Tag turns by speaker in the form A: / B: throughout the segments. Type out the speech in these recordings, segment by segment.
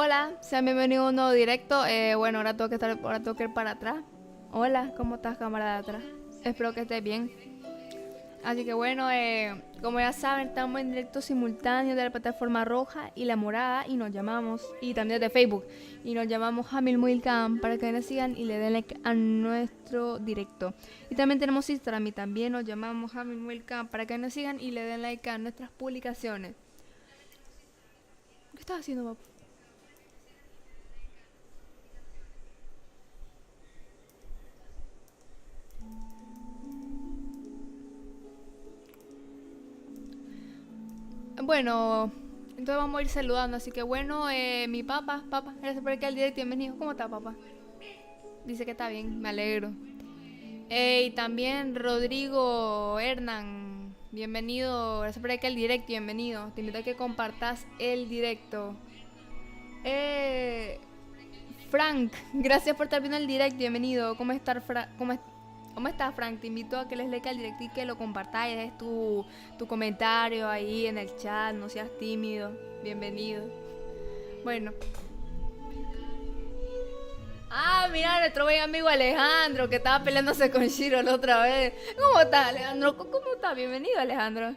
A: Hola, sean bienvenidos a un nuevo directo. Bueno, ahora tengo que ir para atrás. Hola, ¿cómo estás, camarada de atrás? Espero que estés bien. Así que bueno, como ya saben, estamos en directo simultáneo de la plataforma roja y la morada y nos llamamos, y también de Facebook, y nos llamamos Hamil Muilcam para que nos sigan y le den like a nuestro directo. Y también tenemos Instagram y también nos llamamos Hamil Muilcam para que nos sigan y le den like a nuestras publicaciones. ¿Qué estás haciendo, papá? Bueno, entonces vamos a ir saludando, así que bueno, mi papá, gracias por aquí al directo, bienvenido. ¿Cómo está, papá? Dice que está bien, me alegro. Y también Rodrigo Hernán, bienvenido, gracias por aquí al directo, bienvenido. Te invito a que compartas el directo. Frank, gracias por estar viendo el directo, bienvenido. ¿Cómo estás, Frank? Te invito a que les like al directo y que lo compartáis, dejes tu comentario ahí en el chat, no seas tímido, bienvenido. Bueno. Mira, nuestro buen amigo Alejandro, que estaba peleándose con Shiro la otra vez. ¿Cómo estás, Alejandro? ¿Cómo estás? Bienvenido, Alejandro.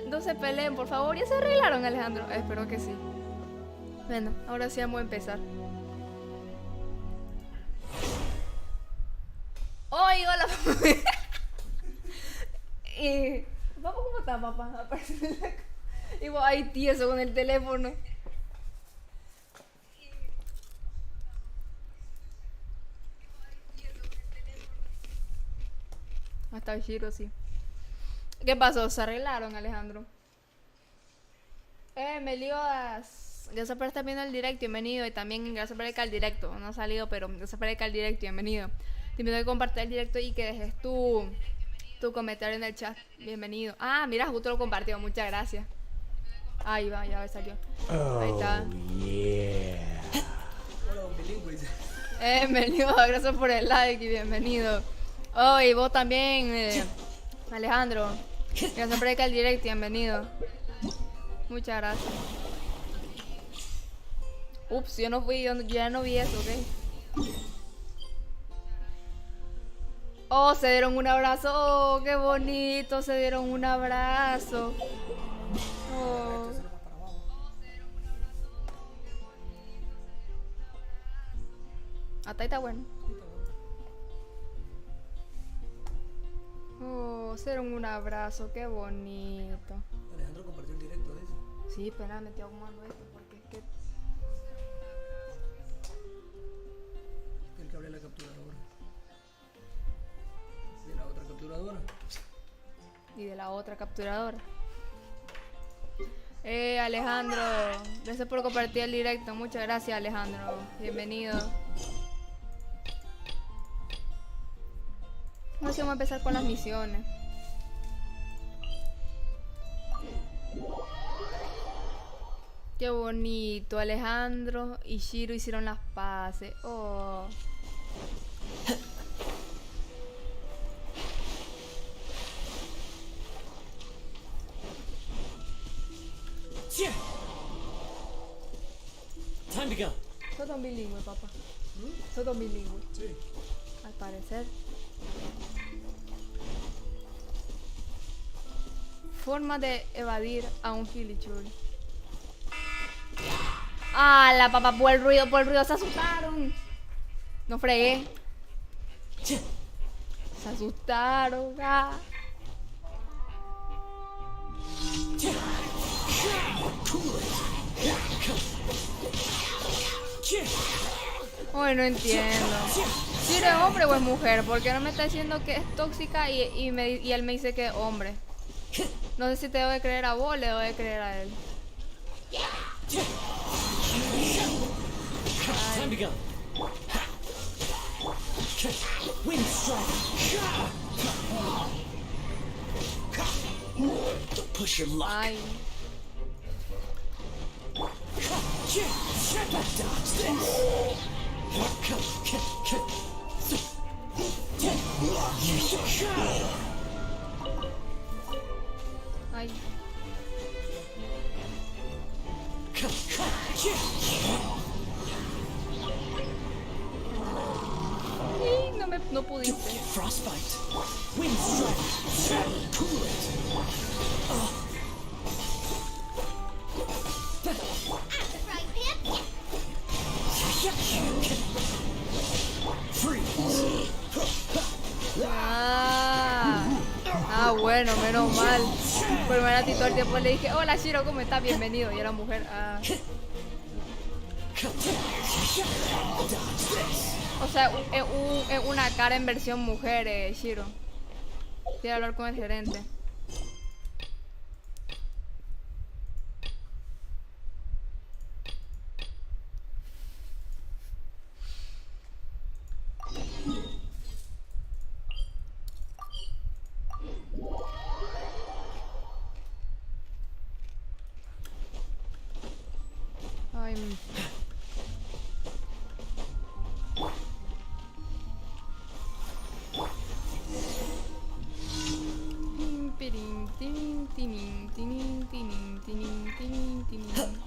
A: No se peleen, por favor. ¿Ya se arreglaron, Alejandro? Espero que sí. Bueno, ahora sí vamos a empezar. ¡Oye, hola, papá! Papá, ¿cómo está, papá? Y vos ahí tieso con el teléfono. Hasta el Shiro, sí. ¿Qué pasó? ¿Se arreglaron, Alejandro? Meliodas, gracias por estar viendo el directo, bienvenido. Y también gracias por el directo. No ha salido, pero gracias por el directo, bienvenido. Te invito a que compartas el directo y que dejes tu comentario en el chat. Bienvenido. Mira, justo lo compartió, muchas gracias. Ahí va, ya salió. Ahí está. Meliodas, gracias por el like y bienvenido. Y vos también, Alejandro. Gracias por el directo, bienvenido. Muchas gracias. Ups, yo ya no vi eso, ¿ok? Oh, se dieron un abrazo. Oh, qué bonito, se dieron un abrazo. Oh. Hasta ahí está bueno. Oh, se dieron un abrazo, qué bonito.
B: Alejandro compartió el directo de eso.
A: Sí, espera, me estoy acomodando esto porque es que...
B: El que abre la capturadora. De la otra capturadora.
A: Y de la otra capturadora. Alejandro, gracias por compartir el directo. Muchas gracias, Alejandro. Bienvenido. Ahora sí vamos a empezar con las misiones. Qué bonito, Alejandro y Shiro hicieron las paces. Oh.
B: Time to go.
A: Sos tan bilingüe, papá. Sos tan bilingüe.
B: Sí.
A: Al parecer. Forma de evadir a un gilichurri. La papá, por el ruido, se asustaron. No fregué. Se asustaron. Uy, no entiendo. Si eres hombre o es mujer, porque no me está diciendo que es tóxica y él me dice que es hombre. No sé si te debo de creer a vos o le debo de creer a él.
B: Time to go. Wind strike. Push your luck.
A: Ay.
B: Dodge this.
A: Ay.
B: Frostbite. Wind strike. Cool it. Freeze.
A: Bueno, menos mal. Por lo menos todo el tiempo le dije, hola Shiro, ¿cómo estás? Bienvenido. Y era mujer. O sea, es una cara en versión mujer, Shiro. Quiero hablar con el gerente. Ay,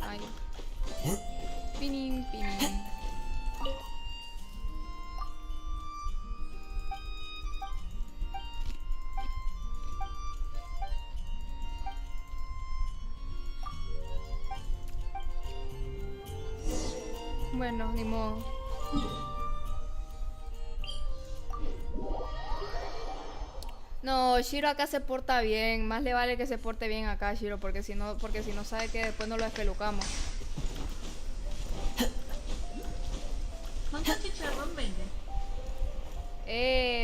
A: ay. Pinín, pinín. Bueno, ni modo. No, Shiro acá se porta bien. Más le vale que se porte bien acá, Shiro, porque si no sabe que después no lo espelucamos.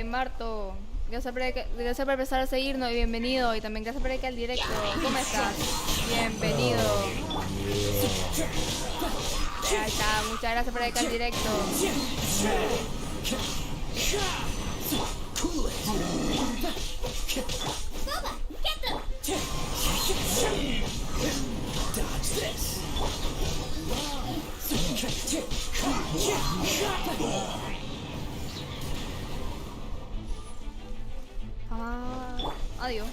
A: Marto, gracias por empezar a seguirnos y bienvenido. Y también gracias por ir al directo. ¿Cómo estás? Bienvenido. Ahí está, muchas gracias por ir al directo. Adiós.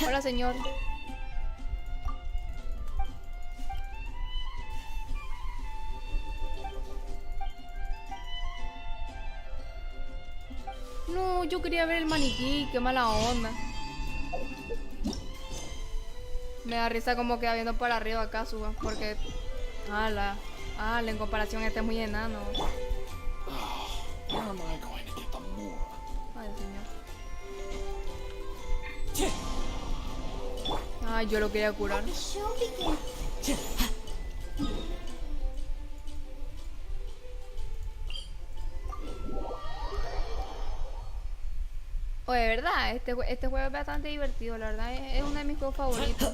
A: Hola, señor. No, yo quería ver el maniquí, qué mala onda. Me da risa como que viendo para arriba acá, suba, porque... en comparación este es muy enano. Ay, señor. Ay, yo lo quería curar. Oye, de verdad, este juego es bastante divertido, la verdad, es uno de mis juegos favoritos.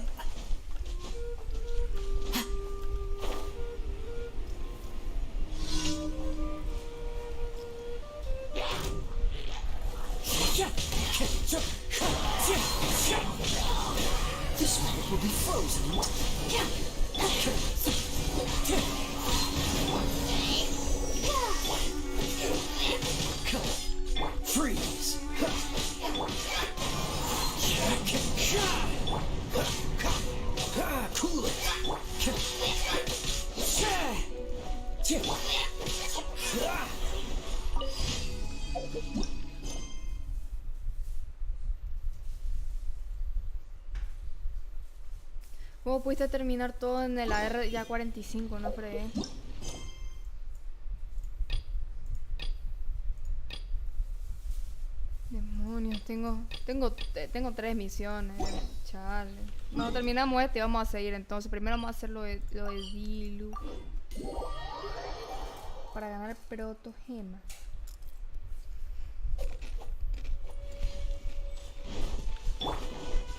B: This one will be frozen. Freeze. Cool it.
A: ¿Cómo pudiste terminar todo en el AR ya 45? No fregué. Demonios, tengo 3 misiones. Chale. No, terminamos este y vamos a seguir entonces. Primero vamos a hacer lo de Dilu. Para ganar protos gemas.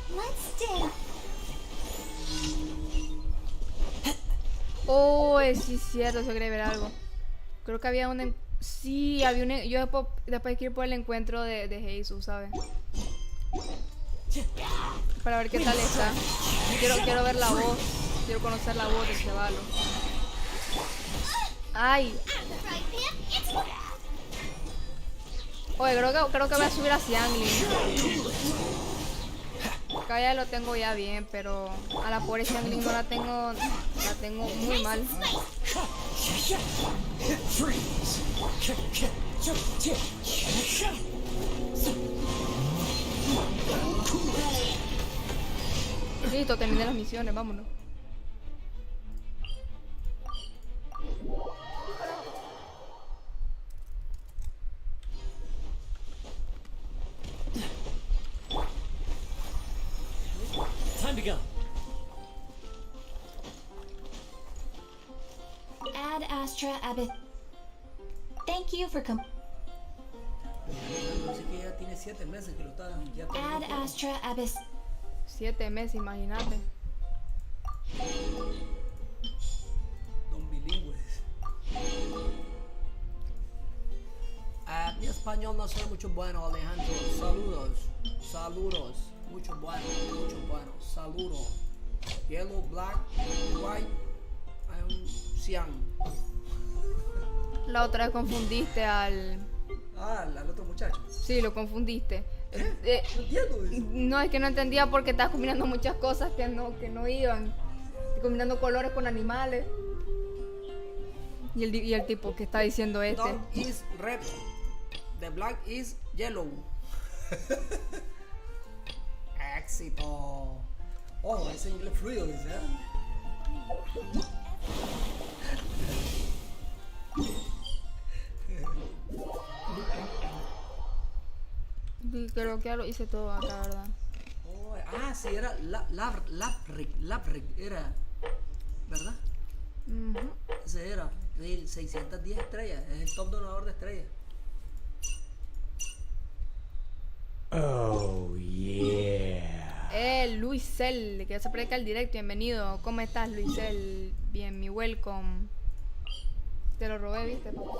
C: Let's dance.
A: Oh, sí es cierto, yo quería ver algo. Creo que había un... Sí, había un... Yo después quiero ir por el encuentro de Jesus, ¿sabes? Para ver qué tal está. Quiero ver la voz. Quiero conocer la voz de ese balo. Ay. Oye, creo que voy a subir a Xiangling. Acá ya lo tengo ya bien, pero a la pobre Xiangling no la tengo muy mal.
B: Freeze.
A: Listo, terminé las misiones, vámonos.
B: Time to go.
C: Ad Astra Abbott. Thank you for
D: Así que ya tiene 7 meses que lo está. Ya está
C: Ad Astra Abyss.
A: 7 meses, imagínate.
D: Don bilingües. Mi español no soy mucho bueno, Alejandro. Saludos. Mucho bueno. Saludos. Yellow, black, white, cyan.
A: La otra vez confundiste al...
D: Al otro muchacho.
A: Sí, lo confundiste.
D: No entiendo eso.
A: No, es que no entendía porque estabas combinando muchas cosas que no iban. Combinando colores con animales. Y el tipo que está diciendo este.
D: Dog is red. The black is yellow. Éxito. Oh, ese inglés fluido, dice.
A: Sí, creo que ya lo hice todo acá, ¿verdad?
D: Oh, sí, era Labrick, era, ¿verdad? Ese era, el 610 estrellas, es el top donador de estrellas.
B: Oh, yeah.
A: Luisel, que ya se predica el directo, bienvenido. ¿Cómo estás, Luisel? Bien, mi welcome. Te lo robé, ¿viste, papá?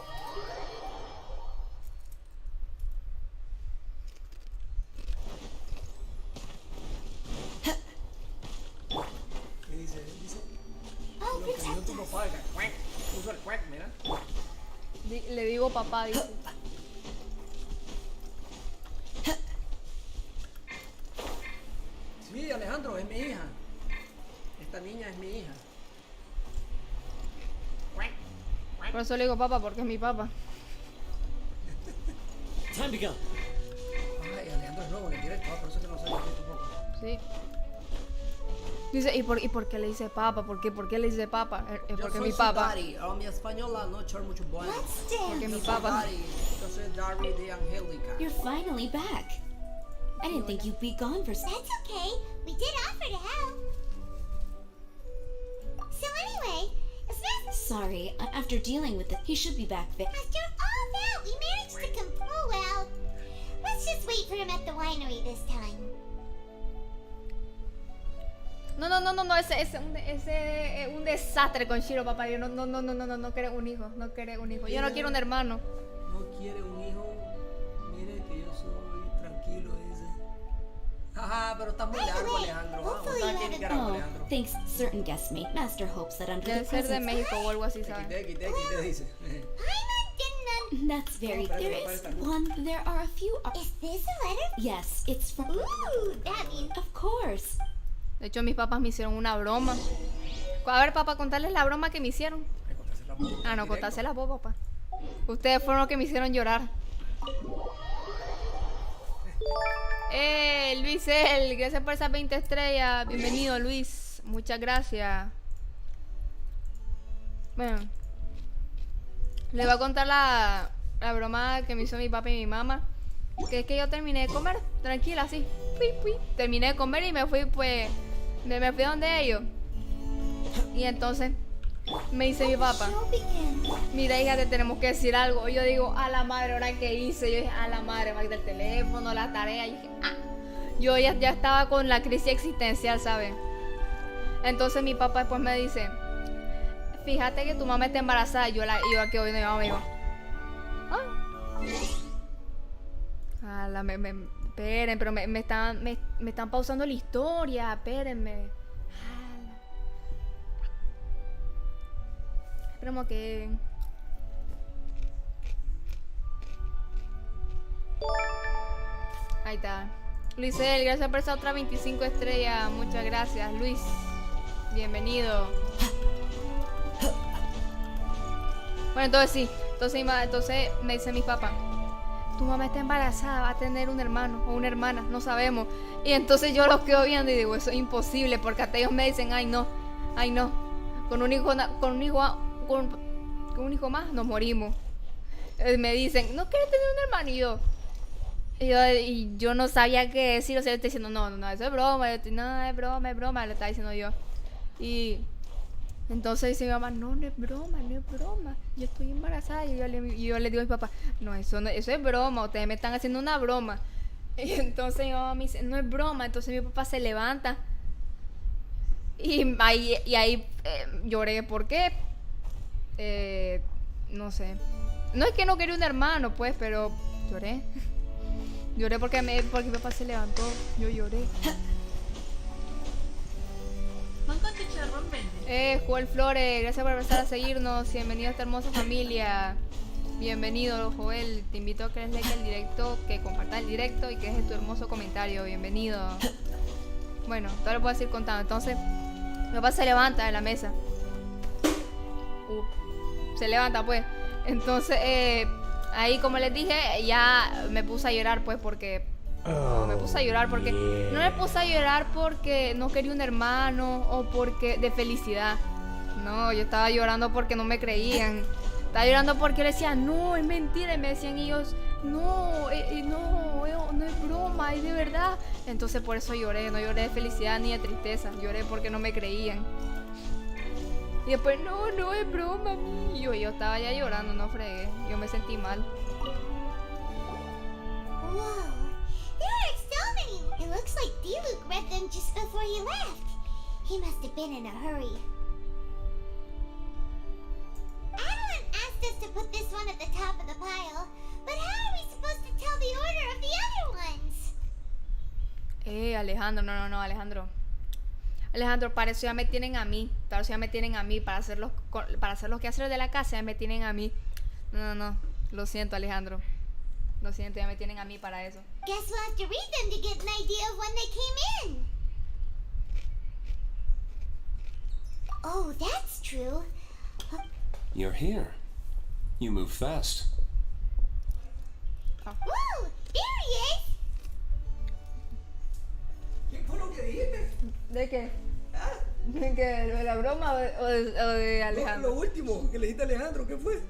D: ¿Qué dice? Dice, lo que dijo tu papá, que cuac, puso el cuac, mira.
A: Le digo papá, dice.
D: Sí, Alejandro, es mi hija. Esta niña es mi hija.
A: Por eso le digo papá, porque es mi papá.
B: Time to go.
D: Ay, Alejandro es nuevo en el directo, por eso es que no sabe qué tampoco.
A: Sí. Dice, ¿y por qué le dice papa? ¿Por qué le dice papa?
D: Yo
A: Porque es
D: soy
A: mi
D: su
A: papá.
D: daddy, mi española no soy mucho bueno.
A: Porque es mi
D: Yo soy
A: papá.
D: daddy, yo soy daddy de Angélica.
C: You're finally back. I didn't think you'd be gone for.
E: That's okay. We did offer to help. So anyway, it's not
C: Sorry, after dealing with it, he should be back fit.
E: after all that we managed to come. Oh well. Let's just wait for him at the winery this time.
A: No, ese es un desastre con Shiro, papá. Yo no quiero un hijo, no quiero un hijo. Yo no quiero un hermano.
D: No quiere un hijo. Mire que yo soy tranquilo, dice. Ajá, pero está muy largo, Alejandro. Vamos, está aquí en Nicaragua,
C: Oh,
D: Alejandro.
C: thanks, certain guest mate. Master hopes that under
A: Debe
C: the
A: ser de
C: presence.
A: México o algo así, ¿sabes?
D: XD dice.
C: That's very.
D: Oh,
C: There
D: parece,
C: is
D: parece.
C: one. There are a few.
E: Is this a letter?
C: Yes, it's from.
E: Ooh, that means
C: Of course.
A: De hecho, mis papás me hicieron una broma. A ver, papá, contarles la broma que me hicieron. Ah, no, contásela vos, papá. Ustedes fueron los que me hicieron llorar. Luis, gracias por esas 20 estrellas. Bienvenido, Luis. Muchas gracias. Bueno, les voy a contar la broma que me hizo mi papá y mi mamá. Que es que yo terminé de comer, tranquila, así. Terminé de comer y me fui, pues. Me fui donde ellos. Y entonces me dice mi papá:
E: show begins.
A: mira, hija, te tenemos que decir algo. Y yo digo, a la madre, ¿ahora qué hice? Yo dije, a la madre, Magda, el teléfono, la tarea. Y dije, yo ya estaba con la crisis existencial, ¿sabes? Entonces mi papá después me dice: fíjate que tu mamá está embarazada. Y yo aquí hoy mi mamá me dijo: esperen, pero me están pausando la historia, espérenme. Esperemos que Ahí está. Luisel, gracias por esa otra 25 estrellas. Muchas gracias, Luis. Bienvenido. Bueno, entonces sí. Entonces me dice mi papá, tu mamá está embarazada, va a tener un hermano o una hermana, no sabemos. Y entonces yo los quedo viendo y digo, eso es imposible, porque hasta ellos me dicen, ay no. Con un hijo más nos morimos. Me dicen, ¿no quieres tener un hermano? Y yo no sabía qué decir, o sea, le estoy diciendo, no, eso es broma, no, es broma, le estaba diciendo yo. Y entonces dice mi mamá, no es broma, yo estoy embarazada. Y yo le digo a mi papá, no, eso es broma, ustedes me están haciendo una broma. Y entonces mi mamá me dice, no es broma. Entonces mi papá se levanta. Y ahí lloré, ¿por qué? No sé. No es que no quería un hermano, pues, pero lloré. Lloré porque mi papá se levantó. Yo lloré.
F: ¿Cuánto chicharrón vende?
A: Joel Flores, gracias por empezar a seguirnos. Bienvenido a esta hermosa familia. Bienvenido, Joel. Te invito a que les like el directo, que compartas el directo y que dejes tu hermoso comentario. Bienvenido. Bueno, todo lo puedo seguir contando. Entonces, mi papá se levanta de la mesa. Se levanta, pues. Entonces, ahí, como les dije, ya me puse a llorar, pues, porque... No me puse a llorar porque... No me puse a llorar porque no quería un hermano o porque... de felicidad. No, yo estaba llorando porque no me creían. Estaba llorando porque le decía, no, es mentira. Y me decían ellos, no es broma, es de verdad. Entonces por eso lloré. No lloré de felicidad ni de tristeza. Lloré porque no me creían. Y después, no es broma, mi. Yo estaba ya llorando, no fregué. Yo me sentí mal.
E: Whoa, there are so many. It looks like Diluc read them just before he left. He must have been in a hurry. Adeline asked us to put this one at the top of the pile, but how are we supposed to tell the order of the other ones?
A: Alejandro, no, Alejandro. Alejandro, para eso ya me tienen a mí. Para eso ya me tienen a mí. Para hacer los quehaceres de la casa ya me tienen a mí. No. Lo siento, Alejandro. Lo siento, ya me tienen a mí para eso.
E: Guess we'll have to read them to get an idea of when they came in. Oh, that's true.
G: You're here. You move fast.
E: Woo! There he is!
D: ¿Qué fue lo que dijiste?
A: ¿De qué? ¿De qué? ¿De la broma o de Alejandro?
D: Lo último que le dijiste a Alejandro, ¿qué fue?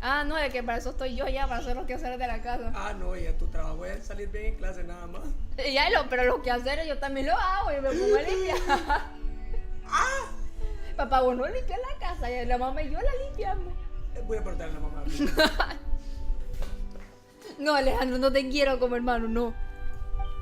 A: Ah, no, de que para eso estoy yo ya, para hacer los quehaceres de la casa.
D: Ah, no, ya tu trabajo es salir bien en clase nada más.
A: Pero los quehaceres yo también los hago y me pongo a limpiar. Papá, vos no limpias la casa, y la mamá y yo la limpiamos.
D: Voy a preguntarle a la mamá.
A: No, Alejandro, no te quiero como hermano, no.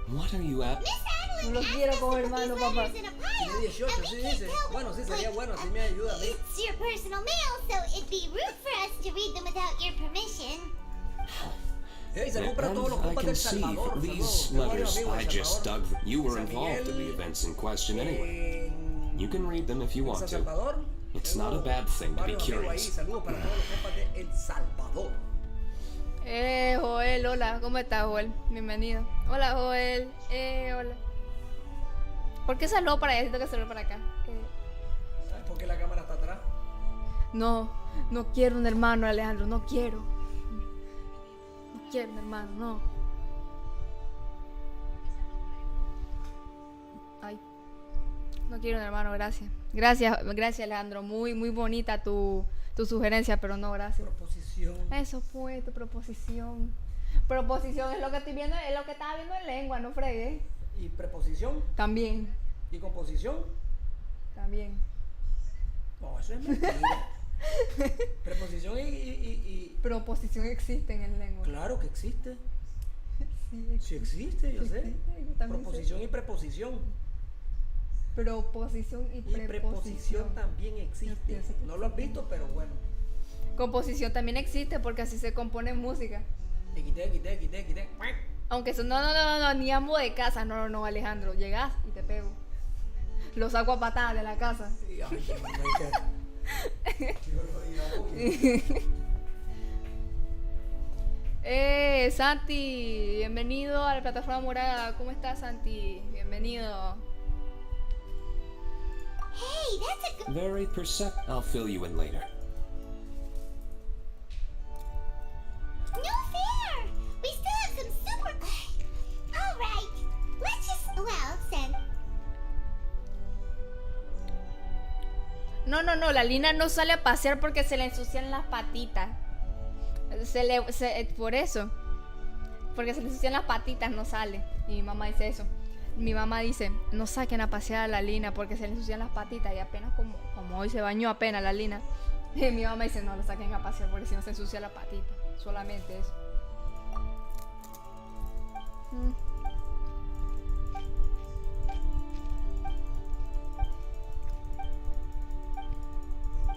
G: What are you at?
E: Miss Adeline
A: No lo
E: asked
A: quiero
E: us to
A: como
E: put
A: hermano,
E: these
A: papá.
E: letters in a pile,
D: Tiene 18,
E: and we
D: sí
E: can't
D: dice.
E: tell
D: Bueno, sí, sería
E: like,
D: bueno, así me ayuda a mí.
E: It's your personal mail, so it'd be rude for us to read them without your permission.
D: Hey, saludos para todos los
G: And I
D: compas
G: can
D: del
G: see
D: Salvador.
G: these
D: Saludos. Tengo varios
G: letters
D: amigos
G: I
D: del
G: just
D: Salvador.
G: dug. You were
D: San
G: involved in the
D: Miguel,
G: events in question anyway.
D: en
G: You can read them if you
D: San
G: want to.
D: Salvador.
G: It's
D: Tengo
G: not a bad thing to be
D: varios amigos ahí.
G: curious.
D: Saludos para todos los compas de El Salvador.
A: Joel, hola, ¿cómo estás, Joel? Bienvenido. Hola, Joel. Hola. ¿Por qué saludó para allá? Siento que saludó para acá.
D: ¿Sabes por qué la cámara está atrás?
A: No quiero un hermano, Alejandro, no quiero. No quiero un hermano, no. Ay. No quiero un hermano, gracias. Gracias, Alejandro. Muy bonita tu sugerencia, pero no, gracias.
D: Proposición.
A: Eso fue tu proposición. Proposición es lo que estoy viendo, es lo que estaba viendo en lengua, no fregué.
D: ¿Y preposición?
A: También.
D: ¿Y composición?
A: También.
D: No, eso es mentira. Preposición y...
A: Proposición existen en lengua.
D: Claro que existe.
A: Sí,
D: Sí existe, yo sé.
A: existe, yo también
D: Proposición y preposición.
A: Proposición y
D: Y
A: preposición.
D: preposición también existe.
A: Yo sé que
D: No lo has visto, pero bueno.
A: Composición también existe porque así se compone música.
D: Quité.
A: Aunque eso, no, ni amo de casa. No, Alejandro. Llegas y te pego. Lo saco a patadas de la casa.
D: Y, ay, yo lo digo, obvio.
A: Santi, bienvenido a la plataforma morada. ¿Cómo estás, Santi? Bienvenido.
E: Hey, that's a good.
G: Very I'll fill you in later.
E: No fair! We still have some super. Alright, let's just. Well, Sen.
A: No, la Lina no sale a pasear porque se le ensucian las patitas. Por eso. Porque se le ensucian las patitas, no sale. Y mi mamá dice eso. Mi mamá dice, no saquen a pasear a la Lina porque se le ensucian las patitas. Y apenas como hoy se bañó apenas la Lina. Y mi mamá dice, no lo saquen a pasear porque si no se ensucia la patita. Solamente eso.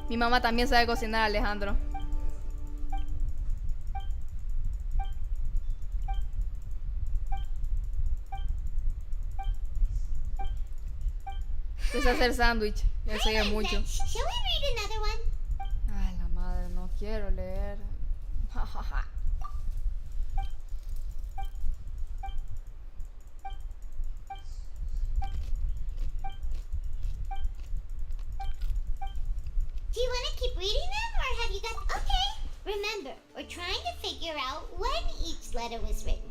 A: Mi mamá también sabe cocinar, Alejandro. Es hacer sándwich. Eso ya es mucho.
E: Shall we read another one?
A: Ay, la madre, no quiero leer.
E: Do you want to keep reading them, or have you got... Okay. Remember, we're trying to figure out when each letter was written.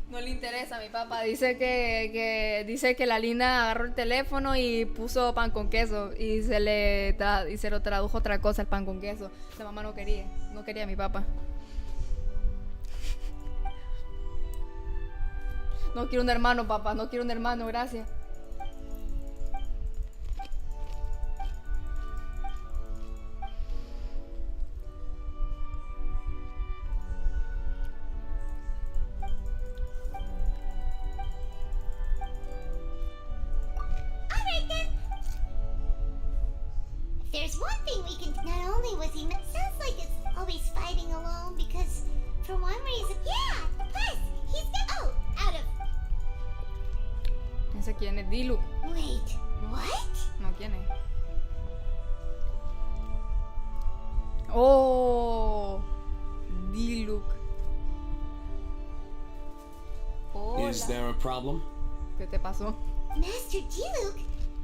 A: No le interesa a mi papá. Dice que la Lina agarró el teléfono y puso pan con queso y se lo tradujo otra cosa, el pan con queso. La mamá no quería a mi papá. No quiero un hermano, papá, no quiero un hermano, gracias.
E: Alright then. If there's one thing we can... Not only was he... Sounds like it's always fighting alone because... For one reason... Yeah! Plus, he's got... Oh! Out of...
A: No sé quién es Dilu.
E: Wait, what?
A: No, ¿quién es? Oh, Diluc. Hola.
G: Is there a problem?
A: ¿Qué te pasó?
E: Master Diluc,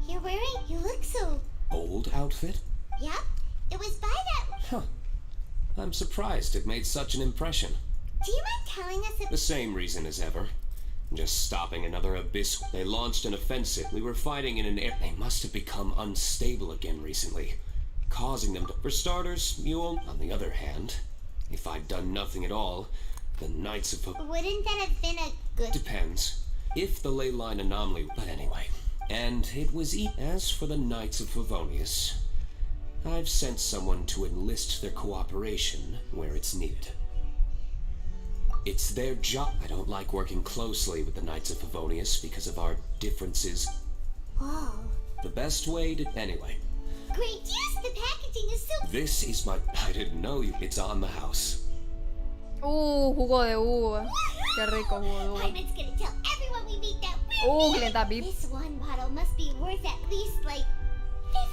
E: you look so...
G: Old outfit?
E: Yep, it was by that...
G: Huh. I'm surprised it made such an impression.
E: Do you mind telling us
G: The same reason as ever. Just stopping another abyss. They launched an offensive. We were fighting in an air. They must have become unstable again recently, causing them to. For starters, on the other hand, if I'd done nothing at all, the Knights of.
E: Wouldn't that have been a good...
G: Depends. If the ley line anomaly. But anyway. And it was as for the Knights of Favonius, I've sent someone to enlist their cooperation where it's needed. It's their job. I don't like working closely with the Knights of Favonius because of our differences.
E: Whoa.
G: The best way to... Anyway.
E: Great use! The packaging is so...
G: This is my... I didn't know you. It's on the house.
A: Jugo de uva. Qué rico jugo de uva.
E: Hyman's gonna tell everyone we meet that we're...
A: Glenda Beep.
E: This one bottle must be worth at least, like,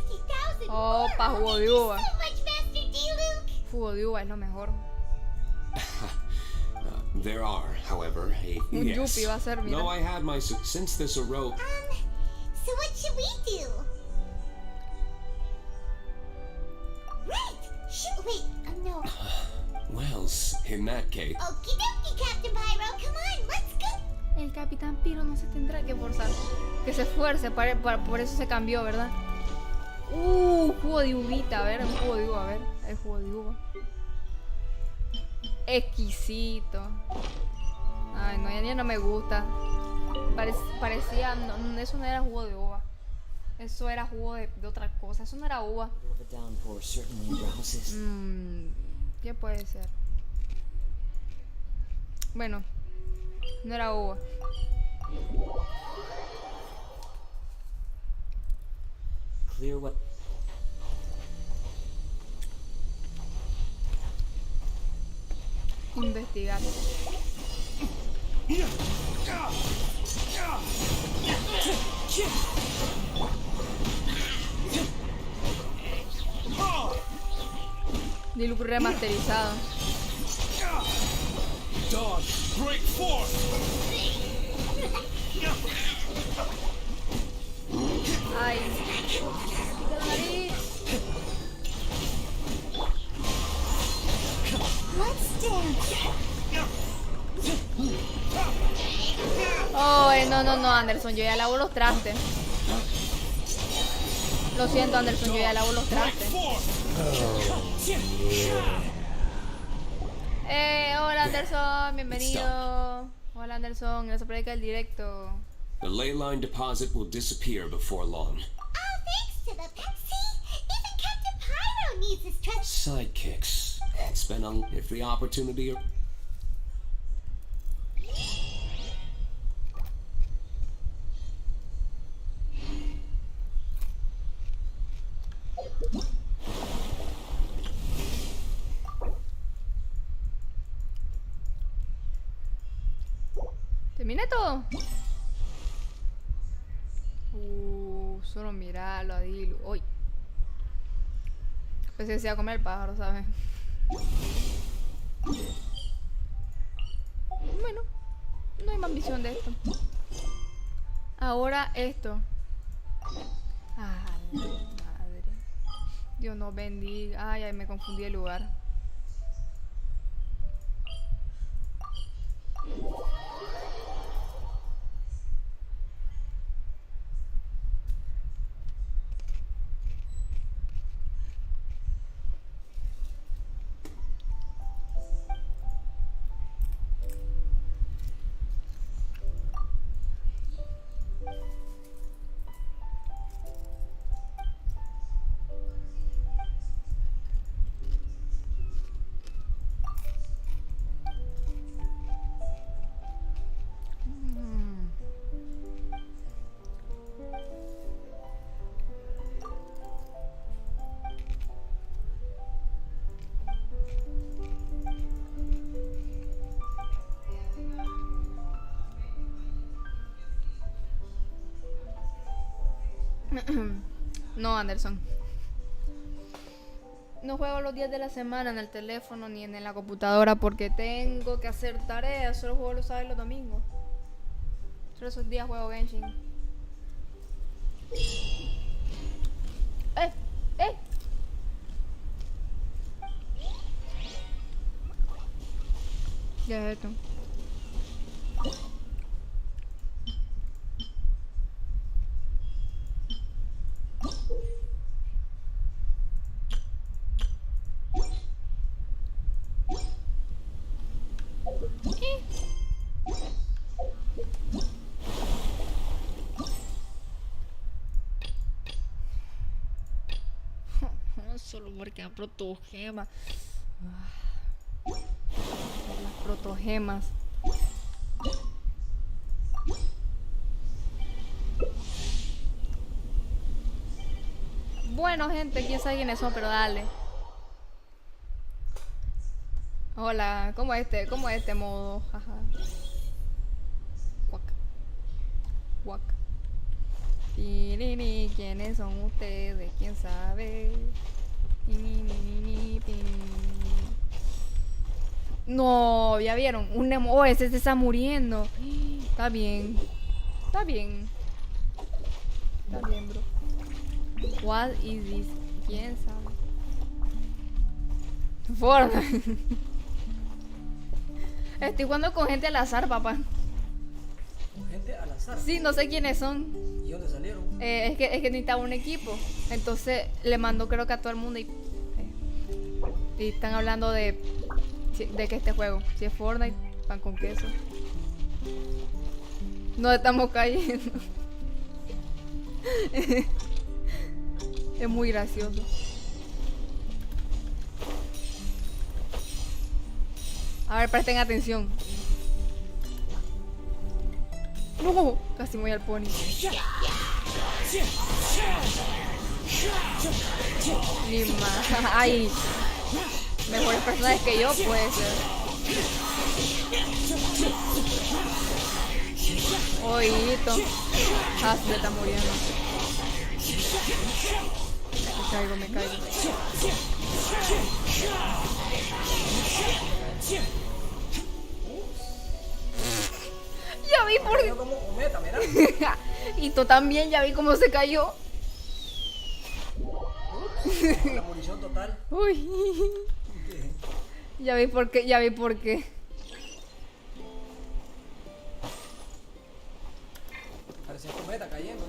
E: 50,000
A: Oh,
E: more.
A: pa' jugo
E: Thank
A: de
E: you
A: uva.
E: so much, Master D-Luke.
A: Jugo de uva es lo mejor.
G: There are, however, a...
A: Un
G: Yes.
A: yuppie va a ser, mira.
G: No, I had my... Since this arose...
E: So what should we do? Right! Wait, no.
G: Wells, in that case...
E: Okie dokie, Captain Pyro. Come on, let's go.
A: El Capitán Piro no se tendrá que forzar. Que se esfuerce, por eso se cambió, ¿verdad? Jugo de uvita, a ver, un jugo de uva, a ver. El jugo de uva. Exquisito. Ay, no, ya no me gusta. Parecía... No, eso no era jugo de uva. Eso era jugo de otra cosa. Eso no era uva. ¿Qué puede ser? Bueno, no era uva.
B: Clear what?
A: Investigar. Diluc remasterizado.
H: Dog, break forth!
A: Ay. De la nariz.
E: Let's dance.
A: Oh, no, Anderson, yo ya lavo los trastes. Lo siento, Anderson, yo ya lavo los trastes. Hola, Anderson, bienvenido. Hola, Anderson, gracias por el directo.
G: The ley line deposit will disappear before long.
E: Oh, thanks to the Pepsi. Even Captain Pyro needs his trust.
G: Sidekicks. It's been a... If the opportunity...
A: ¿Terminé todo? Solo mirarlo a Dilu. Uy. Pensé que se iba a comer el pájaro, ¿sabes? Bueno, no hay más visión de esto. Ahora esto. Ah, la madre. Dios nos bendiga. Ay, me confundí el lugar. No, Anderson. No juego los días de la semana en el teléfono ni en la computadora porque tengo que hacer tareas. Solo juego los sábados y los domingos. Solo esos días juego Genshin. ¡Eh! ¿Qué es esto? Solo porque hay protogemas. Las protogemas. Bueno, gente, quién sabe quiénes son, pero dale. Hola, ¿cómo es este modo? Jaja. Guac. Guac. Tirini, ¿quiénes son ustedes? ¿Quién sabe? No, ya vieron. Un Nemo. Oh, ese se está muriendo. Está bien. Está bien. Está bien, bro. What is this? ¿Quién sabe? Fortnite. Estoy jugando con gente al azar, papá.
D: ¿Con gente al azar?
A: Sí, no sé quiénes son.
D: ¿Y dónde salieron?
A: Es que necesitaba un equipo. Entonces le mandó creo que a todo el mundo y están hablando de que este juego. Si es Fortnite, pan con queso. Nos estamos cayendo. Es muy gracioso. A ver, presten atención. No, casi me voy al pony. Ni más. Ay, mejores personajes que yo puede ser. Oídito. Ah, se está muriendo. Me caigo. Ya vi por
D: Yo como cometa, mira.
A: Y tú también, ya vi cómo se cayó.
D: La munición total.
A: Uy. Ya vi por qué, ya vi por qué.
D: Parecía cometa cayendo.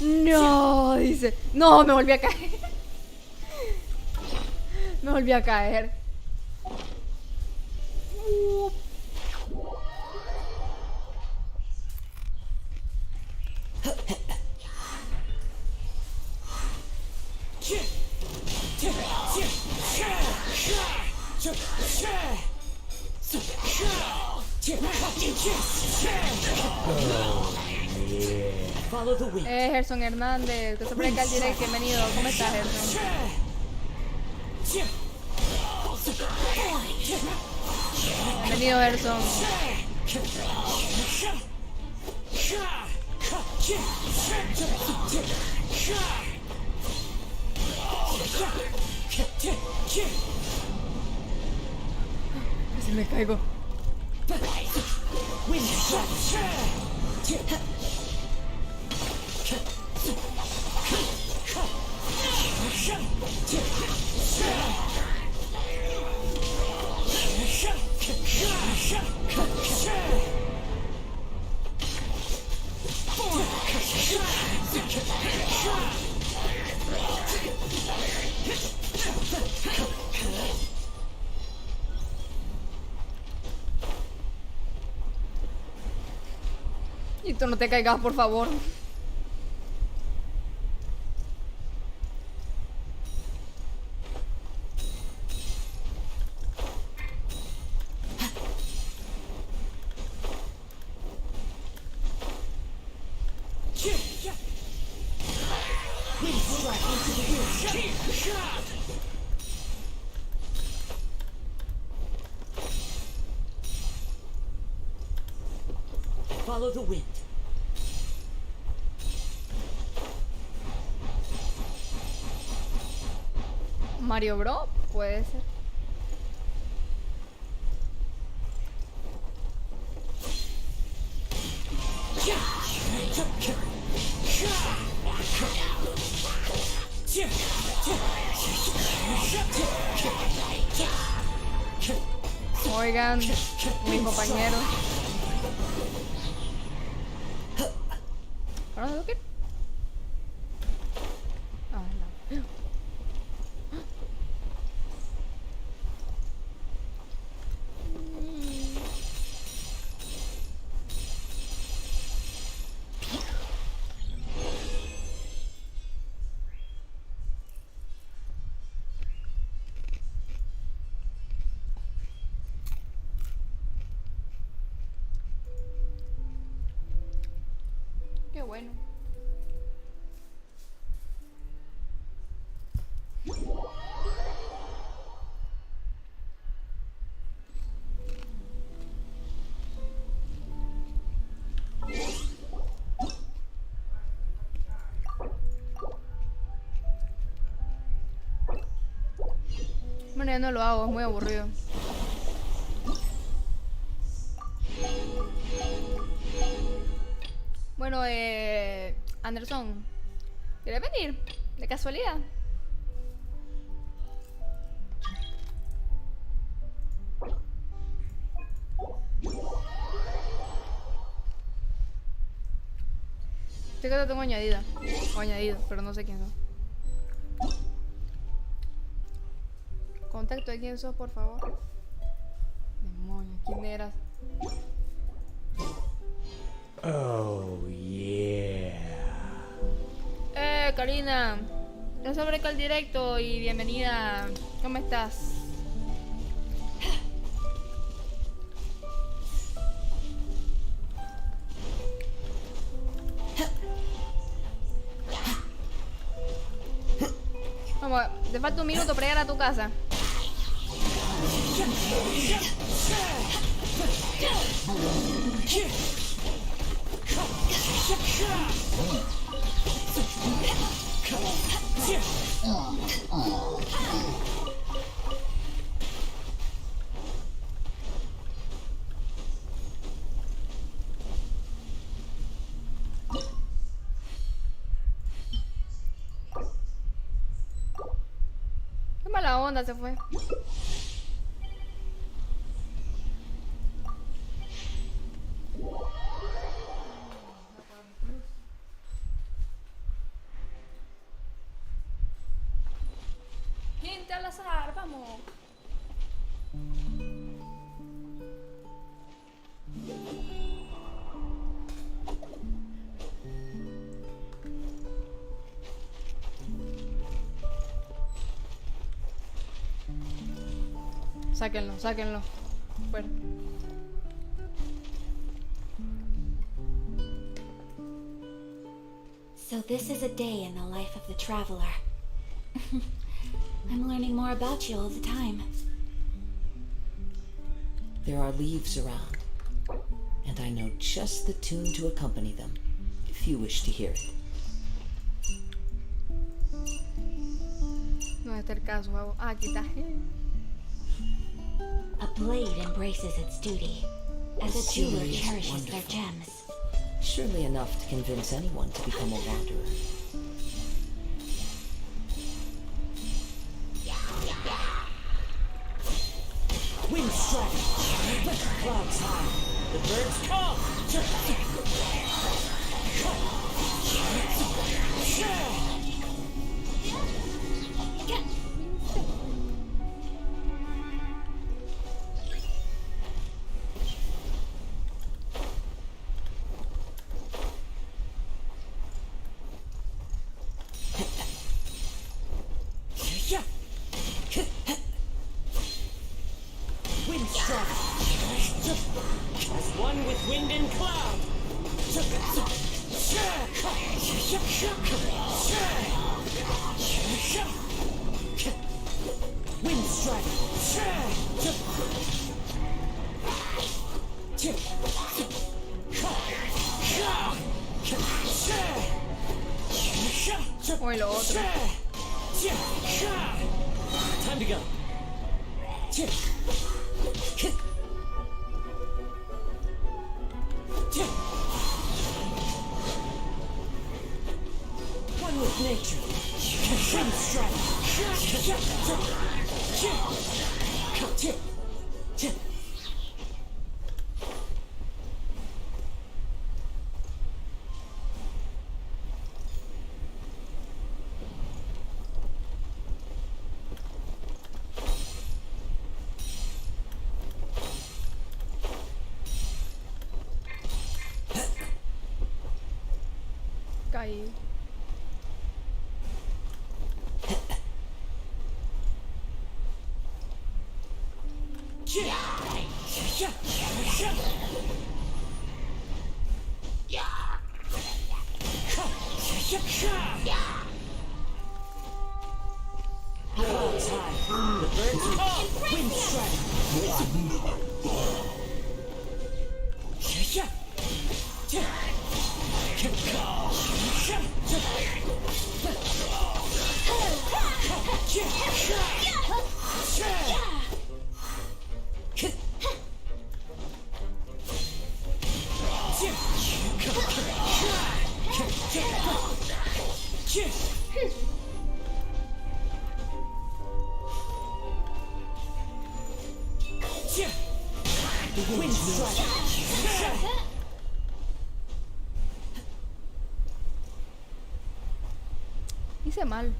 A: No, dice. No, me volví a caer. Me volví a caer.
B: Follow the wind.
A: Gerson Hernández, que se pone acá al direct, bienvenido. ¿Cómo estás, Gerson? Bienvenido, Gerson. Casi me caigo. Y tú no te caigas, por favor.
B: Follow the wind.
A: Mario Bro, puede ser. Oigan, mis compañeros. ¿Ahora tengo que ir? Ah, no. Qué bueno. Bueno, ya no lo hago, es muy aburrido. Bueno, Anderson, ¿quieres venir? De casualidad. Sé que te tengo añadida. O añadido, pero no sé quién sos. Contacto de quién sos, por favor. Demonios, ¿quién eras?
H: Oh, yeah.
A: Karina. Yo sobre acá el directo y bienvenida. ¿Cómo estás? Vamos, te falta un minuto para llegar a tu casa. Qué mala onda se fue. Gente al azar, vamos. Sáquenlo, sáquenlo. Fuera.
C: So this is a day in the life of the traveler. I'm learning more about you all the time.
B: There are leaves around, and I know just the tune to accompany them, if you wish to hear it.
A: No está el caso, babo. Ah, aquí está.
C: A blade embraces its duty, as a jeweler
B: Jewelry is
C: cherishes their
B: wonderful.
C: gems.
B: Surely enough to convince anyone to become a wanderer.
H: Wind strike! Clouds high! The birds come! Wind strike! As one with wind and cloud! Wind strike!
A: O lo otro.
H: Time to go. One with nature. Wind strike.
A: Caí.
H: Clouds high. The birds call. Wind strike. Wind strike.
A: Hice mal.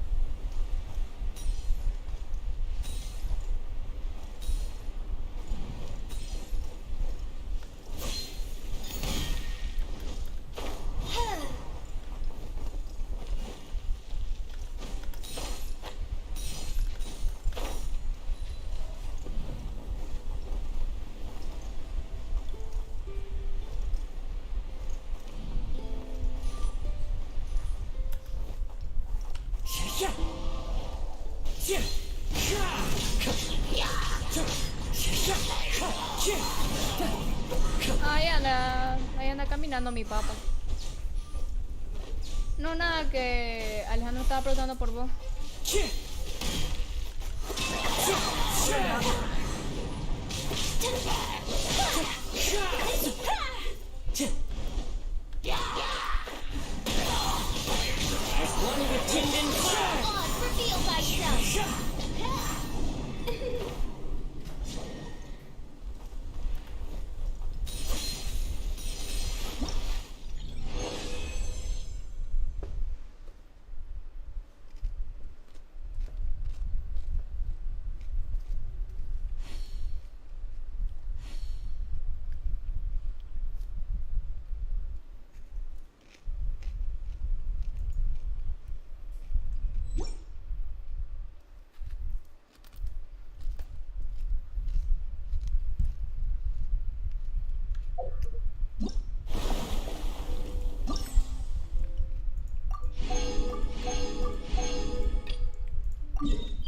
A: Ahí anda caminando mi papá. No, nada, que Alejandro estaba preguntando por vos.
C: Reveal thyself.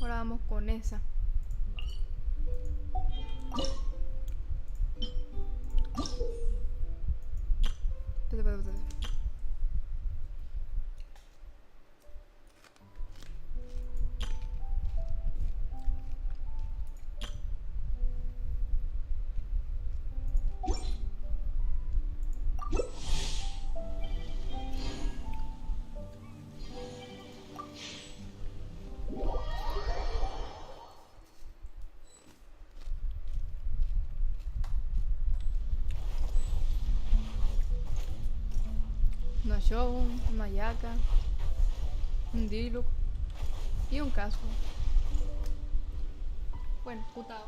A: Ahora vamos con esa. Espérate. Una Shogun, una Yaka, un Diluc y un casco. Bueno, putado.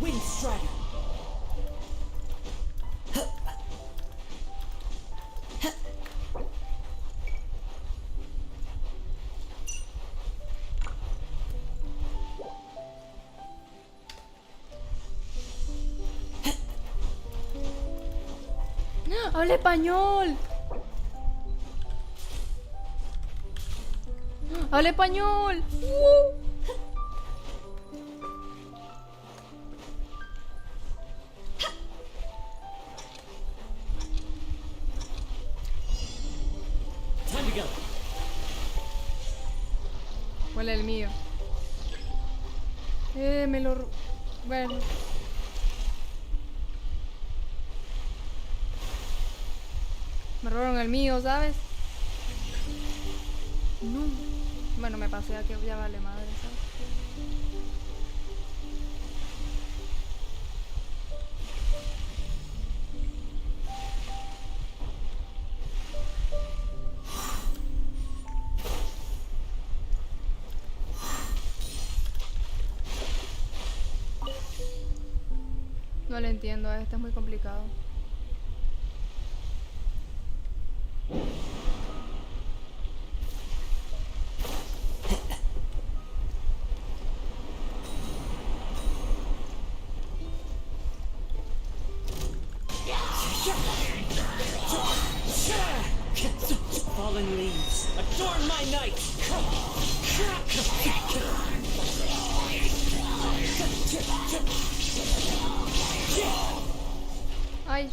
H: Wind Strider.
A: ¡Habla español! ¡Habla español!
H: Time to go.
A: ¿Cuál es el mío? Me lo... Bueno. Me robaron el mío, ¿sabes? No. Bueno, me pasé a que ya vale madre, ¿sabes? No le entiendo a este, es muy complicado.
H: Fallen leaves, adorn my night.
A: Ay.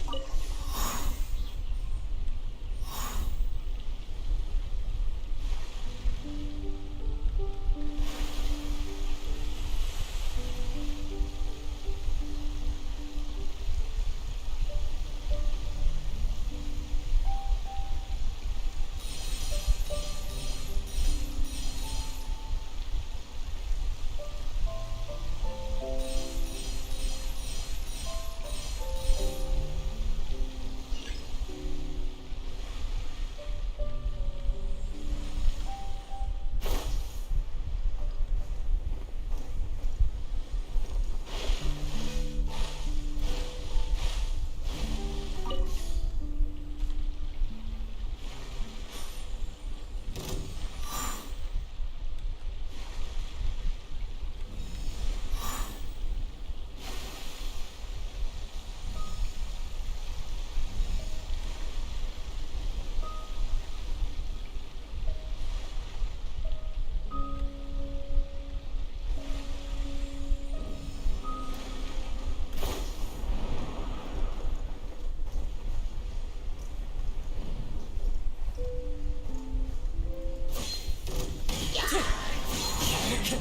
H: As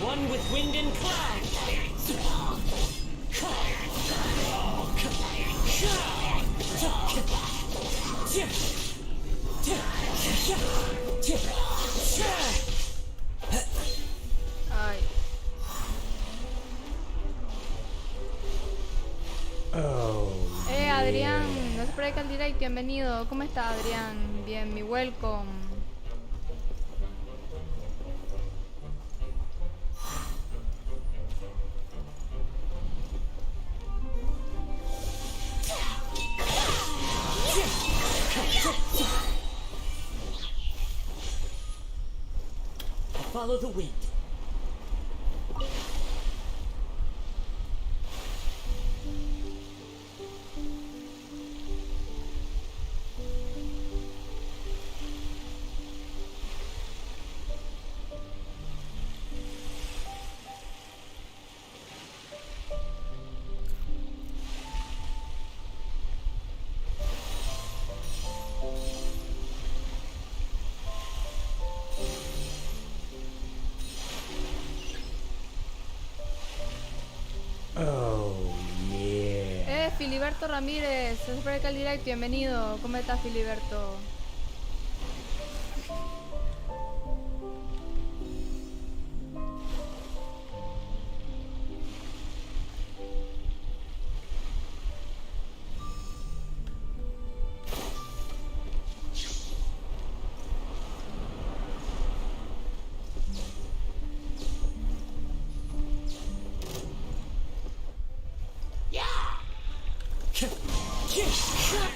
H: one with wind and cloud.
A: Ay. Adrián, no se preocupe el direct, bienvenido. ¿Cómo está Adrián? Bien, mi welcome.
H: Follow the wind.
A: Filiberto Ramírez, se supone el direct, bienvenido. ¿Cómo estás, Filiberto?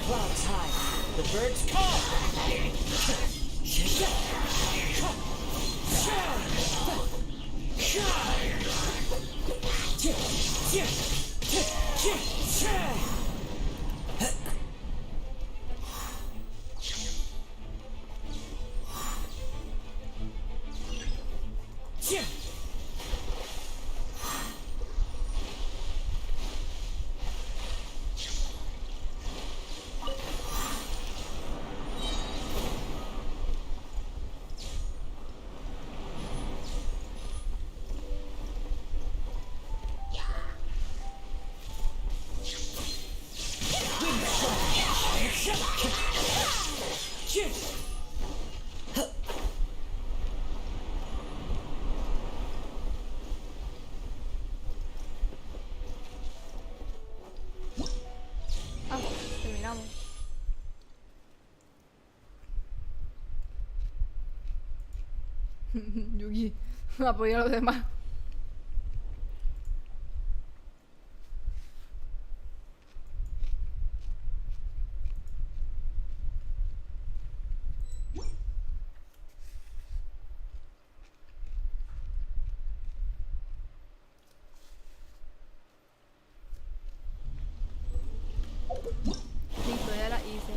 H: Clouds high. The birds call.
A: Ah, terminamos. Yugi, apoya a los demás. Listo, ya la hice.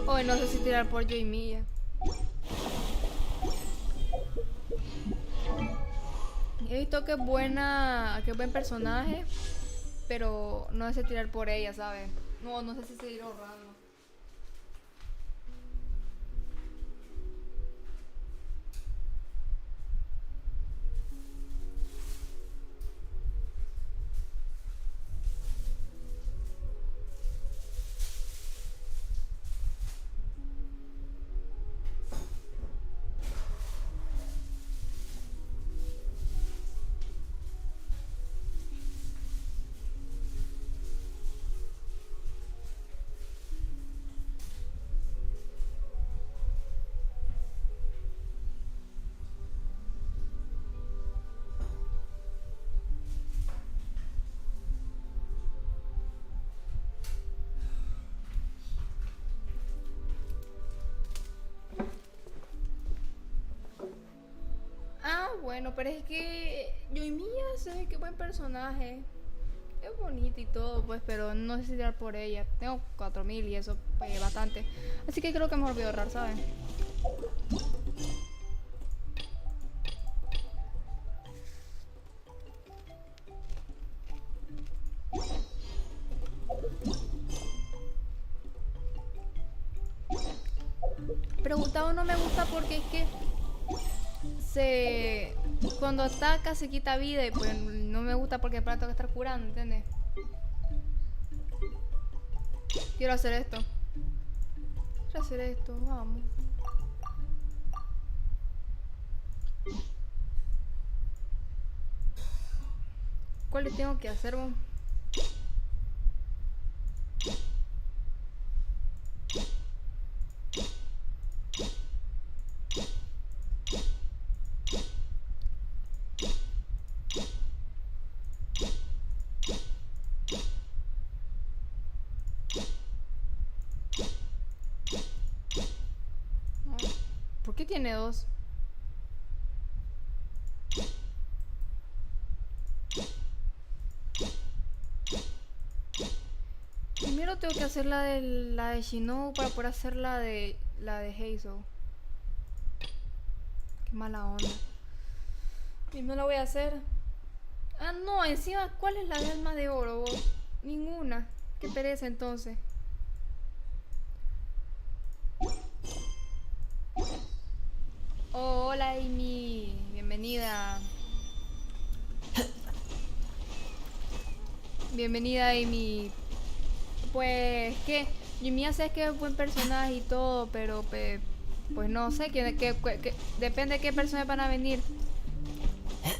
A: Hoy no sé si tirar por yo y Milla. He visto que es buena, que es buen personaje, pero no sé tirar por ella, ¿sabes? No sé si seguir ahorrando. Bueno, pero es que Yoimiya se ve que buen personaje. Es bonita y todo, pues, pero no sé si tirar por ella. Tengo 4000 y eso pagué bastante. Así que creo que mejor voy a ahorrar, ¿sabes? Pero Gustavo no me gusta porque es que cuando ataca se quita vida y pues no me gusta porque para tengo que estar curando, ¿entiendes? Quiero hacer esto. Vamos. ¿Cuál le tengo que hacer, vos? ¿Por qué tiene dos? Primero tengo que hacer la de Shino para poder hacer la de Hazel. Qué mala onda. Y no la voy a hacer. Ah, no, encima, ¿cuál es la de alma de oro, vos? Ninguna. Qué pereza entonces. Oh, hola Amy, bienvenida. Bienvenida Amy. Pues que Yumiya sé que es buen personaje y todo, pero pues no sé, que depende de qué personajes van a venir.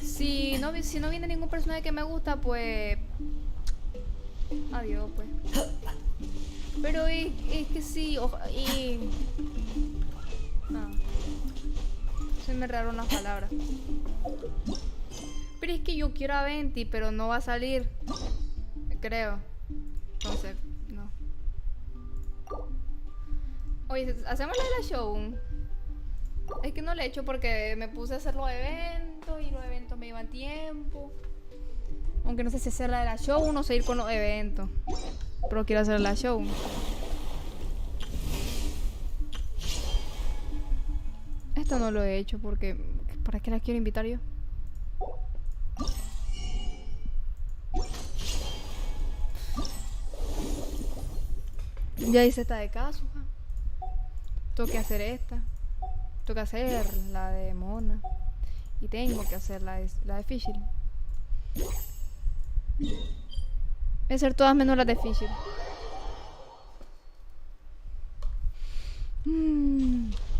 A: Si no viene ningún personaje que me gusta, pues adiós pues. Pero es que sí, se me erraron las palabras. Pero es que yo quiero a Venti, pero no va a salir, creo. Entonces, no. Oye, hacemos la de la show. Es que no le he hecho porque me puse a hacer los eventos y los eventos me llevan tiempo. Aunque no sé si hacer la de la show o no sé ir con los eventos. Pero quiero hacer la show. Esto no lo he hecho porque... ¿Para qué la quiero invitar yo? Ya hice esta de Kazuha. Tengo que hacer esta. Tengo que hacer la de Mona. Y tengo que hacer la de Fischl. Voy a hacer todas menos las de Fischl.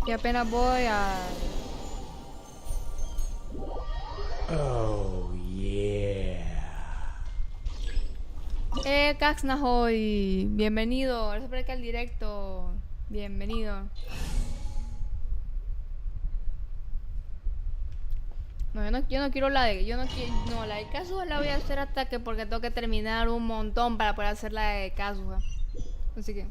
A: Y apenas voy a...
I: Oh, yeah.
A: Kaxnahoy, bienvenido. Gracias por acá al directo. Bienvenido. No, yo no quiero la de... No, la de Kazuha la voy a hacer hasta que... Porque tengo que terminar un montón para poder hacer la de Kazuha. Así que...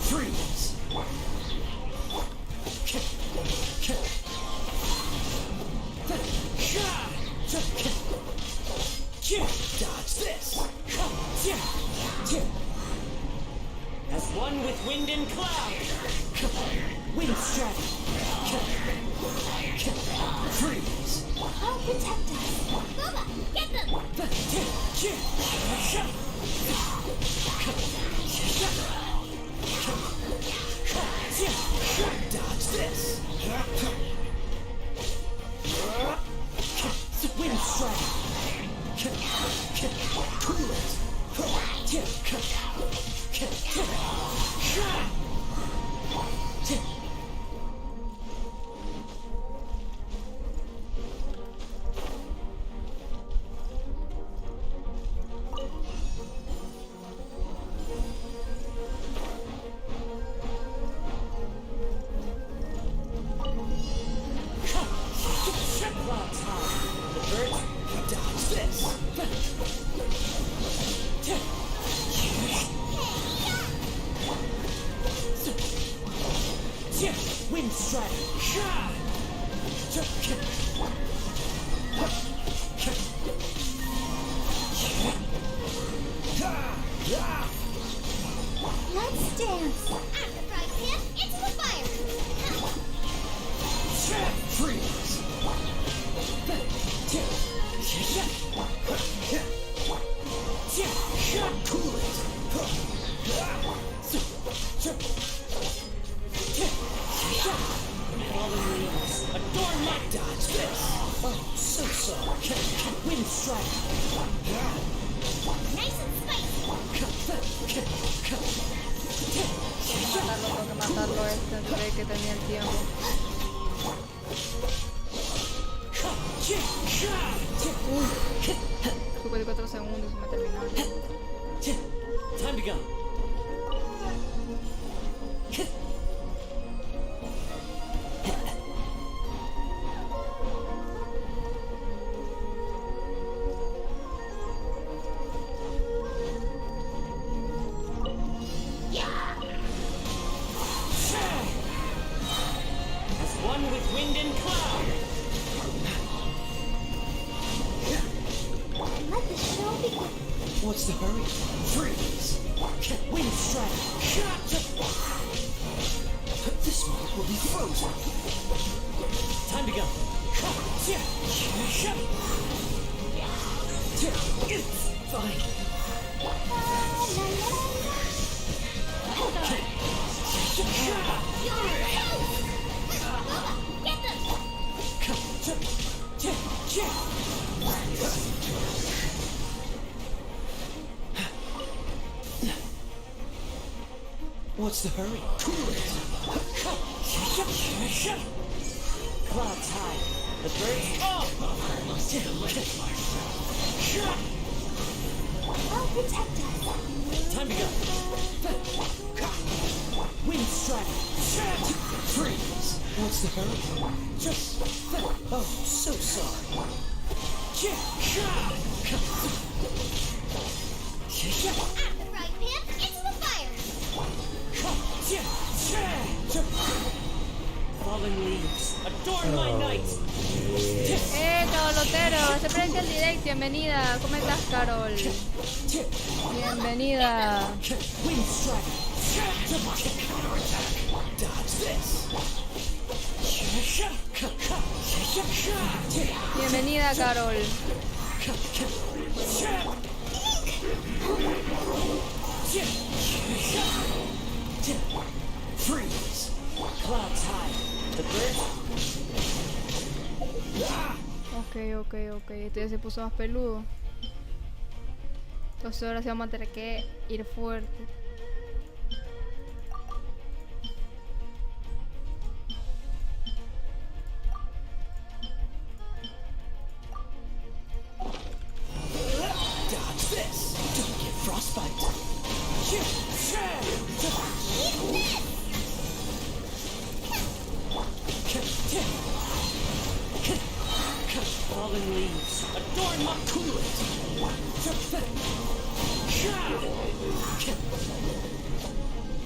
G: Freeze! Dodge this!
H: As one with wind and cloud. Wind strike.
G: Freeze!
E: I'll protect us. Booba, get them!
G: Dodge this!
H: Wind strike.
G: Cool it! Dodge this!
H: Wind strike.
C: dance.
E: At the frying pan, into the fire.
H: Freeze! Cool it! Falling leaves, adorn my dodge this! Oh, so sorry. Wind strike!
E: Nice and spicy.
A: Tengo que matarlo este antes de que tenía el tiempo. 54 segundos y me terminó.
H: Time to go. As one with wind and cloud.
E: Let the show begin.
H: What's the hurry? Freeze! Wind strike! This one will be frozen. Time to go. Fine.
E: Get them.
H: What's the hurry? Cool it! Clouds high. The birds off!
E: I'll protect us.
H: Time to go. Wind strike. Freeze. What's the hurry? Oh, so sorry.
E: At the frying pan, into the fire.
H: Falling leaves, adorn my night.
A: Carolotero, se prende el direct, bienvenida. ¿Cómo estás, Carol? Bienvenida.
H: Wind strike. Dodge this.
A: Bienvenida, Carol.
H: Freeze. Clouds high. The birds.
A: Ok. Esto ya se puso más peludo. Entonces ahora sí vamos a tener que ir fuerte.
H: Dodge this. Don't get frostbite. Falling leaves, adorn my coolant.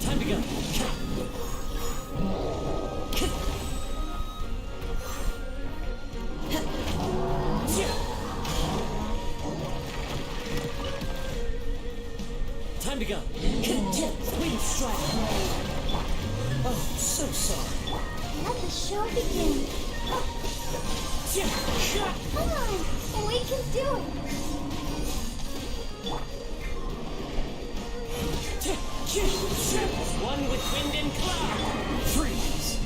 H: Time to go. Time to go. Wind strike. Oh, so sorry.
E: Let the show begin. Come on, we can do it.
H: One with wind and cloud. Freeze.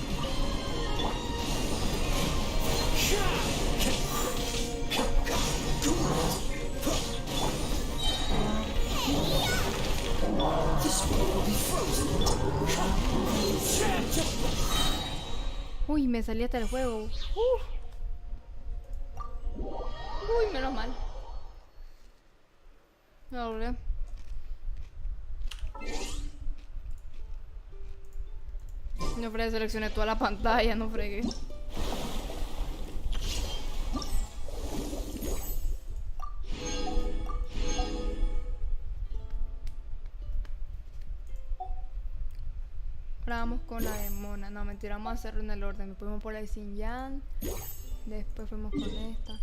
H: This one will be frozen.
A: Uy, me salí hasta el juego. Uy, menos mal. Me logré. No fregué, seleccioné toda la pantalla, no fregué. Ahora vamos con la de Mona. No, mentira, vamos a hacerlo en el orden. Me fuimos por la de Xinjiang. Después fuimos con esta.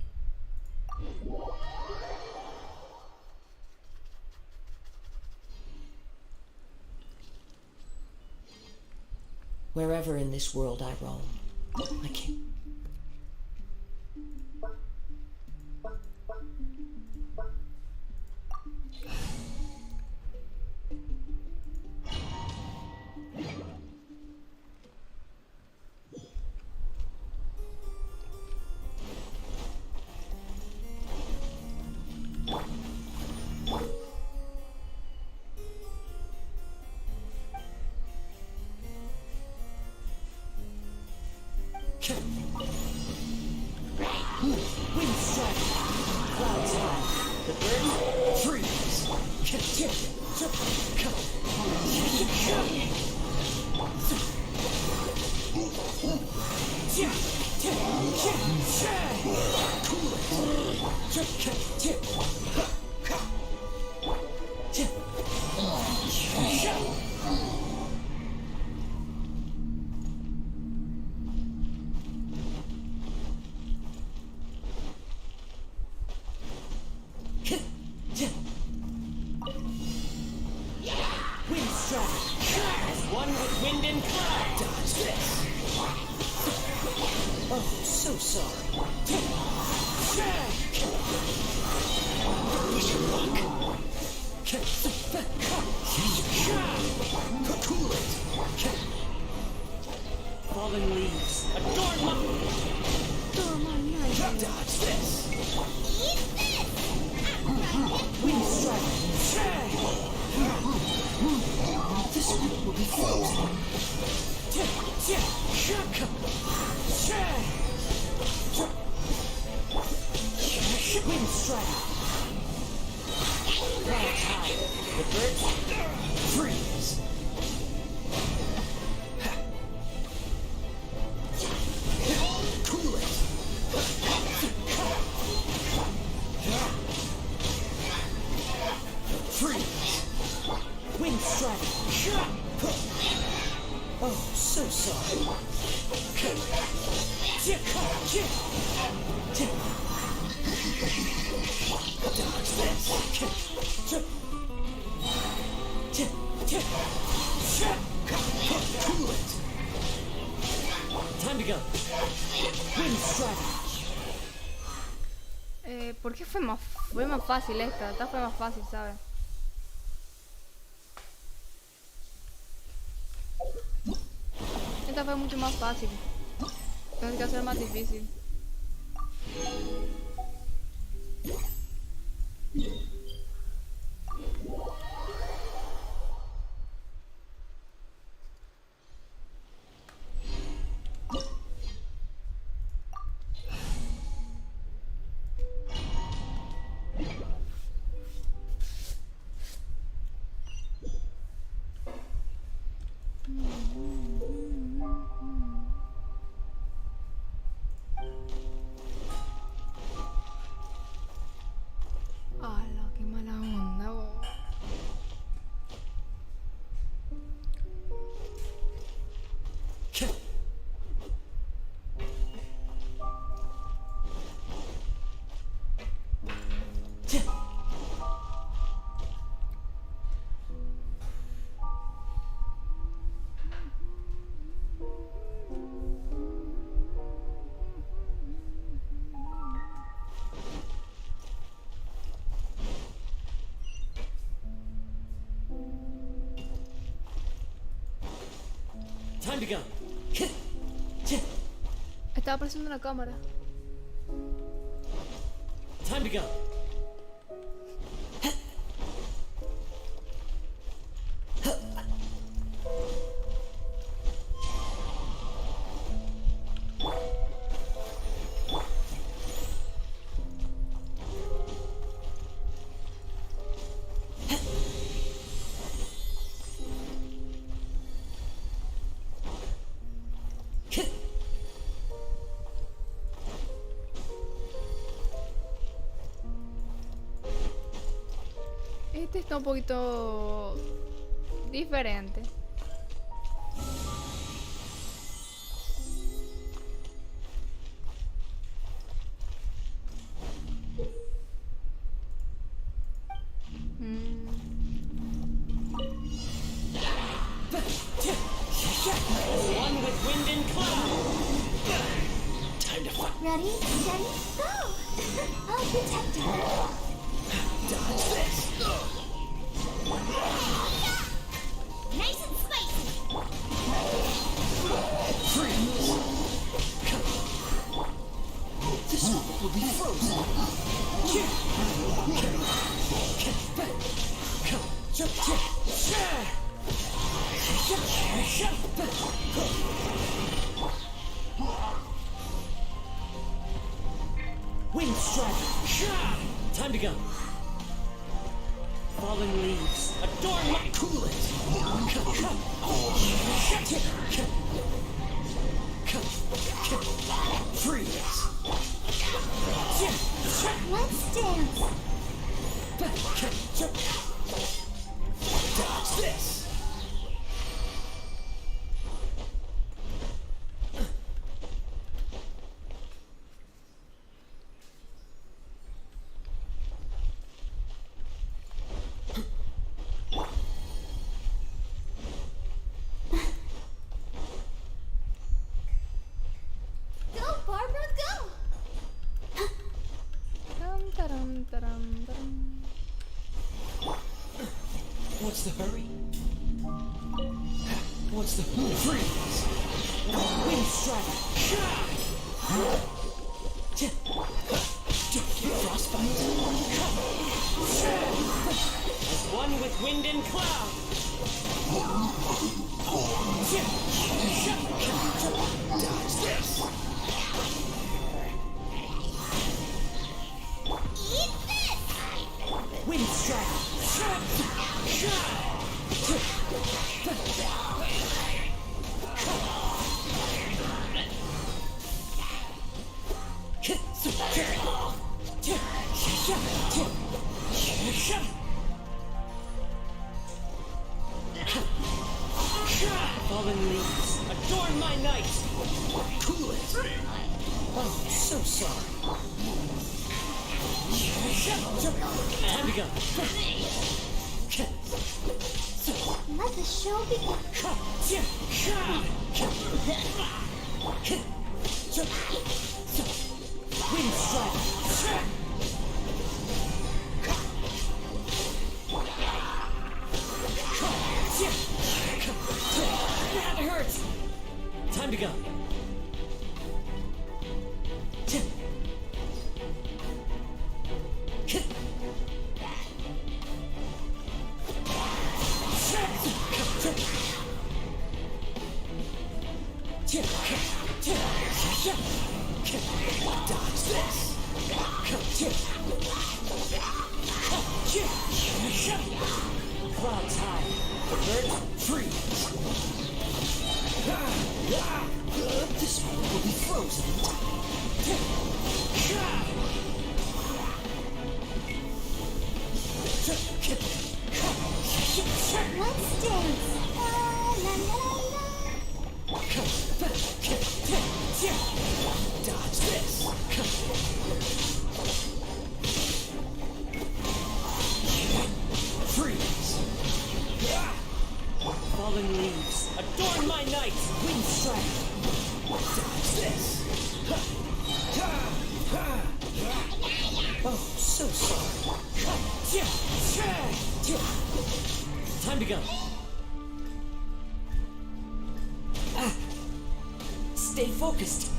B: Wherever in this world I roam, I can't.
H: Wind strike. Clouds high. The birds freeze. Wind strike. As one with wind and cloud. Dodge this. Oh, so sorry. Cool it. Fallen leaves. Adorn my... Dodge this. Wind strike. This one will be frozen. Wind strike. Clouds high. The birds freeze. Cool it. Freeze. Wind strike. Oh, so sorry. Dodge this. Cool it. Time to go. Wind strike.
A: ¿Por qué fue más fácil esta? Esta fue más fácil, ¿sabes? Esta fue mucho más fácil. Tienes que hacer más difícil. ¡Hala, qué mala onda, bo!
H: Time to go.
A: Estaba apareciendo la cámara.
H: Time to go.
A: Este está un poquito diferente.
H: One with wind and cloud.
G: Time to fight.
E: Ready, steady, go! I'll protect her.
G: Dodge this.
E: Nice and spicy.
G: Freeze. This one will be frozen.
H: Wind strike. Time to go. Falling leaves. Adorn my
G: Cool it. Freeze.
E: Let's dance.
G: Dodge this.
E: Go, Barbara, go!
A: Taram, taram, taram, taram.
G: What's the hurry? What's the freeze?
H: wind strike.
G: Frostbite.
H: As one with wind and cloud.
G: Dodge this.
E: Eat this!
H: Wind strike. Fallen leaves. Adorn my night.
G: Cool it. Oh, so sorry.
H: Time to go.
E: Let the show begin.
H: Wind strike. That hurts. Time to go.
G: Dodge this.
H: Clouds high. The birds
G: Freeze. This one will be frozen in
E: Let's dance. La la la la.
G: Dodge this. Freeze.
H: fallen leaves. Adorn my night. Wind strike.
G: Dodge this. Oh, so sorry.
H: Time to go.
B: Stay focused.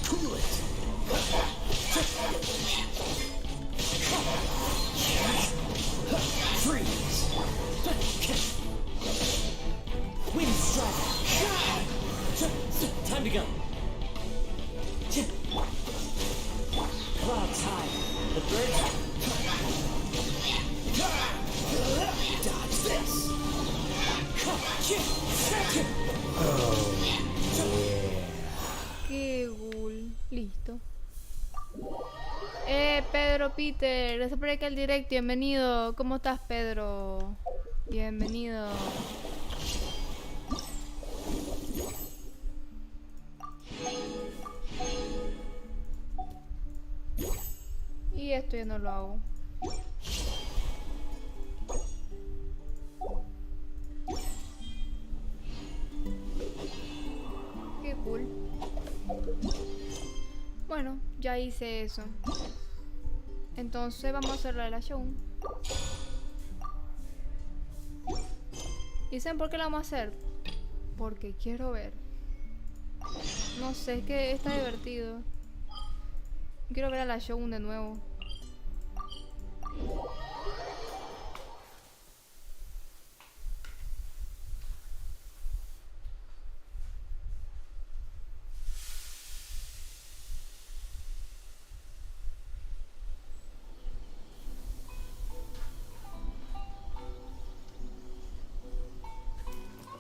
G: Cool it. Freeze.
H: Wind strike. Time to go. Clouds high. The birds.
G: Dodge this.
A: Qué cool. Listo. Pedro Peter, gracias por acá el directo. Bienvenido. ¿Cómo estás, Pedro? Bienvenido. Y esto ya no lo hago. Qué cool. Bueno, ya hice eso. Entonces vamos a hacer la show. ¿Y saben por qué la vamos a hacer? Porque quiero ver. No sé, es que está divertido. Quiero ver a la show de nuevo.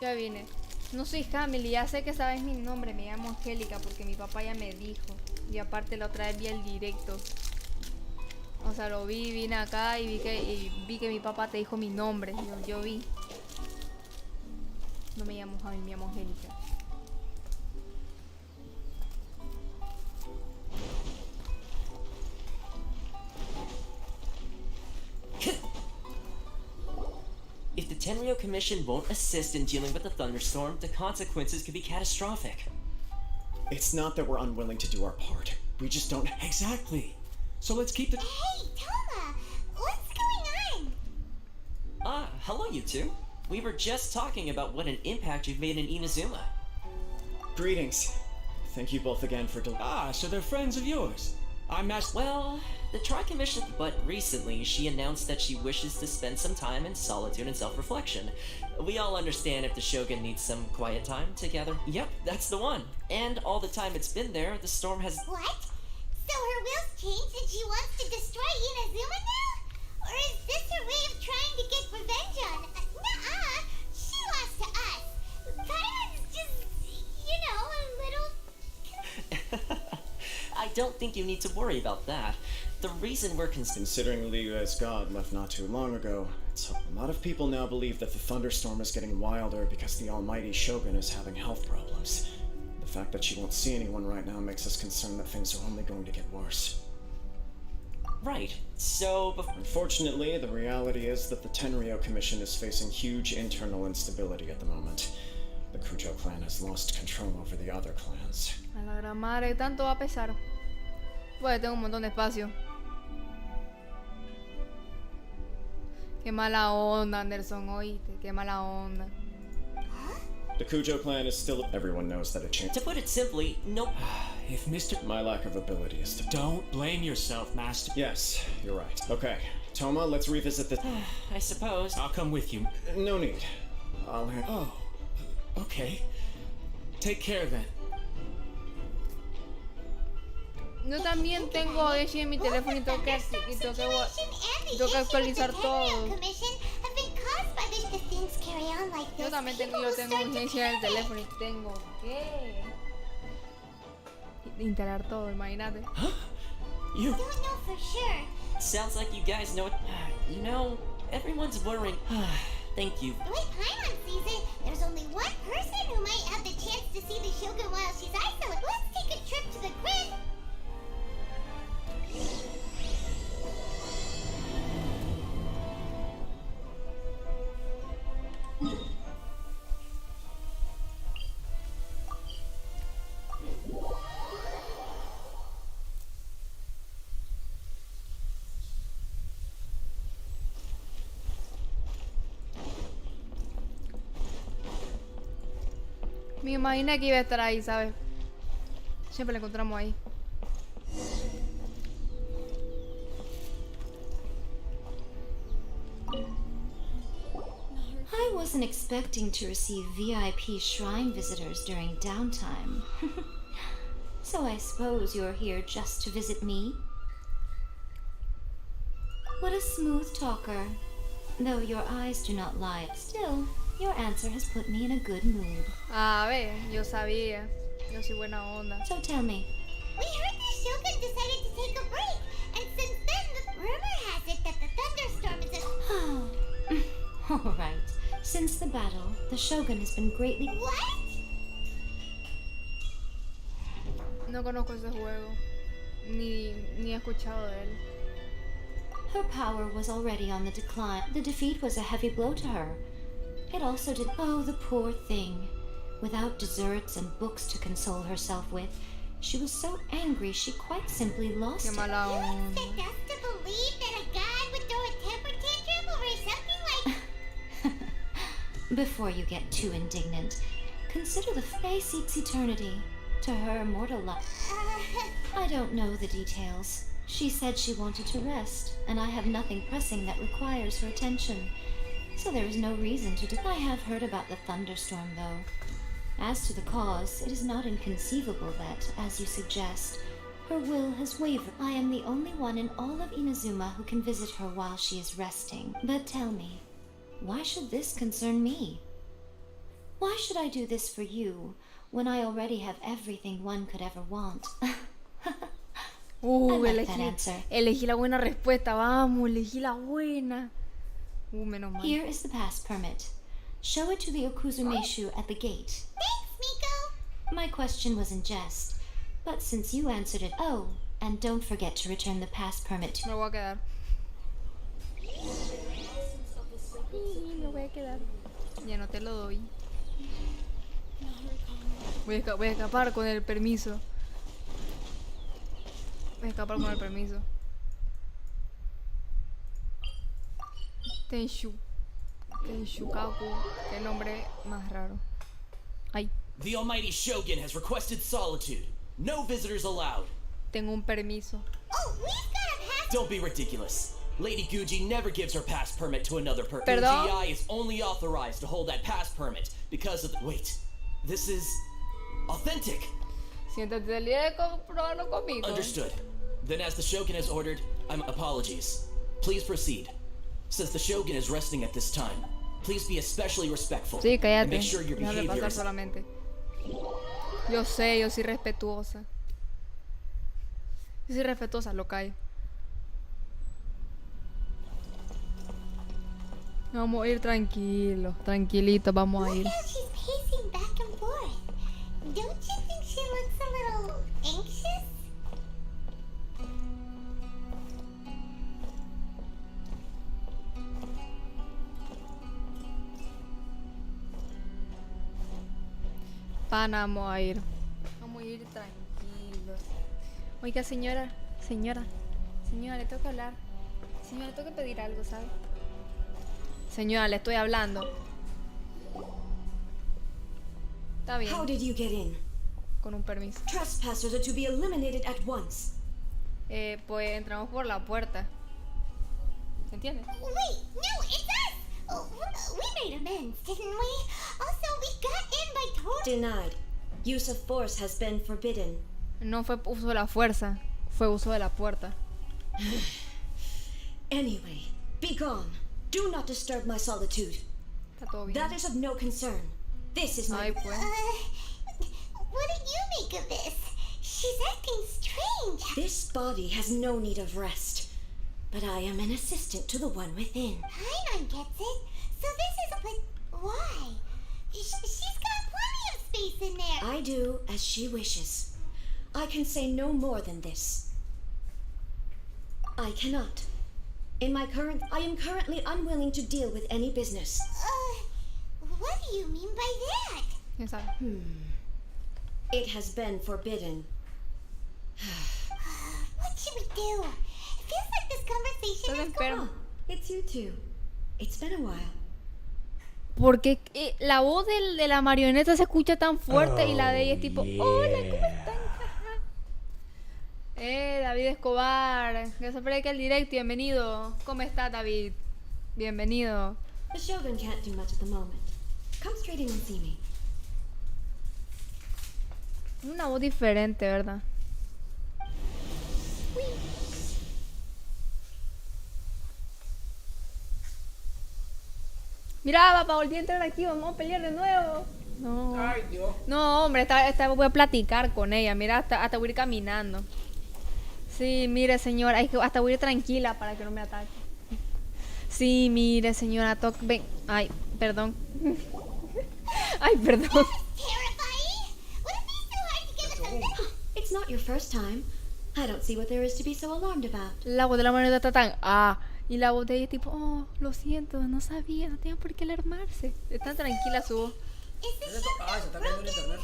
A: Ya vine. No soy Camille, ya sé que sabes mi nombre, me llamo Angélica porque mi papá ya me dijo. Y aparte la otra vez vi el directo. O sea, lo vi, vine acá y vi que mi papá te dijo mi nombre. Yo vi. No me llamo Camille, me llamo Angélica.
H: If the Tenryo Commission won't assist in dealing with the thunderstorm, the consequences could be catastrophic.
I: It's not that we're unwilling to do our part. We just don't.
J: Exactly. So let's keep the.
E: Hey, Toma! What's going on?
H: Hello, you two. We were just talking about what an impact you've made in Inazuma.
I: Greetings. Thank you both again for.
J: So they're friends of yours. I'm Master.
H: Well, the Tri-Commission, but recently she announced that she wishes to spend some time in solitude and self-reflection. We all understand if the Shogun needs some quiet time together. Yep, that's the one. And all the time it's been there, the storm has...
E: What? So her will's changed and she wants to destroy Inazuma now? Or is this her way of trying to get revenge on... Nuh-uh! She lost to us. Kaima's just, a little...
H: I don't think you need to worry about that. The reason we're
I: Considering Liu as god left not too long ago, a lot of people now believe that the thunderstorm is getting wilder because the almighty Shogun is having health problems. The fact that she won't see anyone right now makes us concerned that things are only going to get worse.
H: Right, so...
I: Unfortunately, the reality is that the Tenryo Commission is facing huge internal instability at the moment. The Kujo clan has lost control over the other clans.
A: A la gran madre, tanto va a pesar. Pues tengo un montón de espacio. Qué mala onda, Anderson, oíste. Qué mala onda.
I: The Kujo clan is still... Everyone knows that it changed.
H: To put it simply, no...
J: If Mr.
I: My lack of ability is to...
J: Don't blame yourself, Master.
I: Yes, you're right. Okay, Toma, let's revisit the...
H: I suppose.
J: I'll come with you.
I: No need. I'll...
J: Oh, okay. Take care then.
A: Yo también tengo genshin en mi teléfono y tengo que actualizar todo. Yo también tengo un genshin en el teléfono y tengo que instalar todo, imagínate.
J: You...
E: Don't know for sure.
H: Sounds like you guys know it. Everyone's worrying. Thank you.
E: The way Paimon sees it, there's only one person who might have the chance to see the Shogun while she's isolated. Let's take a trip to the grid.
A: Me imaginé que iba a estar ahí, ¿sabes? Siempre la encontramos ahí.
C: I wasn't expecting to receive VIP shrine visitors during downtime. So I suppose you're here just to visit me? What a smooth talker. Though your eyes do not lie. Still, your answer has put me in a good mood.
A: A ver, yo sabía. Yo soy buena onda.
C: So tell me,
E: We heard the Shogun decided to take a break, and since then, the rumor has it that the thunderstorm is a...
C: All right. Since the battle, the Shogun has been greatly...
E: What?
A: No conozco ese juego. Ni he escuchado de él.
C: Her power was already on the decline. The defeat was a heavy blow to her. It also did... Oh, the poor thing. Without desserts and books to console herself with, she was so angry she quite simply lost
A: Qué
C: it.
A: mala
E: You
A: onda.
E: expect us to believe that a god would throw a temper tantrum over something like...
C: Before you get too indignant, consider the Fae seeks eternity. To her mortal life. I don't know the details. She said she wanted to rest, and I have nothing pressing that requires her attention. So there is no reason to I have heard about the thunderstorm, though. As to the cause, it is not inconceivable that, as you suggest, her will has wavered. I am the only one in all of Inazuma who can visit her while she is resting. But tell me, why should this concern me? Why should I do this for you, when I already have everything one could ever want? I like that answer.
A: Elegí la buena respuesta, vamos, elegí la buena. Menos mal.
C: Here is the pass permit. Show it to the Okuzumeshu at the gate.
E: Thanks, Miko.
C: My question was in jest, but since you answered it, oh, and don't forget to return the pass permit to...
A: Me voy a quedar. Me voy a quedar. Ya no te lo doy. Voy a escapar con el permiso. Voy a escapar con el permiso. Tenshukaku. Qué nombre más raro. Ay,
J: The almighty Shogun has requested solitude. No visitors allowed.
A: tengo un permiso.
E: Oh, we've got a pass...
J: Don't be ridiculous. Lady Guji never gives her pass permit to another person.
A: Perdón?
J: GI is only authorized to hold that pass permit because of the... Wait, this is... authentic.
A: Siéntate libre de comprobarlo conmigo.
J: Understood. Then as the Shogun has ordered, apologies. Please proceed. Since the Shogun is resting at this time, please be especially respectful.
A: Sí,
J: And
A: cállate.
J: make sure your
A: Déjame
J: behavior
A: pasar
J: is...
A: solamente. Yo sé, yo soy respetuosa. Yo soy respetuosa, lo callo. Vamos a ir tranquilos, tranquilitos, vamos a ir.
E: Look how she's pacing back and forth. Don't you think she looks a little anxious?
A: Pana, vamos a ir. Vamos a ir tranquilos. Oiga, señora, le tengo que hablar. Señora, le tengo que pedir algo, ¿sabe? Señora, le estoy hablando. Está bien,
K: How did you get in?
A: con un permiso.
K: Trespassers are to be eliminated at once.
A: Pues entramos por la puerta. ¿Se entiende?
E: Wait, no, it's us! Oh, we made amends, didn't we? Also, we got in by Tor...
K: Denied. Use of force has been forbidden.
A: No fue uso de la fuerza, fue uso de la puerta.
K: Anyway, be gone. Do not disturb my solitude.
A: Está todo bien.
K: That is of no concern. This is my...
A: Ay, pues.
E: What do you make of this? She's acting strange.
K: This body has no need of rest. But I am an assistant to the one within.
E: Paimon gets it. So this is... But why? She's got plenty of space in there.
K: I do as she wishes. I can say no more than this. I cannot. I am currently unwilling to deal with any business.
E: What do you mean by that?
A: ¿Quién sabe?
K: It has been forbidden.
E: What should we do? It feels like this conversation
A: Estás
E: is
A: enfermo.
K: It's you two. It's been a while.
A: Porque la voz de la marioneta se escucha tan fuerte y la de ella es tipo, hola, ¿cómo están? David Escobar, gracias por el directo, bienvenido. ¿Cómo estás, David? Bienvenido.
K: The Shogun can't do much at the moment. Come straight in and see me.
A: Una voz diferente, ¿verdad? Mira, papá, volví a entrar aquí, vamos a pelear de nuevo. No.
D: Ay, Dios.
A: No, hombre, esta voy a platicar con ella. Mira, hasta voy a ir caminando. Sí, mire, señora, hasta voy a ir tranquila para que no me ataque. Sí, mire, señora Tok, ven. Ay, perdón. Ay, perdón.
E: Terrifying! Would it be so hard to get a thunder?
K: It's not your first time. I don't see what there is to be so alarmed about.
A: La voz de la moneda está tan... y la voz de ella tipo, oh, lo siento, no sabía, no tenía por qué alarmarse. Está tranquila su voz.
E: Is the
D: Se está cayendo el internet.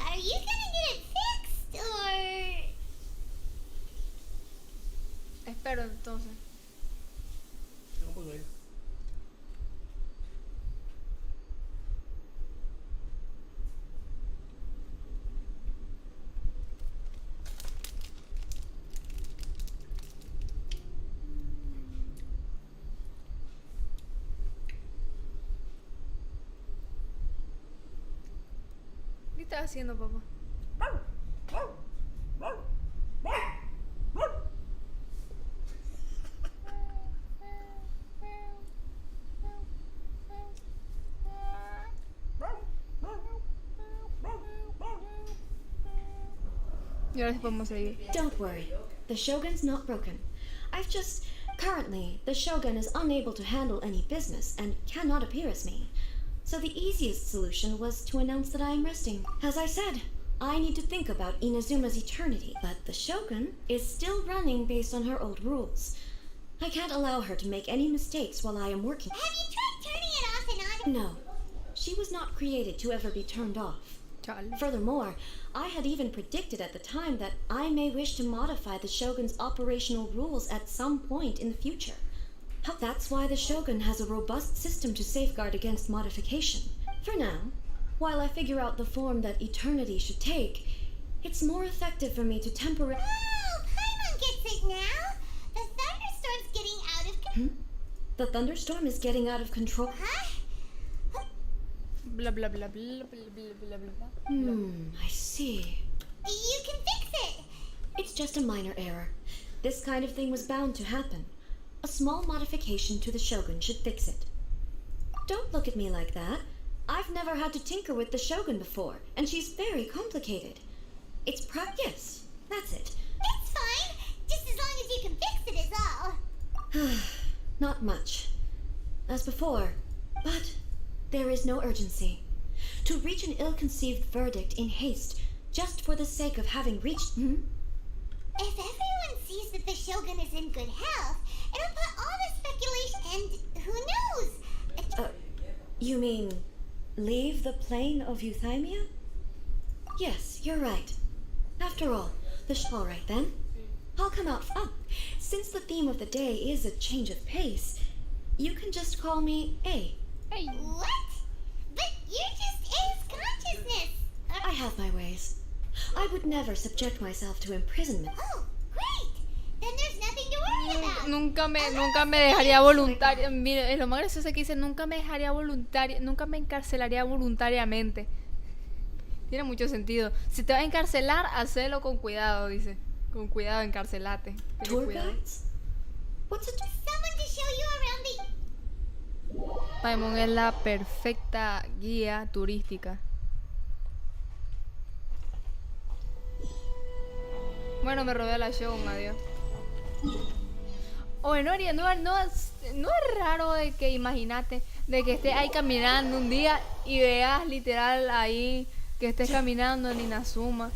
E: Are you gonna get it fixed, or...?
A: Espero entonces.
D: Tengo un poco de aire.
A: ¿Qué estás haciendo, papá? Y ahora sí podemos seguir.
K: Don't worry. The Shogun's not broken. Currently, the Shogun is unable to handle any business and cannot appear as me. So the easiest solution was to announce that I am resting. As I said, I need to think about Inazuma's eternity, but the Shogun is still running based on her old rules. I can't allow her to make any mistakes while I am working.
E: Have you tried turning it off and on?
K: No, she was not created to ever be turned off.
A: Chale.
K: Furthermore, I had even predicted at the time that I may wish to modify the Shogun's operational rules at some point in the future. That's why the Shogun has a robust system to safeguard against modification. For now, while I figure out the form that eternity should take, it's more effective for me to temporarily...
E: Oh, Paimon gets it now! The thunderstorm's getting out of...
K: The thunderstorm is getting out of control.
E: Huh?
A: Bla bla bla bla bla bla bla bla.
K: I see.
E: You can fix it!
K: It's just a minor error. This kind of thing was bound to happen. A small modification to the Shogun should fix it. Don't look at me like that. I've never had to tinker with the Shogun before, and she's very complicated. It's yes, that's it.
E: It's fine! Just as long as you can fix it is all.
K: Not much. As before, but there is no urgency. To reach an ill-conceived verdict in haste, just for the sake of having reached...
E: If everyone sees that the Shogun is in good health, it'll put all the speculation and who knows?
K: You mean, leave the plane of Euthymia? Yes, you're right. After all, all right then. I'll come out... since the theme of the day is a change of pace, you can just call me A.
A: Hey.
E: What? But you're just A's consciousness!
K: I have my ways. I would never subject myself to imprisonment.
E: Oh, great! Then there's nothing to worry about.
A: Nunca me dejaría voluntaria. Mire, lo más gracioso es que dice nunca me encarcelaría voluntariamente. Tiene mucho sentido. Si te vas a encarcelar, hacelo con cuidado, dice. Con cuidado, encarcelate. Ten
K: Tour
A: cuidado.
K: guides? What's a
E: Someone to show you around the...
A: Paimon es la perfecta guía turística. Bueno, me robé a la Shogun, adiós. Oye, no es raro de que, imagínate, de que estés ahí caminando un día y veas literal ahí, que estés caminando en Inazuma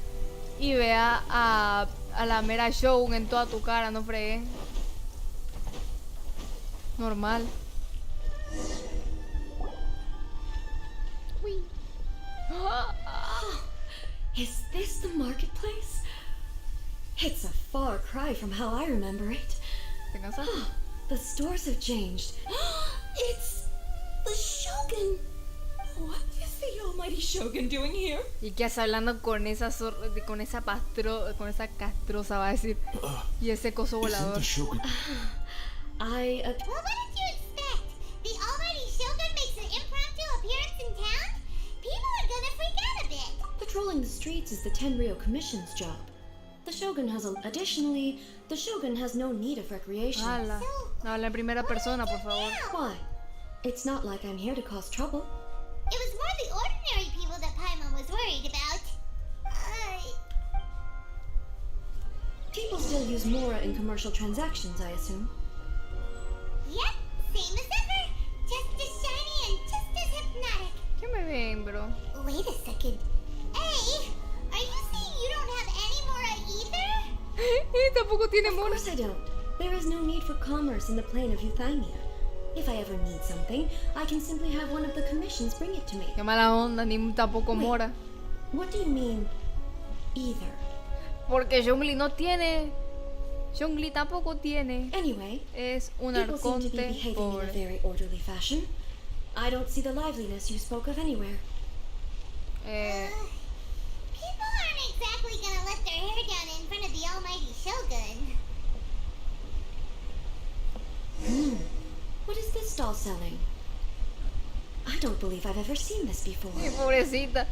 A: y veas a la mera Shogun en toda tu cara, no fregué. Normal. Uy.
K: Is this the marketplace? It's a far cry from how I remember it.
A: ¿Te cansas?
K: The stores have changed. It's the Shogun. What is the almighty Shogun doing here?
A: ¿Y qué haces hablando con esa castrosa, va a decir? Y ese coso volador.
E: Well, what did you expect? The almighty Shogun makes an impromptu appearance in town? People are gonna freak out a bit.
K: Patrolling the streets is the Tenryo Commission's job. The Shogun has no need of recreation.
A: Habla en primera persona, por favor.
K: Why? It's not like I'm here to cause trouble.
E: It was more the ordinary people that Paimon was worried about.
K: People still use Mora in commercial transactions, I assume.
E: Yep, same
A: tiene
K: Of
A: mora.
K: course I don't. There is no need for commerce in the plane of Euthymia. If I ever need something, I can simply have one of the commissions bring it to me.
A: Qué mala onda, ni tampoco
K: Wait.
A: mora.
K: What do you mean, either?
A: Porque Zhongli no tiene. Zhongli tampoco tiene.
K: Anyway,
A: Es un
K: people seem to be
A: arconte
K: behaving in
A: pobre.
K: a very orderly fashion. I don't see the liveliness you spoke of anywhere.
E: People aren't exactly gonna let their hair down in front of the almighty Shogun.
K: What is this doll selling? I don't believe I've ever seen this before.
A: Ay, pobrecita.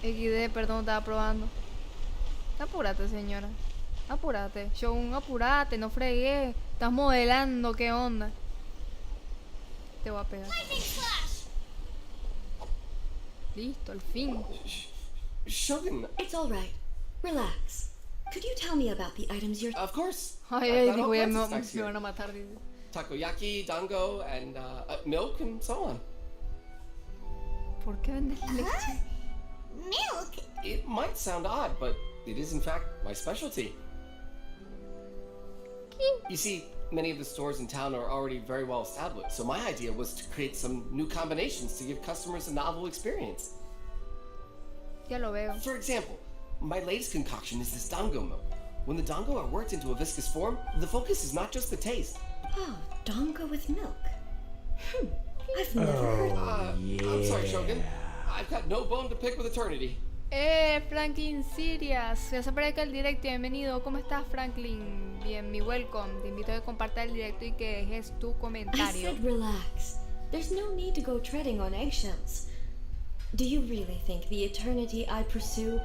A: XD, perdón, estaba probando. Apúrate, señora. Apúrate. Shogun, apúrate, no fregué. Estás modelando, ¿qué onda? Te voy a pegar.
E: Lightning slash!
A: Listo, al fin.
J: Shogun,
K: It's all right. Relax. Could you tell me about the items you're...
J: of course.
A: Ay,
J: I've
A: ay,
J: got all
A: digo, ya
J: kinds
A: me,
J: of snacks
A: me
J: here.
A: van a matar. Dice.
J: Takoyaki, dango, and milk, and so on.
A: ¿Por qué vendes leche?
E: Milk?
J: It might sound odd, but it is in fact my specialty. You see, many of the stores in town are already very well established, so my idea was to create some new combinations to give customers a novel experience.
A: Ya lo veo.
J: For example, my latest concoction is this dango milk. When the dango are worked into a viscous form, the focus is not just the taste.
K: Oh, dongo with milk. I've never heard of
J: I'm sorry, Shogun. I've got no bone to pick with eternity.
A: Franklin Sirias, se acerca el directo, bienvenido. ¿Cómo estás, Franklin? Bien, mi welcome. Te invito a que compartas el directo y que dejes tu
K: I
A: comentario.
K: said relax. There's no need to go treading on eggshells. Do you really think the eternity I pursue...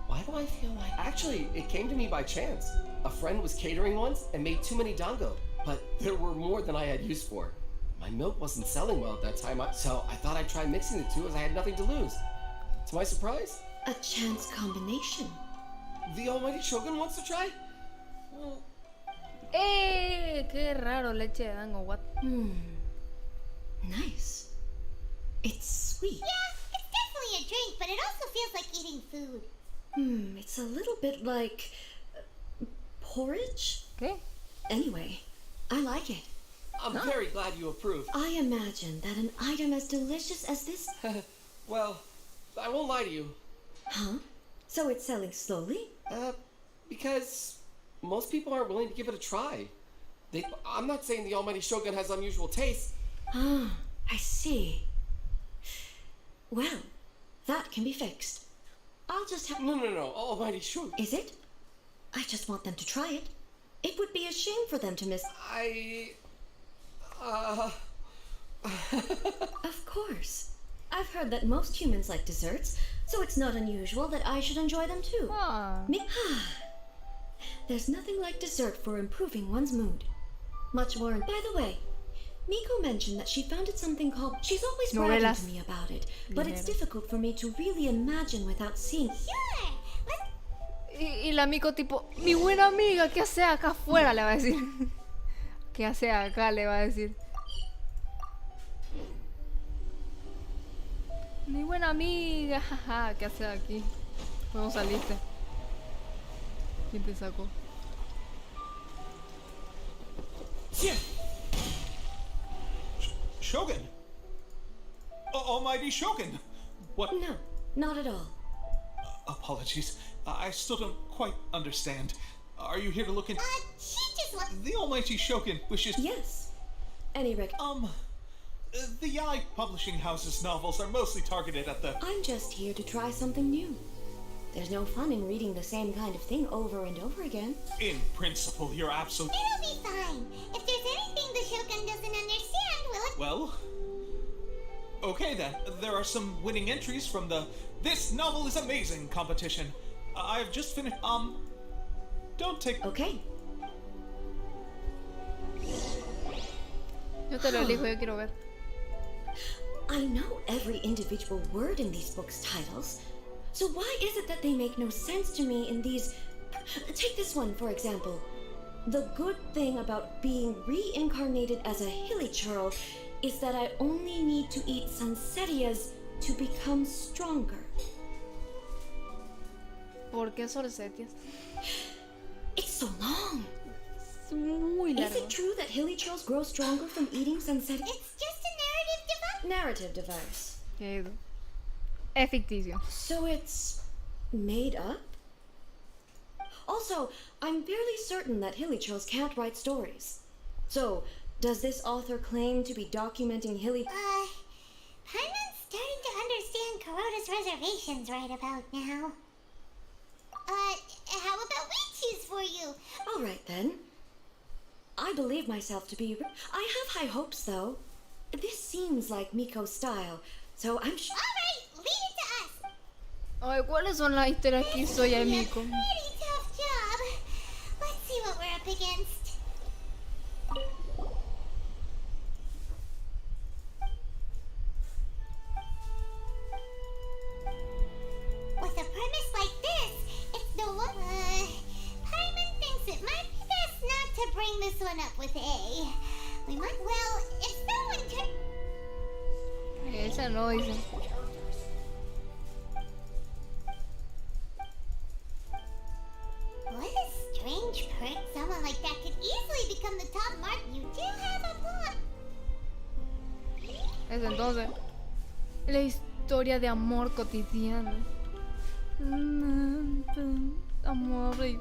J: Why do I feel like... Actually, it came to me by chance. A friend was catering once and made too many dango, but there were more than I had use for. My milk wasn't selling well at that time, so I thought I'd try mixing the two as I had nothing to lose. To my surprise,
K: A chance combination.
J: the almighty Shogun wants to try? Well,
A: Qué raro, leche de dango, what?
K: Nice. It's sweet.
E: Yeah, it's definitely a drink, but it also feels like eating food.
K: It's a little bit like... porridge?
A: ¿Qué?
K: Anyway, I like it.
J: I'm very glad you approve.
K: I imagine that an item as delicious as this...
J: Well, I won't lie to you.
K: Huh? So it's selling slowly?
J: Because most people aren't willing to give it a try. I'm not saying the almighty Shogun has unusual taste.
K: Ah, I see. Well, that can be fixed. I'll just have...
J: No, almighty Shogun.
K: Is it? I just want them to try it. It would be a shame for them to miss... Of course. I've heard that most humans like desserts, so it's not unusual that I should enjoy them too.
A: Ah.
K: There's nothing like dessert for improving one's mood. Much more... By the way, Miko mentioned that she founded something called... She's always bragging
A: Novelas.
K: to me about it, but it's
A: Ligeras.
K: difficult for me to really imagine without seeing...
E: Sure, let's...
A: Y la amigo tipo, mi buena amiga, ¿qué hace acá afuera? Le va a decir. ¿Qué hace acá? Le va a decir. Mi buena amiga, jaja, ¿qué hace aquí? ¿Cómo saliste? ¿Quién te sacó?
L: Shogun! Almighty Shogun! What?
K: No, not at all.
L: Apologies. I still don't quite understand. Are you here to look in?
E: she just wants...
L: The Almighty Shogun wishes...
K: Yes. Any
L: The Yai Publishing House's novels are mostly targeted at the...
K: I'm just here to try something new. There's no fun in reading the same kind of thing over and over again.
L: In principle, you're absolutely...
E: It'll be fine. If there's anything the Shogun doesn't understand, will it...
L: Well... Okay then, there are some winning entries from the This Novel is Amazing competition. I've just finished... Don't take...
K: Okay.
A: Yo te lo elijo, yo quiero ver.
K: I know every individual word in these books' titles. So why is it that they make no sense to me in these... Take this one, for example. The good thing about being reincarnated as a hilly churl is that I only need to eat sansetias to become stronger.
A: ¿Por qué Solsetias?
K: It's so long.
A: Es muy
K: Is
A: largo.
K: it true that hilichurls grow stronger from eating sunset?
E: It's just a
K: Narrative device.
A: ¿Qué es eso? Es ficticio.
K: So it's made up? Also, I'm fairly certain that hilichurls can't write stories. So, does this author claim to be documenting
E: Paimon's starting to understand Kuroda's reservations right about now. How about we choose for you?
K: All right then. I believe myself to be. I have high hopes, though. This seems like Miko's style, so I'm sure.
E: Alright, leave it to us.
A: Ay, ¿cuáles son las historias que hizo ya Miko?
E: Pretty tough job. Let's see what we're up against. With a premise like this, it's no one. Paimon thinks it might be best not to bring this one up with A. We might, well, if someone could.
A: Esa no dice.
E: What a strange perk. Someone like that could easily become the top mark. You do have a point.
A: Es entonces la historia de amor cotidiano. Amor y...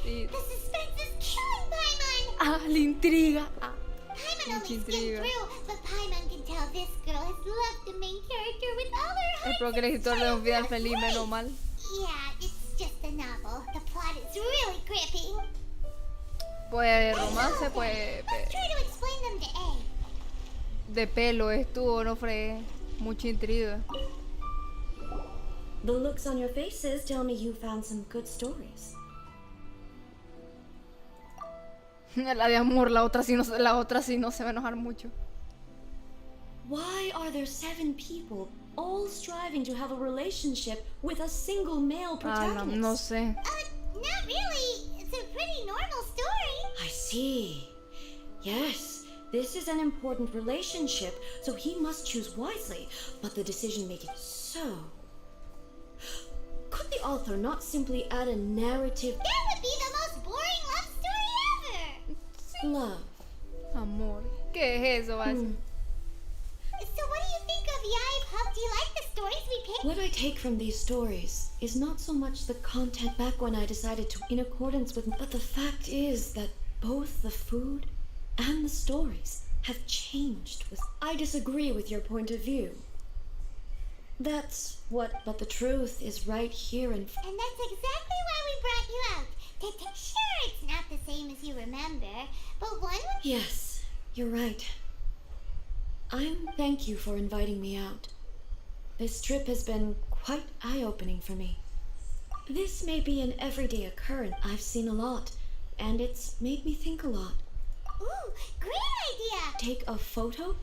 E: The suspense is killing Paimon.
A: Ah, la intriga. Ah,
E: Paimon
A: mucha
E: only skimmed
A: intriga.
E: through, but Paimon can tell this girl has loved the main character with all her heart.
A: Espero que el escritor le dé un final feliz, menos mal.
E: Yeah, it's just a novel. The plot is really gripping.
A: Pues romance, pues
E: Let's try to explain them to A.
A: de pelo estuvo, no fregué. Mucha intriga.
K: The looks on your faces tell me you found some good stories.
A: La de amor, la otra sí no se va a enojar mucho.
K: Why are there 7 people all striving to have a relationship with a single male
A: Ah, no,
K: protagonist?
A: no sé.
E: Not really. It's a pretty normal story.
K: I see. Yes, this is an important relationship, so he must choose wisely. But the decision making so. Could the author not simply add a narrative?
E: That would be the most boring love story ever.
K: Love.
A: Amor. ¿Qué es eso, Basi?
E: So what do you think of Yai Pup? Do you like the stories we picked?
K: What I take from these stories is not so much the content back when I decided to in accordance with, but the fact is that both the food and the stories have changed with. I disagree with your point of view. That's what, but the truth is right here in.
E: And that's exactly why we brought you out. Sure, it's not the same as you remember, but one would...
K: Yes, you're right. Thank you for inviting me out. This trip has been quite eye-opening for me. This may be an everyday occurrence. I've seen a lot, and it's made me think a lot.
E: Ooh, great idea!
K: Take a photo?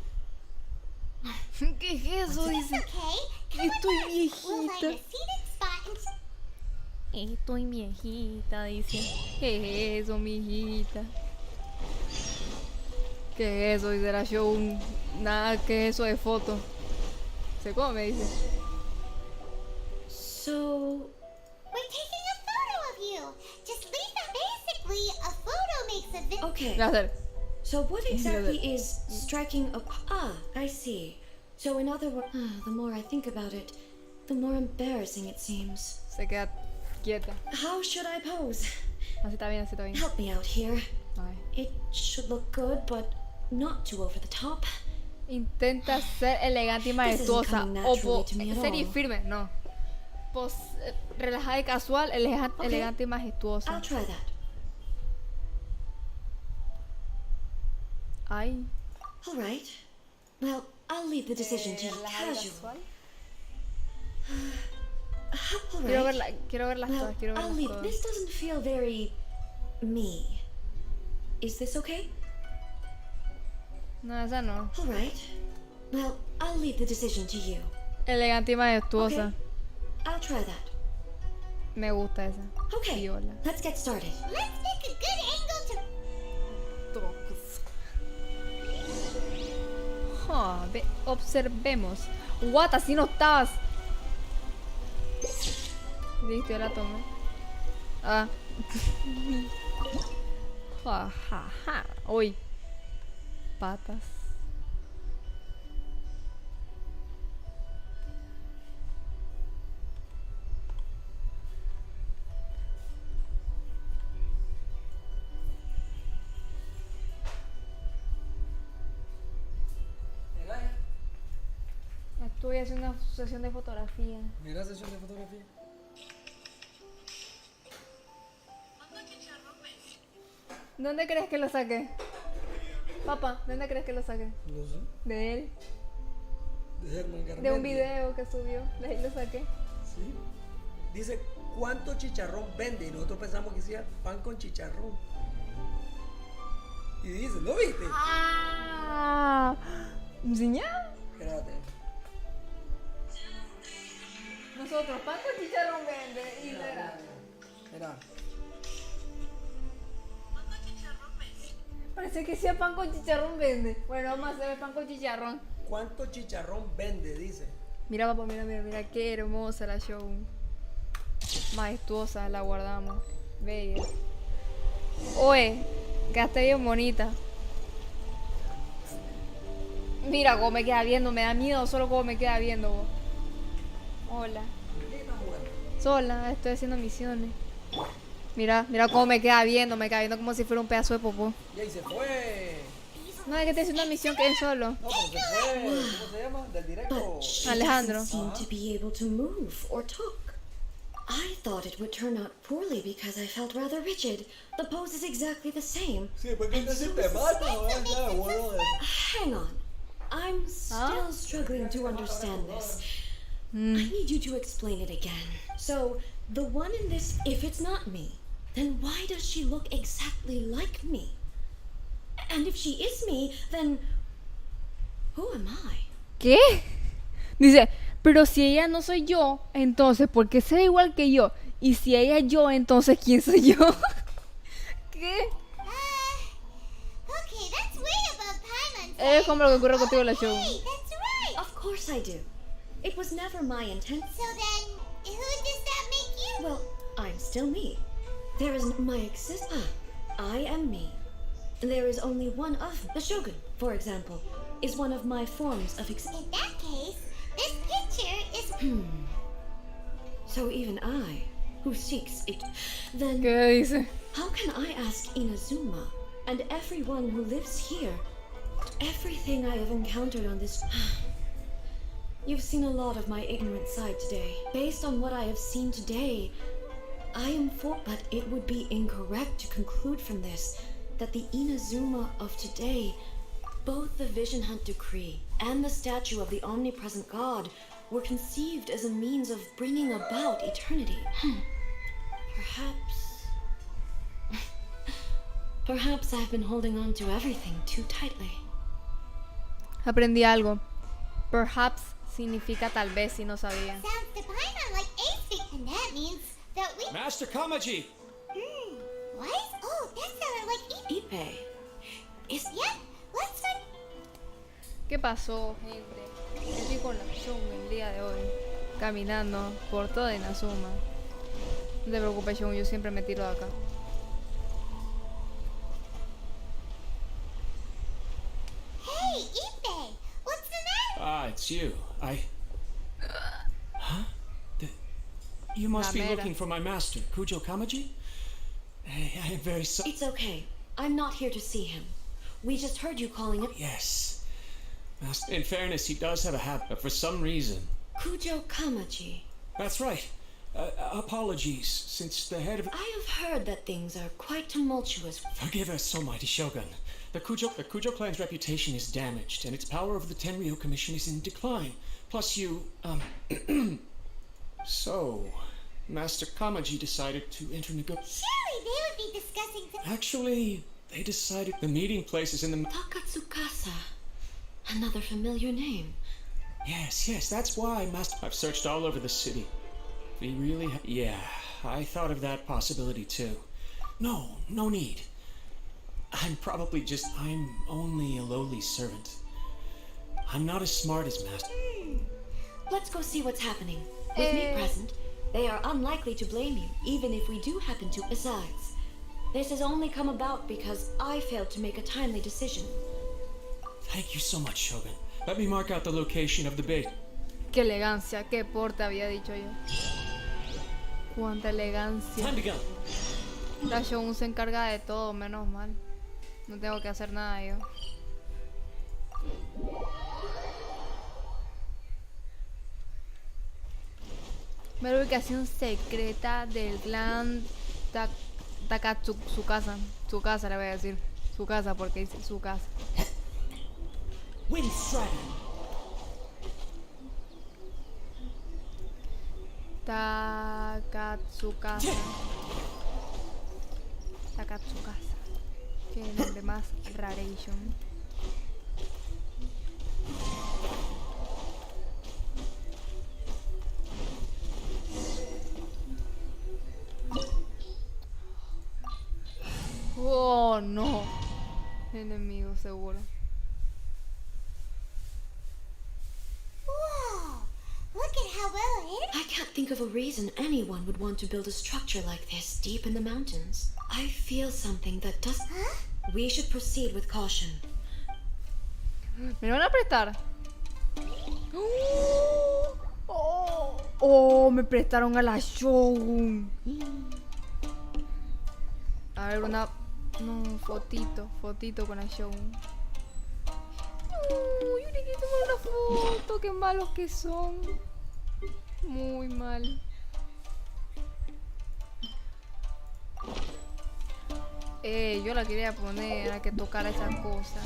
A: ¿Qué es eso?
E: It's
A: Dice.
E: okay. Come with
A: Estoy
E: us. We'll find a
A: viejita.
E: seated spot and...
A: Estoy viejita, dice. ¿Qué es eso, mijita? ¿Qué es eso? Dice la show. Nada, ¿qué es eso de foto? ¿Se come? Dice.
K: So,
E: We're taking a photo of you. Just leave that. Basically, a photo makes a video.
K: okay.
A: Gracias.
K: So what exactly is striking a... Ah, I see. So in other words, the more I think about it, the more embarrassing it seems.
A: Se queda quieta.
K: How should I pose?
A: Así está bien, así está bien.
K: Help me out here.
A: Ay.
K: It should look good, but not too over the top.
A: Intenta ser elegante y majestuosa.
K: coming
A: O
K: naturally to me at
A: seria y
K: all.
A: firme, no. Relajada y casual,
K: Okay.
A: elegante y majestuosa.
K: I'll try that.
A: Ay.
K: All right. Well, I'll leave the decision to you.
A: Relajada y
K: Casual.
A: casual.
K: All
A: Quiero
K: right.
A: verlas
K: Well,
A: todas, quiero
K: I'll
A: verlas
K: leave.
A: todas.
K: This doesn't feel very me. Is this okay?
A: No, esa no.
K: All right. Well, I'll leave the decision to you.
A: Elegante y majestuosa.
K: Okay. I'll try that.
A: Me gusta esa.
K: Okay.
A: Viola.
K: Let's get started.
E: Let's pick a good angle to...
A: Observemos. What, así no estabas. Listo, ya la tomé. Ah. Ja, ja, ja. Uy. Patas.
D: Mira ya.
A: Estoy haciendo una sesión de fotografía.
D: Mira sesión de fotografía.
A: ¿Dónde crees que lo saqué? Papá, ¿dónde crees que lo saqué?
D: No sé.
A: De él.
D: De Germán
A: De un
D: Garmendia.
A: video que subió. De ahí lo saqué.
D: Sí. Dice, ¿cuánto chicharrón vende? Y nosotros pensamos que decía pan con chicharrón. Y dice, ¿lo viste?
A: ¡Ah! ¿Enseñá?
D: Espérate.
A: Nosotros, pan con chicharrón vende. Y verá.
D: Mira.
A: Parece que sea pan con chicharrón vende. Bueno, vamos a hacer el pan con chicharrón.
D: ¿Cuánto chicharrón vende? Dice.
A: Mira, papá, mira, qué hermosa la show. Majestuosa, la guardamos. Bella. Oye, que está bien bonita. Mira cómo me queda viendo, me da miedo solo cómo me queda viendo vos. Hola. Sola, estoy haciendo misiones. Mira cómo me queda viendo como si fuera un pedazo de popó.
D: Y ahí se fue.
A: No, es que estoy haciendo una misión que es solo.
D: No, pero se fue. ¿Cómo se llama? Del directo.
K: But she
A: Alejandro.
K: doesn't seem to be able to move or talk. I thought it would turn out poorly because I felt rather rigid. The pose is exactly the same.
D: Sí, porque no se te mata, ¿verdad? Bueno.
K: Hang on. I'm still struggling to understand this. I need you to explain it again. So, the one in this, if it's not me, then why does she look exactly like me? And if she is me, then who am I?
A: ¿Qué? Dice, pero si ella no soy yo, entonces ¿por qué será igual que yo? Y si ella es yo, entonces ¿quién soy yo? ¿Qué?
E: Okay, that's way above Paimon's.
A: Es como lo que ocurre contigo en la show.
E: Hey, that's right.
K: Of course I do. It was never my intent.
E: So then, who does that make you?
K: Well, I'm still me. There is my existence. I am me. There is only one of the Shogun, for example, is one of my forms of existence.
E: In that case, this picture is.
K: So even I, who seeks it, then
A: ¿Qué dice?
K: how can I ask Inazuma and everyone who lives here, everything I have encountered on this? You've seen a lot of my ignorant side today. Based on what I have seen today, I am for, but it would be incorrect to conclude from this that the Inazuma of today, both the Vision Hunt Decree and the statue of the omnipresent God, were conceived as a means of bringing about eternity. Perhaps I've been holding on to everything too tightly.
A: Aprendí algo. Perhaps significa tal vez si no sabía.
E: Sounds to Paimon like AC, and that means that we.
L: Master Kamaji!
E: What? Oh, that sounded like E.
K: Ipe, is
E: Yep, let's find.
A: ¿Qué pasó, gente? Estoy con la show el día de hoy. Caminando por toda Inazuma. No te preocupes, Shun, yo siempre me tiro de acá.
E: Hey, Ipe, what's the matter?
G: Ah, it's you. Huh? You must be
A: Gamera.
G: looking for my master, Kujo Kamaji? I am very sorry.
K: It's okay. I'm not here to see him. We just heard you calling him
G: Yes. Master. In fairness, he does have a habit, but for some reason.
K: Kujo Kamaji.
G: That's right. Apologies, since the head of...
K: I have heard that things are quite tumultuous.
G: Forgive us, O mighty Shogun. The Kujo clan's reputation is damaged, and its power over the Tenryo Commission is in decline. Plus you, So, Master Kamaji decided to enter
E: Surely they would be discussing the.
G: Actually, they decided the meeting place is in the...
K: Takatsukasa. Another familiar name.
G: Yes, that's why, Master... I've searched all over the city. We really Yeah, I thought of that possibility too. No need. I'm only a lowly servant. I'm not as smart as Master.
K: Let's go see what's happening. With me present, They are unlikely to blame you, even if we do happen to. Besides, this has only come about because I failed to make a timely decision.
M: Thank you so much, Shogun. Let me mark out the location of the base.
A: Qué elegancia, qué porte había dicho yo. Cuánta elegancia.
M: Time to go.
A: La Shogun se encarga de todo, menos mal. No tengo que hacer nada yo. Ver ubicación secreta del clan Takatsu, su casa. Su casa le voy a decir. Su casa porque dice su casa. Takatsu casa. Takatsu casa. Qué nombre más raration. Oh no. Enemigo seguro.
E: Whoa! Look at how well it is.
K: I can't think of a reason anyone would want to build a structure like this deep in the mountains. I feel something that does.
E: Huh?
K: We should proceed with caution.
A: ¿Me van a prestar? Oh, me prestaron a la Shogun. A ver, una... No, fotito con la Shogun. Uy, yo le quiero tomar una foto. Qué malos que son. Muy mal. Yo la quería poner a que tocara esa cosa.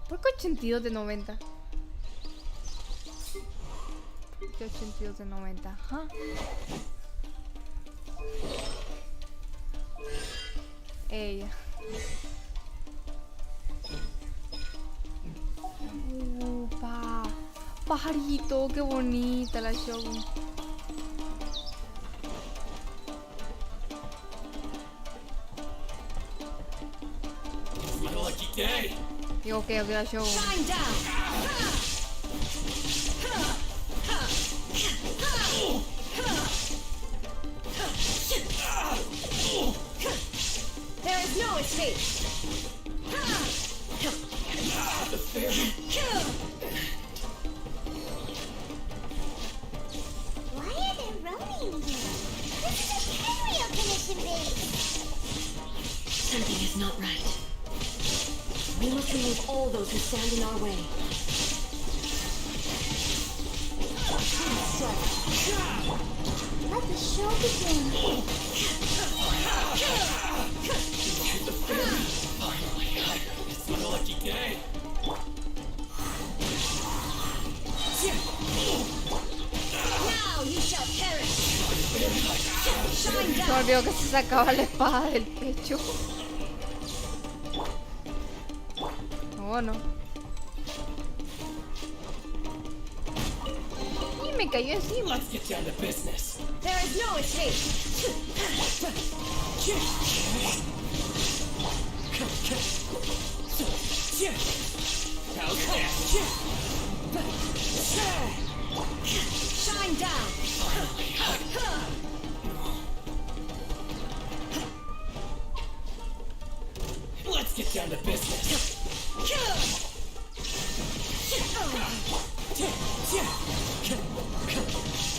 A: ¿Por qué 82 de 90? ¿Qué 82 de 90? Ajá. Ella. Pajarito, qué bonita la Shogun. Digo que la Shogun.
K: There is no escape.
E: Why are they roaming here? This is a Kenryo Commission base.
K: Something is not right. We must remove all those who stand in our way.
E: Let the show begin.
M: It's my lucky day.
K: Now you shall perish. Shine
A: Me
K: down.
A: olvidó que se sacaba la espada del pecho. Oh, no. Y me cayó encima.
M: Let's get down to business.
K: There is no escape.
M: How's that?
K: Shine down.
M: Let's get down to business.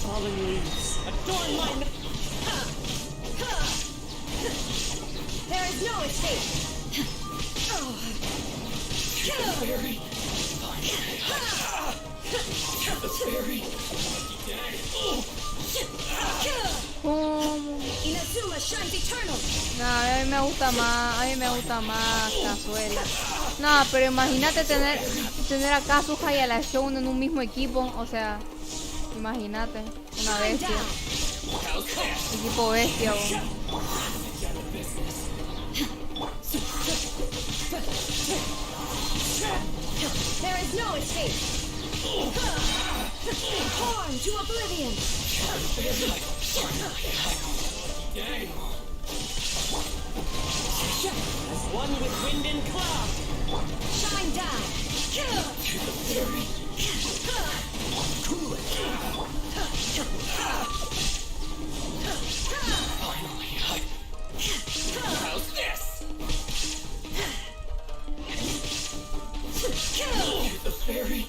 M: Fallen leaves adorn my.
K: There is no escape.
M: Fairy. The fairy.
K: Inazuma shines eternal.
A: No, a mí me gusta más Cazuela. No, pero imagínate tener a Kazuha y a la Shogun en un mismo equipo, o sea, imagínate, una bestia. Equipo bestia,
K: There is no escape. Torn to oblivion.
H: As one with wind and cloud.
K: Shine down.
M: Cool it. Finally, how's this? The fairy.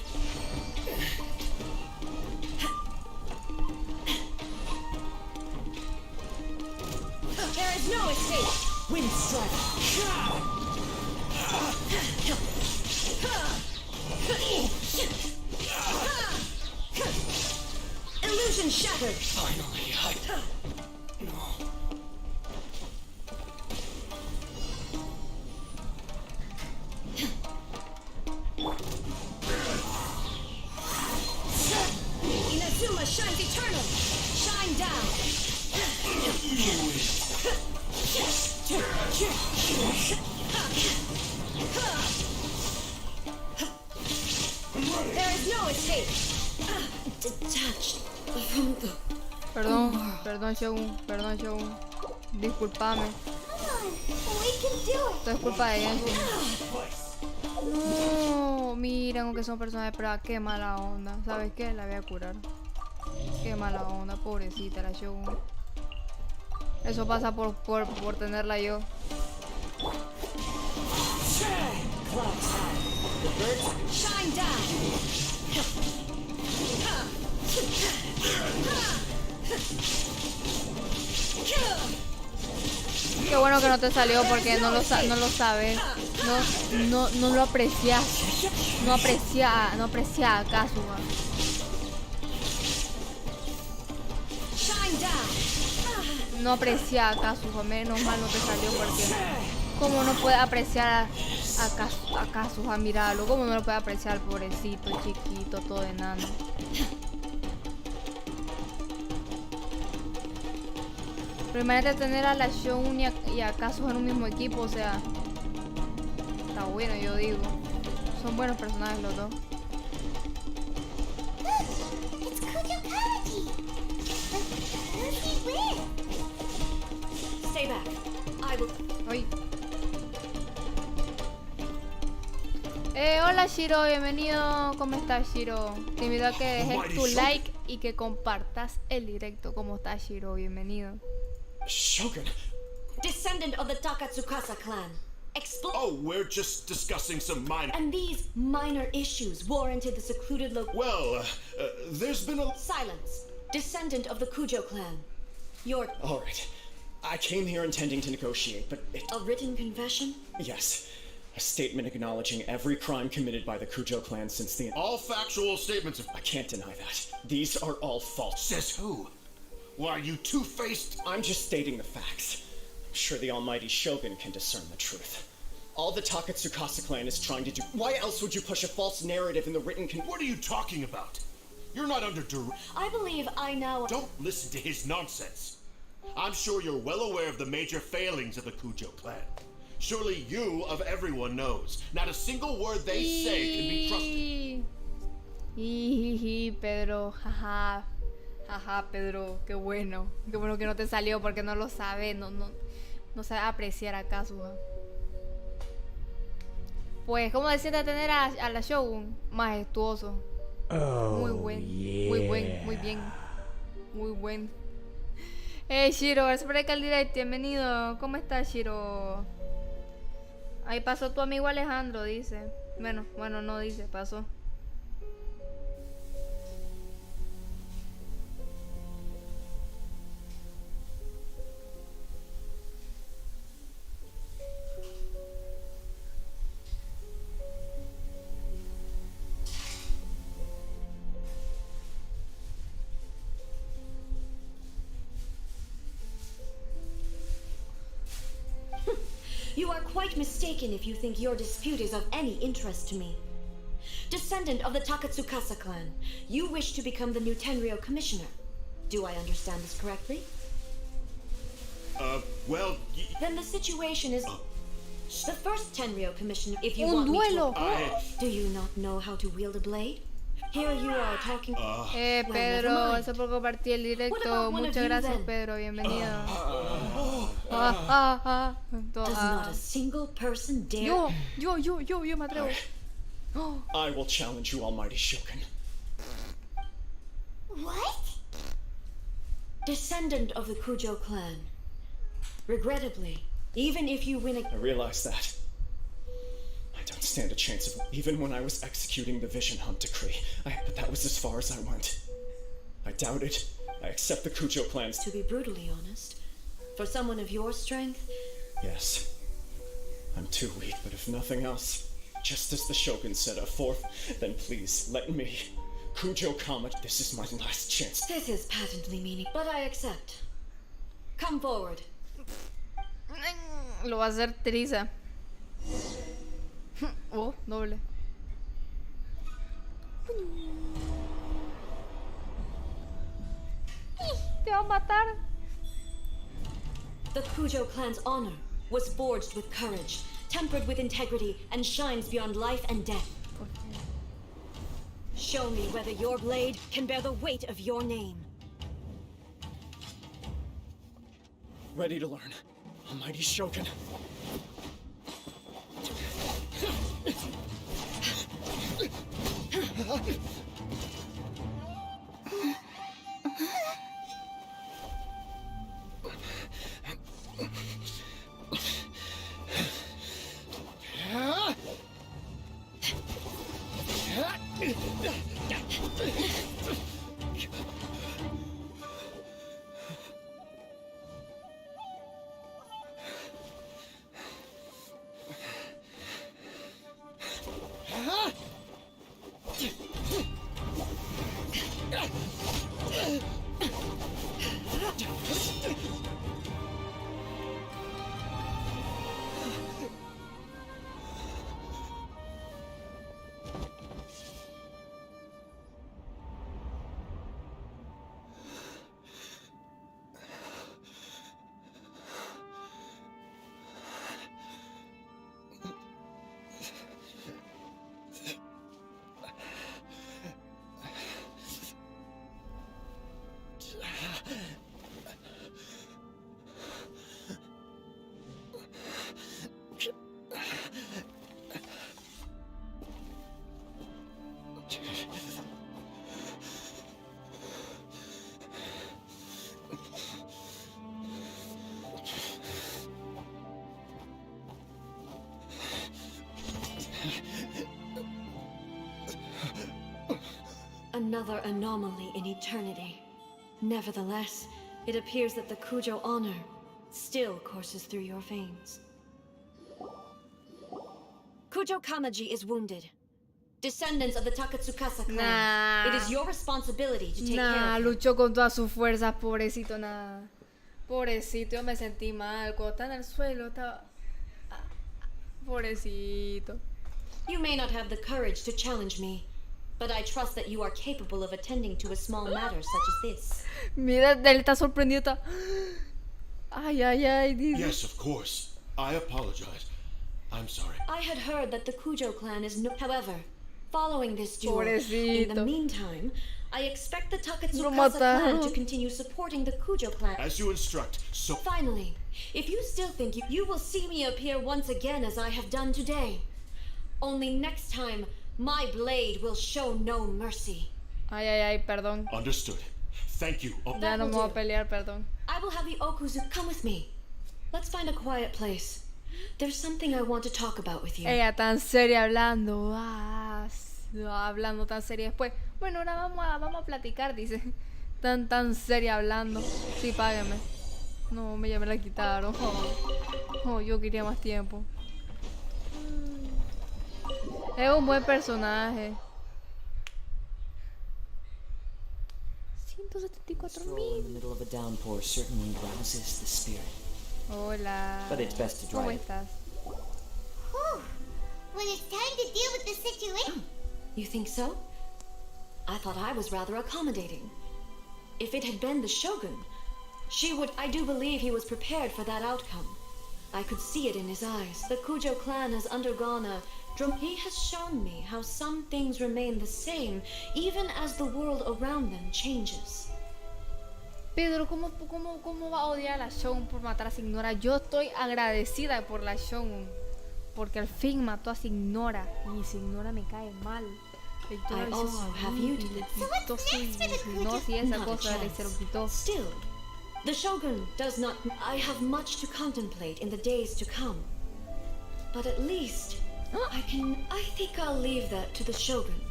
K: There is no escape! Wind strike! Illusion shattered!
M: Finally,
K: Inazuma shines eternal! Shine down! There is no escape! Detached from the...
A: Perdón, Shogun. Disculpame.
E: We can do it.
A: Esto es culpa de Genshin. No, miren, aunque son personas de prueba, qué mala onda. ¿Sabes qué? La voy a curar. Qué mala onda, pobrecita la Shogun. Eso pasa por tenerla yo.
K: Shine down!
A: Qué bueno que no te salió porque no lo sabes. No lo aprecias. No aprecia a Kazuha. No aprecia a Kazuha. Menos mal no te salió porque como no puede apreciar a Kazuha, míralo. Como no lo puede apreciar, pobrecito, chiquito, todo enano. Pero imagínate tener a la Shogun y a Kazuha en un mismo equipo, o sea, está bueno, yo digo. Son buenos personajes los dos.
E: It's Kujokaji. Who's he with?
K: Stay back. I will...
A: Ay. Hola Shiro, bienvenido. ¿Cómo estás, Shiro? Te invito a que dejes tu like y que compartas el directo. ¿Cómo estás, Shiro? Bienvenido.
I: Shogun.
K: Descendant of the Takatsukasa clan.
N: Oh, we're just discussing some minor...
K: And these minor issues warranted the secluded
N: Well, there's been a...
K: Silence. Descendant of the Kujo clan. Your...
I: All right. I came here intending to negotiate, but it...
K: A written confession?
I: Yes. A statement acknowledging every crime committed by the Kujo clan since the...
N: All factual statements of...
I: I can't deny that. These are all false.
N: Says who? Why, you two-faced...
I: I'm just stating the facts. I'm sure the almighty Shogun can discern the truth. All the Takatsukasa clan is trying to do... Why else would you push a false narrative in the written
N: What are you talking about? You're not under duress.
K: I believe I now...
N: Don't listen to his nonsense. I'm sure you're well aware of the major failings of the Kujo clan. Surely you, of everyone, knows. Not a single word they say can be trusted.
A: Pedro, jaja. Jaja, Pedro, qué bueno. Qué bueno que no te salió porque no lo sabe. No sabe apreciar a Kazuha. Pues, ¿cómo se siente tener a la Shogun? Majestuoso. Muy buen. Shiro, gracias por el direct, bienvenido. ¿Cómo estás, Shiro? Ahí pasó tu amigo Alejandro, dice. Bueno, no dice, pasó.
K: You are quite mistaken if you think your dispute is of any interest to me. Descendant of the Takatsukasa clan, you wish to become the new Tenryo commissioner. Do I understand this correctly?
N: Well...
K: Then the situation is... The first Tenryo commissioner, if you want me to... Do you not know how to wield a blade? Here you are talking...
A: Pedro, eso por compartir el directo. Muchas gracias, Pedro, bienvenido.
K: Does not a single person dare...
A: Yo me atrevo.
I: I will challenge you, almighty Shogun.
E: What?
K: descendant of the Kujo clan. Regrettably, even if you win
I: I realize that. I don't stand a chance of even when I was executing the Vision Hunt decree. But that was as far as I went. I doubted. I accept the Kujo clan's.
K: To be brutally honest, for someone of your strength,
I: Yes. I'm too weak, but if nothing else, just as the Shogun said, a fourth, then please, let me. Kujo Kama, this is my last chance.
K: this is patently meaning, but I accept. Come forward.
A: Lo va a hacer Teresa. Oh, doble. Te va a matar.
K: The Kujo clan's honor was forged with courage, tempered with integrity, and shines beyond life and death. Show me whether your blade can bear the weight of your name.
I: Ready to learn. Almighty Shogun.
K: Another anomaly in eternity. Nevertheless, it appears that the Kujo honor still courses through your veins. Kujo Kamaji is wounded. Descendants of the Takatsukasa clan,
A: Nah.
K: it is your responsibility to take care
A: Nah,
K: of him.
A: luchó con todas sus fuerzas, pobrecito, nada. Pobrecito, yo me sentí mal. Cuando está en el suelo, estaba. Pobrecito.
K: You may not have the courage to challenge me, but I trust that you are capable of attending to a small matter such as this.
A: Mira, él está sorprendido. Está... Ay, ay, ay. Dice.
N: Yes, of course. I apologize. I'm sorry.
K: I had heard that the Kujo clan is no... However, following this duel, in
A: Pobrecito.
K: the meantime, I expect the
A: Lo
K: Takatsukasa clan
A: mataron.
K: to continue supporting the Kujo clan.
N: As you instruct, so...
K: Finally, if you still think you will see me appear once again as I have done today. Only next time, my blade will show no mercy.
A: Ay, ay, ay, perdón.
N: Understood. Thank you. Oh,
A: Ya no me voy a pelear, perdón.
K: I will have the Okuzu come with me. Let's find a quiet place. There's something I want to talk about with you.
A: Ella tan seria hablando. Hablando tan seria. Después, bueno, ahora vamos a platicar, dice. Tan seria hablando. Sí, págueme. No, ya me la quitaron. Oh, yo quería más tiempo. Es un buen personaje. 174,000.
H: Stroll in the middle of a downpour certainly rouses the spirit.
A: Hola.
H: But it's best to
A: ¿Cómo
H: dry it.
A: estás?
E: Whew. When it's time to deal with the situation.
K: You think so? I thought I was rather accommodating. If it had been the Shogun, she would... I do believe he was prepared for that outcome. I could see it in his eyes. The Kujo clan has undergone a... He has shown me how some things remain the same, even as the world around them changes.
A: Pedro, ¿cómo va a odiar a la Shogun por matar a Signora? Yo estoy agradecida por la Shogun, porque al fin mató a Signora. Y Signora me cae mal.
K: I also have you to
A: No, si esa cosa le se lo quitó.
K: Still, The Shogun does not. I have much to contemplate in the days to come. But at least I think I'll leave that to the Shogun.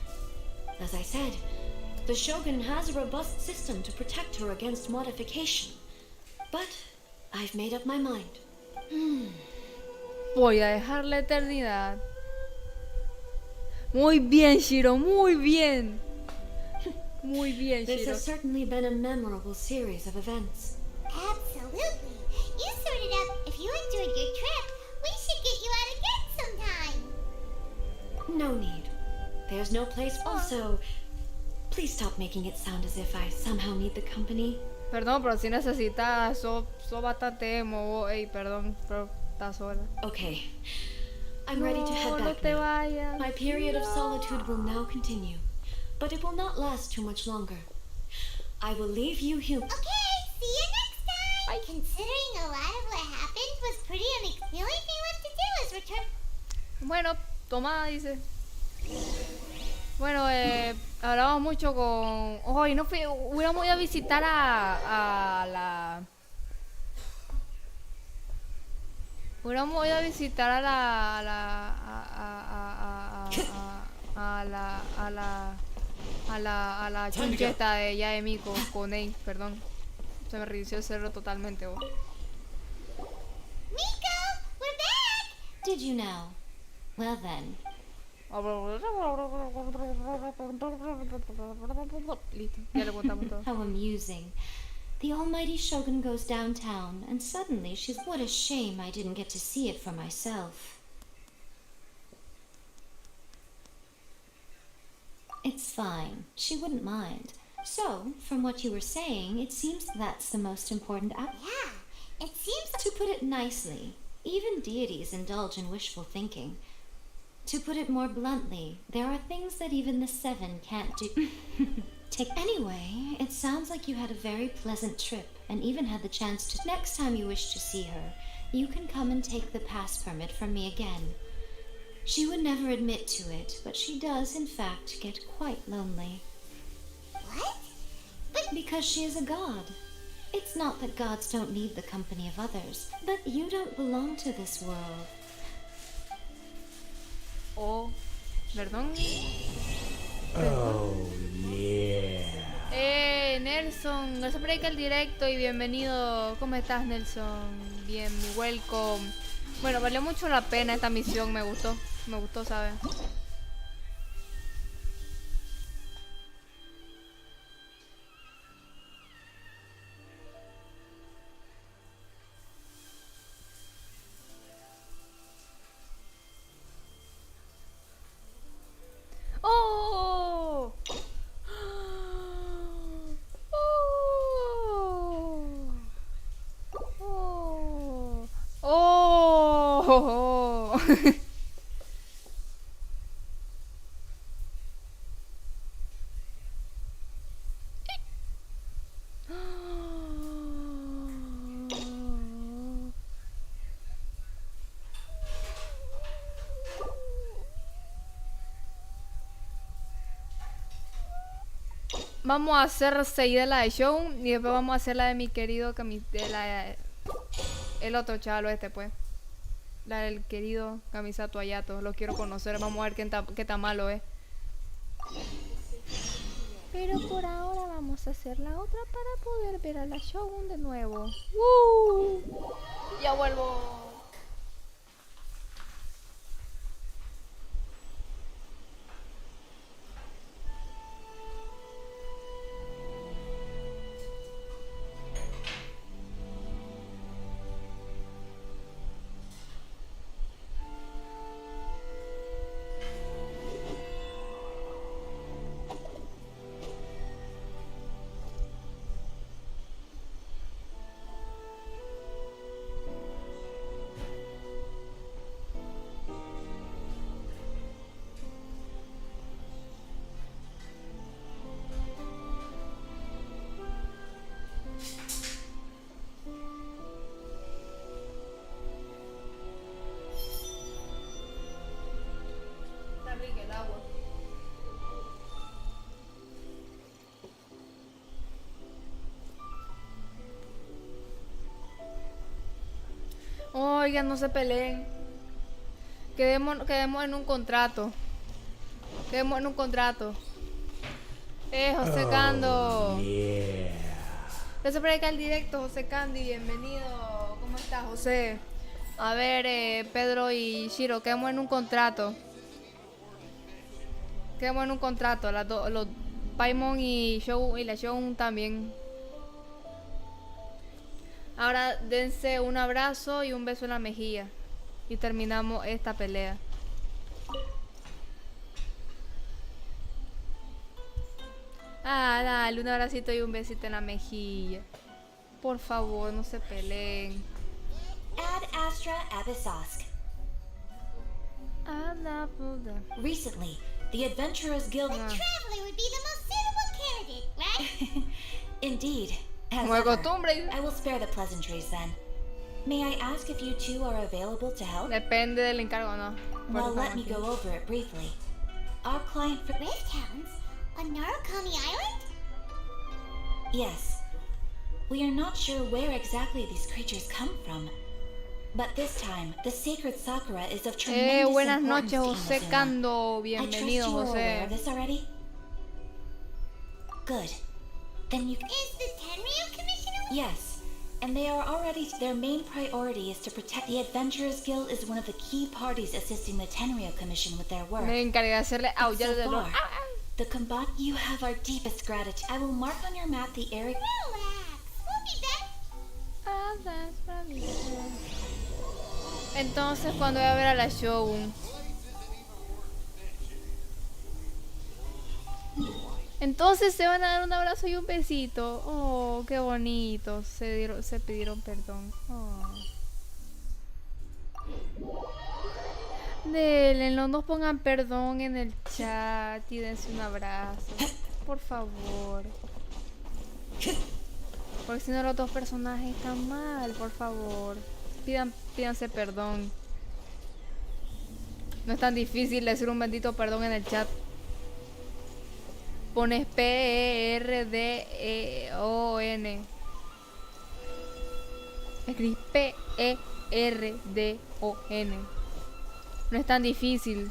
K: As I said, the Shogun has a robust system to protect her against modification. But I've made up my mind.
A: Voy a dejar la eternidad. Muy bien, Shiro, muy bien. Muy bien,
K: This
A: Shiro.
K: has certainly been a memorable series of events.
E: Absolutely. You sorted out if you enjoyed your trip, we should get you out again sometime.
K: No need. There's no place. Also, please stop making it sound as if I somehow need the company.
A: Perdón, pero si necesitas, so bastante emo. Ey, perdón, pero estás sola.
K: Okay. I'm ready to head
A: No
K: back
A: te
K: now.
A: vayas.
K: My period of solitude will now continue, but it will not last too much longer. I will leave you here.
E: Okay, see you next time. Considering a lot of what happened was pretty unexpected, the only thing left to do is return.
A: Bueno, toma, dice. Bueno, hablamos mucho con... Hoy no fui... Hubiéramos ido a visitar a la... Hubiéramos ido a visitar a la chuncheta de ella de Miko con Ei, perdón. Se me redució el cerro totalmente.
E: Miko, we're back!
C: Did you know? Well then.
A: Listo, ya le contamos todo.
C: How amusing. The almighty Shogun goes downtown, and suddenly she's... What a shame I didn't get to see it for myself. It's fine. She wouldn't mind. So, from what you were saying, it seems that's the most important
E: Yeah, it seems...
C: To put it nicely, even deities indulge in wishful thinking. To put it more bluntly, there are things that even the Seven can't do. Anyway, it sounds like you had a very pleasant trip and even had the chance to... Next time you wish to see her, you can come and take the pass permit from me again. She would never admit to it, but she does, in fact, get quite lonely.
E: What?
C: Because she is a god. It's not that gods don't need the company of others, but you don't belong to this world.
A: Oh, perdón.
O: Oh, yeah.
A: Nelson, gracias por el directo y bienvenido. ¿Cómo estás, Nelson? Bien, welcome. Bueno, valió mucho la pena esta misión, me gustó, ¿sabes? ¡Oh! ¡Oh! ¡Oh! Vamos a hacer seguida la de Show y después vamos a hacer la de mi querido el otro chaval este, pues. La del querido Kamisato Ayato. Lo quiero conocer, vamos a ver qué tan malo es. Pero por ahora vamos a hacer la otra para poder ver a la Shogun de nuevo. Ya vuelvo. Oigan, no se peleen. Quedemos en un contrato. Quedemos en un contrato. José Cando.
O: Yeah.
A: Gracias por acá el directo, José Candy, bienvenido. ¿Cómo estás, José? A ver, Pedro y Shiro, quedemos en un contrato. Quedemos en un contrato, los Paimon y la Shogun también. Ahora dense un abrazo y un beso en la mejilla. Y terminamos esta pelea. Dale, un abracito y un besito en la mejilla. Por favor, no se peleen.
C: Ad Astra Abyssosque. Recently, the Adventurers Guild...
E: A traveler would be the most suitable candidate, right?
C: Indeed. As
A: Como de
C: ever.
A: costumbre.
C: I will spare the pleasantries then. May I ask if you two are available to help?
A: Depende del encargo, ¿no?
C: Well, let me go over it briefly. Our client for...
E: Rift Hounds? On Narukami Island?
C: Yes. We are not sure where exactly these creatures come from. But this time, the sacred Sakura is of tremendous
A: Buenas
C: importance
A: noches,
C: to
A: José
C: Inazuma.
A: Cando.
C: I trust
A: Bienvenido,
C: you are aware
A: José.
C: of this already? Good. Then you...
E: Is the Tenryu Commission aware?
C: Yes. And they are already... Their main priority is to protect... The Adventurers Guild is one of the key parties assisting the Tenryu Commission with their work.
A: Me encargué de hacerle aullar
C: So
A: de dolor.
C: far, the combat... You have our deepest gratitude. I will mark on your map the area...
E: Relax. We'll be back.
A: Entonces, cuando voy a ver a la Shogun. Entonces se van a dar un abrazo y un besito. Oh, qué bonito. Se pidieron perdón. Oh. Denle, no nos pongan perdón en el chat y dense un abrazo. Por favor. Porque si no los dos personajes están mal, por favor. Pídanse perdón. No es tan difícil decir un bendito perdón en el chat. Pones P-E-R-D-O-N. Escribís P-E-R-D-O-N. No es tan difícil.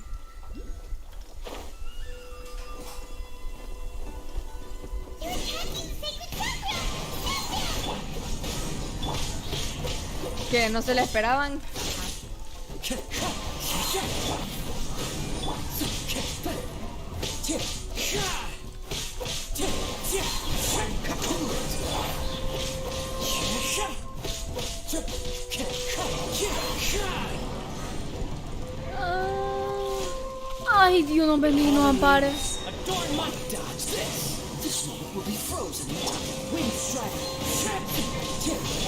A: ¿Qué? ¿No se la esperaban? Ay, Dios nos bendiga y nos ampare.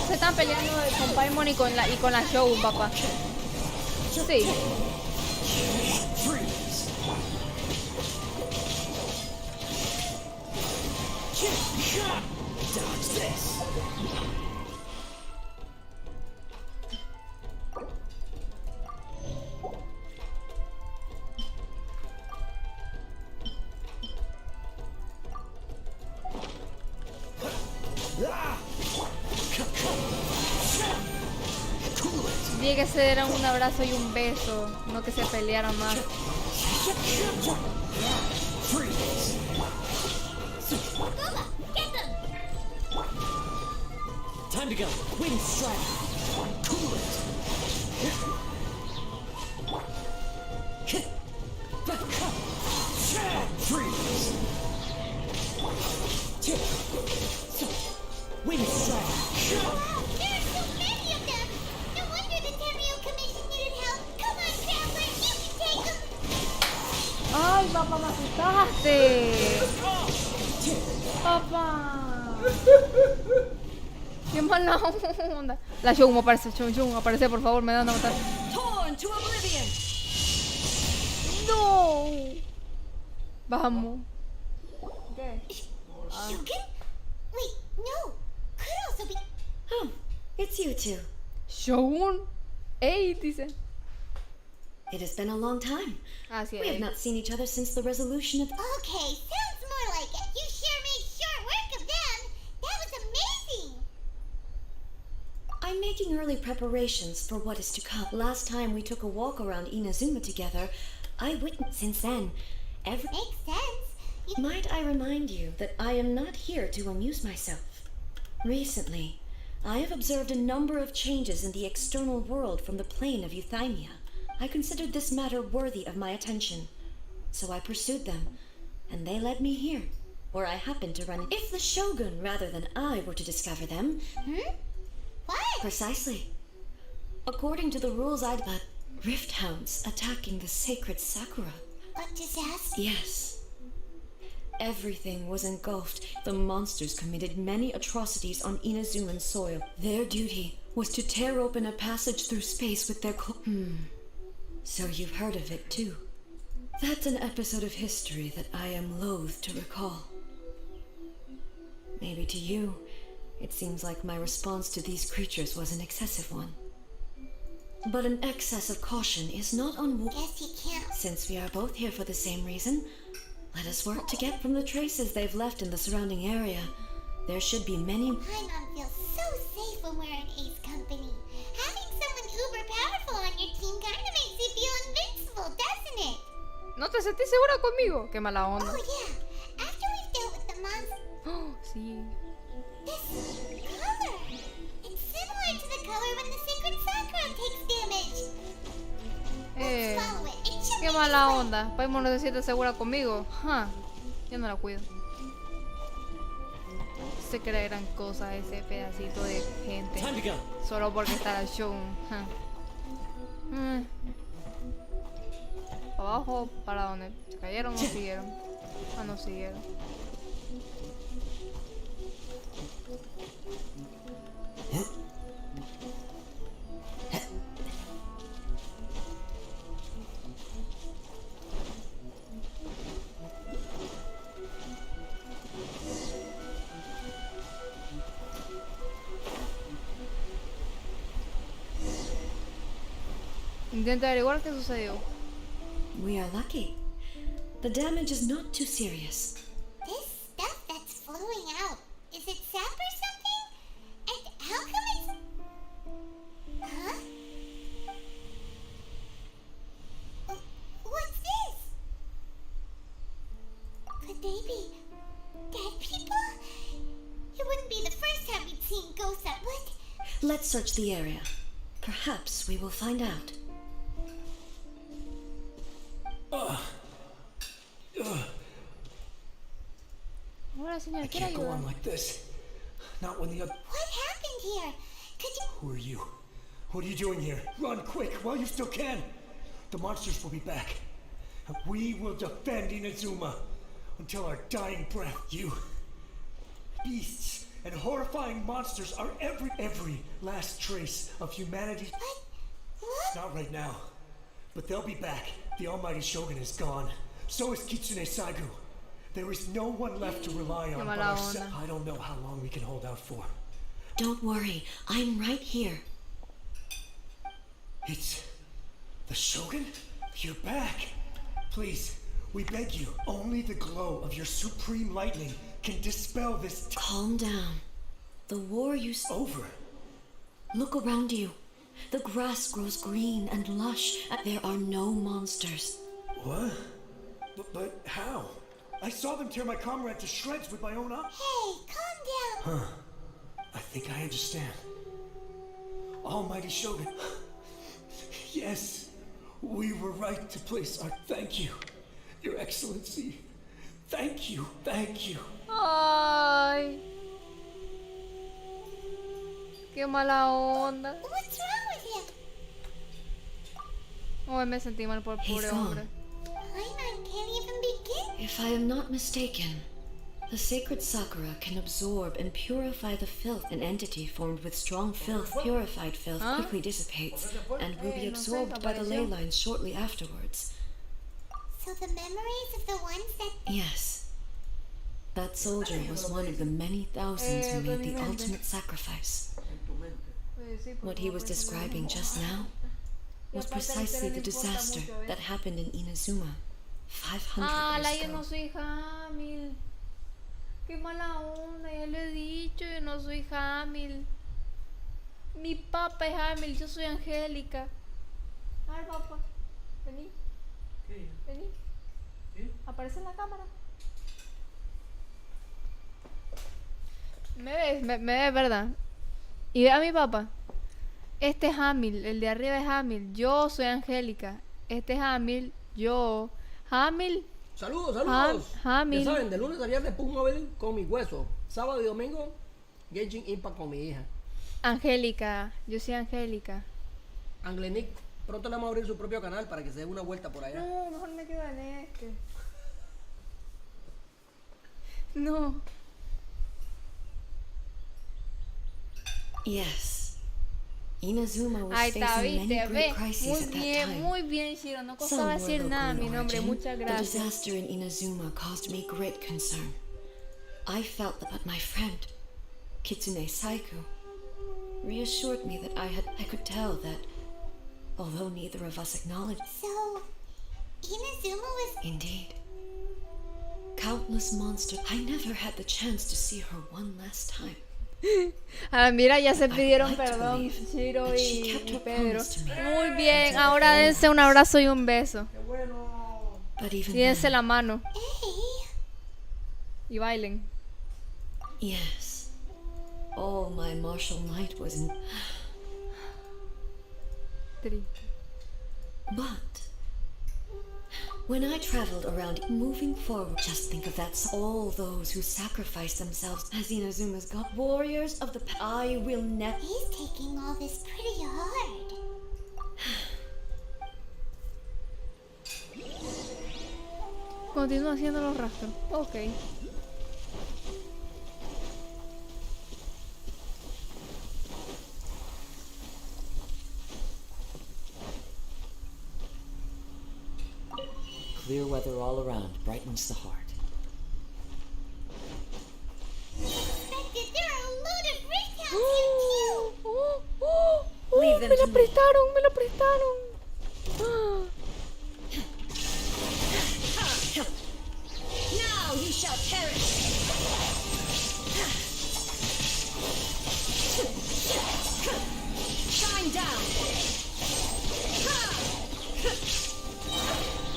A: Se están peleando con Paimon y con la Shogun, papá. Sí. Dije que se dieran un abrazo y un beso, no que se pelearan más.
H: Time to go. Wind strike. Cool it. Freeze. Wind strike.
E: There are so many of them! No wonder the Tenryu Commission needed help! Come on, Traveler! You can take them!
A: ¡Ay, papá, me asustaste! ¡Papá! ¡Qué mala onda! La Shogun aparece, Shogun aparece, por favor, me dan a matar.
K: Torn to oblivion.
A: ¡No! Vamos. ¿Qué?
E: Shogun? Wait, no! Could also be...
K: Oh, it's you two.
A: Shogun. ¡Ey! Dice.
K: It has been a long time.
A: Así
K: We have
A: es.
K: not seen each other since the resolution of...
E: Okay, sounds more like it. You sure made short work of them! That was amazing!
K: I make making early preparations for what is to come. Last time we took a walk around Inazuma together, I witnessed since then.
E: Makes sense.
K: Might I remind you that I am not here to amuse myself. Recently, I have observed a number of changes in the external world from the plane of Euthymia. I considered this matter worthy of my attention, so I pursued them, and they led me here, where I happened to run. If the Shogun, rather than I, were to discover them...
E: What?
K: Precisely. According to the rules but rift hounds attacking the sacred Sakura.
E: A disaster?
K: Yes. Everything was engulfed. The monsters committed many atrocities on Inazuman soil. Their duty was to tear open a passage through space with their So you've heard of it too. That's an episode of history that I am loath to recall. Maybe to you, it seems like my response to these creatures was an excessive one. But an excess of caution is not unwarranted.
E: Guess you can't.
K: Since we are both here for the same reason, let us work to get from the traces they've left in the surrounding area. There should be many...
E: Paimon feels so safe when we're in Ace Company. Having someone uber powerful on your team kind of makes you feel invincible, doesn't it?
A: ¿No te sentís segura conmigo? Qué mala onda.
E: Oh yeah, after we've dealt with the monster...
A: Oh, sí.
E: This color! It's similar to the color when the sacred Sakura takes damage. Let's follow it. It should
A: Qué
E: be
A: mala
E: this way.
A: onda. Paimon no se siente segura conmigo. Yo no la cuido. Se cree gran cosa ese pedacito de gente.
M: Time to go.
A: Solo porque está el show. Abajo, ¿para dónde? ¿Se cayeron o siguieron? No siguieron. Intenta averiguar qué sucedió.
K: We are lucky. The damage is not too serious.
E: This stuff that's flowing out, is it sap or something? And how come it's... Huh? What's this? Could they be dead people? It wouldn't be the first time we'd seen ghosts that would.
K: Let's search the area. Perhaps we will find out.
A: Hola, señor,
M: I
A: ¿quiere
M: can't go
A: ayuda?
M: on like this. Not when the other...
E: What happened here? Could you...
M: Who are you? What are you doing here? Run quick while you still can. The monsters will be back. And we will defend Inazuma until our dying breath. You beasts and horrifying monsters are every last trace of humanity.
E: What?
M: Not right now. But they'll be back. The almighty Shogun is gone. So is Kitsune Saigu. There is no one left to rely on but ourselves. I don't know how long we can hold out for.
K: Don't worry, I'm right here.
M: It's the Shogun? You're back. Please, we beg you. Only the glow of your supreme lightning can dispel this.
K: Calm down. The war
M: over.
K: Look around you. The grass grows green and lush. There are no monsters.
M: What? But how? I saw them tear my comrade to shreds with my own eyes.
E: Hey, calm down.
M: I think I understand. Almighty Shogun. Yes, we were right to place our thank you. Your Excellency. Thank you, thank you.
A: Ay. Qué mala onda.
E: What's wrong with him?
A: Hoy me sentí mal por el pobre hombre.
E: Paimon can't even begin.
K: If I am not mistaken, the sacred Sakura can absorb and purify the filth. An entity formed with strong filth, purified filth, quickly dissipates and will be absorbed by the ley lines shortly afterwards.
E: So the memories of the ones that...
K: Yes. That soldier was one of the many thousands who made the ultimate sacrifice. What he was describing just now was precisely the disaster that happened in Inazuma 500 years
A: Yo
K: ago.
A: no soy Hamil. Qué mala onda, ya lo he dicho, yo no soy Hamil. Mi papá es Hamil, yo soy Angélica. A ver, papá, vení.
D: ¿Qué?
A: Vení.
D: ¿Qué?
A: Aparece en la cámara. Me ves, me ves, ¿verdad? Y ve a mi papá. Este es Hamil, el de arriba es Hamil. Yo soy Angélica. Este es Hamil, yo. Hamil.
D: Saludos, saludos.
A: Hamil.
D: Ya saben, de lunes a viernes Pug Mobile con mi hueso. Sábado y domingo Genshin Impact con mi hija.
A: Angélica, yo soy Angélica.
D: Anglenic, pronto le vamos a abrir su propio canal para que se dé una vuelta por allá.
A: No, mejor me quedo en este. No.
K: Yes. Inazuma was
A: Ahí está,
K: facing many
A: viste,
K: great
A: ve.
K: crises at that time.
A: Muy bien, Shiro. No
K: Some
A: costaba
K: were
A: decir
K: local
A: nada
K: in
A: mi nombre.
K: origin.
A: Muchas
K: The
A: gracias.
K: disaster in Inazuma caused me great concern. I felt that my friend, Kitsune Saiku, reassured me that I could tell that, although neither of us acknowledged.
E: So, Inazuma was...
K: Indeed. Countless monsters. I never had the chance to see her one last time.
A: Ah, mira, ya se pidieron perdón, Shiro y Pedro. Muy bien, ahora dense un abrazo y un beso.
D: Qué bueno.
A: Y dense la mano. Y bailen.
K: Yes. All my martial might was in... But when I traveled around, moving forward, just think of that. All those who sacrificed themselves as Inazuma's god, warriors of the I will never...
E: He's taking all this pretty hard.
A: Continúa haciendo los rastros. Ok.
B: Clear weather all around brightens the heart.
E: There are a load of recounts here too.
K: Leave them
A: Me
K: to
A: la
K: me.
A: prestaron, me la prestaron.
K: Now you shall perish! Shine down!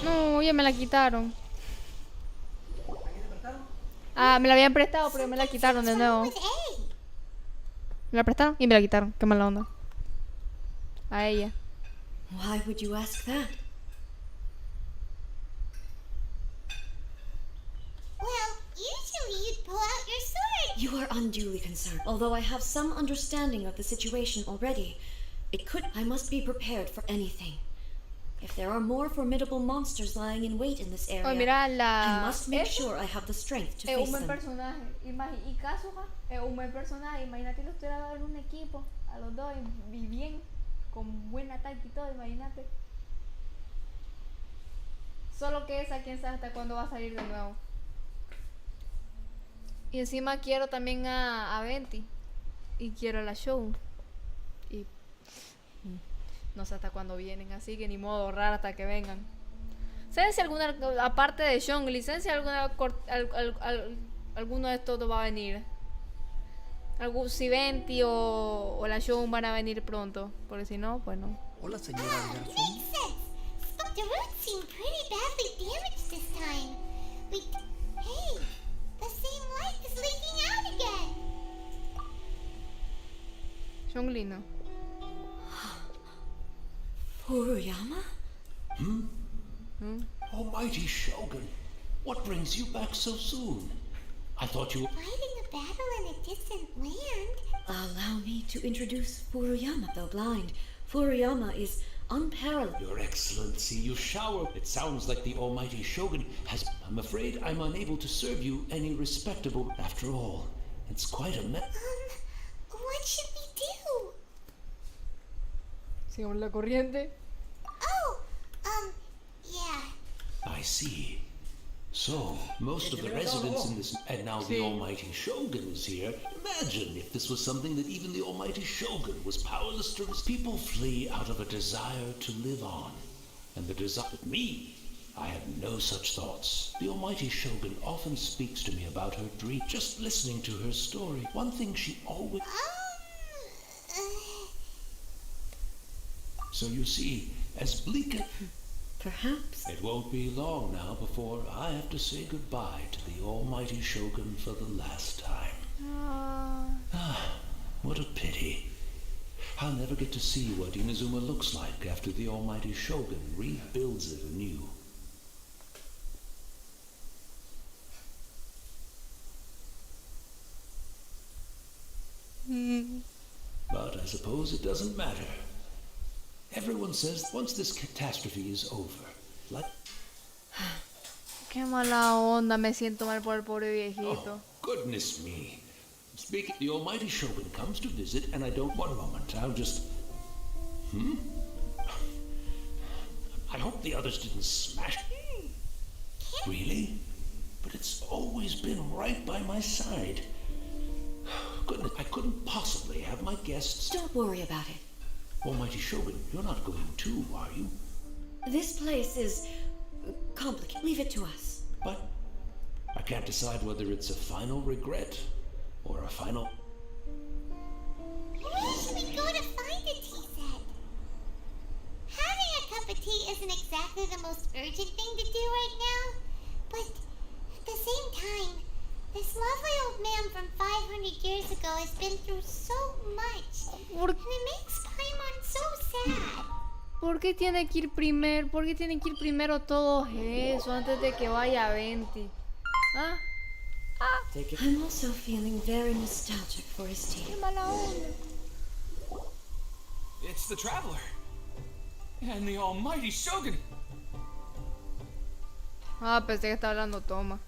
A: No, ya me la quitaron. Ah, me la habían prestado, pero me la quitaron de nuevo. Me la prestaron y me la quitaron. Qué mala onda. A ella.
K: Why would you ask that?
E: Well, usually you'd pull out your sword.
K: You are unduly concerned. Although I have some understanding of the situation already, I must be prepared for anything. If there are more formidable monsters lying in wait in this area,
A: Oh, mira,
K: I must make sure I have the strength to
A: Es
K: face
A: un buen
K: them.
A: personaje. Y Kazuha es un buen personaje. Imagínate lo estuviera dado en un equipo. A los dos y bien. Con buen ataque y todo, imagínate. Solo que esa, quién sabe hasta cuándo va a salir de nuevo. Y encima quiero también a Venti. Y quiero a la Show. Y no sé hasta cuándo vienen, así que ni modo ahorrar hasta que vengan. ¿Sabes si alguna, aparte de Sean, licencia alguno de estos dos va a venir? Si Venti o la Show van a venir pronto, porque si no, pues no.
D: Hola, señora Anderson.
E: Makes sense. The roots seem pretty badly damaged this time. Hey, the same light is leaking out again.
A: Zhongli no.
K: Furuyama?
N: Almighty Shogun, what brings you back so soon? I thought you...
E: Fighting a battle in a distant land.
K: Allow me to introduce Furuyama, though blind. Furuyama is unparalleled.
N: Your Excellency, you shower. It sounds like the Almighty Shogun has... I'm afraid I'm unable to serve you any respectable... After all, it's quite a mess.
E: What should we do?
A: Sigamos la corriente.
E: Oh, yeah.
N: I see. So, most of the residents in this... And now the Almighty Shogun is here. Imagine if this was something that even the Almighty Shogun was powerless to... People flee out of a desire to live on. And the desire... But me, I had no such thoughts. The Almighty Shogun often speaks to me about her dream. Just listening to her story. One thing she always... So you see, as bleak as...
K: Perhaps.
N: It won't be long now before I have to say goodbye to the almighty Shogun for the last time. Ah, what a pity. I'll never get to see what Inazuma looks like after the almighty Shogun rebuilds it anew. But I suppose it doesn't matter. Everyone says once this catastrophe is over, like...
A: Qué mala onda, me siento mal por el pobre viejito.
N: Oh, goodness me. Speaking, the almighty Shogun comes to visit and I don't... One moment, I'll just... I hope the others didn't smash... Really? But it's always been right by my side. Goodness, I couldn't possibly have my guests...
K: Don't worry about it.
N: Almighty Shogun, you're not going too, are you?
K: This place is complicated. Leave it to us.
N: But I can't decide whether it's a final regret or a final...
E: Where should we go to find a tea set? Having a cup of tea isn't exactly the most urgent thing to do right now, but at the same time, this lovely old man from 500 years ago has been through so much, and it makes Paimon so sad.
A: ¿Por qué tiene que ir primero? ¿Por qué tienen que ir primero todo eso antes de que vaya Venti? ¿Ah? Ah.
K: I'm also feeling very nostalgic for his tea.
A: Qué mala onda.
L: It's the Traveler. And the almighty Shogun.
A: Ah, pensé que estaba hablando Toma.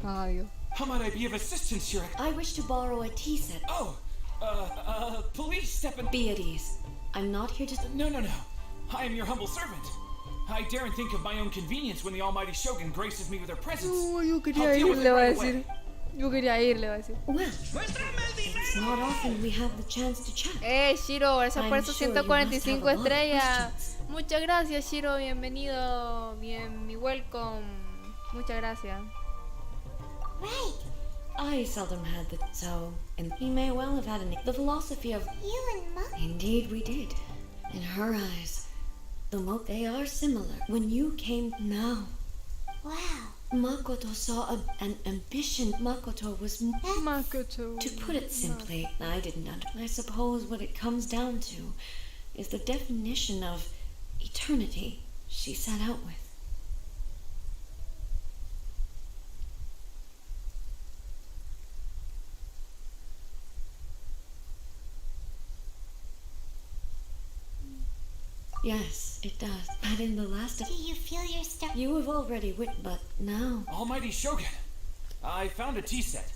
A: Adiós.
L: How might I be of assistance, Your...
K: I wish to borrow a tea set.
L: Oh, please step in...
K: Be at ease. I'm not here to...
L: No. I am your humble servant. I daren't think of my own convenience when the almighty Shogun graces me with her presence.
A: Yo quería ir, le va a decir. Yo quería ir, le va a decir.
K: Well, it's not often we have the chance to chat.
A: Shiro, esa por eso
K: sure
A: 145 estrellas. Muchas gracias, Shiro. Bienvenido. Mi welcome. Muchas gracias.
E: Right.
K: I seldom had that, so... And he may well have had the philosophy of...
E: You and Mom?
K: Indeed we did. In her eyes, they are similar. When you came now...
E: Wow.
K: Makoto saw an ambition. Makoto was...
A: Makoto.
K: To put it simply, I didn't understand. I suppose what it comes down to is the definition of eternity she set out with. Yes, it does. But in the last...
E: Do you feel your stuff?
K: You have already but now...
L: Almighty Shogun, I found a tea set.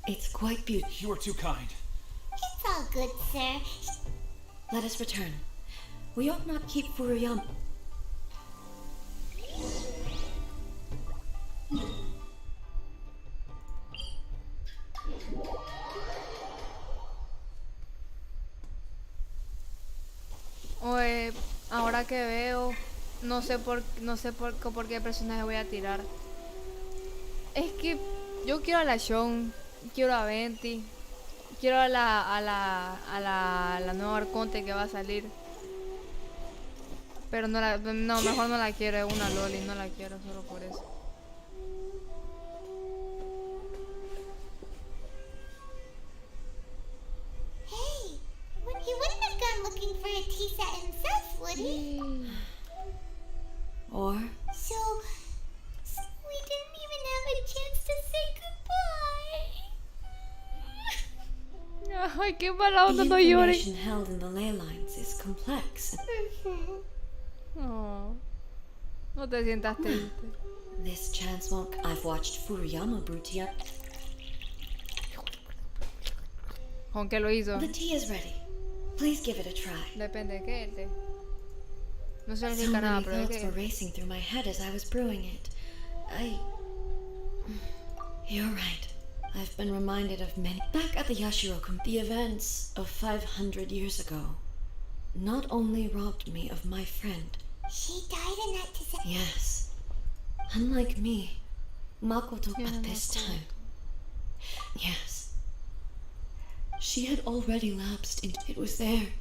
K: It's quite beautiful.
L: You are too kind.
E: It's all good, sir.
K: Let us return. We ought not keep Furuyama.
A: Oye, ahora que veo, no sé por qué personaje voy a tirar. Es que yo quiero a la Shon, quiero a Venti, quiero a la nueva Arconte que va a salir. Pero no, mejor no la quiero, es una loli, no la quiero solo por eso.
E: Hey, he wouldn't have gone looking for a tea set himself, would he?
K: Or?
E: So we didn't even have a chance to say goodbye.
A: Ay, qué mala onda,
K: The
A: no llores.
K: information held in the ley lines is complex.
A: Oh, no te sientas triste.
K: This chance won't... I've watched Furuyama brew tea.
A: ¿Con qué lo hizo?
K: The tea is ready. Please give it a try.
A: Depende de qué, el té. No sé
K: So
A: si nada,
K: many
A: pero de
K: thoughts were
A: qué.
K: racing through my head as I was brewing it. You're right. I've been reminded of many... Back at the Yashiro-kun, the events of 500 years ago not only robbed me of my friend...
E: She died in that disaster?
K: Yes. Unlike me, Makoto at this time. Yes. She had already lapsed into... It was there,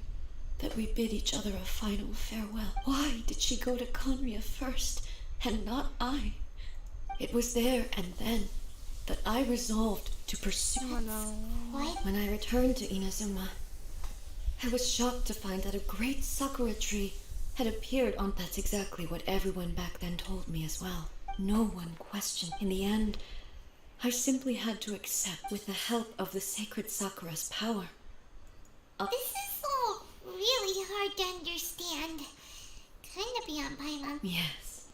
K: that we bid each other a final farewell. Why did she go to Conria first, and not I? It was there and then that I resolved to pursue.
A: Oh no.
E: What?
K: When I returned to Inazuma, I was shocked to find that a great sakura tree had appeared on... That's exactly what everyone back then told me as well. No one questioned. In the end, I simply had to accept with the help of the sacred sakura's power.
E: This is all really hard to understand. Kinda beyond Paimon.
K: Yes.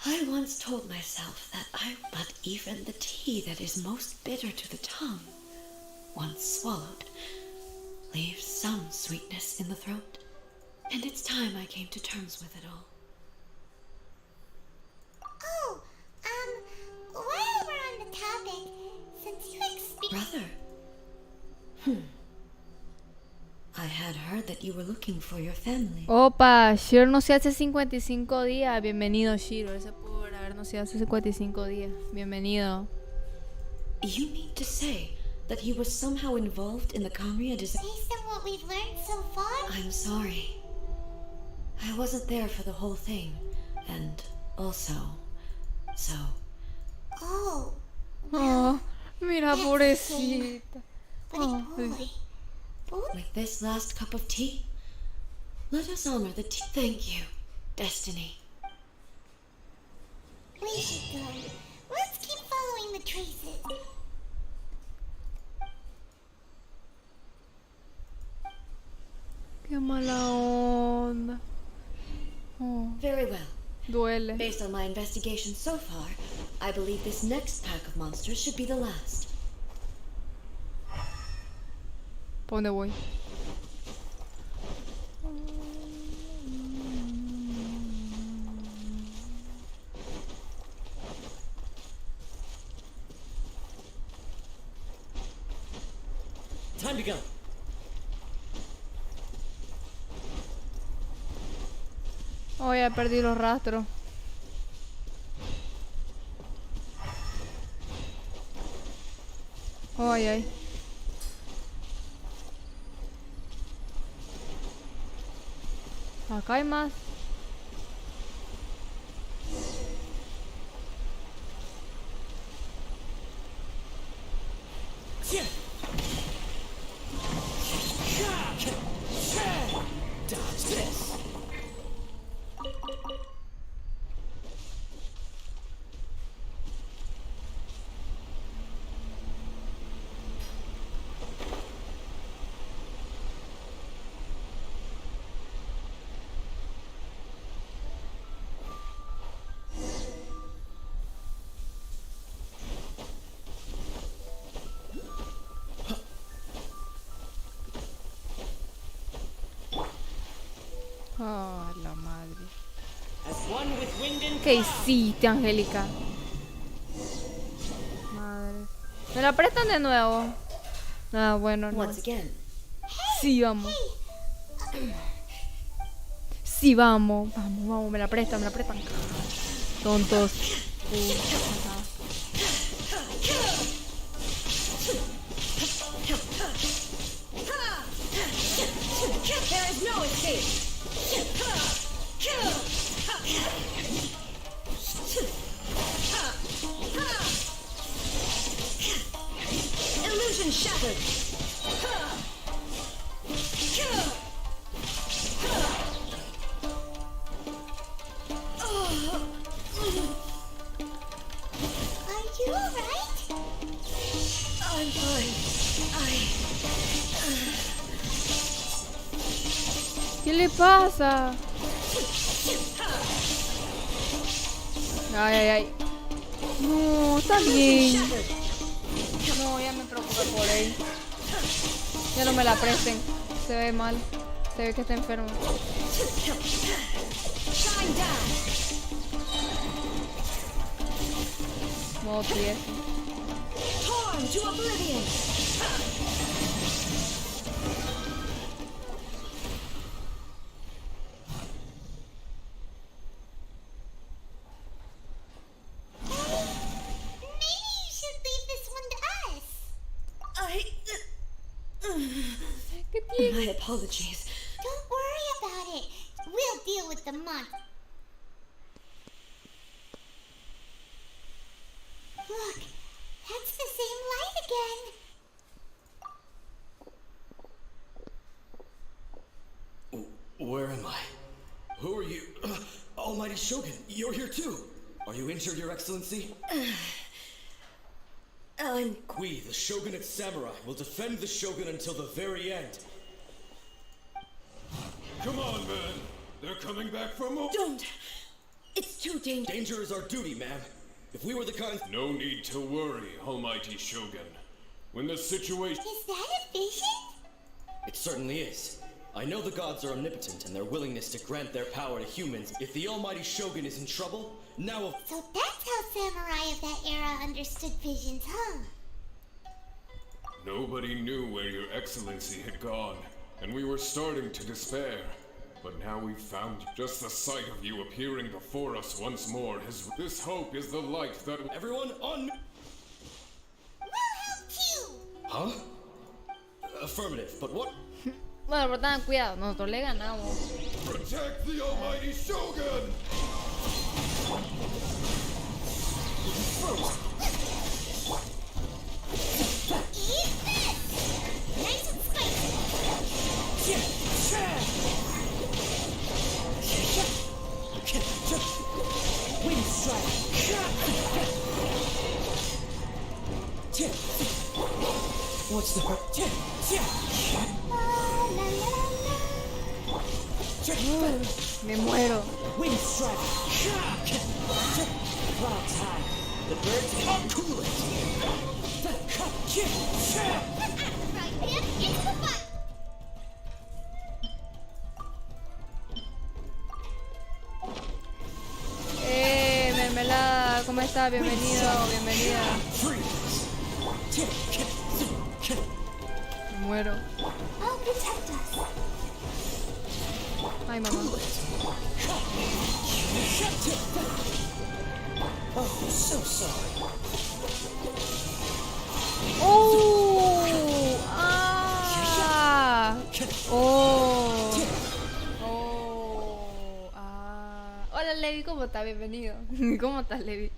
K: I once told myself that but even the tea that is most bitter to the tongue, once swallowed, leaves some sweetness in the throat. And it's time I came to terms with it all.
E: Oh, while we're on the topic, since you
K: Brother. I had heard that you were looking for your family.
A: Opa, Shiro no se hace 55 días. Bienvenido, Shiro. Ese por haber no se hace 55 días. Bienvenido.
K: You mean to say that he was somehow involved in the Conria disaster?
E: Based on what we've learned so far?
K: I'm sorry. I wasn't there for the whole thing. And also, so...
E: Oh.
A: Oh, mira, pobrecita.
E: But
K: with this last cup of tea, let us honor the tea. Thank you, Destiny.
E: We should go. Let's keep following the traces.
A: Qué mala onda. Oh.
K: Very well.
A: Duele.
K: Based on my investigation so far, I believe this next pack of monsters should be the last.
A: ¿Por dónde voy?
H: Time to go.
A: Oh, ya perdí los rastros. Oh, ay, ay. Acá hay más.
H: Dodge this.
A: Oh, la madre.
H: As one with wind and
A: ¿Qué
H: cloud.
A: hiciste, Angélica? Madre. ¿Me la prestan de nuevo? Ah, bueno, no.
K: Once again.
A: Sí, vamos. Sí, vamos. Vamos, vamos. Me la prestan, me la prestan. Tontos.
K: There is no escape. Illusion shattered.
E: Are you alright?
K: I'm fine.
A: ¿Qué le pasa? Ay, ay, ay. No, está bien. No, ya me preocupé por él. Ya no me la presten. Se ve mal. Se ve que está enfermo. Modo tieso.
K: Torn to oblivion.
E: Maybe you should leave this one to us.
K: I...
A: ¿Qué
K: My apologies.
E: Don't worry about it. We'll deal with the monster. Look, that's the same light again.
P: Where am I? Who are you? Almighty Shogun, you're here too. Are you injured, Your Excellency? We, the Shogunate Samurai, will defend the Shogun until the very end.
Q: Come on, man. They're coming back for more.
K: Don't! It's too dangerous.
P: Danger is our duty, ma'am. If we were the kind...
Q: No need to worry, Almighty Shogun. When the situation...
E: Is that a vision?
P: It certainly is. I know the gods are omnipotent and their willingness to grant their power to humans. If the Almighty Shogun is in trouble, now...
E: So that's how samurai of that era understood visions, huh?
Q: Nobody knew where Your Excellency had gone, and we were starting to despair. But now we've found you. Just the sight of you appearing before us once more has... This hope is the light that...
P: Everyone on...
E: We'll help too!
P: Huh? Affirmative, but what...
A: Bueno, pero tengan cuidado, nosotros le ganamos.
Q: Protect the Almighty Shogun!
E: Eat this! Nice and spicy!
B: Wind strike! What's the...
A: Me muero.
B: Wind strike! Cloud time! The birds can't cool it!
E: Right, man, into the fight!
A: Mermelada, ¿cómo estás? Bienvenido, bienvenida. Me muero.
E: I'll protect us.
A: Ay, mamá.
B: Oh, so sorry.
A: ¡Oh! ¡Ah! ¡Oh! ¡Oh! ¡Ah! Hola, Levi, ¿cómo estás? Bienvenido. ¿Cómo estás, Levi?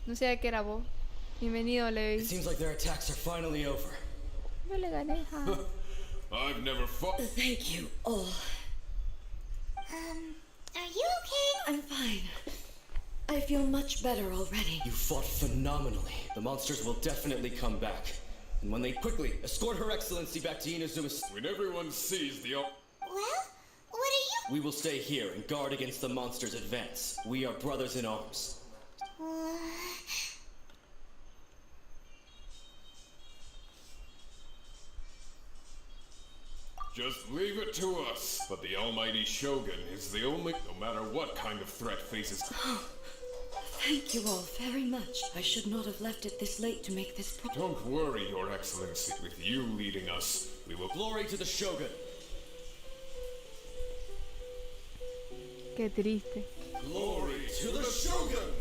A: No sabía que era vos. Bienvenido, Levi.
P: It seems like their attacks are finally over.
A: Yo le gané, ja.
Q: I've never fought...
K: Thank you all.
E: Are you okay?
K: I'm fine. I feel much better already.
P: You fought phenomenally. The monsters will definitely come back. And when they quickly escort Her Excellency back to Inazuma's...
Q: When everyone sees the...
E: Well, what are you...
P: We will stay here and guard against the monsters' advance. We are brothers in arms.
Q: Just leave it to us. But the Almighty Shogun is the only... No matter what kind of threat faces...
K: Thank you all very much. I should not have left it this late to make this
Q: Don't worry, Your Excellency. With you leading us, we will...
P: Glory to the Shogun!
A: Qué triste.
Q: Glory to the Shogun!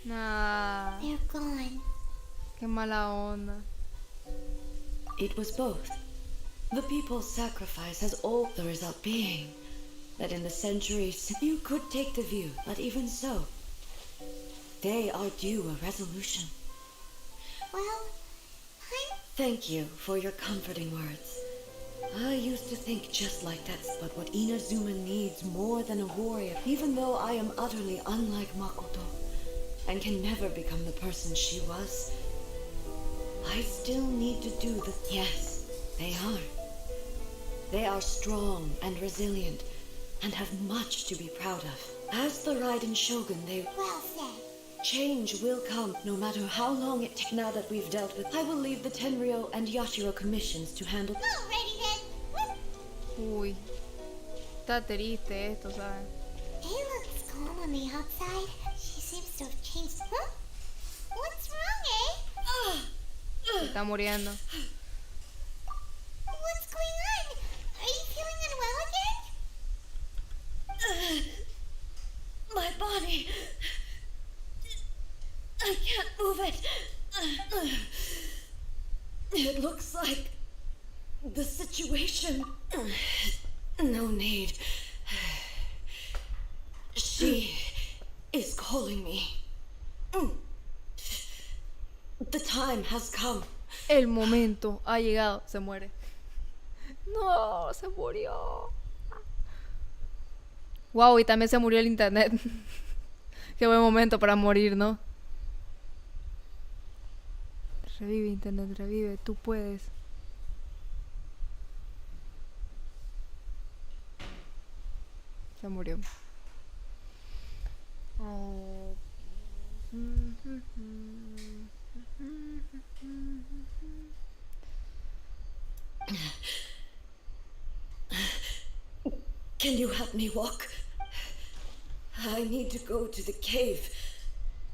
A: Nah.
E: They're gone.
A: Qué mala onda.
K: It was both. The people's sacrifice has all the result being that in the centuries you could take the view, but even so, they are due a resolution.
E: Well,
K: Thank you for your comforting words. I used to think just like that, but what Inazuma needs more than a warrior, even though I am utterly unlike Makoto and can never become the person she was, I still need to do the... Yes, they are. They are strong and resilient and have much to be proud of. As the Raiden Shogun, they...
E: Well said.
K: Change will come, no matter how long it takes. Now that we've dealt with, I will leave the Tenryo and Yashiro commissions to handle.
E: Alrighty then.
A: Uy. Está triste esto, ¿sabes?
E: He looks calm on the outside. She seems to have changed. Huh? What's wrong,
A: Se está muriendo.
E: What's going on? Are you feeling unwell again?
K: My body. I can't move it. It looks like The situation. No need. She is calling me. The time has come.
A: El momento ha llegado. Se muere. No, se murió. Wow, y también se murió el internet. Qué buen momento para morir, ¿no? Revive, internet, revive. Tú puedes. Se murió. Oh.
K: Can you help me walk? I need to go to the cave.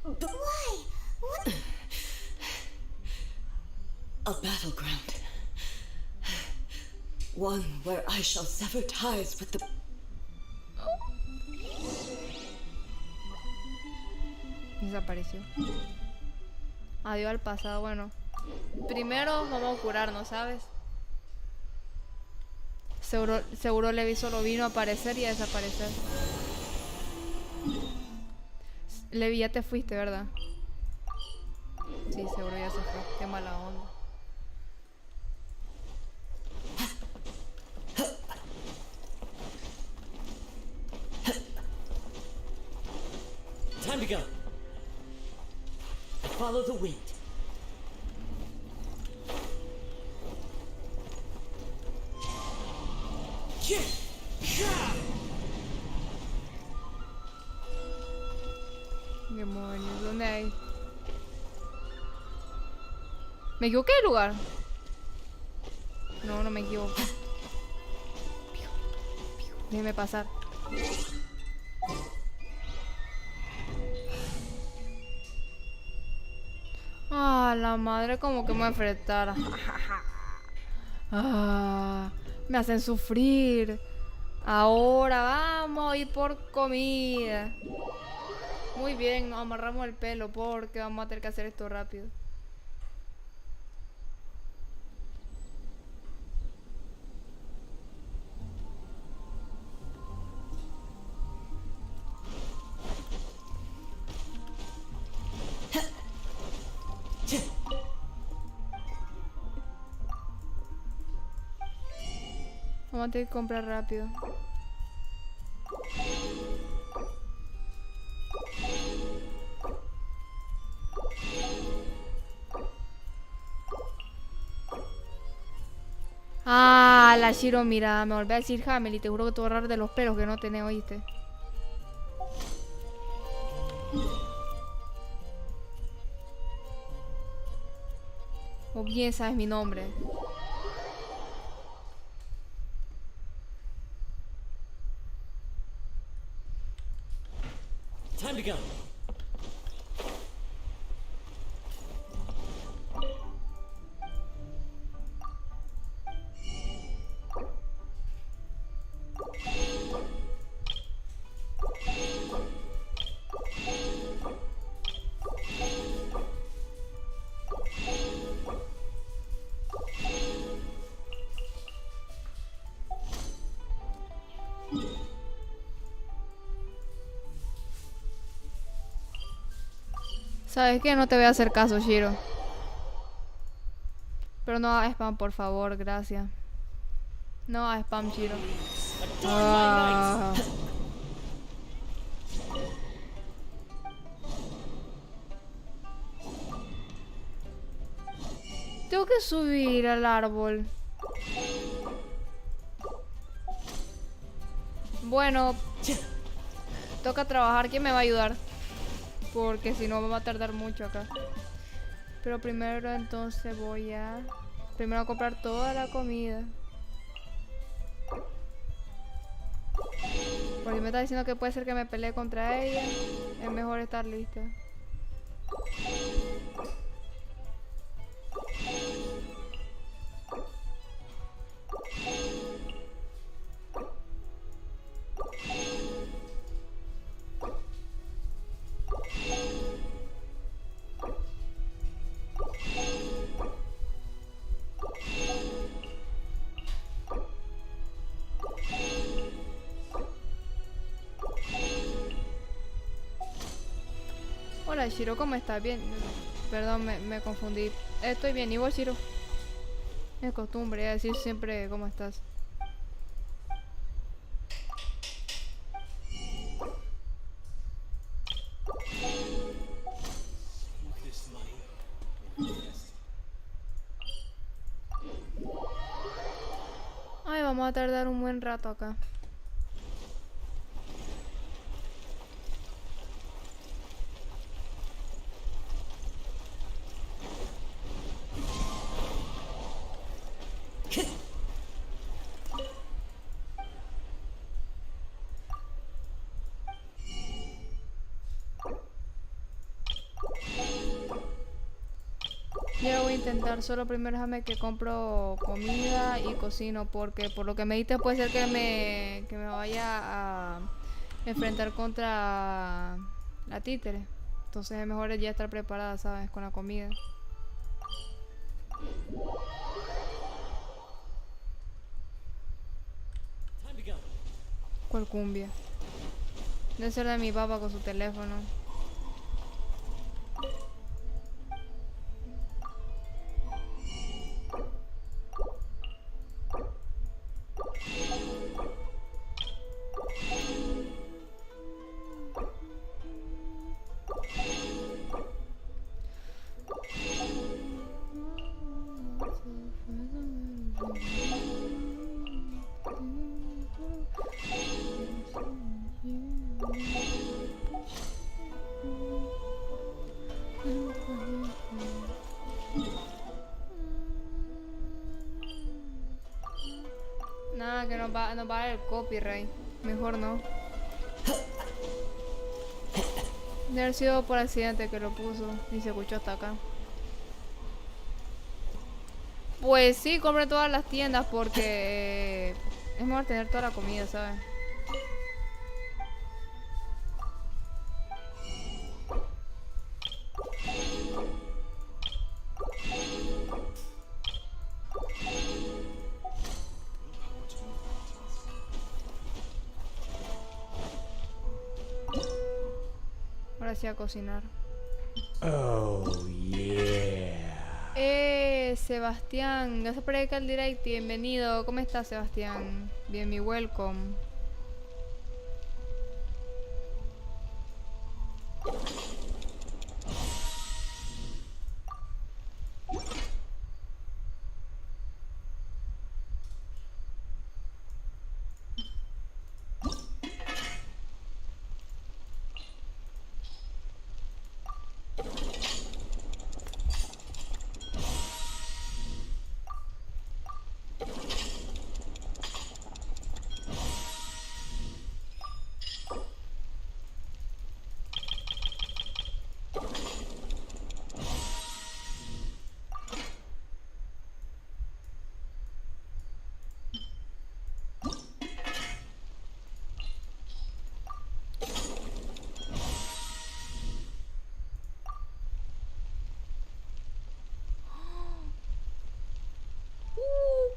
E: Why? What?
K: A battleground. One where I shall sever ties with the...
A: Desapareció. Adiós al pasado. Bueno, primero vamos a curarnos, ¿sabes? Seguro Levi solo vino a aparecer y a desaparecer. Levi, ya te fuiste, ¿verdad? Sí, seguro ya se fue. Qué mala onda.
P: Time to go. Follow the wind.
A: Demonios, ¿dónde hay? ¿Me equivoqué de lugar? No, no me equivoco. Déjeme pasar. Ah, la madre como que me enfrentara. Ah, me hacen sufrir. Ahora vamos a ir por comida. Muy bien, nos amarramos el pelo porque vamos a tener que hacer esto rápido. Vamos a tener que comprar rápido. Ah, la Shiro, mira, me volví a decir Hamel y te juro que te voy a agarrar de los pelos que no tenés, ¿oíste? O bien sabes mi nombre.
P: Time to go.
A: ¿Sabes qué? No te voy a hacer caso, Shiro. Pero no hagas spam, por favor, gracias. No hagas spam, Shiro. Ah. Tengo que subir al árbol. Bueno, toca trabajar. ¿Quién me va a ayudar? Porque si no, vamos a tardar mucho acá. Pero primero entonces voy a... Primero a comprar toda la comida. Porque me está diciendo que puede ser que me pelee contra ella. Es mejor estar lista. Hola Shiro, ¿cómo estás? Bien. Perdón, me confundí. Estoy bien, ¿y vos, Shiro? Es costumbre decir siempre cómo estás. Ay, vamos a tardar un buen rato acá. Ya voy a intentar, solo primero déjame que compro comida y cocino, porque por lo que me diste puede ser que me vaya a enfrentar contra la títere. Entonces es mejor ya estar preparada, ¿sabes? Con la comida. ¿Cuál cumbia? Debe ser de mi papá con su teléfono. Nada, que nos va a dar el copyright. Mejor no. Debe haber sido por accidente que lo puso y se escuchó hasta acá. Pues sí, compre todas las tiendas porque es mejor tener toda la comida, ¿sabes? Ahora sí a cocinar.
O: Oh, yeah.
A: Sebastián, gracias por dedicar el direct y bienvenido. ¿Cómo estás, Sebastián? Bien, mi welcome.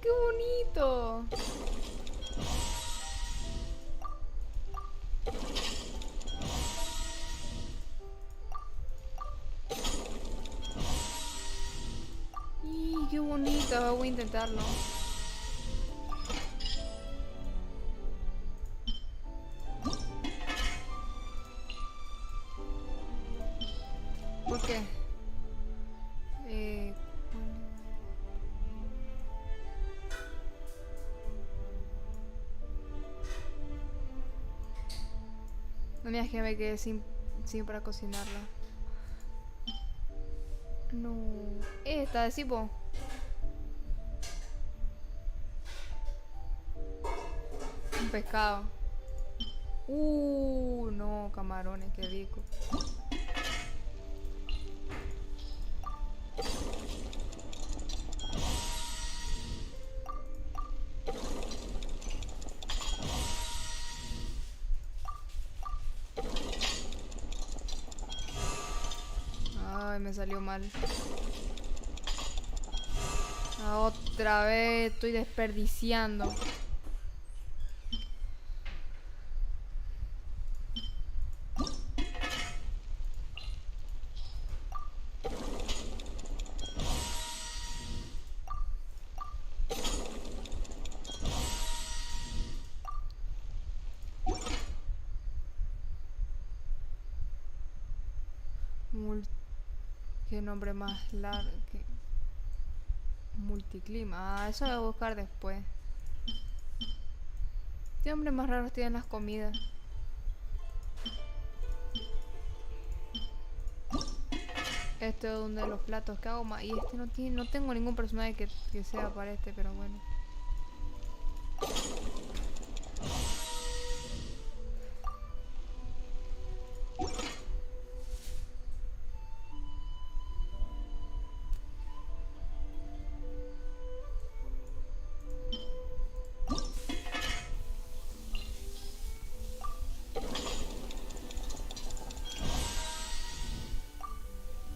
A: ¡Qué bonito! ¡Y qué bonito! Voy a intentarlo. ¿Por qué? No me digas que me quedé sin para cocinarla. No. Esta de tipo. Un pescado. No, camarones, qué rico. Ay, me salió mal. Otra vez estoy desperdiciando. Qué nombre más largo. Multiclima. Ah, eso lo voy a buscar después. ¿Qué nombres más raros tienen las comidas? Este es uno de los platos que hago más. Y este no tengo ningún personaje que sea para este, pero bueno.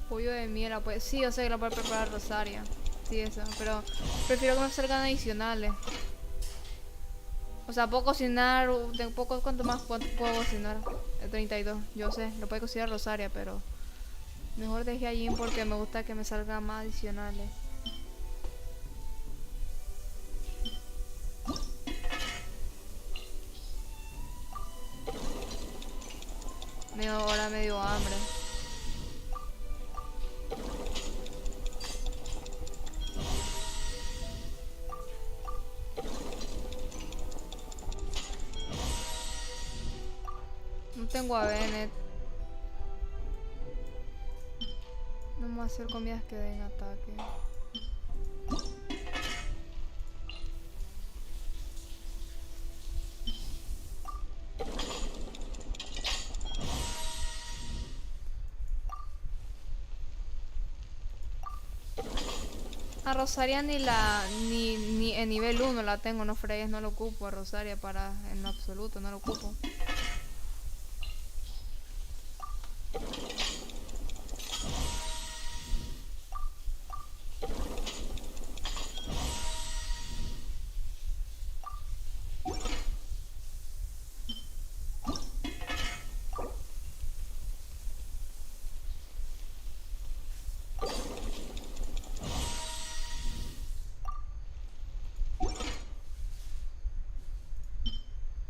A: Pollo de miel, pues sí, yo sé que la puedo preparar Rosaria. Sí, eso, pero prefiero que me salgan adicionales. O sea, puedo cocinar, de poco, ¿cuánto más puedo cocinar? 32, yo sé, lo puede cocinar Rosaria, pero mejor dejé allí porque me gusta que me salgan más adicionales. Ahora me dio hambre. No tengo a Bennett. No vamos a hacer comidas que den ataque. A Rosaria ni en nivel 1 la tengo, no fregues, no lo ocupo a Rosaria en lo absoluto, no lo ocupo.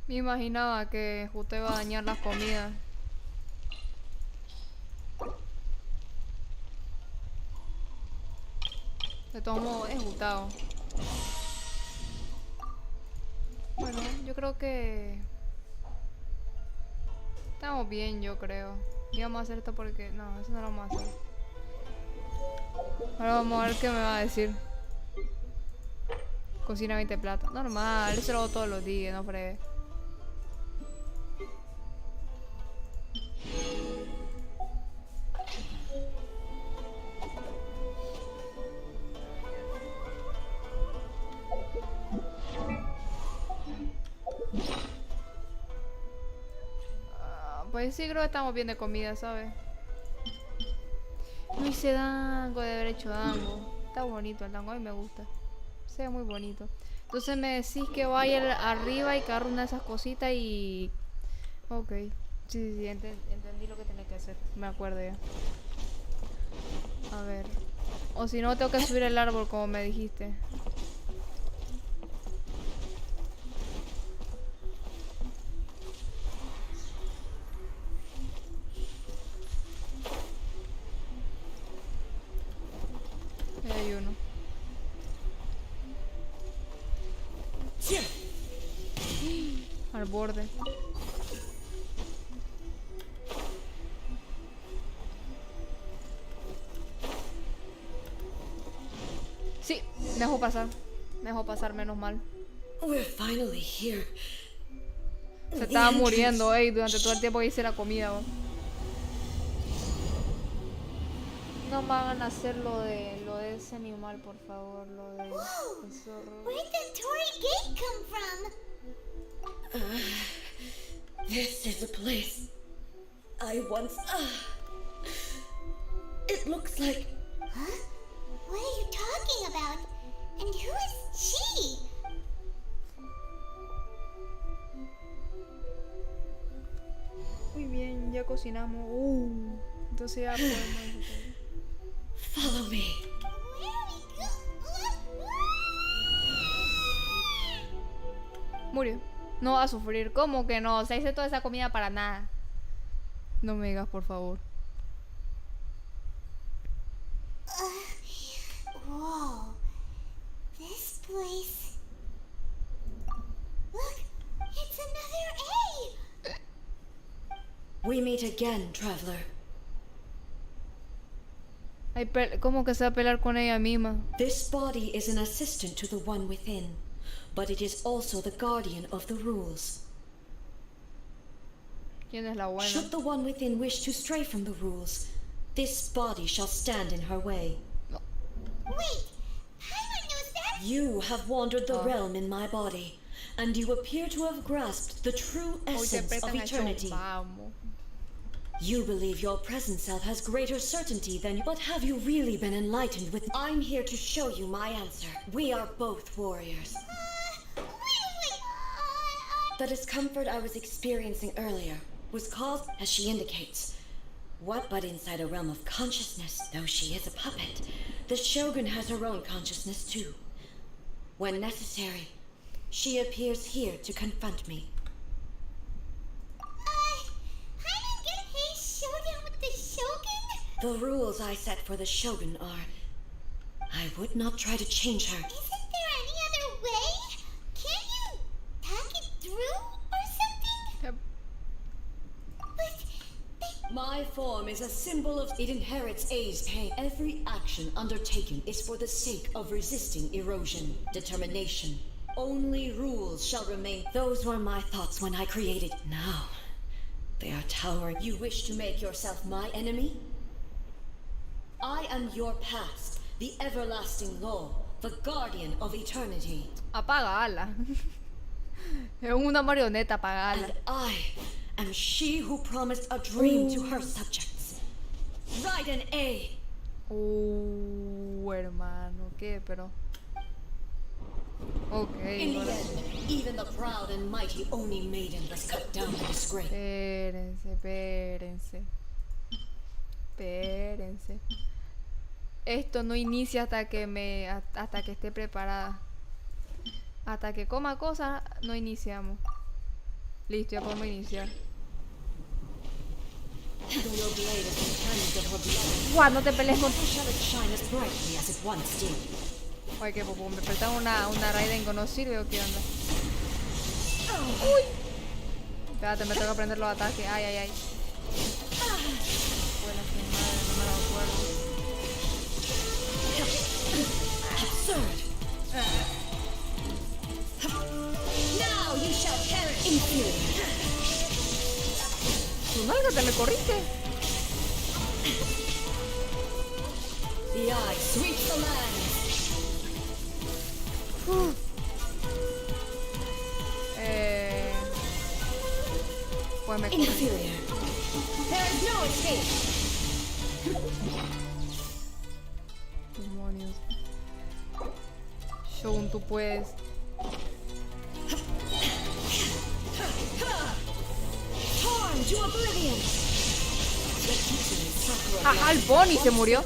A: Me imaginaba que justo iba a dañar las comidas. De todos modos, es gustado. Bueno, yo creo que estamos bien, yo creo. Y vamos a hacer esto porque... No, eso no lo vamos a hacer. Ahora vamos a ver qué me va a decir. Cocina 20 platos. Normal, eso lo hago todos los días, no fregues. Pues sí, creo que estamos bien de comida, ¿sabes? No hice dango, de haber hecho dango. Está bonito el dango, a mí me gusta. Se ve muy bonito. Entonces me decís que vaya arriba y que agarre una de esas cositas y... Ok. Sí, entendí lo que tenía que hacer. Me acuerdo ya. A ver. O si no, tengo que subir el árbol como me dijiste. Ahí hay uno. Al borde. Sí, me dejó pasar. Me dejó pasar, menos mal.
K: We're finally here.
A: Se estaba muriendo, durante todo el tiempo que hice la comida. No me hagan hacer lo de ese animal, por favor, lo de el zorro.
E: Where did Torii Gate come from?
K: This is a place I once... It looks like...
E: Huh? What are you talking about? And who is she?
A: Muy bien, ya cocinamos. Entonces ya podemos...
K: Follow me.
A: Murió. No va a sufrir. ¿Cómo que no? Se hizo toda esa comida para nada. No me digas, por favor.
K: We meet again, traveler.
A: ¿Cómo que se va a pelear con ella misma?
K: This body is an assistant to the one within, but it is also the guardian of the rules.
A: ¿Quién es la buena?
K: Should the one within wish to stray from the rules, this body shall stand in her way.
A: No.
E: Wait, Paimon knows that?
K: You have wandered the realm in my body, and you appear to have grasped the true essence of eternity. You believe your present self has greater certainty than you, but have you really been enlightened with? I'm here to show you my answer. We are both warriors. The discomfort I was experiencing earlier was caused, as she indicates. What but inside a realm of consciousness, though she is a puppet, the Shogun has her own consciousness too. When necessary, she appears here to confront me.
E: Paimon get a showdown with the Shogun?
K: The rules I set for the Shogun are... I would not try to change her.
E: Isn't there any other way? Can't you talk it through or something?
A: Yep.
E: But
K: My form is a symbol of... It inherits A's pain. Every action undertaken is for the sake of resisting erosion, determination. Only rules shall remain. Those were my thoughts when I created. Now, they are towering. You wish to make yourself my enemy? I am your past, the everlasting law, the guardian of eternity.
A: Apagala. Es una marioneta, apagala.
K: And I am she who promised a dream to her subjects. Write an A.
A: Hermano, ¿qué? Pero... Okay.
K: In the end, even the proud and mighty Oni maiden was cut down in disgrace.
A: Espérense. Esto no inicia hasta que esté preparada. Hasta que coma cosas, no iniciamos. Listo, ya podemos iniciar. Guau, no te pelees con... Oye, que popo, me prestan una Raiden que no sirve o qué onda. Uy. Espérate, me tengo que aprender los ataques. Ay. Buena su madre, no me lo acuerdo.
K: Now you shall perish.
A: Tu nalga, te me corriste.
K: The eye sweeps the land.
A: Pues me
K: Inferior. There is no escape.
A: Demonios. Shogun, tú puedes.
K: Torn to oblivion.
A: Ah, el Bonnie se murió.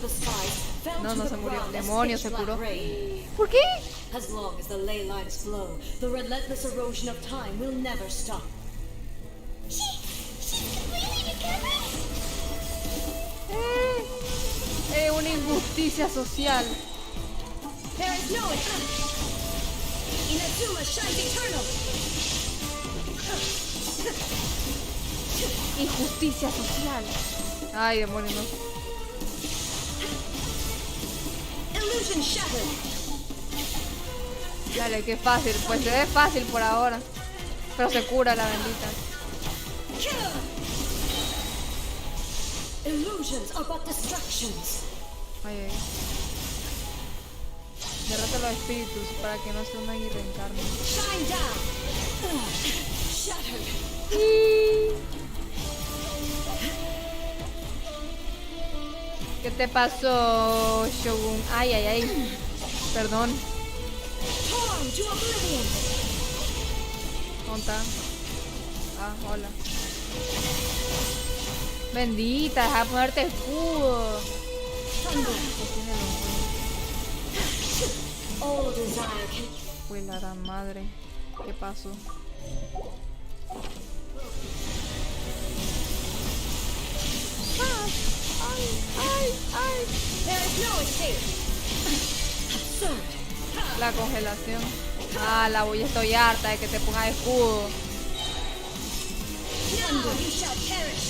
A: No se murió. Demonio, se curó. ¿Por qué?
K: As long as the ley lines flow, the relentless erosion of time will never stop.
E: She's completely recovered?
A: Una injusticia social.
K: There is no escape. Inazuma shines eternal.
A: Injusticia social. Ay, demonio, no.
K: Illusion shattered.
A: Dale, qué fácil. Pues se ve fácil por ahora. Pero se cura la bendita.
K: Illusions are but distractions.
A: Ay. Derrota los espíritus para que no se unan y reencarnen.
K: Shine down. Shattered.
A: ¿Qué te pasó, Shogun? Ay. Perdón.
K: Torn to oblivion.
A: ¿Dónde está? Ah, hola. Bendita, deja de ponerte escudo.
K: All desire can...
A: Fue la gran madre. ¿Qué pasó?
K: Ay. There is no escape. Absurd.
A: La congelación. Ah, la voy, estoy harta de que te pongas escudo.
K: Now you shall perish.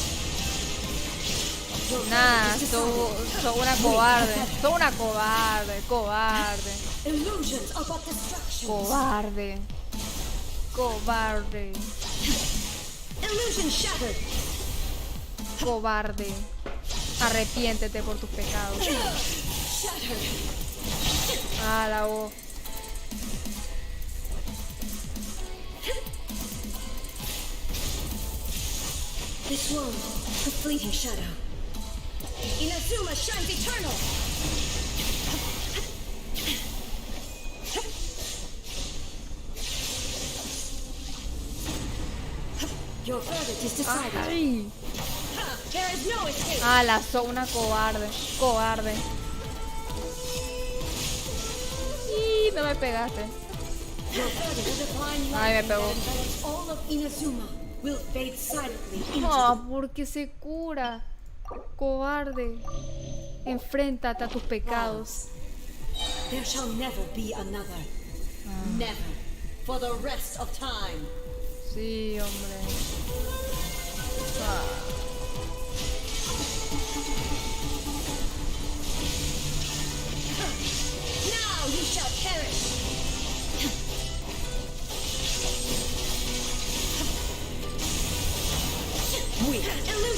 A: Nah, sos una cobarde. Sos una cobarde, cobarde.
K: Illusions are but distractions.
A: Cobarde. Cobarde.
K: Illusion shattered.
A: Cobarde. Arrepiéntete por tus pecados. Ah, la voz.
K: This world, a fleeting shadow. Inazuma shines eternal. Your verdict is decided.
A: Ay.
K: There is no escape.
A: Ah, la una cobarde. Cobarde. Y no me pegaste.
K: Your verdict is divine
A: Ay, me
K: light
A: pegó.
K: that envelops all of Inazuma will fade silently into
A: No, porque se cura. Cobarde. Enfréntate a tus pecados.
K: There shall never be another. Never. For the rest of time.
A: Sí, hombre. Ah.
K: Now you shall perish.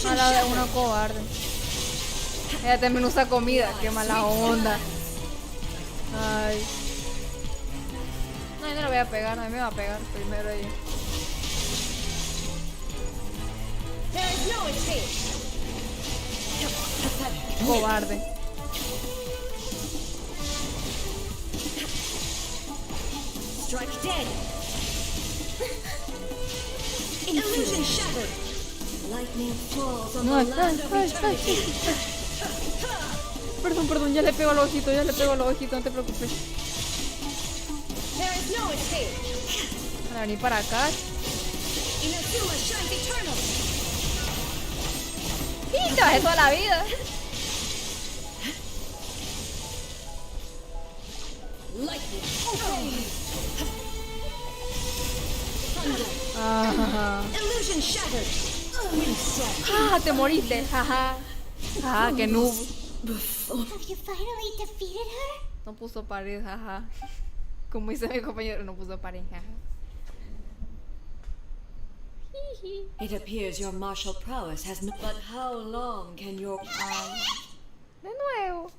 A: A la de una cobarde. Ella también usa comida, qué mala onda. Ay. No, yo no le voy a pegar, a mí me va a pegar primero ella.
K: There is no escape.
A: Cobarde.
K: Strike dead. Illusion shattered. Lightning falls on
A: No,
K: the land of eternity.
A: Perdón, ya le pego al ojito, no te preocupes.
K: There is no escape.
A: Para venir para acá.
K: Inazuma shines eternal.
A: Y te bajé toda la vida.
K: Lightning. Obey. Thunder.
A: Ah,
K: Illusion shattered. Wind strike.
A: ah, te moriste, jaja. Ah, qué noob.
E: Have you finally defeated her?
A: No puso pared, jaja. Como dice mi compañero, no puso pared, jaja.
K: It appears your martial prowess has no. But how long can your.
A: De nuevo.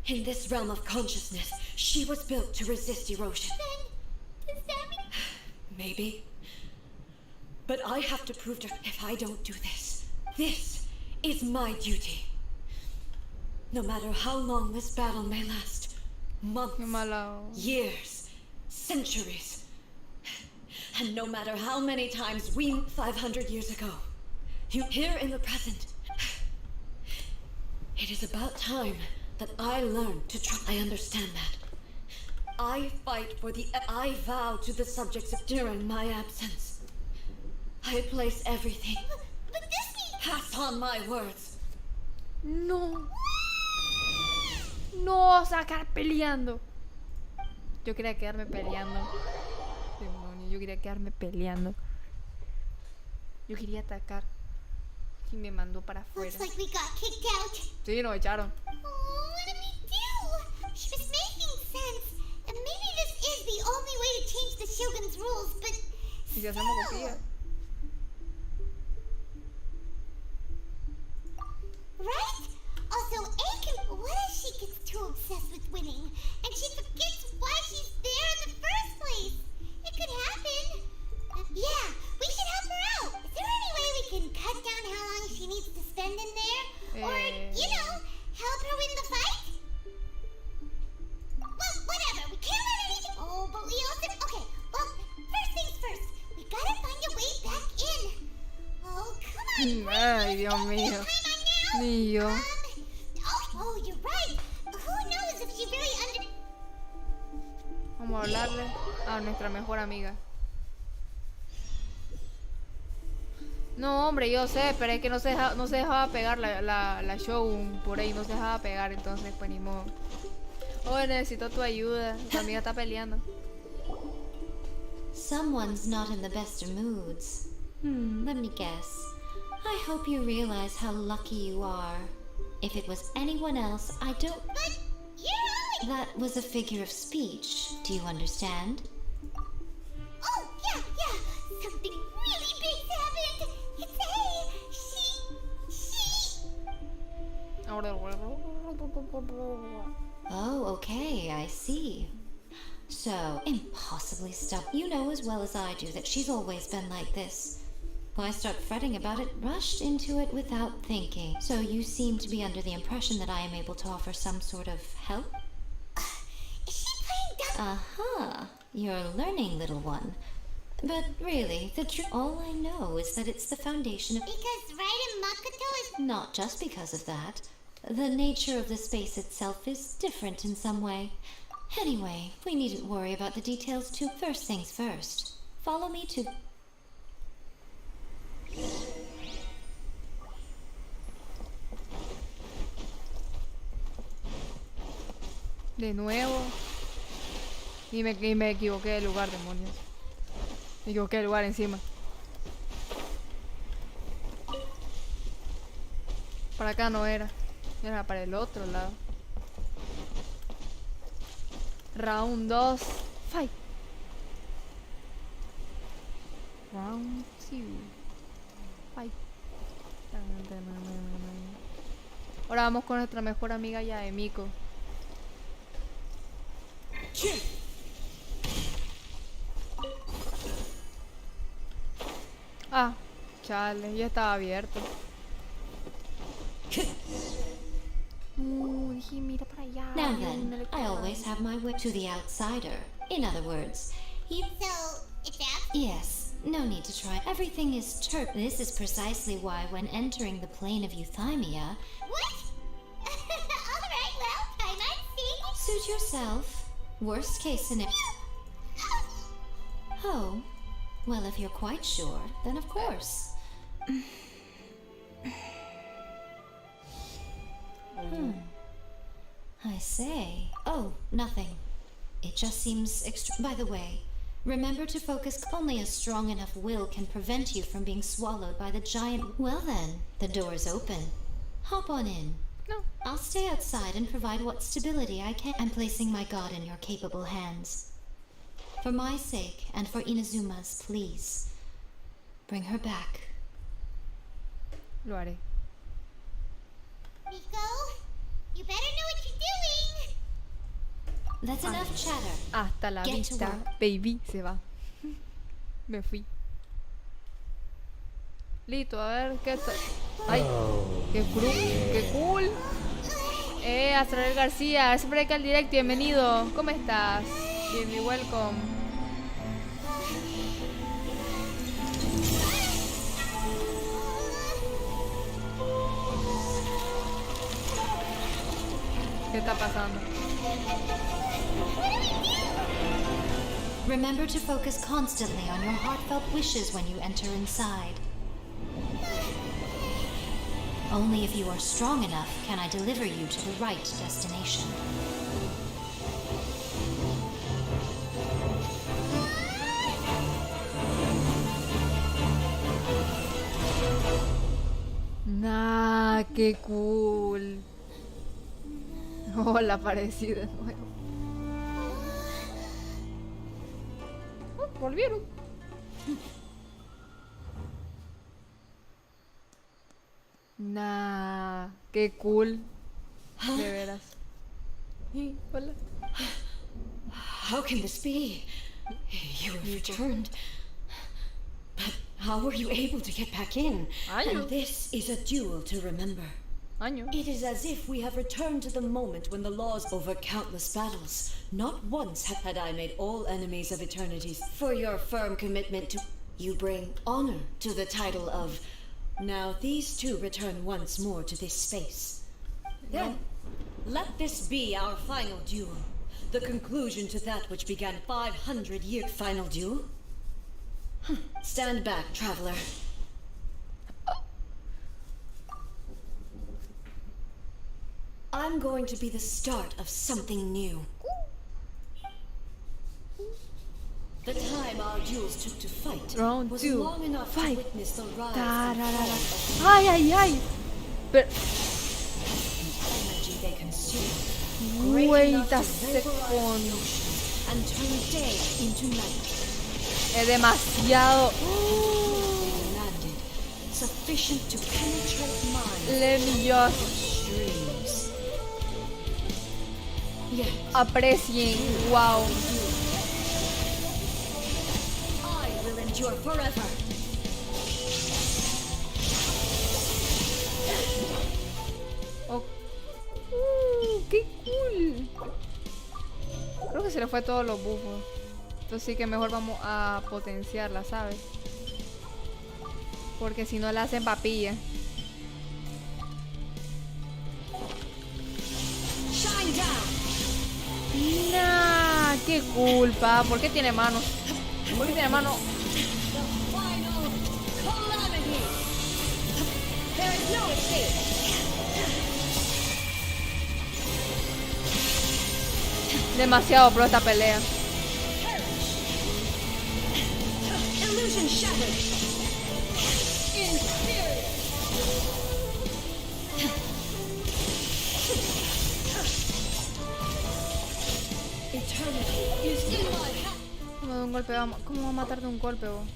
K: In this realm of consciousness, she was built to resist erosion.
E: Does that mean?
K: Maybe. But I have to prove to her if I don't do this. This is my duty. No matter how long this battle may last. Months, years, centuries. And no matter how many times we 500 years ago. You here in the present. It is about time that I learn to try. I understand that. I fight for the. I vow to the subjects during my absence. I place everything.
E: But this means.
K: Pass on my words.
A: No. No, sacar peleando. Yo quería quedarme peleando. Demonio, yo quería quedarme peleando. Yo quería atacar. Y me mandó para afuera.
E: Looks like we got kicked out.
A: Sí, nos echaron.
E: Oh, what do we do? She was making sense. And maybe this is the only way to change the Shogun's rules, but
A: Y si hacemos cosilla.
E: right? Also, Aiken, what if she gets too obsessed with winning and she forgets why she's there in the first place? It could happen. Yeah, we should help her out. Is there any way we can cut down how long she needs to spend in there? Or, you know, help her win the fight? Well, whatever. We can't let anything. Oh, but we also. Okay, well, first things first. We gotta find a way back in. Oh, come on.
A: Ay, Dios mío. Ni yo.
E: Oh, you're right. Who knows if she really
A: Vamos a hablarle a nuestra mejor amiga. No, hombre, yo sé, pero es que no se dejaba pegar la Shogun por ahí, no se dejaba pegar, entonces pues ni modo. Oh, necesito tu ayuda, tu amiga está peleando.
C: Someone's not in the best of moods. Let me guess. I hope you realize how lucky you are. If it was anyone else, I don't...
E: But you're only...
C: That was a figure of speech. Do you understand?
E: Oh, yeah. Something really big's happened. It's
C: Oh, okay, I see. So, impossibly stubborn. You know as well as I do that she's always been like this. Why start fretting about it? Rushed into it without thinking. So you seem to be under the impression that I am able to offer some sort of help?
E: Is she playing dumb?
C: Aha, you're learning, little one. But really, the truth, all I know is that it's the foundation of...
E: Because Raiden Makoto is...
C: Not just because of that. The nature of the space itself is different in some way. Anyway, we needn't worry about the details too. First things first. Follow me to...
A: De nuevo. Y me equivoqué de lugar, demonios. Me equivoqué de lugar encima. Para acá no era. Era para el otro lado. Round 2. Fight. Round 2. Fight. Ahora vamos con nuestra mejor amiga ya de Miko. Ah, chale, ya estaba abierto. Dije, mira para allá.
C: Now then, I always have my way to the outsider. In other words,
E: So, it's out?
C: Yes, no need to try. Everything is turp. This is precisely why when entering the plane of Euthymia...
E: What? Alright, well, time on scene.
C: Suit yourself. Worst case scenario... Oh, well, if you're quite sure, then of course. I say. Oh, nothing. It just seems By the way, remember to focus. Only a strong enough will can prevent you from being swallowed by the giant... Well then, the door's open. Hop on in.
A: No.
C: I'll stay outside and provide what stability I can. I'm placing my god in your capable hands. For my sake, and for Inazuma's, please. Bring her back.
A: Lo haré.
E: Miko, you better know what you're doing.
C: That's enough chatter.
A: Hasta la
C: Get to
A: vista,
C: work.
A: baby. Se va. Me fui. Listo, a ver qué está. Ay, qué cool. Astral García, gracias por acá al directo, bienvenido. ¿Cómo estás? Bienvenido, welcome. ¿Qué está pasando?
C: Remember to focus constantly on your heartfelt wishes when you enter inside. Only if you are strong enough can I deliver you to the right destination.
A: Nah, qué cool. Hola, aparecí de nuevo. Oh, volvieron. Nah, qué cool. De veras. Hola.
K: How can this be? You have returned. But how were you able to get back in? And this is a duel to remember. It is as if we have returned to the moment when the laws over countless battles. Not once had I made all enemies of eternities. For your firm commitment to... You bring honor to the title of... Now these two return once more to this space. Then, let this be our final duel. The conclusion to that which began 500 years. Final duel? Stand back, traveler. I'm going to be the start of something new. The time our duels took to fight
A: Round
K: was
A: 2.
K: long enough to
A: Fight.
K: witness the rise and
A: Tararara.
K: fall of
A: Ay, ay, ay. Pero,
K: the energy they consume. Great
A: wait
K: enough
A: a
K: to vaporize
A: second.
K: the oceans and turn day into night.
A: Es demasiado.
K: Demanded, sufficient to penetrate minds.
A: Let me just
K: Dreams. Yet,
A: aprecien. Wow.
K: I will endure forever.
A: Oh. ¡Qué cool! Creo que se le fue todos los buffos. Entonces sí que mejor vamos a potenciarla, ¿sabes? Porque si no la hacen papilla.
K: Shine down.
A: Nah, qué culpa. ¿Por qué tiene manos? ¿Por qué tiene manos?
K: The final calamity. There is no escape.
A: Demasiado pro esta pelea.
K: Illusion shattered. Inferior. Eternity is in my hand.
A: ¿Cómo de un golpe vamos? ¿Cómo va a matar de un golpe vos?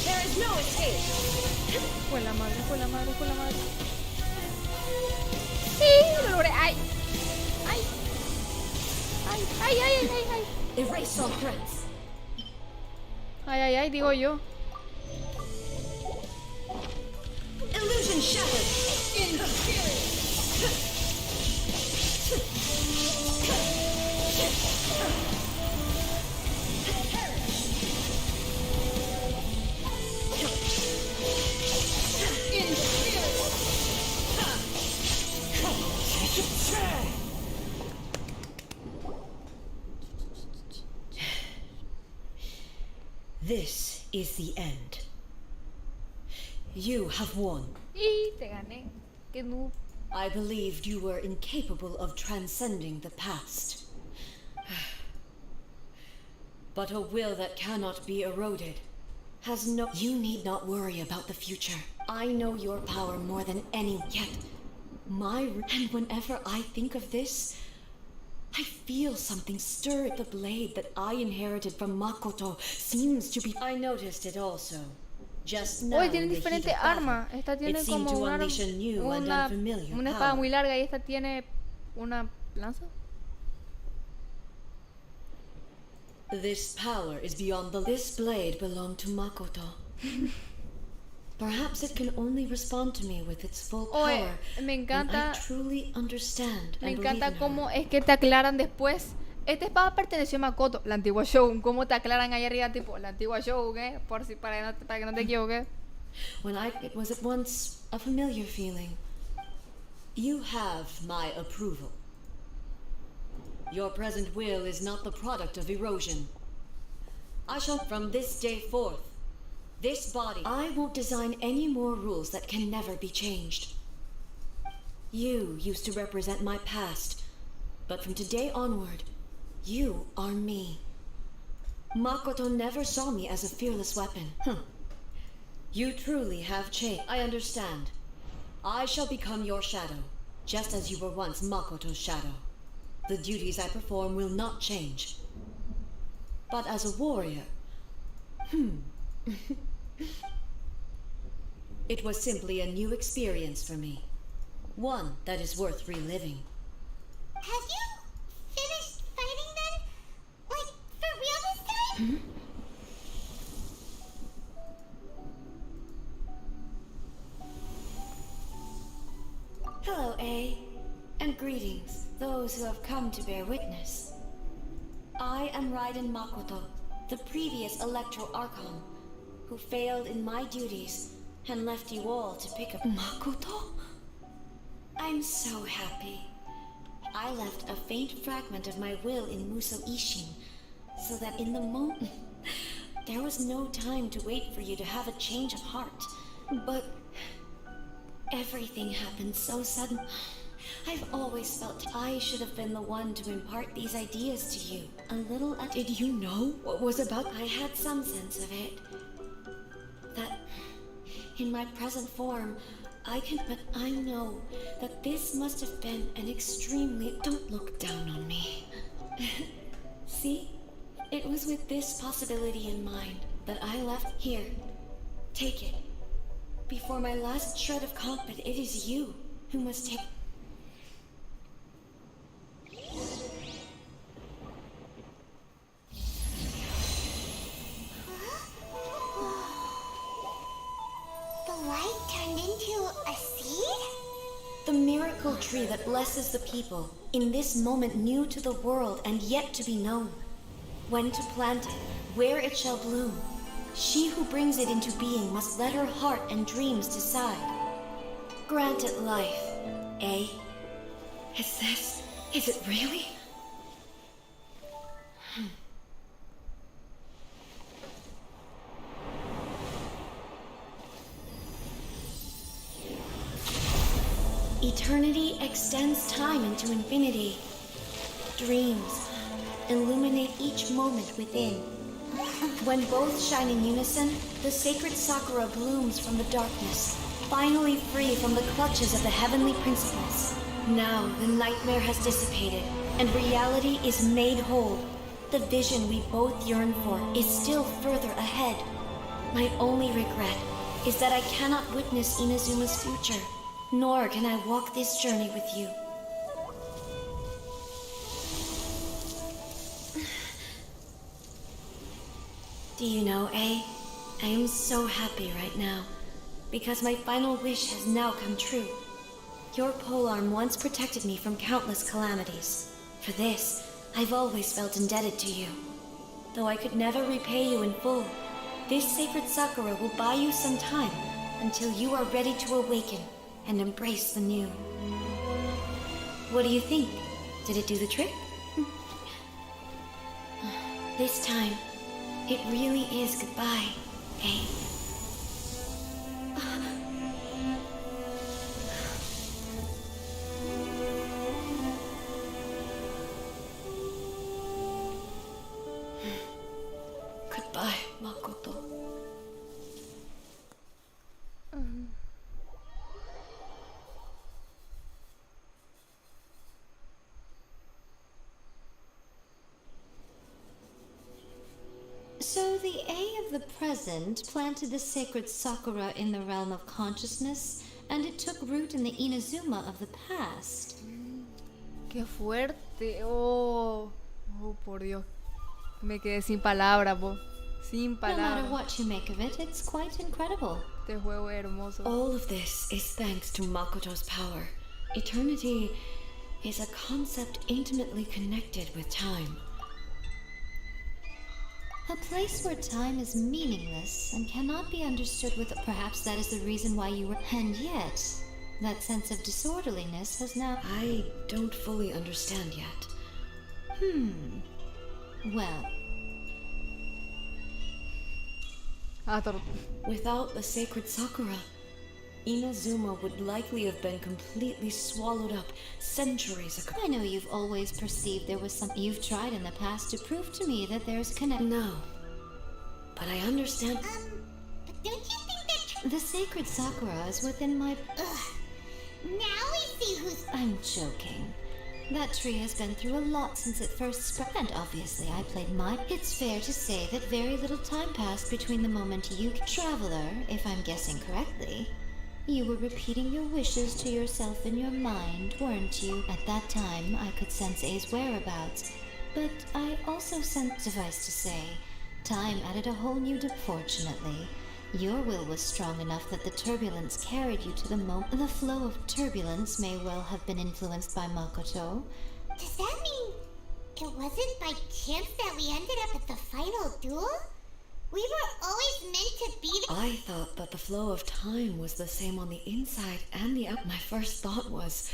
K: There is no escape.
A: Fue la madre, fue la madre, fue la madre. Sí, lo logré. Ay. Ay. Ay, ay, ay, ay, ay, ay.
K: Erase all threats.
A: Ay, ay, ay, digo yo.
K: Illusion shattered. Inferior. This is the end. You have won.
A: Y te gané. Qué noob.
K: I believed you were incapable of transcending the past. But a will that cannot be eroded has no... You need not worry about the future. I know your power more than any yet. And whenever I think of this, I feel something stir at the blade that I inherited from Makoto seems to be... I noticed it also. Just now,
A: Oye, tienen
K: in the heat
A: diferentes
K: of battle,
A: armas. Esta
K: it
A: tiene
K: seemed
A: como
K: to unleash a new and unfamiliar
A: una espada
K: power.
A: muy larga y esta tiene una lanza.
K: This power is beyond the... This blade belonged to Makoto. Perhaps it can only respond to me with its full power.
A: Oye, me encanta.
K: When I truly understand
A: Me
K: and believe
A: encanta
K: in her.
A: cómo es que te aclaran después. Esta espada perteneció a Makoto, la antigua Shogun. ¿Cómo te aclaran ahí arriba, tipo, la antigua Shogun, Por si, para que no te equivoques.
K: It was at once a familiar feeling. You have my approval. Your present will is not the product of erosion. I shall, from this day forth, this body... I won't design any more rules that can never be changed. You used to represent my past, but from today onward, you are me. Makoto never saw me as a fearless weapon. You truly have changed. I understand. I shall become your shadow, just as you were once Makoto's shadow. The duties I perform will not change. But as a warrior... It was simply a new experience for me. One that is worth reliving.
E: Have you finished fighting then? Like, for real this time?
K: Hello, A. And greetings, those who have come to bear witness. I am Raiden Makoto, the previous Electro Archon, who failed in my duties and left you all to pick up... Makoto? I'm so happy. I left a faint fragment of my will in Muso Ishin, so that in the moment... There was no time to wait for you to have a change of heart. But Everything happened so sudden. I've always felt I should have been the one to impart these ideas to you. A little. Did you know what was about? I had some sense of it. That in my present form, but I know that this must have been an extremely. Don't look down on me. See? It was with this possibility in mind that I left here. Take it. Before my last shred of comfort, it is you who must take.
E: The light turned into a seed?
K: The miracle tree that blesses the people, in this moment new to the world and yet to be known. When to plant it, where it shall bloom. She who brings it into being must let her heart and dreams decide. Grant it life, eh? Is it really? Eternity extends time into infinity. Dreams illuminate each moment within. When both shine in unison, the sacred Sakura blooms from the darkness, finally free from the clutches of the heavenly principles. Now the nightmare has dissipated, and reality is made whole. The vision we both yearn for is still further ahead. My only regret is that I cannot witness Inazuma's future, nor can I walk this journey with you. Do you know, I am so happy right now, because my final wish has now come true. Your polearm once protected me from countless calamities. For this, I've always felt indebted to you. Though I could never repay you in full, this sacred Sakura will buy you some time until you are ready to awaken and embrace the new. What do you think? Did it do the trick? This time, it really is goodbye, eh? Goodbye, Makoto.
C: So the A of the present planted the sacred Sakura in the realm of consciousness, and it took root in the Inazuma of the past.
A: Qué fuerte. Oh, por Dios. Me quedé sin palabras, po. Sin
C: No matter
A: palabras.
C: what you make of it, it's quite incredible.
A: Este juego es hermoso.
K: All of this is thanks to Makoto's power. Eternity is a concept intimately connected with time.
C: A place where time is meaningless and cannot be understood with. Perhaps that is the reason why you were. And yet, that sense of disorderliness has now.
K: I don't fully understand yet.
C: Well.
K: Without the sacred Sakura, Inazuma would likely have been completely swallowed up centuries ago.
C: I know you've always perceived there was some. You've tried in the past to prove to me that there's connection.
K: No. But I understand.
E: But don't you think that...
C: The sacred Sakura is within my.
E: Now we see who's...
C: I'm joking. That tree has been through a lot since it first spread, and obviously I played my. It's fair to say that very little time passed between the moment you. Traveler, if I'm guessing correctly. You were repeating your wishes to yourself in your mind, weren't you? At that time, I could sense A's whereabouts, but I also sensed, suffice to say, time added a whole new Fortunately, your will was strong enough that the turbulence carried you to the moment. The flow of turbulence may well have been influenced by Makoto.
E: Does that mean it wasn't by chance that we ended up at the final duel? We were always meant to be the—
K: I thought that the flow of time was the same on the inside and the out. My first thought was,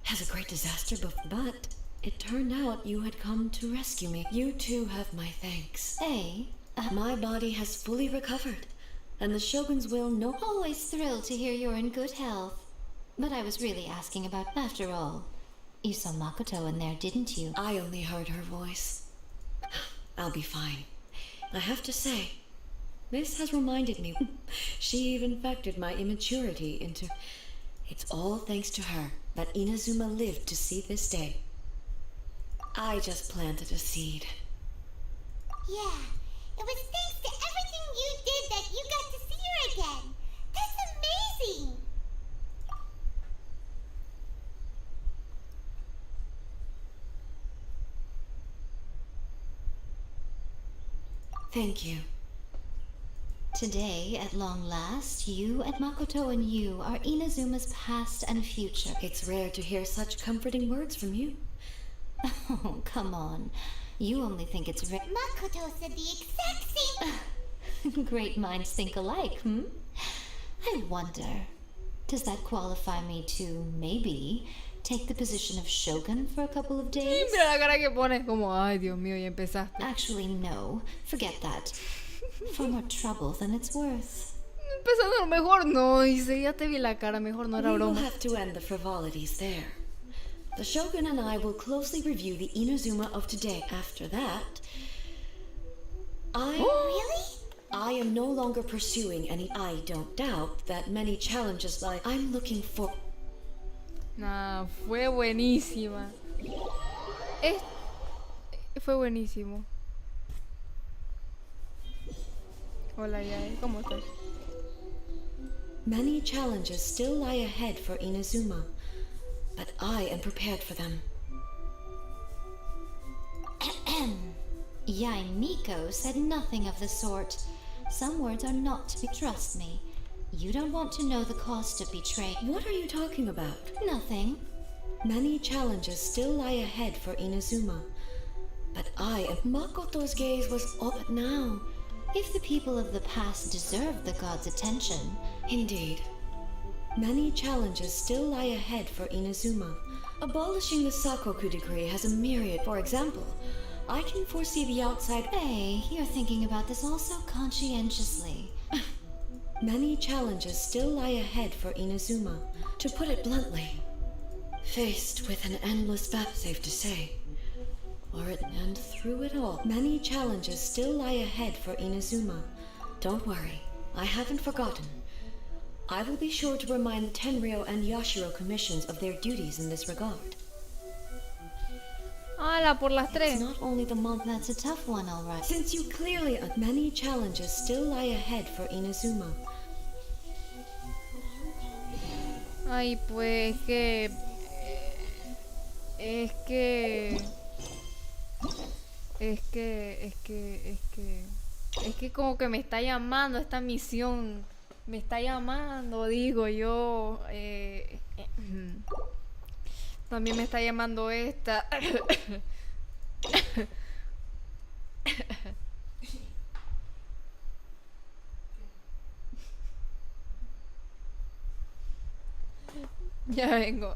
K: has a great disaster but it turned out you had come to rescue me. You too have my thanks.
C: Hey,
K: my body has fully recovered. and the Shogun's will no...
C: Always thrilled to hear you're in good health. But I was really asking about, after all, you saw Makoto in there, didn't you?
K: I only heard her voice. I'll be fine. I have to say, this has reminded me. She even factored my immaturity into... It's all thanks to her that Inazuma lived to see this day. I just planted a seed.
E: Yeah, it was thanks to everything you did that you got to see her again. That's amazing.
K: Thank you.
C: Today, at long last, you and Makoto and you are Inazuma's past and future.
K: It's rare to hear such comforting words from you.
C: Oh, come on. You only think it's rare.
E: Makoto said the exact same.
C: Great minds think alike, hmm? I wonder, does that qualify me to, maybe, take the position of Shogun for a couple of days?
A: Mira la cara que pones como, ay Dios mío, ya empezaste.
C: Actually, no. Forget that. Far more trouble than it's worth.
A: Empezando, mejor no, dice, ya te vi la cara, mejor no era
K: We will
A: broma.
K: have to end the frivolities there. The Shogun and I will closely review the Inazuma of today. After that,
E: Really?
K: I am no longer pursuing any. I don't doubt that many challenges lie. I'm looking for.
A: Nah, fue buenísima. Fue buenísimo. Hola, Yael, ¿cómo estás?
K: Many challenges still lie ahead for Inazuma, but I am prepared for them.
C: Yai Miko said nothing of the sort. Some words are not to be. Trust me. You don't want to know the cost of betrayal.
K: What are you talking about?
C: Nothing.
K: Many challenges still lie ahead for Inazuma, but I am. Makoto's gaze was up now.
C: If the people of the past deserve the god's attention.
K: Indeed. Many challenges still lie ahead for Inazuma. Abolishing the Sakoku decree has a myriad. For example, I can foresee the outside.
C: Hey, you're thinking about this all so conscientiously.
K: Many challenges still lie ahead for Inazuma. To put it bluntly, faced with an endless battle, safe to say. And through it all, many challenges still lie ahead for Inazuma. Don't worry, I haven't forgotten. I will be sure to remind the Tenryo and Yashiro commissions of their duties in this regard.
A: ¡Hala, por las tres!
K: It's not only the month.
C: That's a tough one, all right.
K: Since you clearly... Many challenges still lie ahead for Inazuma.
A: Ay, pues es que como que me está llamando esta misión, me está llamando, digo yo, también me está llamando esta. Ya vengo.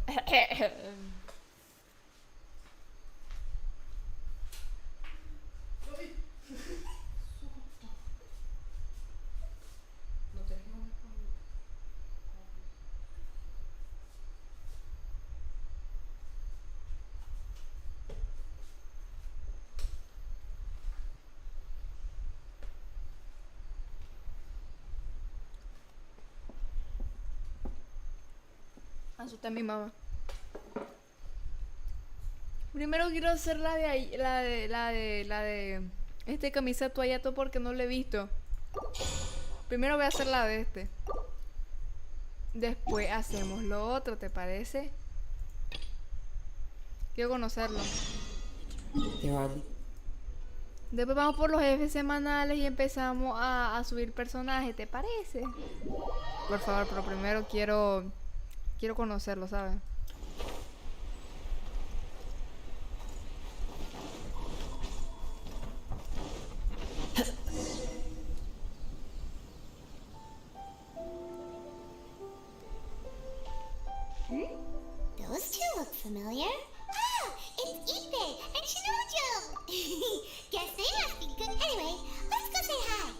A: Asusté a mi mamá. Primero quiero hacer la de este camisa toallato porque no lo he visto. Primero voy a hacer la de este. Después hacemos lo otro, ¿te parece? Quiero conocerlo. Después vamos por los jefes semanales y empezamos a subir personajes, ¿te parece? Por favor, pero primero quiero conocerlo, ¿sabes?
E: Those two look familiar. Ah, it's Ipe and Shinojo. Guess they must be good. Anyway, let's go say hi.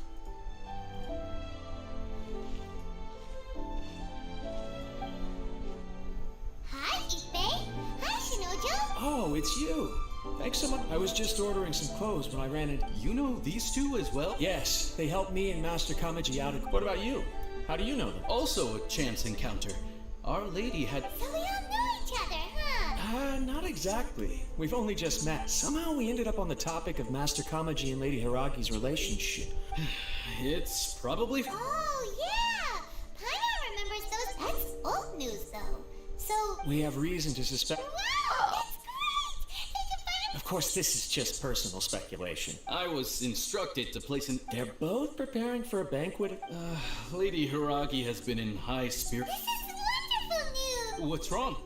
R: Oh, it's you. Thanks so much. I was just ordering some clothes when I ran into...
S: You know these two as well?
R: Yes, they helped me and Master Kamaji out. What about you? How do you know them?
S: Also a chance encounter. Our lady had...
E: So we all know each other, huh?
R: Not exactly. We've only just met. Somehow we ended up on the topic of Master Kamaji and Lady Hiragi's relationship.
S: It's probably...
E: Oh, yeah! Paimon remembers those. That's old news, though. So...
R: We have reason to suspect...
E: Wow! That's great! They can find...
R: Of course, this is just personal speculation.
S: I was instructed to place an...
R: They're both preparing for a banquet.
S: Lady Hiragi has been in high spirit...
E: This is wonderful news!
S: What's wrong?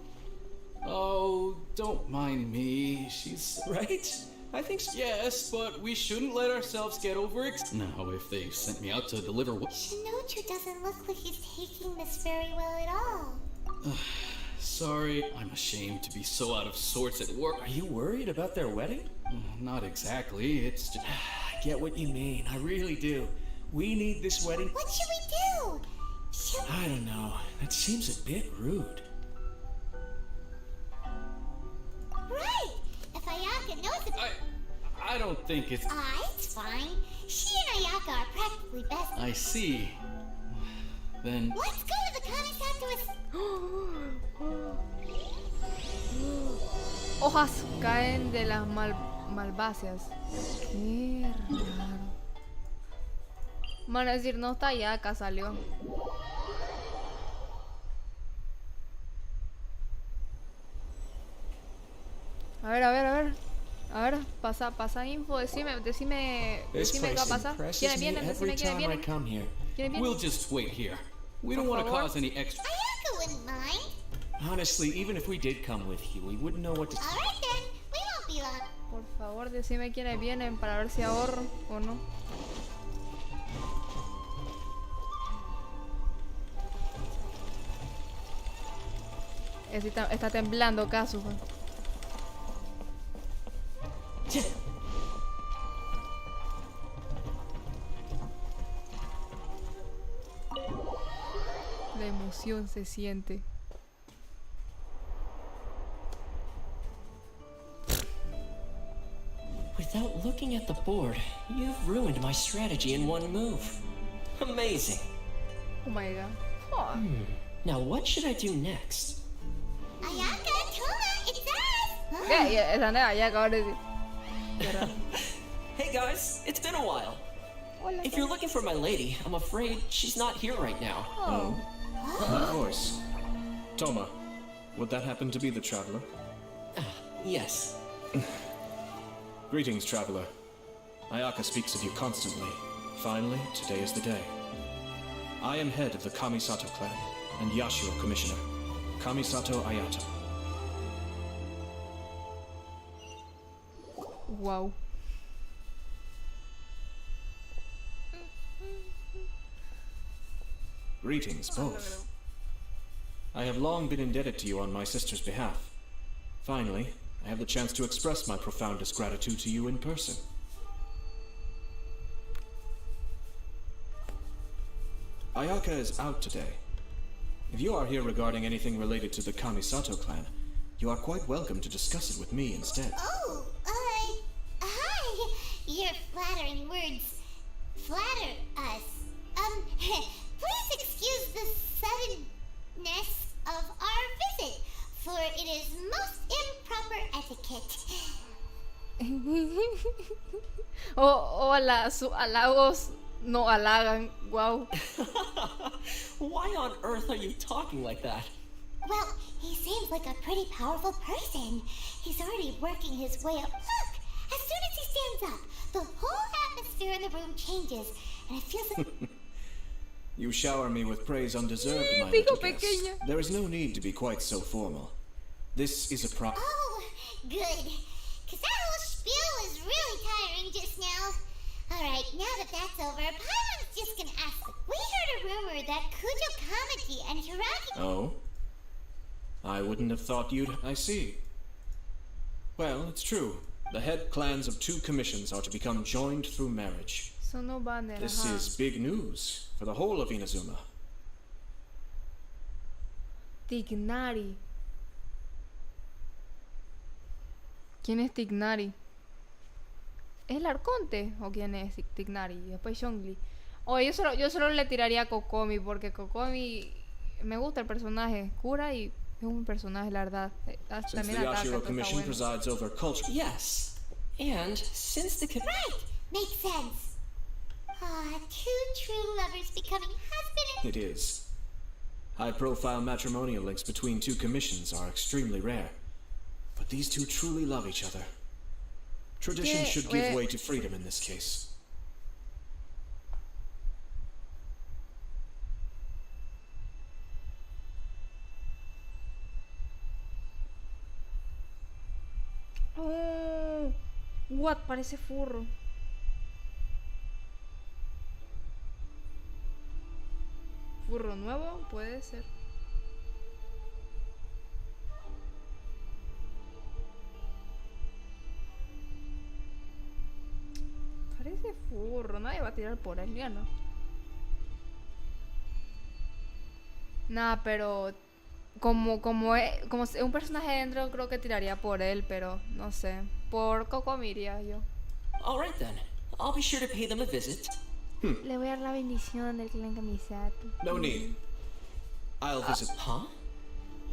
S: Oh, don't mind me. She's...
R: Right? I think so.
S: Yes, but we shouldn't let ourselves get Now, if they sent me out to deliver what...
E: Shinochu doesn't look like he's taking this very well at all.
S: Sorry, I'm ashamed to be so out of sorts at work.
R: Are you worried about their wedding?
S: Not exactly, it's just...
R: I get what you mean, I really do. We need this wedding...
E: What should we do?
R: I don't know. That seems a bit rude.
E: Right! If Ayaka knows about...
S: I don't think it's...
E: It's fine. She and Ayaka are practically best...
S: I see. Then...
E: Let's go to the Kamisato...
A: Hojas caen de las malváceas. Qué raro. Van a decir, no está allá, acá salió. A ver, pasa info, decime qué va a pasar. ¿Quiénes vienen? Decime quiénes vienen. ¿Quiénes vienen?
S: We'll just wait here. We don't want to cause any extra...
E: Ayaka wouldn't mind.
R: Honestly, even if we did come with you, we wouldn't know what to...
E: Alright then, we won't be long.
A: Por favor, decime quiénes vienen para ver si ahorro o no. Está temblando Kazu. La emoción se siente.
H: Without looking at the board, you've ruined my strategy in one move. Amazing.
A: Oh my god. Oh.
H: Now what should I do next?
E: Ayaka, Toma, it's us!
A: Yeah, esa no es Ayaka, ahora sí.
H: Hey guys, it's been a while.
A: Hola,
H: if you're looking for my lady, I'm afraid she's not here right now.
I: Oh. That voice. Toma, would that happen to be the traveler?
H: Yes.
I: Greetings, traveler. Ayaka speaks of you constantly. Finally, today is the day. I am head of the Kamisato clan, and Yashiro commissioner. Kamisato Ayato.
A: Wow.
I: Greetings, both. I have long been indebted to you on my sister's behalf. Finally, I have the chance to express my profoundest gratitude to you in person. Ayaka is out today. If you are here regarding anything related to the Kamisato clan, you are quite welcome to discuss it with me instead.
E: Oh, hi. Your flattering words flatter us. Please excuse the suddenness of our visit, for it is most improper etiquette.
A: Sus halagos no halagan. Wow.
H: Why on earth are you talking like that?
E: Well, he seems like a pretty powerful person. He's already working his way up. Look! As soon as he stands up, the whole atmosphere in the room changes, and it feels like...
I: You shower me with praise undeserved, my little guest. There is no need to be quite so formal. This is a
E: Oh, good. Because that whole spiel was really tiring just now. Alright, now that that's over, Paimon's just gonna ask... We heard a rumor that Kujo Kamaji and Hiragi...
I: Oh? I wouldn't have thought you'd... I see. Well, it's true. The head clans of 2 commissions are to become joined through marriage. This is big news for the whole of Inazuma.
A: Tignari. ¿Quién es Tignari? ¿Es el Arconte? ¿O quién es Tignari? Y después Zhongli. Oh, yo solo le tiraría a Kokomi, porque Kokomi me gusta el personaje. Cura y es un personaje, la verdad.
R: Since
A: También
R: the
A: ataca,
R: Yashiro
A: está
R: Commission
A: bueno.
R: presides over culture.
H: Yes. And since the
E: Right! Makes sense. Ah, two true lovers becoming husband and...
R: It is. High-profile matrimonial links between two commissions are extremely rare. But these two truly love each other. Tradition should give way to freedom in this case.
A: Oh, what? Parece furro. Furro nuevo, puede ser. Parece furro, nadie va a tirar por él, ya no. Nah, pero como es un personaje dentro, creo que tiraría por él, pero no sé. Por Kokomi iría yo.
H: Alright then. I'll be sure to pay them a visit.
A: Le voy a dar la bendición del clan Kamisato.
R: No need. I'll visit.
H: Huh?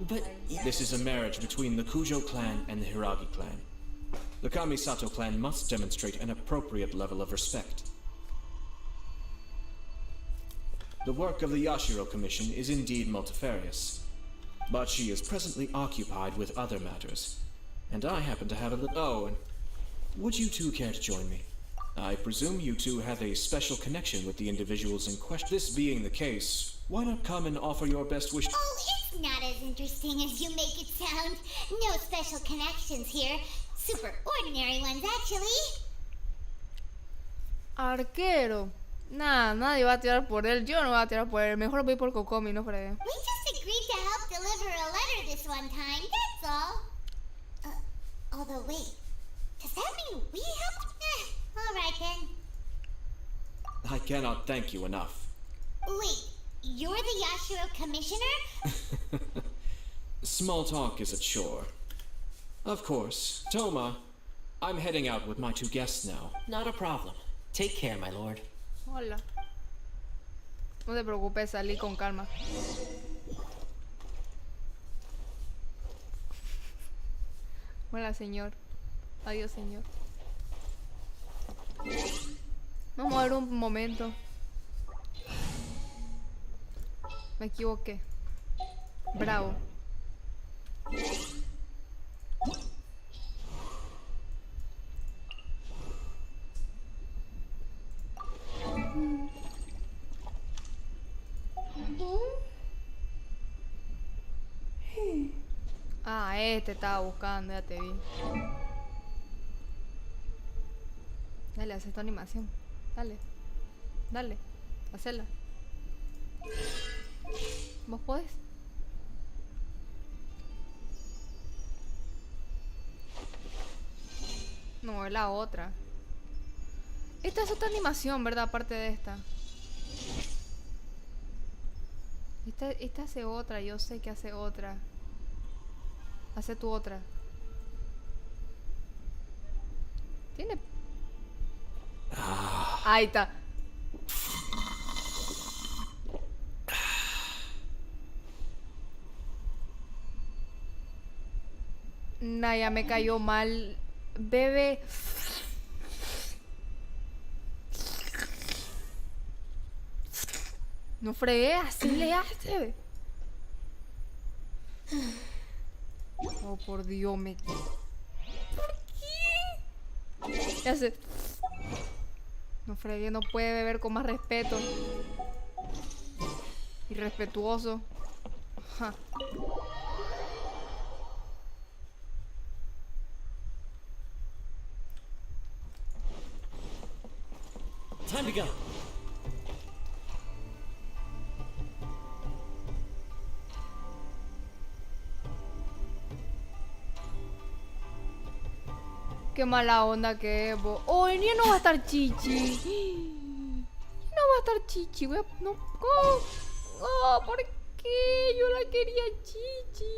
H: But
R: This is a marriage between the Kujo clan and the Hiragi clan. The Kamisato clan must demonstrate an appropriate level of respect. The work of the Yashiro Commission is indeed multifarious, but she is presently occupied with other matters, and I happen to have a little... Oh, and would you two care to join me? I presume you two have a special connection with the individuals in question. This being the case, why not come and offer your best wish?
E: Oh, it's not as interesting as you make it sound. No special connections here. Super ordinary ones, actually.
A: Arquero. Nah, nadie va a tirar por él. Yo no voy a tirar por él. Mejor voy por Kokomi, no fregué.
E: We just agreed to help deliver a letter this one time, that's all. Although, wait. Does that mean we helped? Alright then.
R: I cannot thank you enough.
E: Wait, you're the Yashiro Commissioner?
R: Small talk is a chore. Of course. Toma, I'm heading out with my two guests now.
H: not a problem. Take care, my lord.
A: Hola. No te preocupes, salí con calma. Hola, señor. Adiós, señor. Vamos a ver un momento. Me equivoqué. Bravo. Ah, este estaba buscando, ya te vi. Dale, haz esta animación. Dale. Dale. Hacela. ¿Vos podés? No, es la otra. Esta es otra animación, ¿verdad? Aparte de esta. Esta hace otra, yo sé que hace otra. Hace tu otra. Tiene... Ahí está. Nah, ya me cayó mal. Bebe. No fregué, así le hace. Oh, por Dios, me... ¿Por qué? Ya sé. No fregué, no puede beber con más respeto. Irrespetuoso. Ja.
P: Time to go.
A: Qué mala onda que es, bo. Oh, el niño no va a estar chichi. No va a estar chichi, güey. No. Oh, oh, ¿por qué? Yo la quería chichi.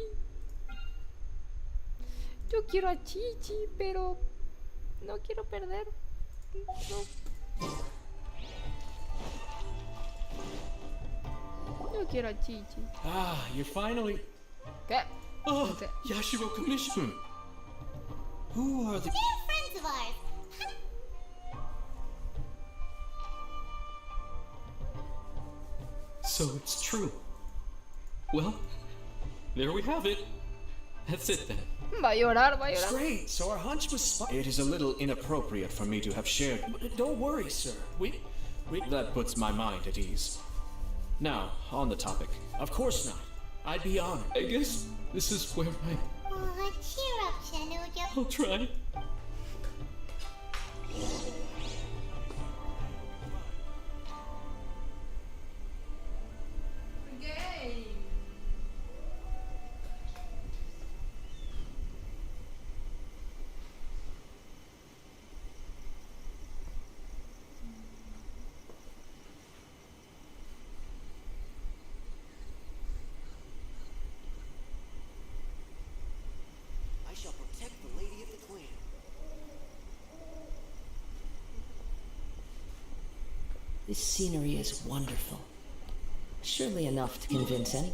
A: Yo quiero a Chichi, pero no quiero perder. No. Yo quiero a Chichi.
M: Ah, you're finally...
A: ¿Qué?
M: Oh, Yashiro Commission. Who are the...
E: They're friends of ours.
S: So it's true. Well, there we have it. That's it then.
A: Va a llorar, va a llorar.
M: Straight, so our hunch was spot.
I: It is a little inappropriate for me to have shared.
M: Don't worry, sir. We...
I: That puts my mind at ease. Now, on the topic.
M: Of course not. I'd be honored.
S: I guess this is where
E: Oh, cheer up, Shanuja.
S: I'll try.
P: I shall protect the lady of the clan.
B: This scenery is wonderful. Surely enough to convince any.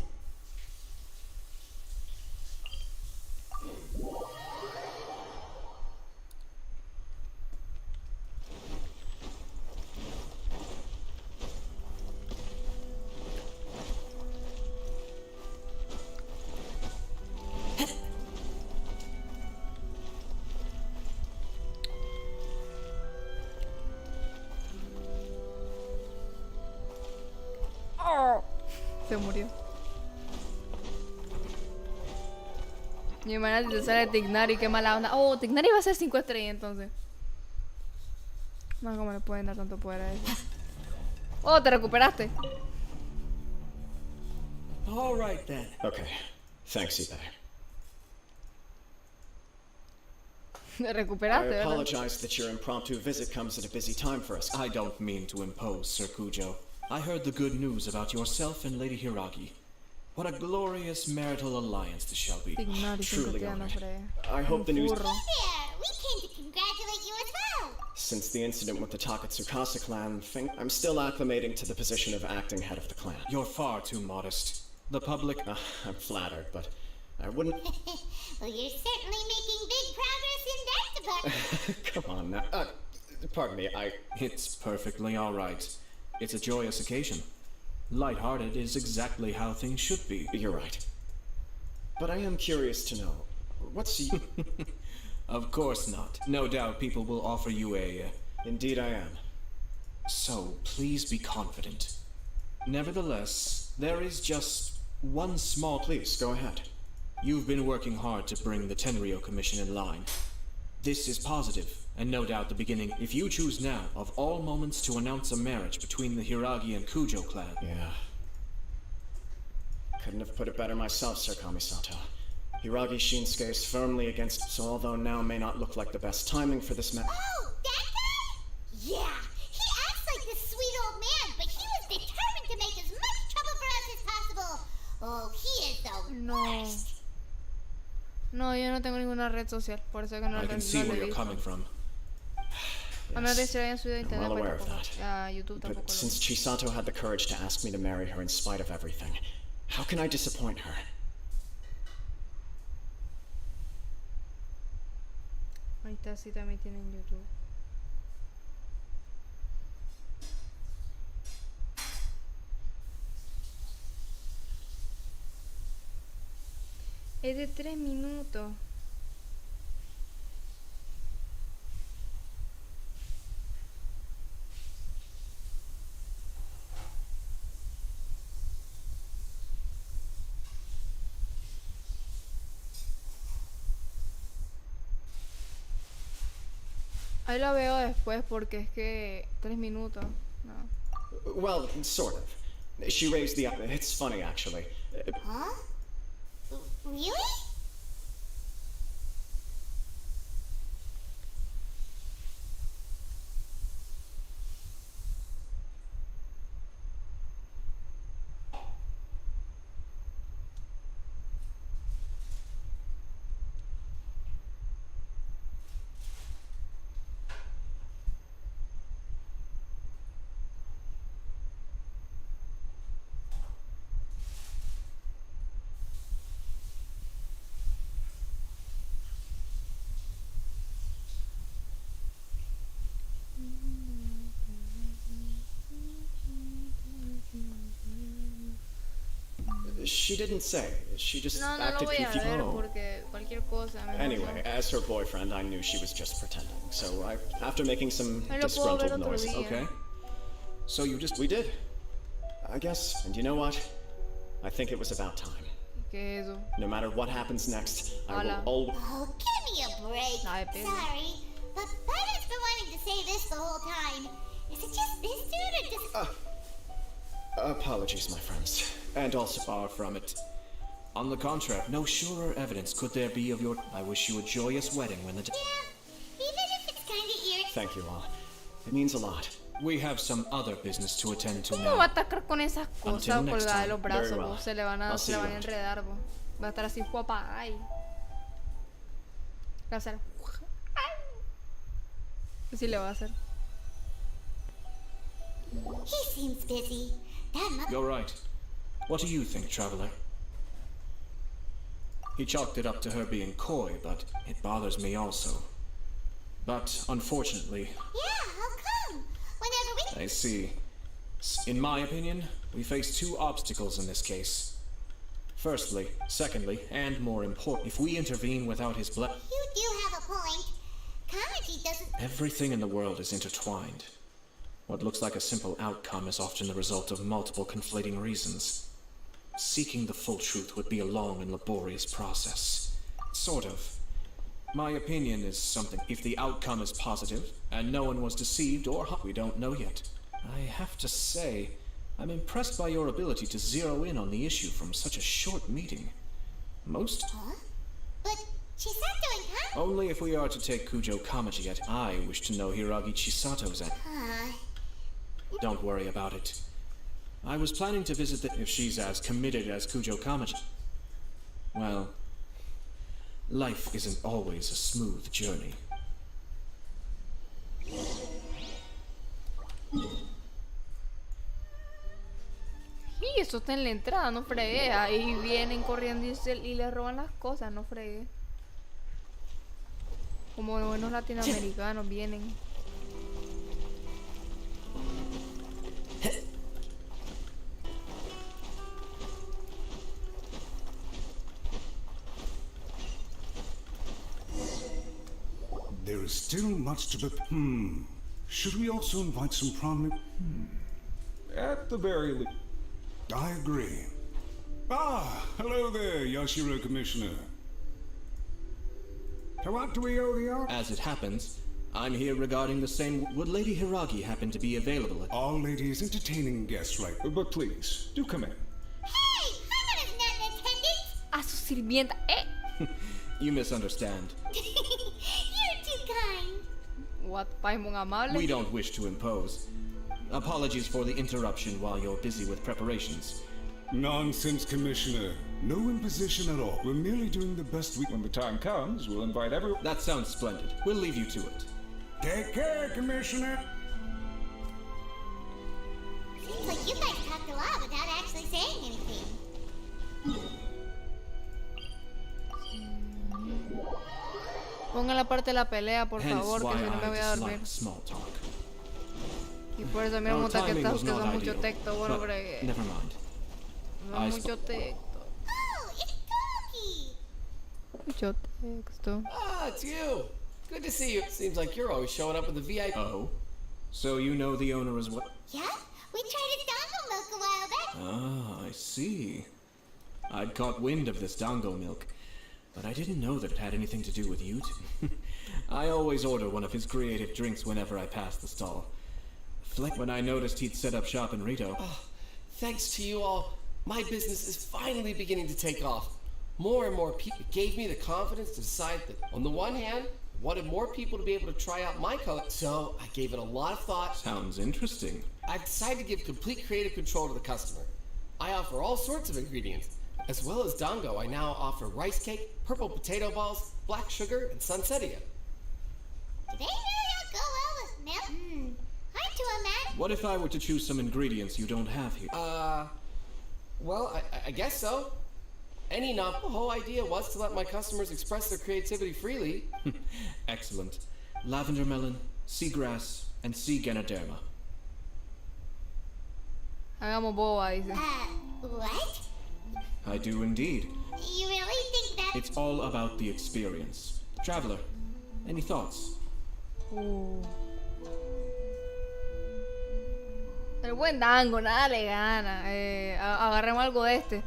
A: Se murió. Mi hermana te sale Tignari, qué mala onda. Oh, Tignari va a ser 5 estrellas entonces. No, ¿cómo le pueden dar tanto poder a eso? Oh, te recuperaste.
M: All right then.
I: Okay. Thanks, Ibe.
A: Te recuperaste,
I: I
A: ¿verdad?
I: apologize that your impromptu visit comes at a busy time for us. I don't mean to impose, Sir Kujo. I heard the good news about yourself and Lady Hiragi. What a glorious marital alliance this shall be.
A: Tignari,
I: Truly
A: 5
I: honored.
A: estrellas.
I: I hope the news...
E: Hey there! We came to congratulate you as well.
I: Since the incident with the Takatsukasa clan, I'm still acclimating to the position of acting head of the clan. You're far too modest. The public... I'm flattered, but I wouldn't...
E: Well, you're certainly making big progress in that department.
I: Come on now. Pardon me, It's perfectly alright. It's a joyous occasion. Lighthearted is exactly how things should be. You're right. But I am curious to know, what's... Of course not. No doubt people will offer you a... Indeed I am. So, please be confident. Nevertheless, there is just one small... Please, go ahead. You've been working hard to bring the Tenryo Commission in line. This is positive, and no doubt the beginning. If you choose now, of all moments, to announce a marriage between the Hiragi and Kujo clan... Yeah. Couldn't have put it better myself, Sir Kamisato. Hiragi Shinsuke is firmly against, so although now may not look like the best timing for this
E: Oh, that guy? Yeah, he acts like this sweet old man, but he was determined to make as much trouble for us as possible. Oh, he is the worst.
A: No, yo no tengo ninguna red social, por eso que no,
I: I can see
A: no
I: where
A: le he
I: you're
A: visto.
I: coming from.
A: A menos de si lo hayan subido a
I: I'm
A: internet,
I: well
A: pues
I: aware of
A: tampoco.
I: that.
A: A YouTube tampoco.
I: But since Chisato had the courage to ask me to marry her in spite of everything, how can I disappoint her?
A: Ahí está, sí, también tienen YouTube. Es de 3 minutos. Ahí lo veo después porque es que 3 minutos. No.
I: Well, sort of. She raised the... It's funny, actually.
E: Huh? Really?
I: She didn't say. She just
A: No, no lo
I: acted
A: voy a
I: confused.
A: ver porque cualquier cosa. mejor
I: Anyway,
A: no.
I: as her boyfriend, I knew she was just pretending. So after making some
A: Ahí lo puedo ver
I: disgruntled
A: otro
I: noises,
A: día.
I: okay? So we did. I guess, and you know what? I think it was about time.
A: ¿Qué es eso?
I: No matter what happens next, I will
A: Hola.
I: always.
E: Oh, give me a break.
A: Ay, pero-
E: Sorry, but Butter's been wanting to say this the whole time. Is it just this dude or just...
I: Apologies, my friends. And also far from it. On the contrary, no surer evidence could there be of your. I wish you a joyous wedding when the.
E: Yeah, even if it's kind of irritating.
I: Thank you all. It means a lot. We have some other business to attend to
A: ¿Cómo
I: now.
A: va a atacar con esas cosas
I: Until next
A: colgadas de
I: time.
A: los brazos?
I: Very well.
A: Vos? Se le van a
I: I'll see you around.
A: enredar. Vos. Va a estar así, guapa. Ay. Va a hacer. Ay. Sí le va a hacer.
E: He seems busy. That must...
I: You're right. What do you think, traveler? He chalked it up to her being coy, but it bothers me also. But unfortunately,
E: Yeah, how come? Whenever we...
I: I see. In my opinion, we face two obstacles in this case. Firstly, secondly, and more important, if we intervene without his blood,
E: You do have a point. Kamaji doesn't...
I: everything in the world is intertwined. What looks like a simple outcome is often the result of multiple conflating reasons. Seeking the full truth would be a long and laborious process. Sort of. My opinion is something. If the outcome is positive, and no one was deceived or we don't know yet. I have to say, I'm impressed by your ability to zero in on the issue from such a short meeting. Most?
E: Huh? But Chisato and Kamaji...
I: Only if we are to take Kujo Kamaji at I wish to know Hiragi Chisato's at. Don't worry about it. I was planning to visit if she's as committed as Kujo Kamaji. Well, life isn't always a smooth journey.
A: Y eso está en la entrada, no fregué. Ahí vienen corriendo y le roban las cosas, no fregué. Como buenos latinoamericanos vienen.
T: There is still much to be... Should we also invite some prominent... At the very least. I agree. Ah, hello there, Yashiro Commissioner.
I: To what do we owe the honor? As it happens, I'm here regarding the same. Would Lady Hiragi happen to be available at...
T: Our lady is entertaining guests right... But please, do come in.
E: Hey, Hamada's not in attendance.
A: A su sirvienta,
I: You misunderstand.
E: You're too kind.
A: What? País muy amable.
I: We don't wish to impose. Apologies for the interruption while you're busy with preparations.
T: Nonsense, Commissioner. No imposition at all. We're merely doing the best we...
R: When the time comes, we'll invite everyone.
I: That sounds splendid. We'll leave you to it.
T: Take care, Commissioner.
E: Seems like you guys talked a lot without actually saying anything.
A: Pongan la parte de la pelea, por
I: Hence
A: favor, que
I: why
A: si no me
I: I
A: voy a dormir.
I: dislike small talk.
A: Y por eso me
I: Our
A: gusta que
I: timing
A: estas
I: was
A: que
I: not
A: son mucho
I: ideal,
A: texto. Bueno,
I: but
A: bregué.
I: never mind.
A: No
I: I
A: mucho texto.
E: Oh, it's Toki.
A: Mucho texto.
J: Ah, it's you. Good to see you. Seems like you're always showing up with the VIP.
I: Oh? So you know the owner as well?
E: Yeah, we tried his dango milk a while back.
I: Ah, I see. I'd caught wind of this dango milk, but I didn't know that it had anything to do with you two. I always order one of his creative drinks whenever I pass the stall. When I noticed he'd set up shop in Rito.
J: Oh, thanks to you all, my business is finally beginning to take off. More and more people gave me the confidence to decide that, on the one hand, I wanted more people to be able to try out my color, so I gave it a lot of thought.
I: Sounds interesting.
J: I've decided to give complete creative control to the customer. I offer all sorts of ingredients. As well as dango, I now offer rice cake, purple potato balls, black sugar, and sunsettia.
E: Do they really all go well with milk? Hard to imagine.
I: What if I were to choose some ingredients you don't have here?
J: Well, I guess so. Any the whole idea was to let my customers express their creativity freely.
I: Excellent. Lavender melon, seagrass, and sea ganoderma.
A: Hagamos boba, dice.
E: What?
R: I do indeed.
E: You really think that?
R: It's all about the experience. Traveler, any thoughts?
A: El buen Dango, nada le gana. Agarremos algo de este.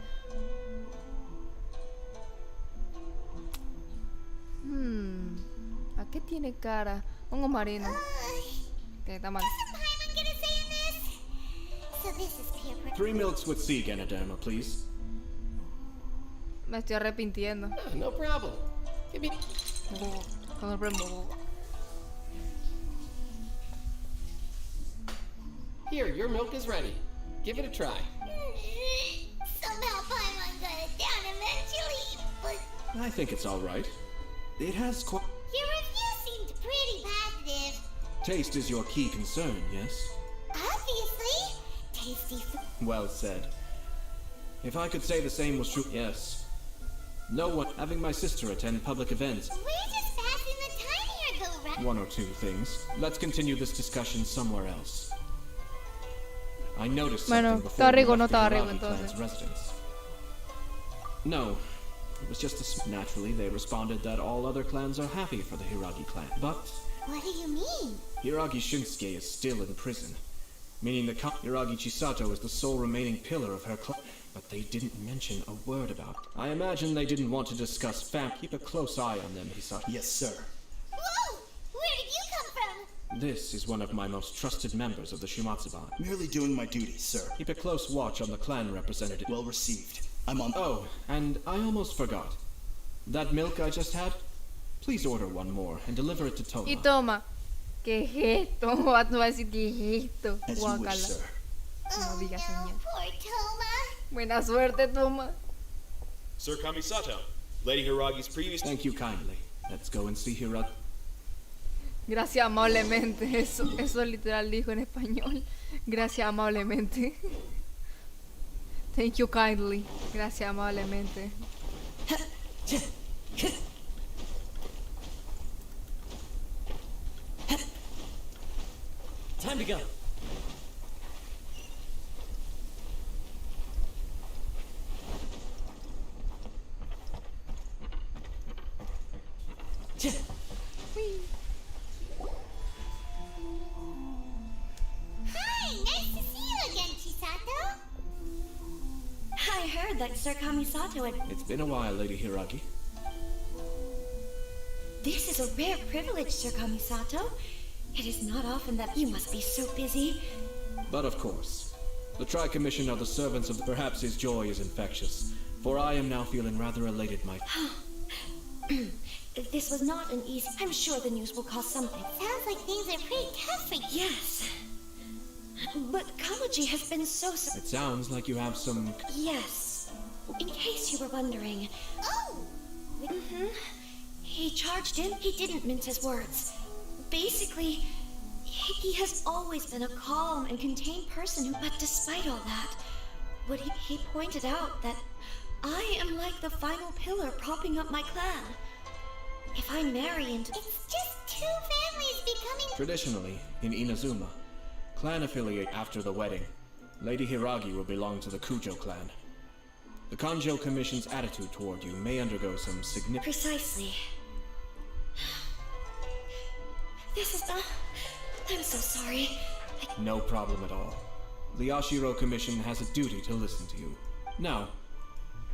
A: ¿A qué tiene cara? Hongo marino. Que está mal.
E: So this is peer pressure.
R: 3 milks with sea Ganoderma, please.
A: Me estoy arrepintiendo.
J: No problem. Give me. Here, your milk is ready. Give it a try.
E: Somehow Paimon got it down eventually, but
R: I think it's all right. It has quite...
E: your review seemed pretty positive.
R: Taste is your key concern, yes?
E: Obviously. Tasty food.
R: Well said. If I could say the same was true, yes. No one having my sister attend public events.
E: We're just passing the time here, though, right?
R: 1 or 2 things. Let's continue this discussion somewhere else. I noticed something before we left the Hiragi clan's residence. No, it was just naturally they responded that all other clans are happy for the Hiragi clan. But
E: what do you mean?
R: Hiragi Shinsuke is still in prison, meaning the Hiragi Chisato is the sole remaining pillar of her clan. But they didn't mention a word about it. I imagine they didn't want to discuss fam. Keep a close eye on them, Hisato.
M: Yes, sir.
E: Whoa! Where did you come from?
R: This is one of my most trusted members of the Shimatsuban.
M: Merely doing my duty, sir.
R: Keep a close watch on the clan representative.
M: Well received. I'm on...
R: Oh, and I almost forgot. That milk I just had? Please order one more and deliver it to Toma.
A: Y toma. ¿Qué es esto? Va a decir ¿qué es esto?
M: As you wish, sir.
A: No digas señor.
E: Poor Toma.
A: Buena suerte, Toma.
U: Sir Kamisato, Lady Hiragi's previous...
R: Thank you kindly. Let's go and see Hiragi.
A: Gracias amablemente. Eso literal dijo en español. Gracias amablemente. Thank you kindly. Gracias amablemente.
P: Time to go.
E: Hi, nice to see you again, Chisato.
K: I heard that Sir Kamisato had...
R: It's been a while, Lady Hiragi.
K: This is a rare privilege, Sir Kamisato. It is not often that you must be so busy.
R: But of course, the Tri-Commission are the servants of... Perhaps his joy is infectious, for I am now feeling rather elated,
K: This was not an easy... I'm sure the news will cause something.
E: Sounds like things are pretty tough for you.
K: Yes. But Kawaji has been so...
R: It sounds like you have some...
K: Yes. In case you were wondering.
E: Oh!
K: He charged in. He didn't mince his words. Basically, he has always been a calm and contained person who... But despite all that, he pointed out that I am like the final pillar propping up my clan. If I marry into...
E: It's just two families becoming...
R: Traditionally, in Inazuma, clan affiliate after the wedding, Lady Hiragi will belong to the Kujo clan. The Kanjo Commission's attitude toward you may undergo some significant...
K: Precisely. This is... I'm so sorry.
R: No problem at all. The Yashiro Commission has a duty to listen to you. Now,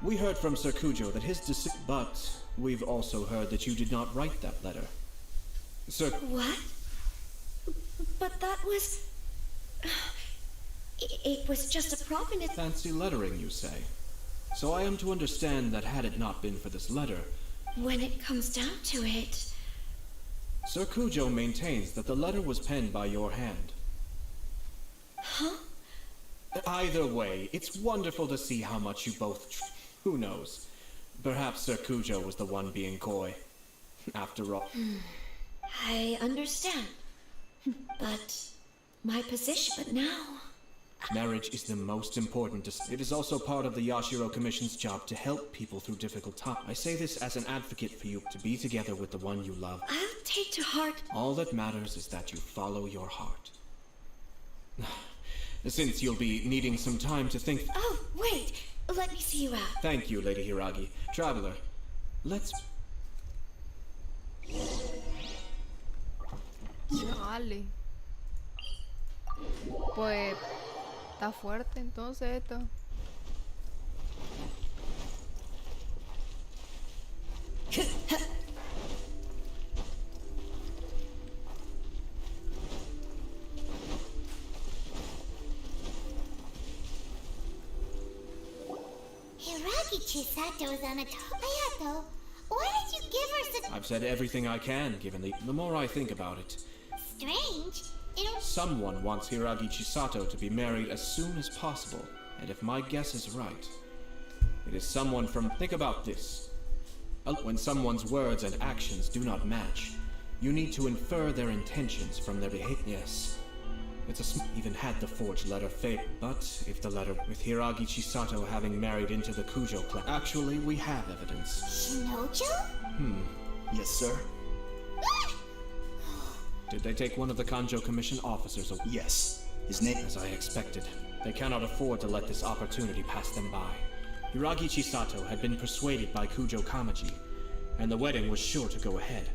R: we heard from Sir Kujo that his but we've also heard that you did not write that letter. Sir...
K: What? But that was... It was just a prominent...
R: Fancy lettering, you say? So I am to understand that had it not been for this letter...
K: When it comes down to it...
R: Sir Kujo maintains that the letter was penned by your hand.
K: Huh?
R: Either way, it's wonderful to see how much you both... Who knows? Perhaps Sir Kujo was the one being coy. After all...
K: I understand. But... my position... But now...
R: Marriage is the most important. It is also part of the Yashiro Commission's job to help people through difficult times. I say this as an advocate for you to be together with the one you love.
K: I'll take to heart...
R: All that matters is that you follow your heart. Since you'll be needing some time to think...
K: Oh, wait! Let me see you out.
R: Thank you, Lady Hiragi. Traveler, let's...
A: Chale. Pues está fuerte entonces esto.
E: Hiragi Chisato is on a top. Hayato, why did you give her such
R: I've said everything I can, given the more I think about it.
E: strange? It'll...
R: Someone wants Hiragi Chisato to be married as soon as possible, and if my guess is right, it is someone from... Think about this. When someone's words and actions do not match, you need to infer their intentions from their behavior. Yes. It's a even had the forged letter fake, but if the letter with Hiragi Chisato having married into the Kujo clan... Actually, we have evidence.
E: Shinojo?
R: Yes, sir. Did they take one of the Kanjo Commission officers? Yes. His name... As I expected. They cannot afford to let this opportunity pass them by. Hiragi Chisato had been persuaded by Kujo Kamaji, and the wedding was sure to go ahead.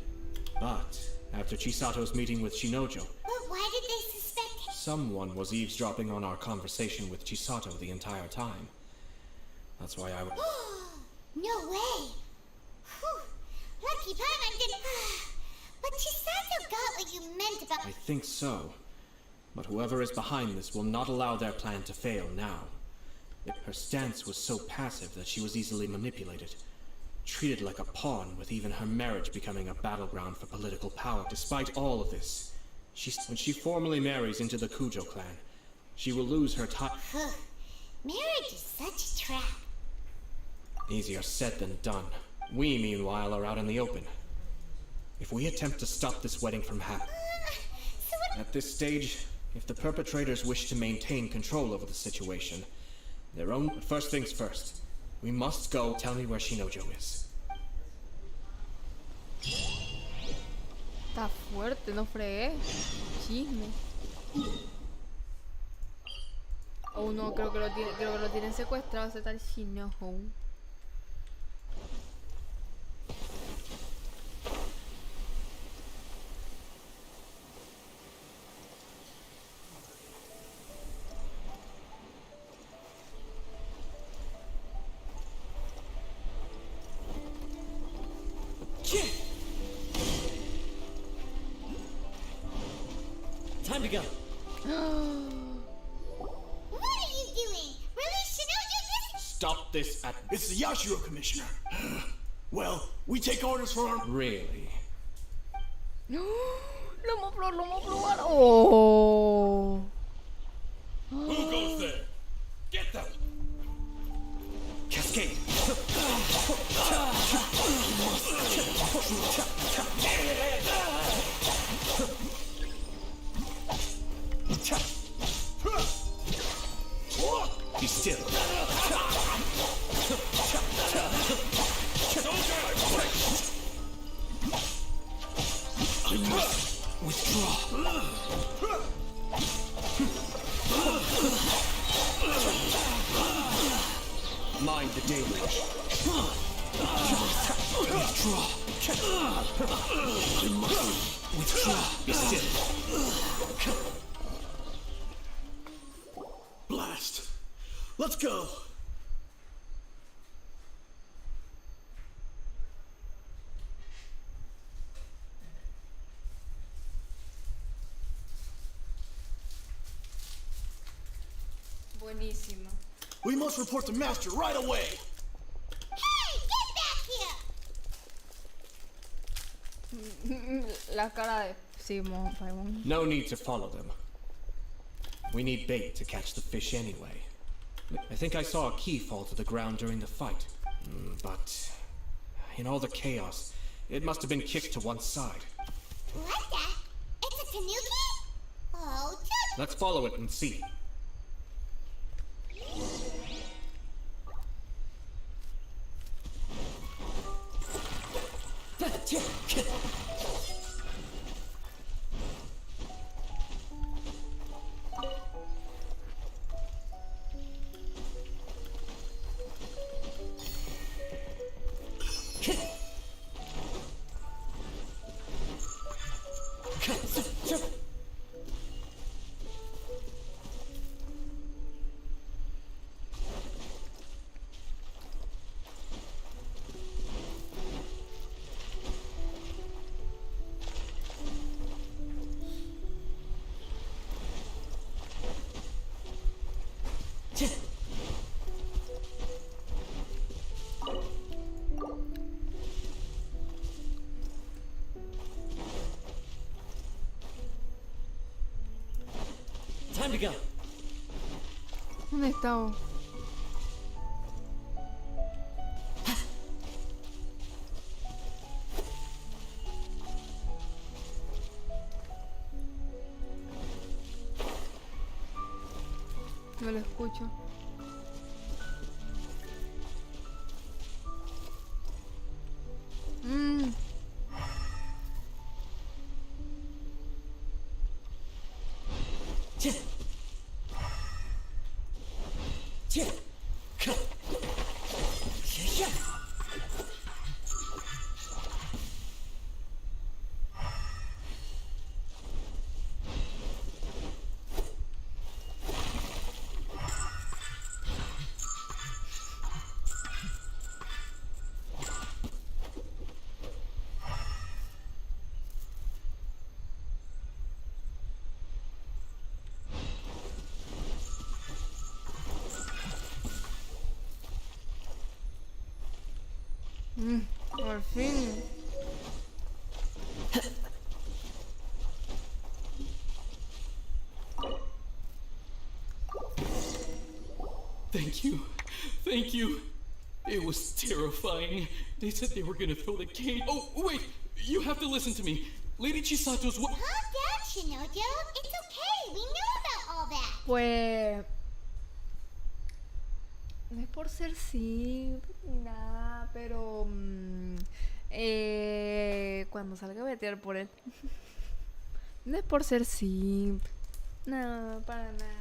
R: But, after Chisato's meeting with Shinojo...
E: But why did they suspect him?
R: Someone was eavesdropping on our conversation with Chisato the entire time. That's why I...
E: No way! Whew. Lucky Paimon didn't... But Chisato got what you meant about...
R: I think so. But whoever is behind this will not allow their plan to fail now. Her stance was so passive that she was easily manipulated. Treated like a pawn, with even her marriage becoming a battleground for political power. Despite all of this, when she formally marries into the Kujo clan, she will lose her time.
E: Marriage is such a trap.
R: Easier said than done. We, meanwhile, are out in the open. If we attempt to stop this wedding from happening... At this stage, if the perpetrators wish to maintain control over the situation, their own... But first things first. We must go. Tell me where Shinojo is.
A: Está fuerte, no fregué. Chisme. Oh no, creo que lo tienen secuestrado ese tal Shinojo.
P: Time to go.
E: What are you doing? Release Shinojo this...
M: Stop this at... It's the Yashiro Commissioner. Well, we take orders from our...
R: Really?
A: Lo moflo. Oh.
M: Who goes there? Get them!
R: Cascade! Be still. I must withdraw. Mind the deluge. Withdraw. I must withdraw. Be still.
M: Blast. Let's go.
A: Buenísimo.
M: We must report the master right away.
E: Hey, get back here!
A: La cara de Simon.
R: No need to follow them. We need bait to catch the fish anyway. I think I saw a key fall to the ground during the fight. But in all the chaos, it must have been kicked to one side.
E: What the? It's a canoe key? Oh,
R: Let's follow it and see.
P: Time to go.
A: ¿Dónde está vos? No lo escucho. Por fin.
S: Thank you. Thank you. It was terrifying. They said they were gonna throw the cage. Oh, wait! You have to listen to me. Lady Chisato's what?
E: Calm down, Shinojo. It's okay. We knew about all that.
A: Pues... No es por ser simp ni nada, pero... cuando salga a vetear por él. No es por ser simp. No, para nada.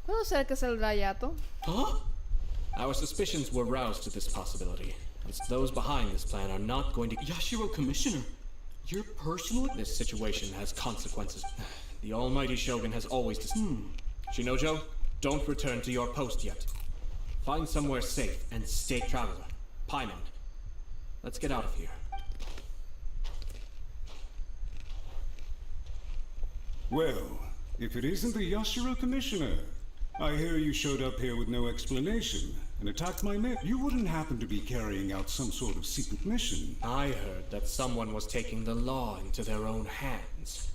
A: ¿Cuándo será que saldrá Yato?
R: Huh? Our suspicions were roused to this possibility. As those behind this plan are not going to...
S: Yashiro Commissioner, you're personally...
R: This situation has consequences. The almighty Shogun has always... Shinojo, don't return to your post yet. Find somewhere safe and stay traveler. Paimon, let's get out of here.
T: Well, if it isn't the Yashiro Commissioner, I hear you showed up here with no explanation and attacked my men. You wouldn't happen to be carrying out some sort of secret mission?
R: I heard that someone was taking the law into their own hands.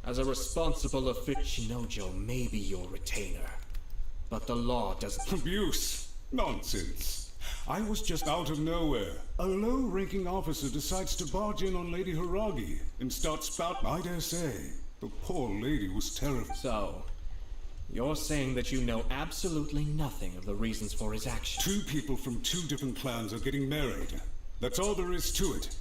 R: As a responsible official, Shinojo may be your retainer, but the law doesn't...
T: Abuse! Nonsense! I was just out of nowhere. A low-ranking officer decides to barge in on Lady Hiragi and start spout. I dare say, the poor lady was terrified.
R: So, you're saying that you know absolutely nothing of the reasons for his action?
T: Two people from two different clans are getting married. That's all there is to it.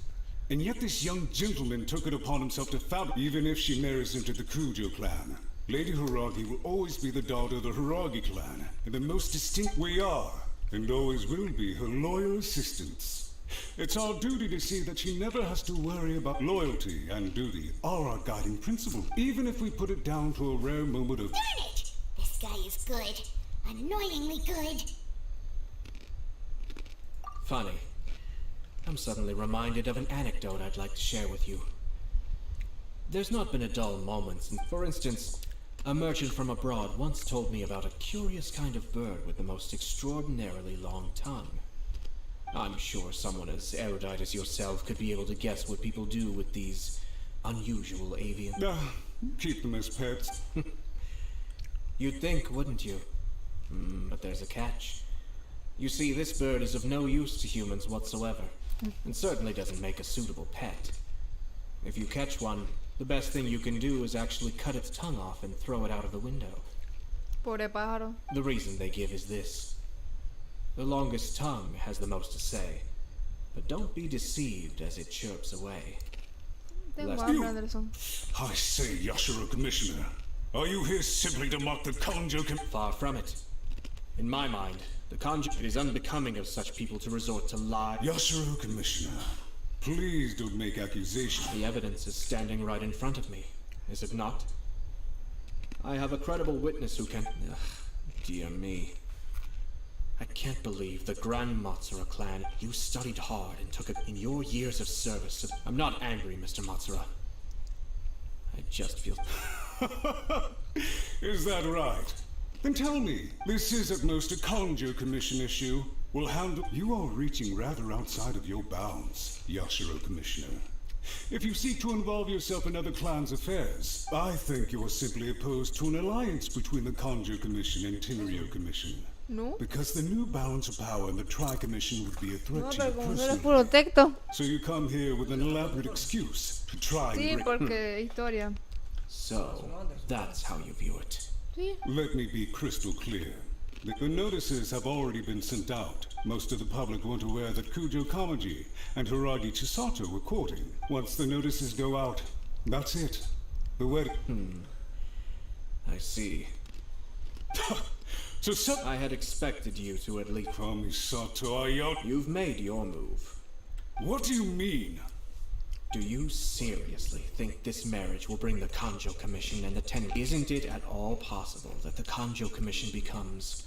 T: And yet this young gentleman took it upon himself to fabricate. Even if she marries into the Kujo clan, Lady Hiragi will always be the daughter of the Hiragi clan, and the most distinct we are, and always will be, her loyal assistants. It's our duty to see that she never has to worry about loyalty and duty are our guiding principle, even if we put it down to a rare moment of...
E: Darn it! This guy is good. Annoyingly good.
R: Funny. I'm suddenly reminded of an anecdote I'd like to share with you. There's not been a dull moment since, for instance, a merchant from abroad once told me about a curious kind of bird with the most extraordinarily long tongue. I'm sure someone as erudite as yourself could be able to guess what people do with these unusual avian...
T: Keep them as pets.
R: You'd think, wouldn't you? But there's a catch. You see, this bird is of no use to humans whatsoever, and certainly doesn't make a suitable pet. If you catch one, the best thing you can do is actually cut its tongue off and throw it out of the window.
A: Pobre pájaro.
R: The reason they give is this. The longest tongue has the most to say, but don't be deceived as it chirps away.
A: Tengo hambre, Anderson.
T: I say, Yashiro Commissioner, are you here simply to mock the Kanjo
R: Far from it. In my mind, the Kanjo... It is unbecoming of such people to resort to lie.
T: Yashiro Commissioner, please don't make accusations.
R: The evidence is standing right in front of me, is it not? I have a credible witness who can... Ugh, dear me. I can't believe the Grand Matsura clan. You studied hard and took it in your years of service. I'm not angry, Mr. Matsura. I just feel...
T: Is that right? Then tell me, this is at most a Kanjo Commission issue. We'll handle... You are reaching rather outside of your bounds, Yashiro Commissioner. If you seek to involve yourself in other clans' affairs, I think you are simply opposed to an alliance between the Kanjo Commission and Tenryo Commission.
A: No.
T: Because the new balance of power in the Tri-Commission would be a threat
A: No,
T: to
A: pero
T: you
A: como solo es
T: personally.
A: puro texto.
T: So you come here with an elaborate excuse to try
A: Sí,
T: and...
A: porque historia.
R: So, that's how you view it.
A: Sí.
T: Let me be crystal clear. The notices have already been sent out. Most of the public weren't aware that Kujo Kamaji and Hiragi Chisato were courting. Once the notices go out, that's it. The wedding...
R: I see.
T: So
R: I had expected you to at least...
T: Kamisato Ayato...
R: You've made your move.
T: What do you mean?
R: Do you seriously think this marriage will bring the Kanjo Commission and the Ten... Isn't it at all possible that the Kanjo Commission becomes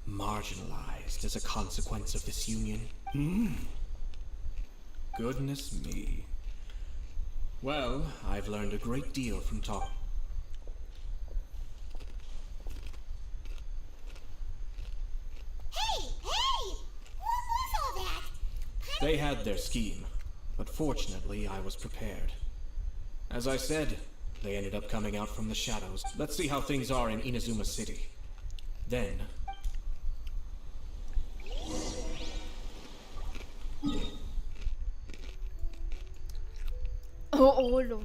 R: marginalized as a consequence of this union? Goodness me. Well, I've learned a great deal from talk.
E: Hey! What was all that?
R: They had their scheme, but fortunately I was prepared. As I said, they ended up coming out from the shadows. Let's see how things are in Inazuma City. Then...
A: Lo...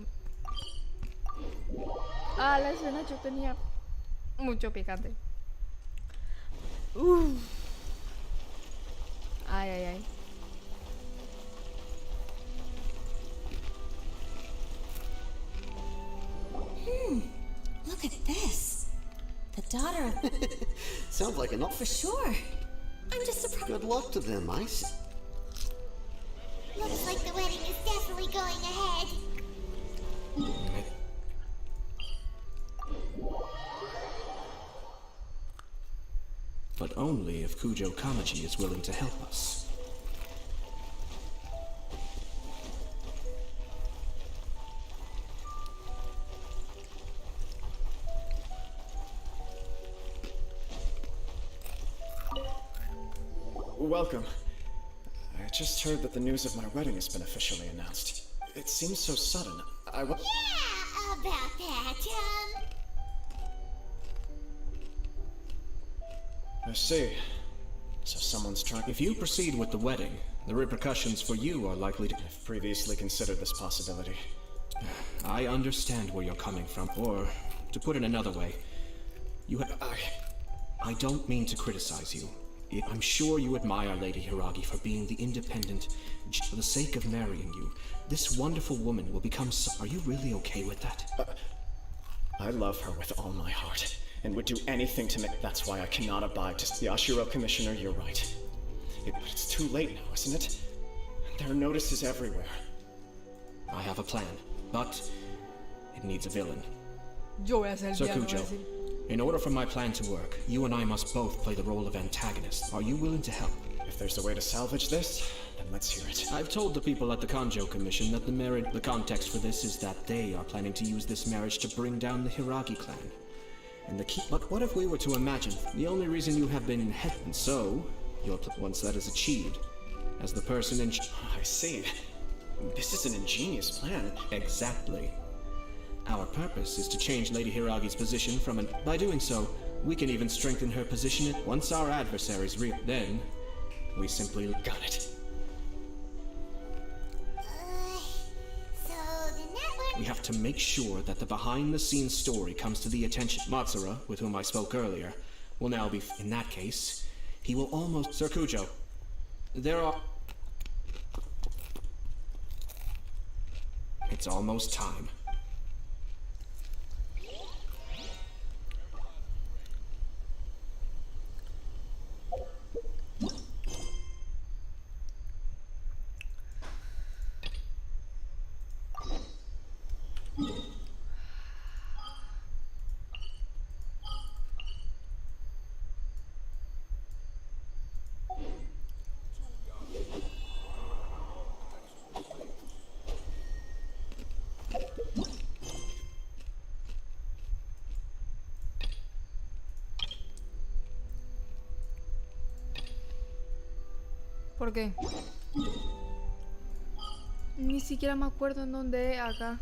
A: La escena yo tenía mucho picante. Ay.
F: Look at this. The daughter of...
V: Sounds like enough.
F: For sure. I'm just surprised.
V: Good luck to them, I see.
E: Looks like the wedding is definitely going ahead.
R: But only if Kujo Kamaji is willing to help us.
I: Welcome. I just heard that the news of my wedding has been officially announced. It seems so sudden.
E: Yeah, about that,
I: I see. So someone's trying...
R: If you proceed with the wedding, the repercussions for you are likely to...
I: I've previously considered this possibility.
R: I understand where you're coming from, or, to put it another way, you have... I don't mean to criticize you. I'm sure you admire Lady Hiragi for being the independent... For the sake of marrying you, this wonderful woman will become so... Are you really okay with that?
I: I love her with all my heart, and would do anything to make... That's why I cannot abide to... Yashiro Commissioner, you're right. But it's too late now, isn't it? There are notices everywhere.
R: I have a plan, but it needs a villain.
A: Yo voy a ser el
R: Sir
A: villano,
R: Kujo,
A: voy a decir.
R: in order for my plan to work, you and I must both play the role of antagonists. Are you willing to help?
I: If there's a way to salvage this, then let's hear it.
R: I've told the people at the Kanjo Commission that the context for this is that they are planning to use this marriage to bring down the Hiragi clan. And the key... But what if we were to imagine the only reason you have been and so, once that is achieved, as the person in...
I: I see. This is an ingenious plan.
R: Exactly. Our purpose is to change Lady Hiragi's position from an... By doing so, we can even strengthen her position once our adversaries then, we simply... Got it.
E: So the network...
R: We have to make sure that the behind-the-scenes story comes to the attention. Matsura, with whom I spoke earlier, will now be... In that case, he will almost... Sir Kujo, there are... It's almost time.
A: ¿Por qué? Ni siquiera me acuerdo en dónde es acá.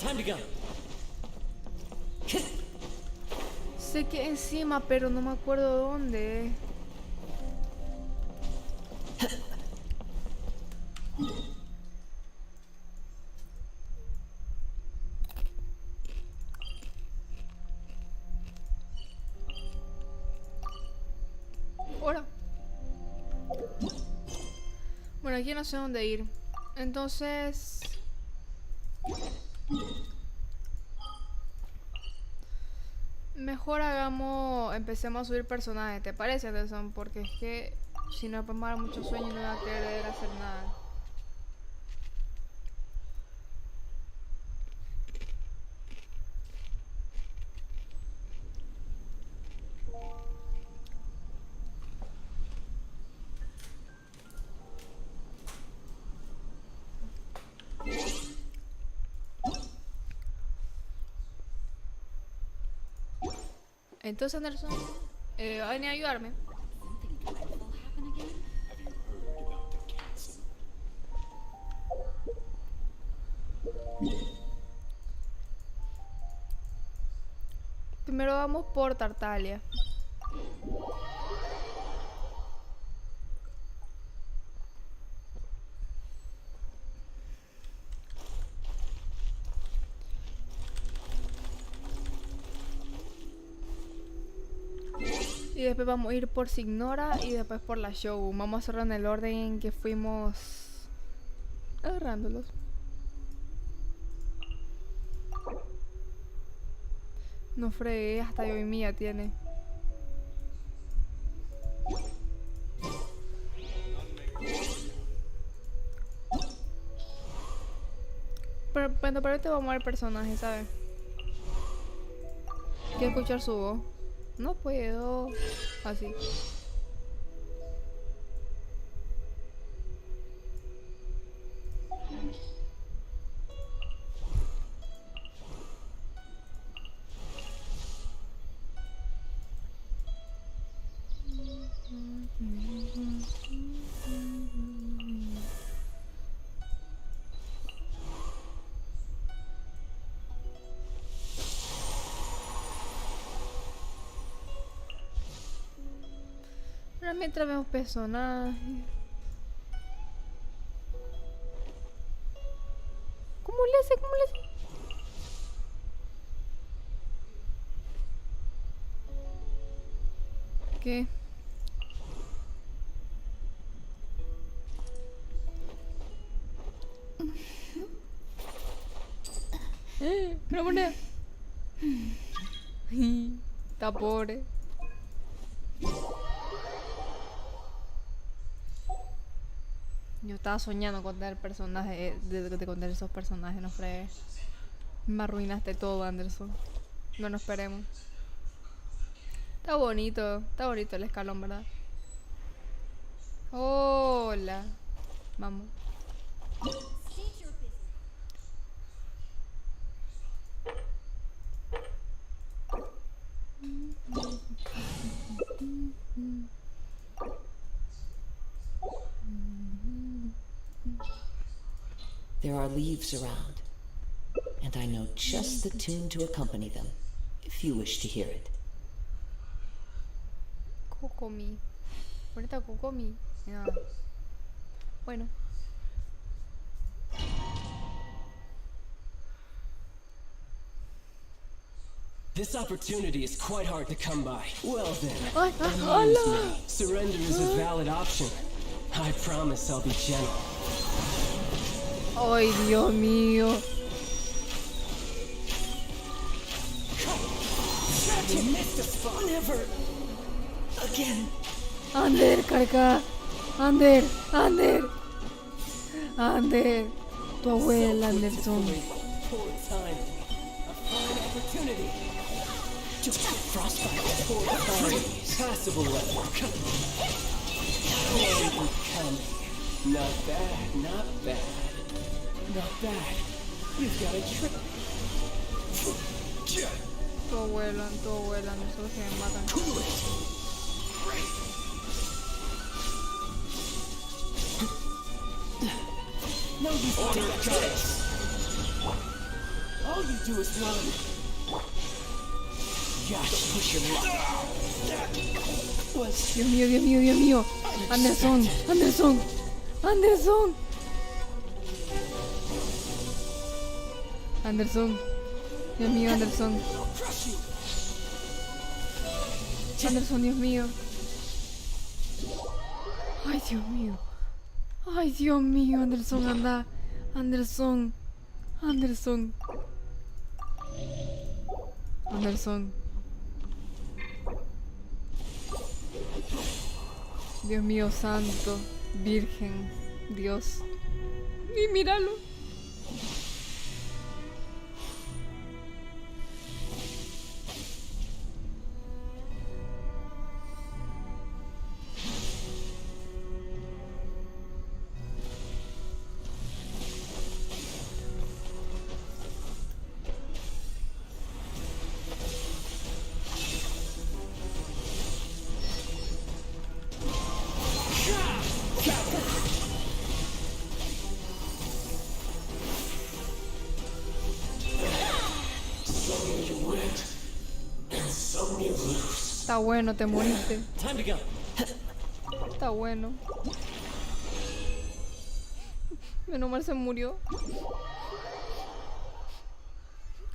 H: Time to go.
A: Sé que encima, pero no me acuerdo dónde. Ahora. Bueno, aquí no sé dónde ir. Entonces... Mejor empecemos a subir personajes, ¿te parece, Anderson? Porque es que si no podemos dar mucho sueño no voy a querer hacer nada. Entonces, Anderson, va a venir a ayudarme. Primero vamos por Tartaglia. Y después vamos a ir por Signora y después por la Show. Vamos a hacerlo en el orden en que fuimos agarrándolos. No fregué, hasta yo y mía tiene. Pero bueno, para ahorita vamos a ver personaje, ¿sabes? Quiero escuchar su voz. No puedo. Así. Mientras vemos personajes. ¿Cómo le hace? ¿Cómo le hace? ¿Qué? Una moneda. Está pobre. Yo estaba soñando con tener personajes, de contar esos personajes, no fregues. Me arruinaste todo, Anderson. No nos esperemos. Está bonito el escalón, ¿verdad? Hola. Vamos.
B: There are leaves around, and I know just the tune to accompany them, if you wish to hear it.
A: Kokomi. Ahorita Kokomi. No. Bueno.
D: This opportunity is quite hard to come by. Well then,
A: Ay,
D: amuse
A: hola.
D: me. Surrender is a valid option. I promise I'll be gentle.
A: Ay, Dios mío.
D: You missed a spot. Never again.
A: Ander, carga. Ander, Ander. Ander. Tu abuela, Anderson.
D: Poor time. A fine opportunity. Just frostbite. Poor time. Passable level. Coming. Not bad. Not bad. Not bad. You've got a trick.
A: Tu abuela, nosotros que me matan.
D: No use to all you do is run. Gosh, push your luck.
A: Dios mío, Dios mío, Dios mío. Anderson, Anderson, Anderson. Anderson. Dios mío, Anderson. Anderson, Dios mío. Ay, Dios mío. Ay, Dios mío, Anderson, anda. Anderson. Anderson. Anderson. Dios mío santo, Virgen, Dios. Y míralo. Está bueno, te moriste. Está bueno. Menos mal se murió.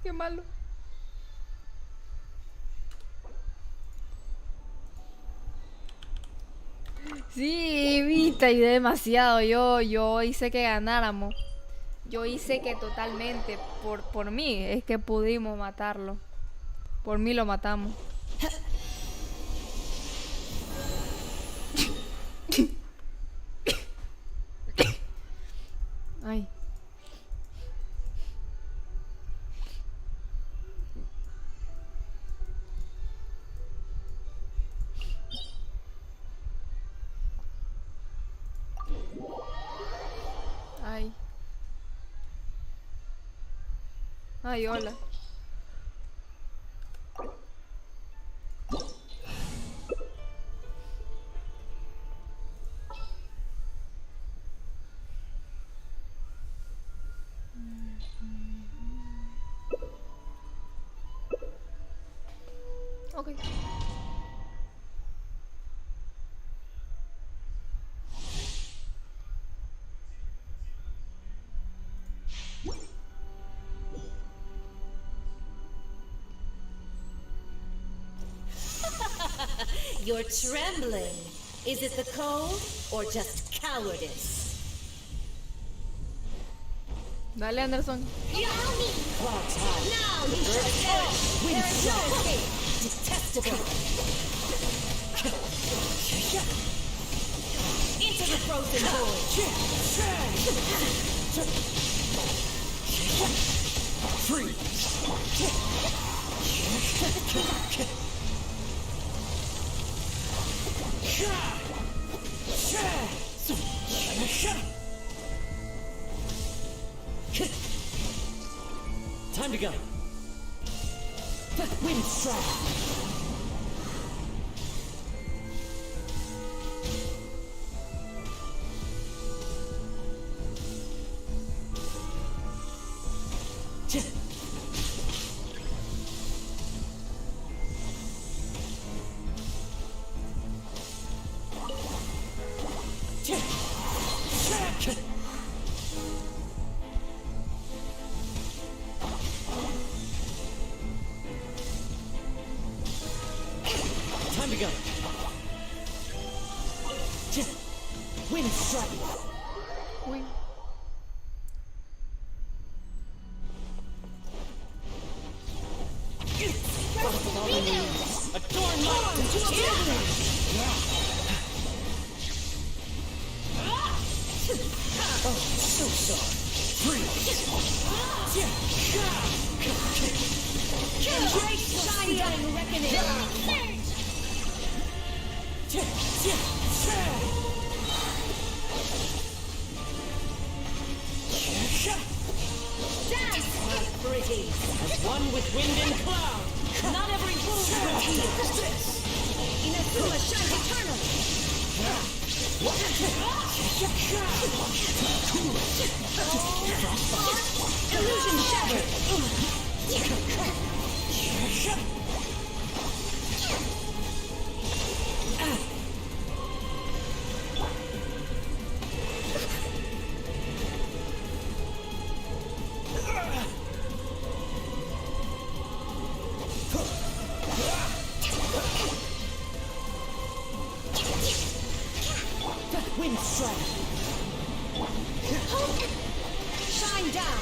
A: Qué malo. Sí, viste, ayudé demasiado. Yo hice que ganáramos. Yo hice que totalmente, por mí, es que pudimos matarlo. Por mí lo matamos. Ay. Ay. Ay, hola. Okay.
G: You're trembling. Is it the cold or just cowardice?
A: Dale, Anderson.
G: Now you shall fall. There is no escape. Detestable. Into the frozen void.
D: Time to go.
G: Wind strike.
H: Time to go. Wind strike.
A: Uy.
H: Adorn my into oblivion. Oh, so sorry.
G: Great shine and reckoning. Dance, pretty.
H: As one with wind and cloud.
G: Not every wound will heal. Inazuma shines eternally. Illusion shattered.
H: Wind strike.
G: Shine down.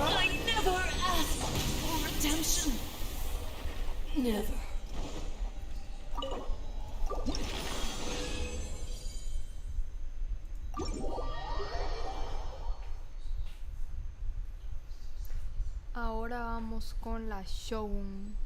H: I never asked for redemption. Never.
A: Ahora vamos con la Shogun.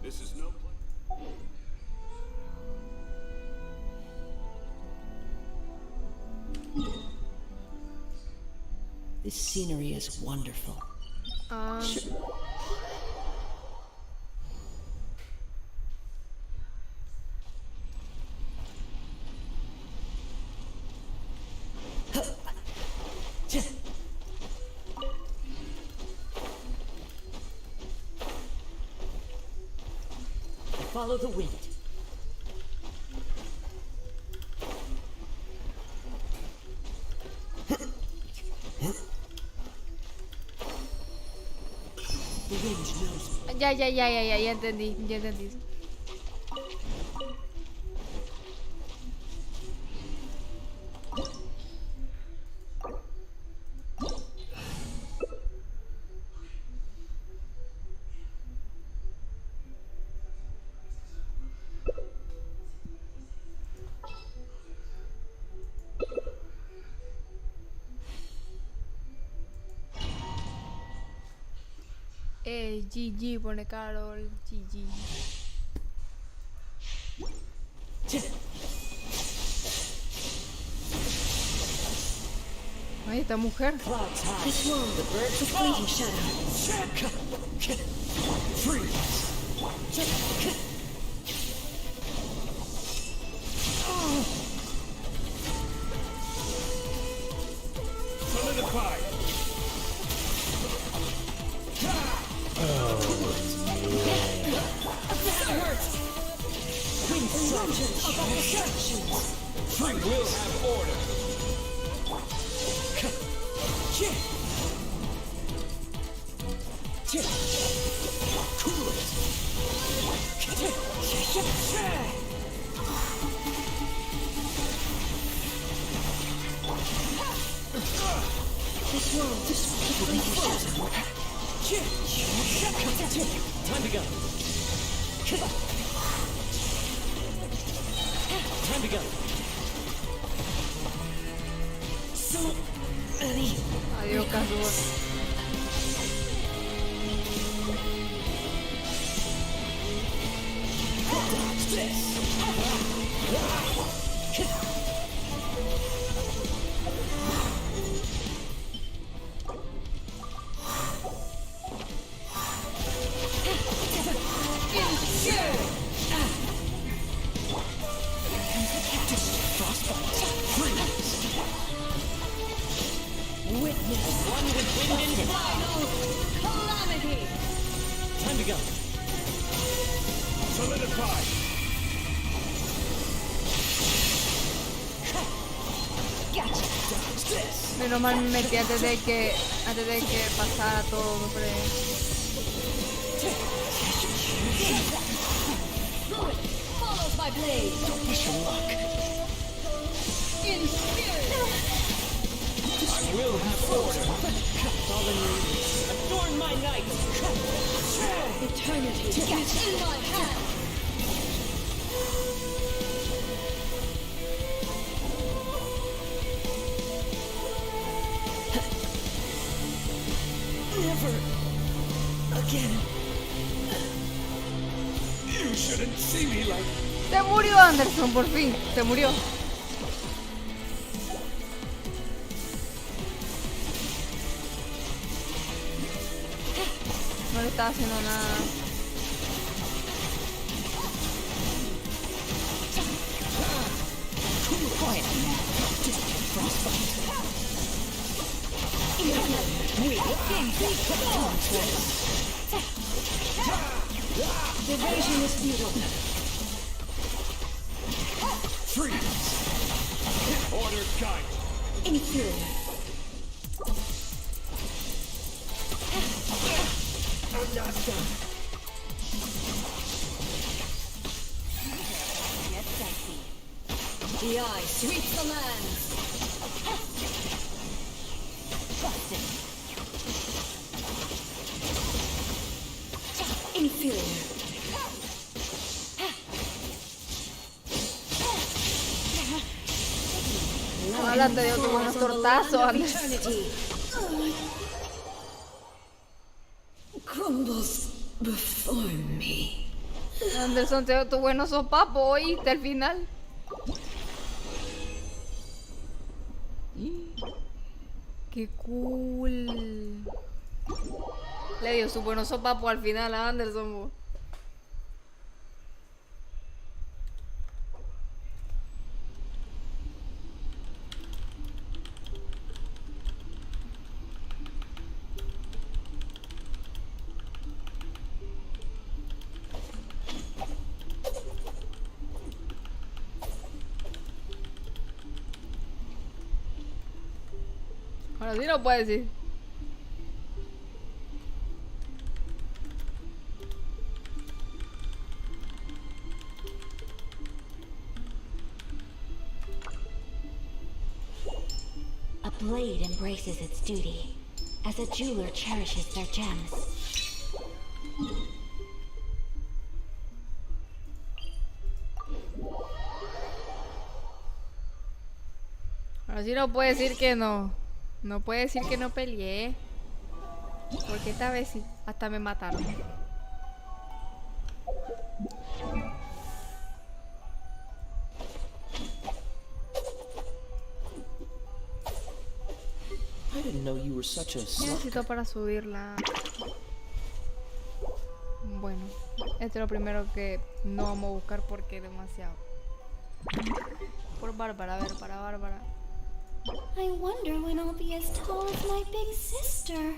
Q: This is no place.
B: This scenery is wonderful.
H: Follow the wind. The wind knows me.
A: Ya entendí, ya entendí. GG, pone Carol, GG. Ay, esta mujer.
K: This one, the birds of fleeting shadow.
Q: Solidify.
J: Free will have order.
K: This one, the fleeting shadow.
H: Time to go. Time to go. So many.
A: Adiós, Kazuo.
G: Final calamity.
P: Time to go.
M: Solidify.
G: Gotcha.
A: Menos mal me metí antes de que pasara todo, me parece.
G: Fluid follows my blade.
P: Don't push your luck.
G: In spirit.
P: I will have order. Fallen leaders, adorn my night.
G: Eternity is in my hand.
P: Never again.
M: You shouldn't see me like.
A: Se murió Anderson, por fin. Se murió. No le estaba haciendo nada.
P: Quiet now. Frostbite.
G: Evasion is futile.
M: Freeze. Order guide.
G: Inferior.
M: I'm not done.
G: Get sexy. The eye sweeps the land. Busted. Inferior.
A: Ojalá te dio como unos tortazos, Anderson.
G: Crumbles before me.
A: Anderson, te dio tu buen sopapo, ¿oíste? Al final. Qué cool. Le dio su buen sopapo al final a Anderson, bo. Ahora sí no puede decir.
E: A blade embraces its duty, as a jeweler cherishes their gems.
A: Ahora sí no puede decir que no. No puede decir que no peleé. Porque esta vez sí. Hasta me mataron.
H: I didn't know you were such a
A: Necesito para subirla. Bueno, esto es lo primero que no vamos a buscar porque es demasiado. Por Bárbara, a ver, para Bárbara.
F: I wonder when I'll be as tall as my big sister.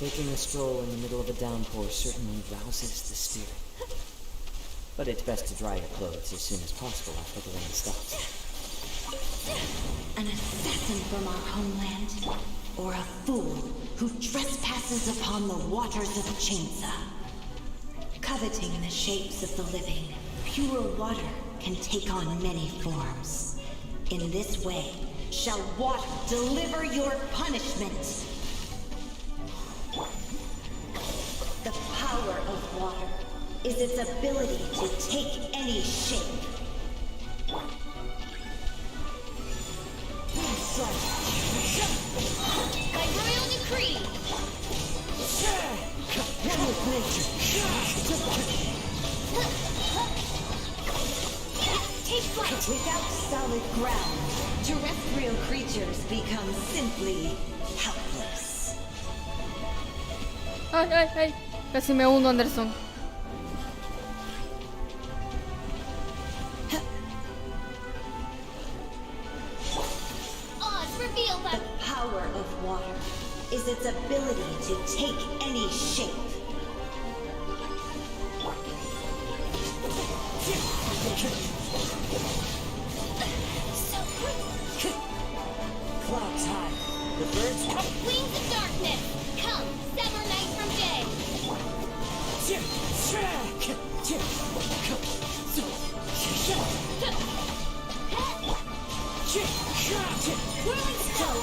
B: Taking a stroll in the middle of a downpour certainly rouses the spirit. But it's best to dry your clothes as soon as possible after the rain stops.
C: An assassin from our homeland, or a fool who trespasses upon the waters of Chainsa. Coveting the shapes of the living, pure water can take on many forms. In this way, shall water deliver your punishment. The power of water is its ability to take any shape.
E: By royal decree!
C: One with nature.
E: Take flight!
C: Without solid ground, terrestrial creatures become simply helpless.
A: Ay, ay, ay. Casi me hundo, Anderson.
E: Oz, reveal by...
C: The power of water is its ability to take any shape.
B: Clouds high. The birds come.
E: Wings of darkness! Come, sever night from day!
C: Whirling snow!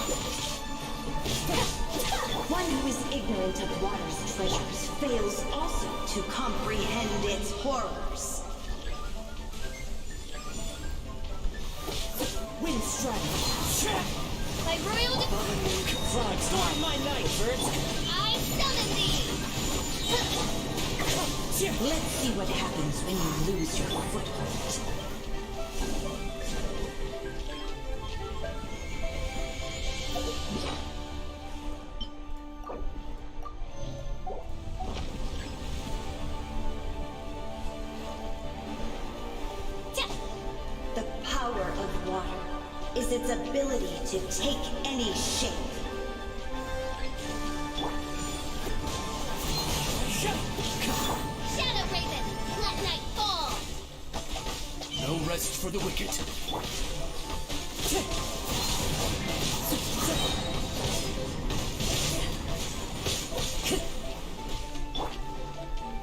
C: One who is ignorant of water's treasures fails also to comprehend its horrors. Wind strike!
E: By royal decree!
B: Storm my night, birds.
E: I summon thee!
C: Let's see what happens when you lose your foothold. The power of water is its ability to take any shape.
E: Shadow Raven, let night fall!
J: No rest for the wicked.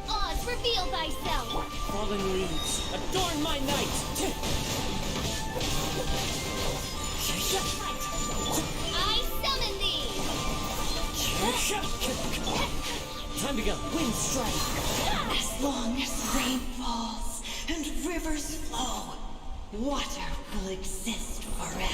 E: Oz, reveal thyself!
H: Fallen leaves, adorn my night!
E: I summon thee!
H: Time to go.
C: Wind strike. As long as rain falls and rivers flow, water will exist forever.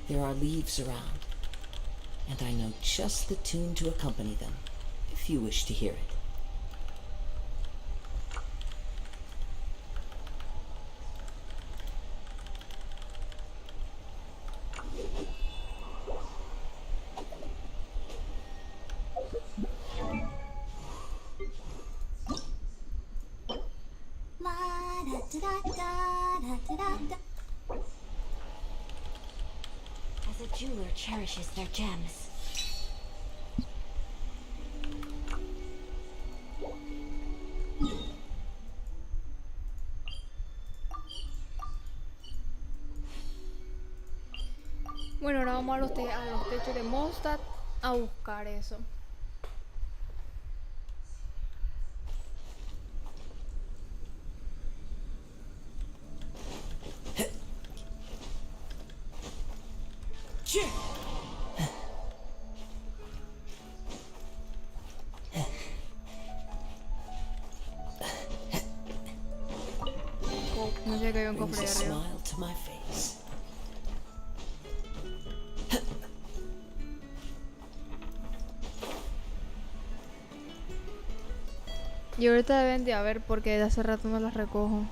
B: There are leaves around, and I know just the tune to accompany them, if you wish to hear it.
C: As a jeweler cherishes their gems.
A: Bueno, ahora vamos a los techos de Mondstadt a buscar eso. Oh, no sé que hay un cofre
B: Brings
A: de
B: a
A: arriba.
B: smile to my face.
A: Y ahorita deben de haber porque de hace rato no las recojo.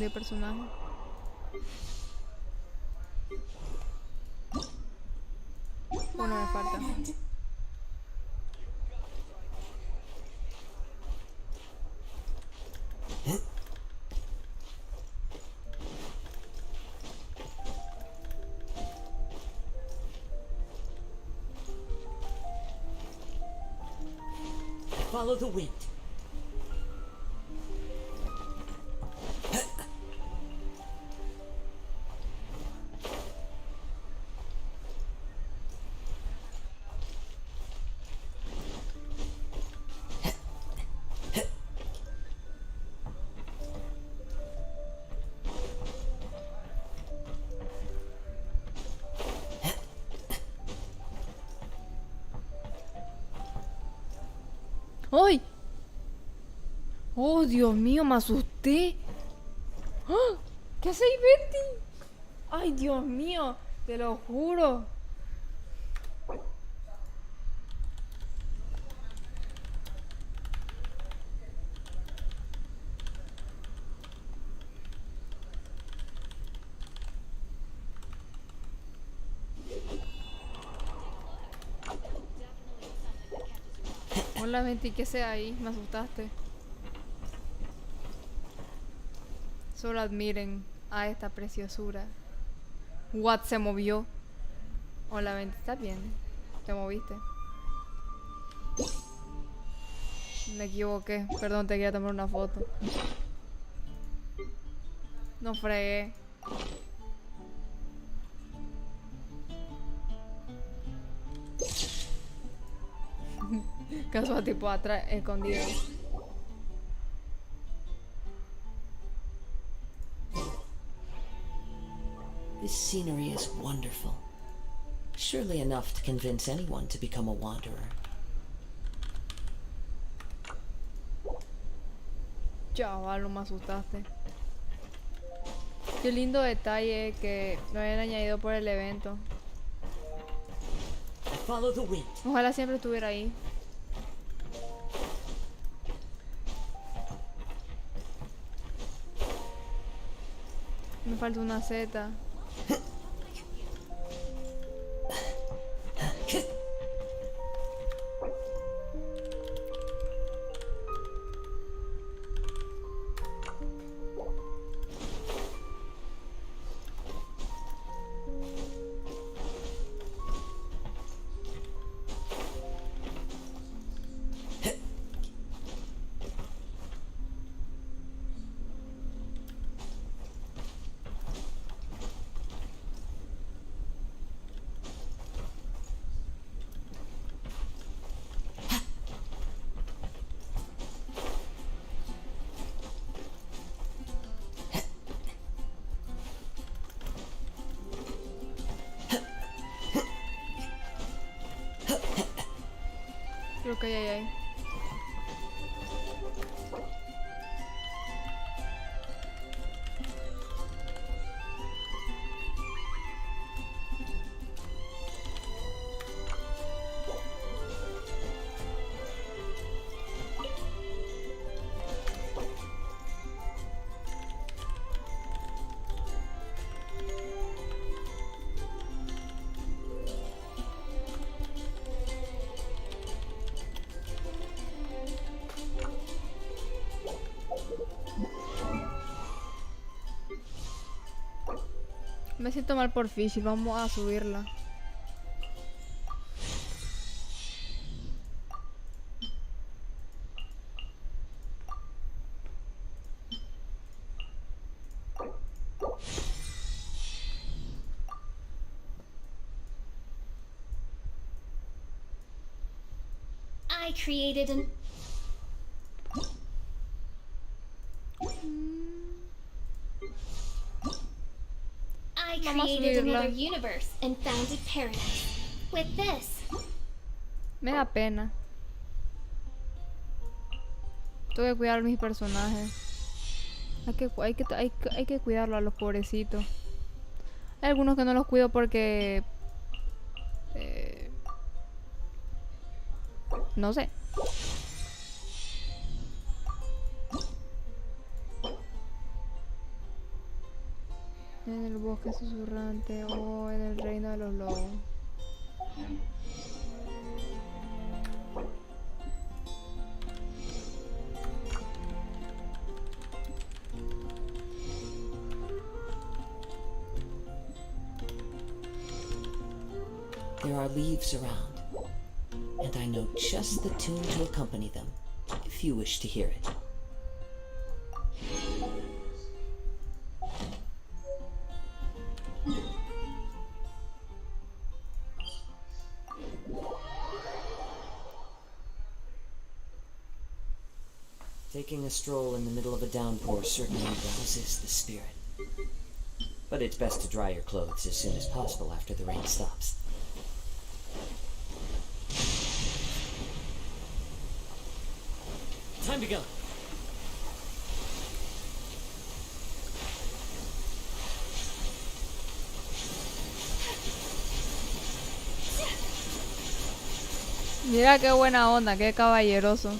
A: cambio de personaje. Bueno, me falta.
B: Follow the wind.
A: ¡Ay! ¡Oh, Dios mío! Me asusté. ¡Ah! ¿Qué hace ahí, Betty? ¡Ay, Dios mío! Te lo juro. Hola, Betty, ¿qué sea ahí? Me asustaste. Solo admiren a esta preciosura. What se movió. Hola, Betty, ¿estás bien? ¿Te moviste? Me equivoqué. Perdón, te quería tomar una foto. No fregué. Casual, tipo atrás, escondido.
B: This scenery is wonderful. Surely enough to convince anyone to become a wanderer.
A: Chaval, no me asustaste. Qué lindo detalle que lo hayan añadido por el evento.
B: Follow the wind.
A: Ojalá siempre estuviera ahí. Me falta una Z. Creo que hay. Me siento mal por Fishy, vamos a subirla.
F: I created an... I created another universe and founded paradise. With this.
A: Me da pena. Tengo que cuidar a mis personajes. Hay que cuidarlo a los pobrecitos. Hay algunos que no los cuido porque... no sé. En el bosque susurrante o en el reino de los lobos.
B: There are leaves around, and I know just the tune to accompany them, if you wish to hear it. Taking a stroll in the middle of a downpour certainly rouses the spirit. But it's best to dry your clothes as soon as possible after the rain stops.
H: Time to go.
A: Mira qué buena onda, qué caballeroso.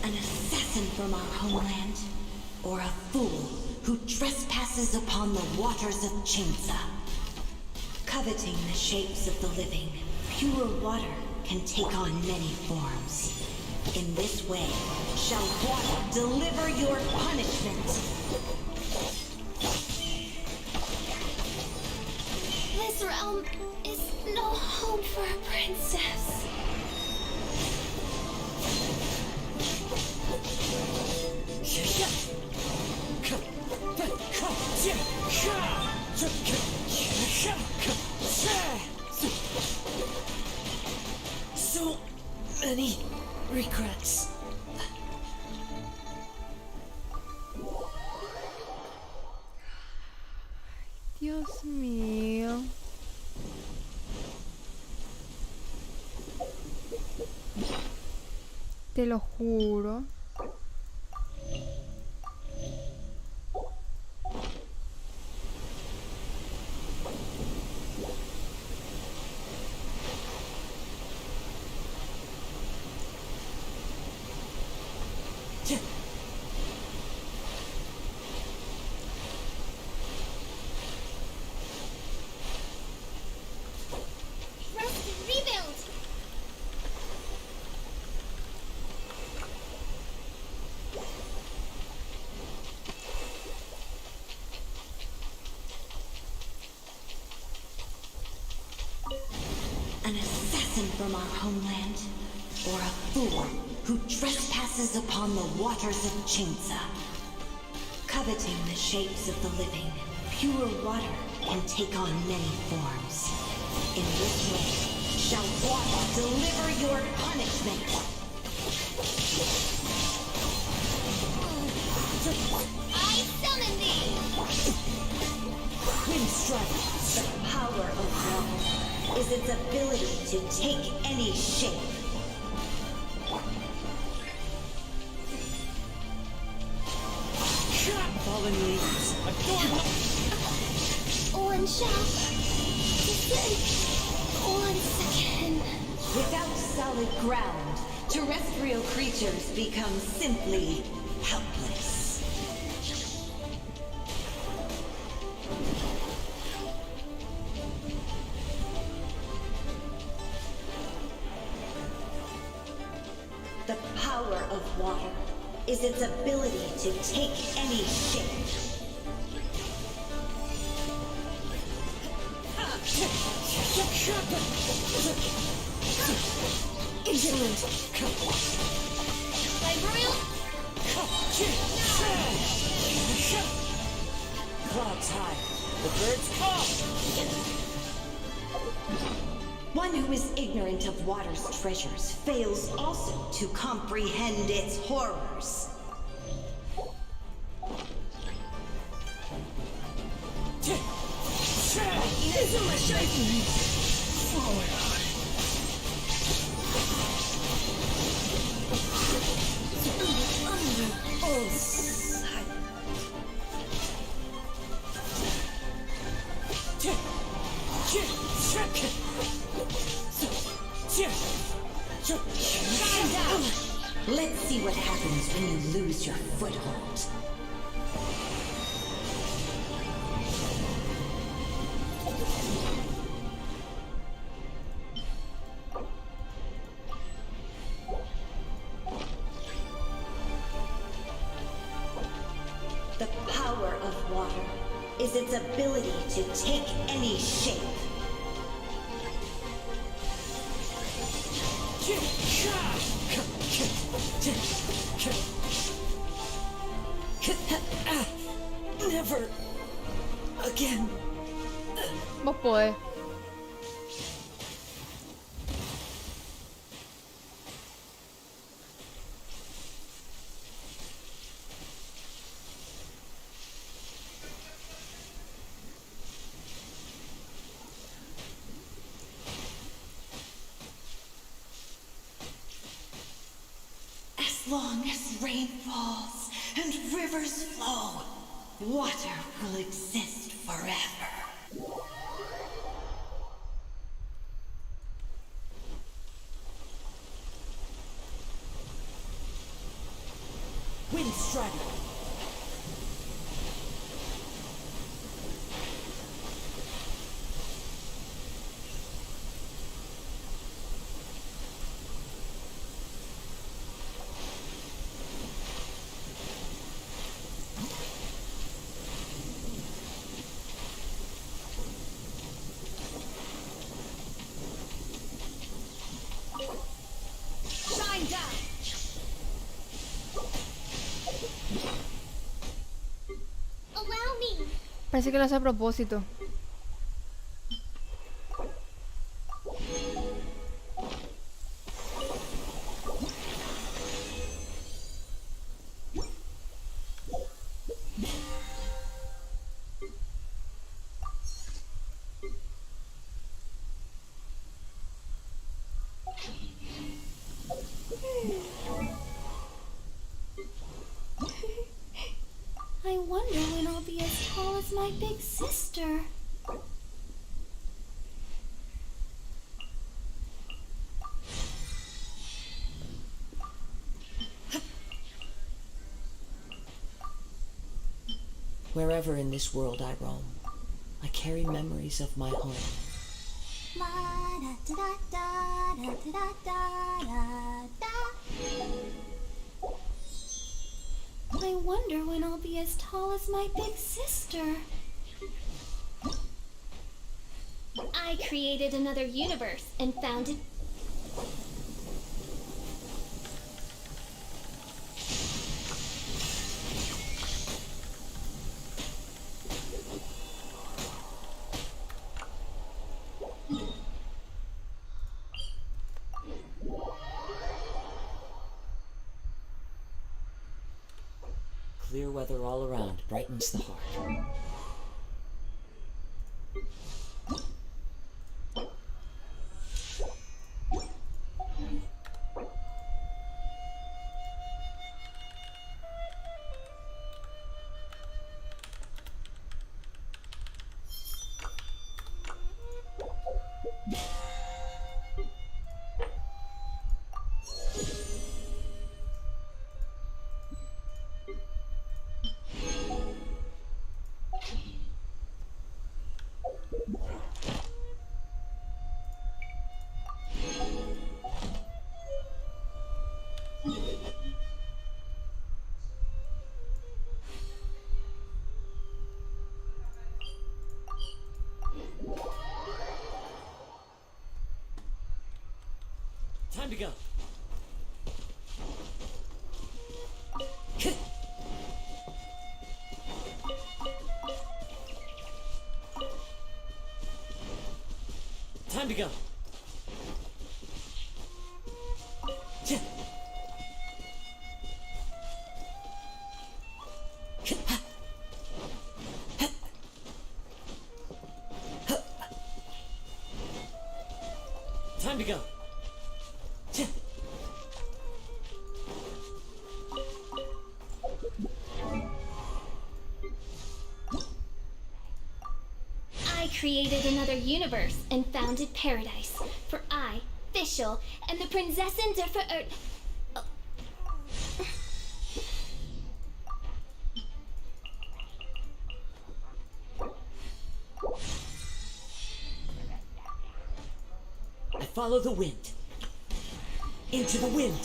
L: An assassin from our homeland, or a fool who trespasses upon the waters of Chinsa. Coveting the shapes of the living, pure water can take on many forms. In this way, shall water deliver your punishment.
F: This realm is no home for a princess.
H: So many regrets.
A: Dios mío. Te lo juro.
F: Rest and rebuild.
L: An assassin from our homeland, or a fool who trespasses upon the waters of Chinsa. Coveting the shapes of the living, pure water can take on many forms. In this way, shall water deliver your punishment.
F: I summon thee.
L: Windstrike, the power of water is its ability to take any shape.
H: Fallen leaves.
F: One shall descend once again.
L: Without solid ground, terrestrial creatures become simply helpless. The power of water is its ability to take any shape.
H: Insolent.
F: Librarian?
H: Clouds high. The birds come.
L: One who is ignorant of water's treasures fails also to comprehend its horrors. Let's see what happens happens when you lose your foothold. The power of water is its ability to take any shape. Never again.
A: Vos podés.
L: As long as rain falls and rivers flow, water will exist forever.
B: Wind Strider!
L: Shine down!
E: Allow me.
A: Parece que lo hace a propósito.
C: I wonder when I'll be as tall as my big sister.
B: Wherever in this world I roam, I carry memories of my home.
E: La da da da da da da da da.
C: I wonder when I'll be as tall as my big sister.
F: I created another universe and founded.
B: Clear weather all around brightens the heart. Time to go. Time to go. Time to go.
F: I created another universe and founded paradise for I, Fischl, and the Prinzessin der Ver...
B: Follow the wind. Into the wind.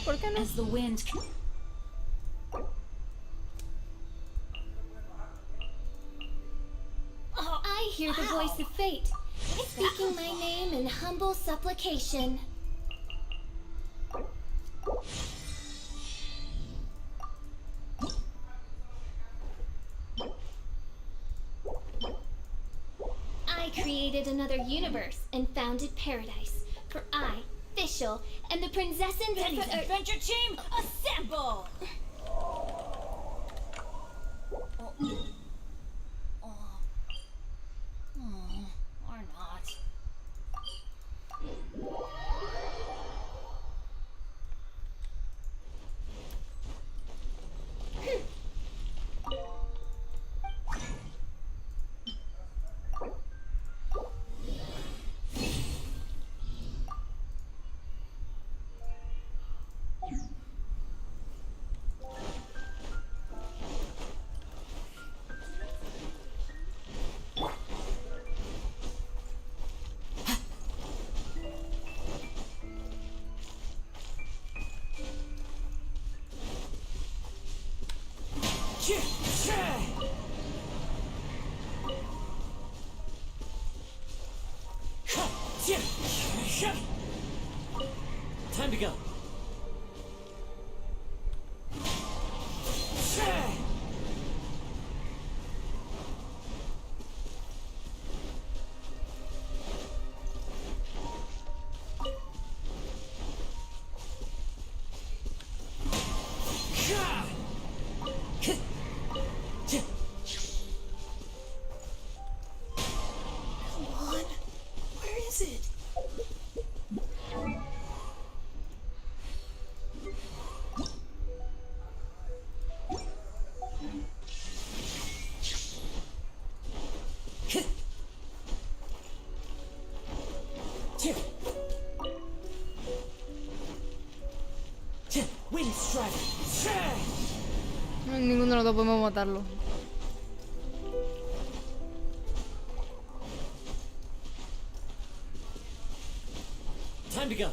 A: ¿Por qué no?
C: As the wind.
F: Oh, I hear the voice of fate, speaking my name in humble supplication. I created another universe and founded paradise. For I, Fischl, and the Prinzessin
G: Benny's adventure team, assemble! Or not.
B: Time to go.
G: Come on, where is it?
B: Wind strike.
A: Ninguno de los dos podemos matarlo.
B: Time to go.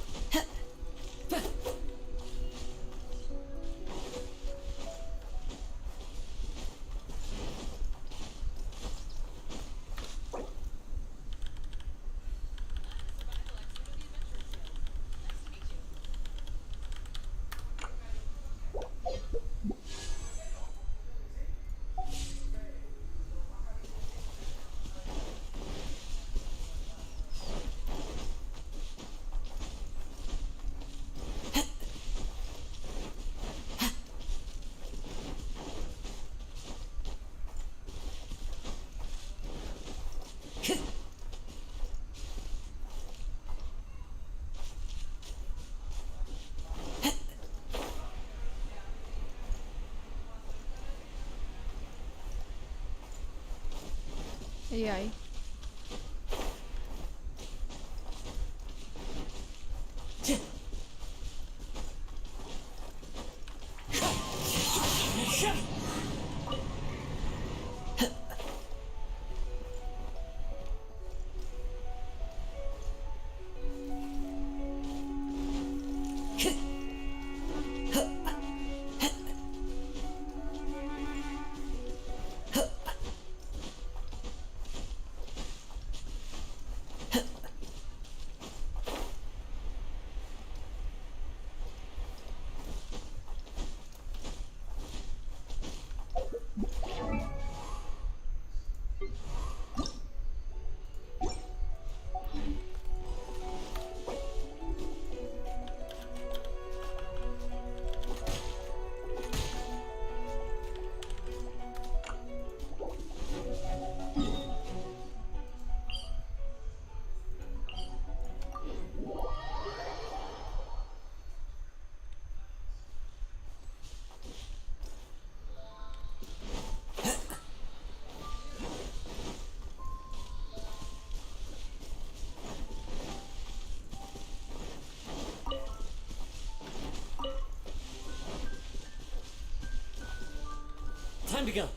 A: Y ahí.
B: Time to go.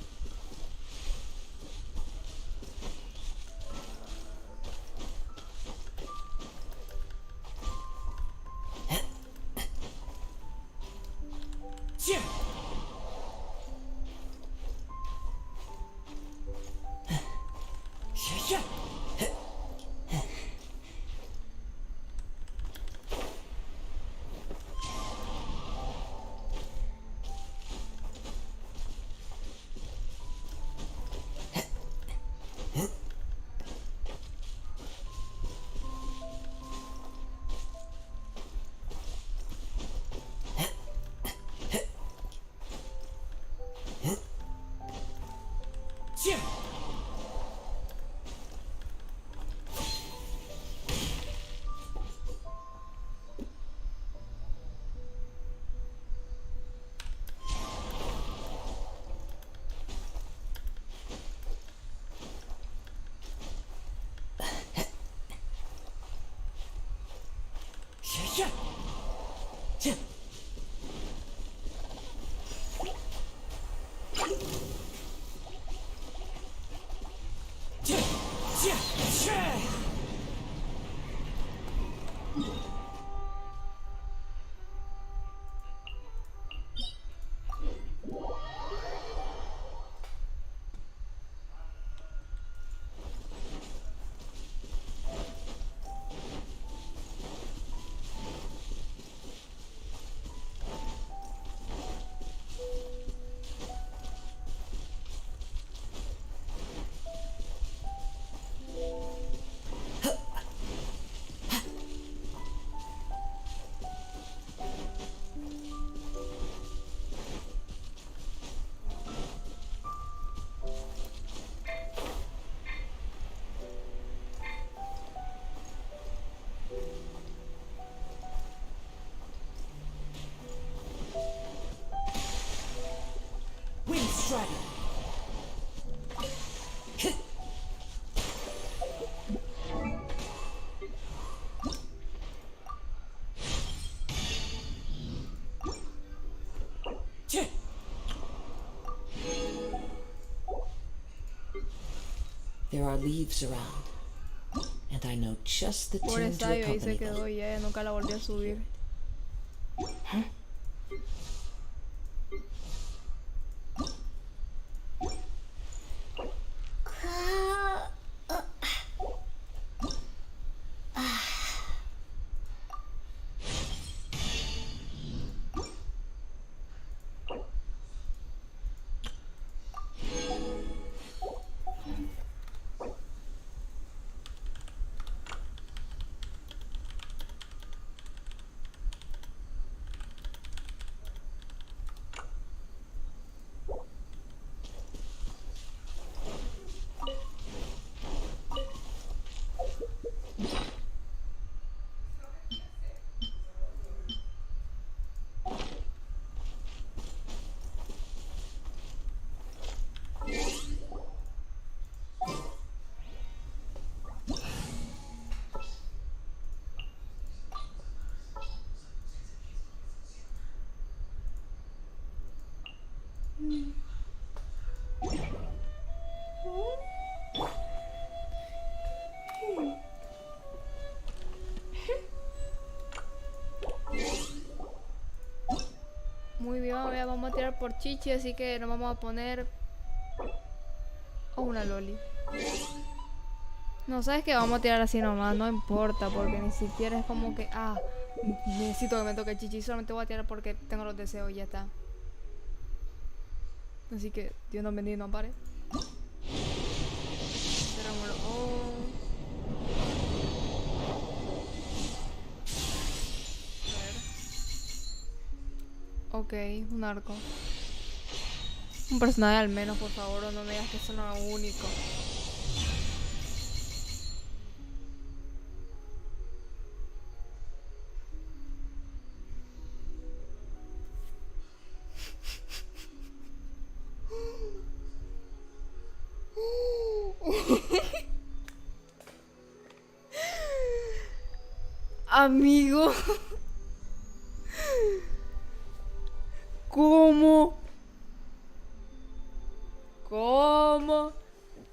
B: Dragon. There are leaves around, and I know just the
A: Por
B: tune to
A: estadio ahí se
B: accompany them.
A: quedó y ella nunca la volvió a subir. Muy bien, vamos a tirar por Chichi, así que nos vamos a poner una Loli. No, sabes que vamos a tirar así nomás, no importa, porque ni siquiera es como que, necesito que me toque Chichi, solamente voy a tirar porque tengo los deseos y ya está. Así que Dios nos bendiga y nos ampare. Cerrámoslo. Ok, un arco. Un personaje al menos, por favor, o no me digas que eso no es lo único. Amigo. ¿Cómo? ¿Cómo?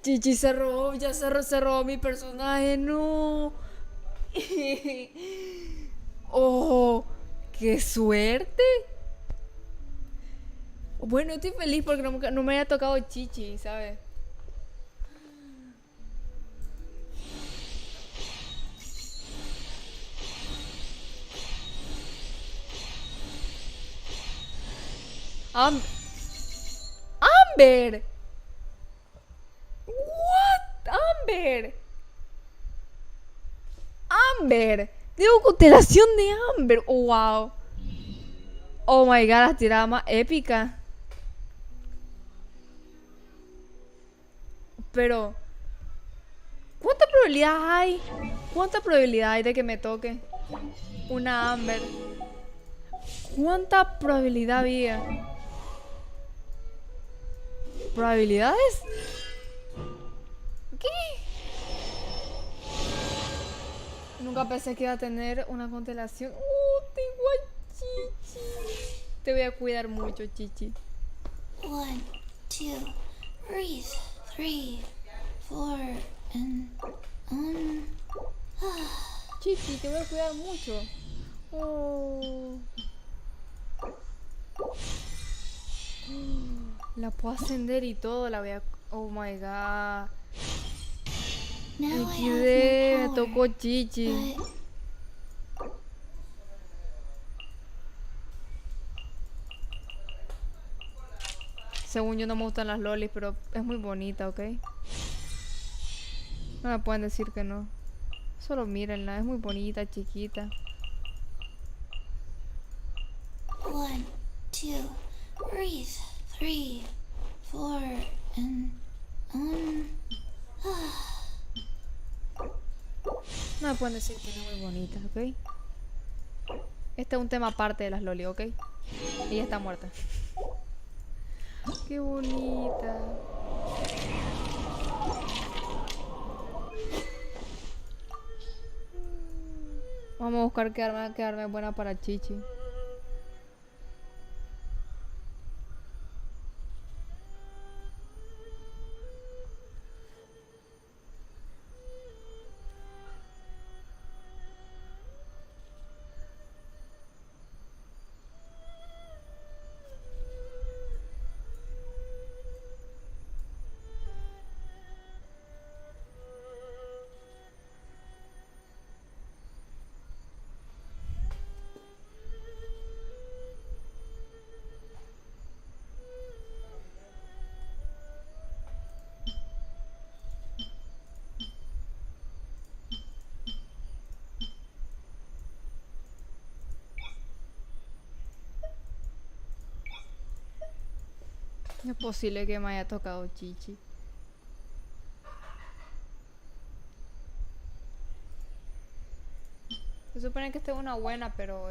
A: Chichi se robó, se robó mi personaje, no. Oh, qué suerte. Bueno, estoy feliz porque no me haya tocado Chichi, ¿sabes? Amber. What? Amber. Amber. Tengo constelación de Amber. Oh, wow. Oh my god, las tiradas más épicas. Pero ¿cuánta probabilidad hay? ¿Cuánta probabilidad hay de que me toque una Amber? ¿Cuánta probabilidad había? ¿Probabilidades? ¿Qué? Nunca pensé que iba a tener una constelación. Tengo a Chichi. Te voy a cuidar mucho, Chichi.
C: 1, 2, breathe. 3, 4, and
A: Chichi, te voy a cuidar mucho. Oh. La puedo ascender y todo, la voy a... Oh my god. Me tocó Chichi. Según yo no me gustan las lolis, pero es muy bonita, ¿ok? No me pueden decir que no. Solo mírenla, es muy bonita, chiquita.
C: 1, 2, breathe. 3, 4, and
A: No me pueden decir que no es muy bonita, ¿ok? Este es un tema aparte de las lolis, ¿ok? Ella está muerta. Qué bonita. Vamos a buscar quedarme buena para Chichi. No es posible que me haya tocado Chichi. Se supone que esta es una buena, pero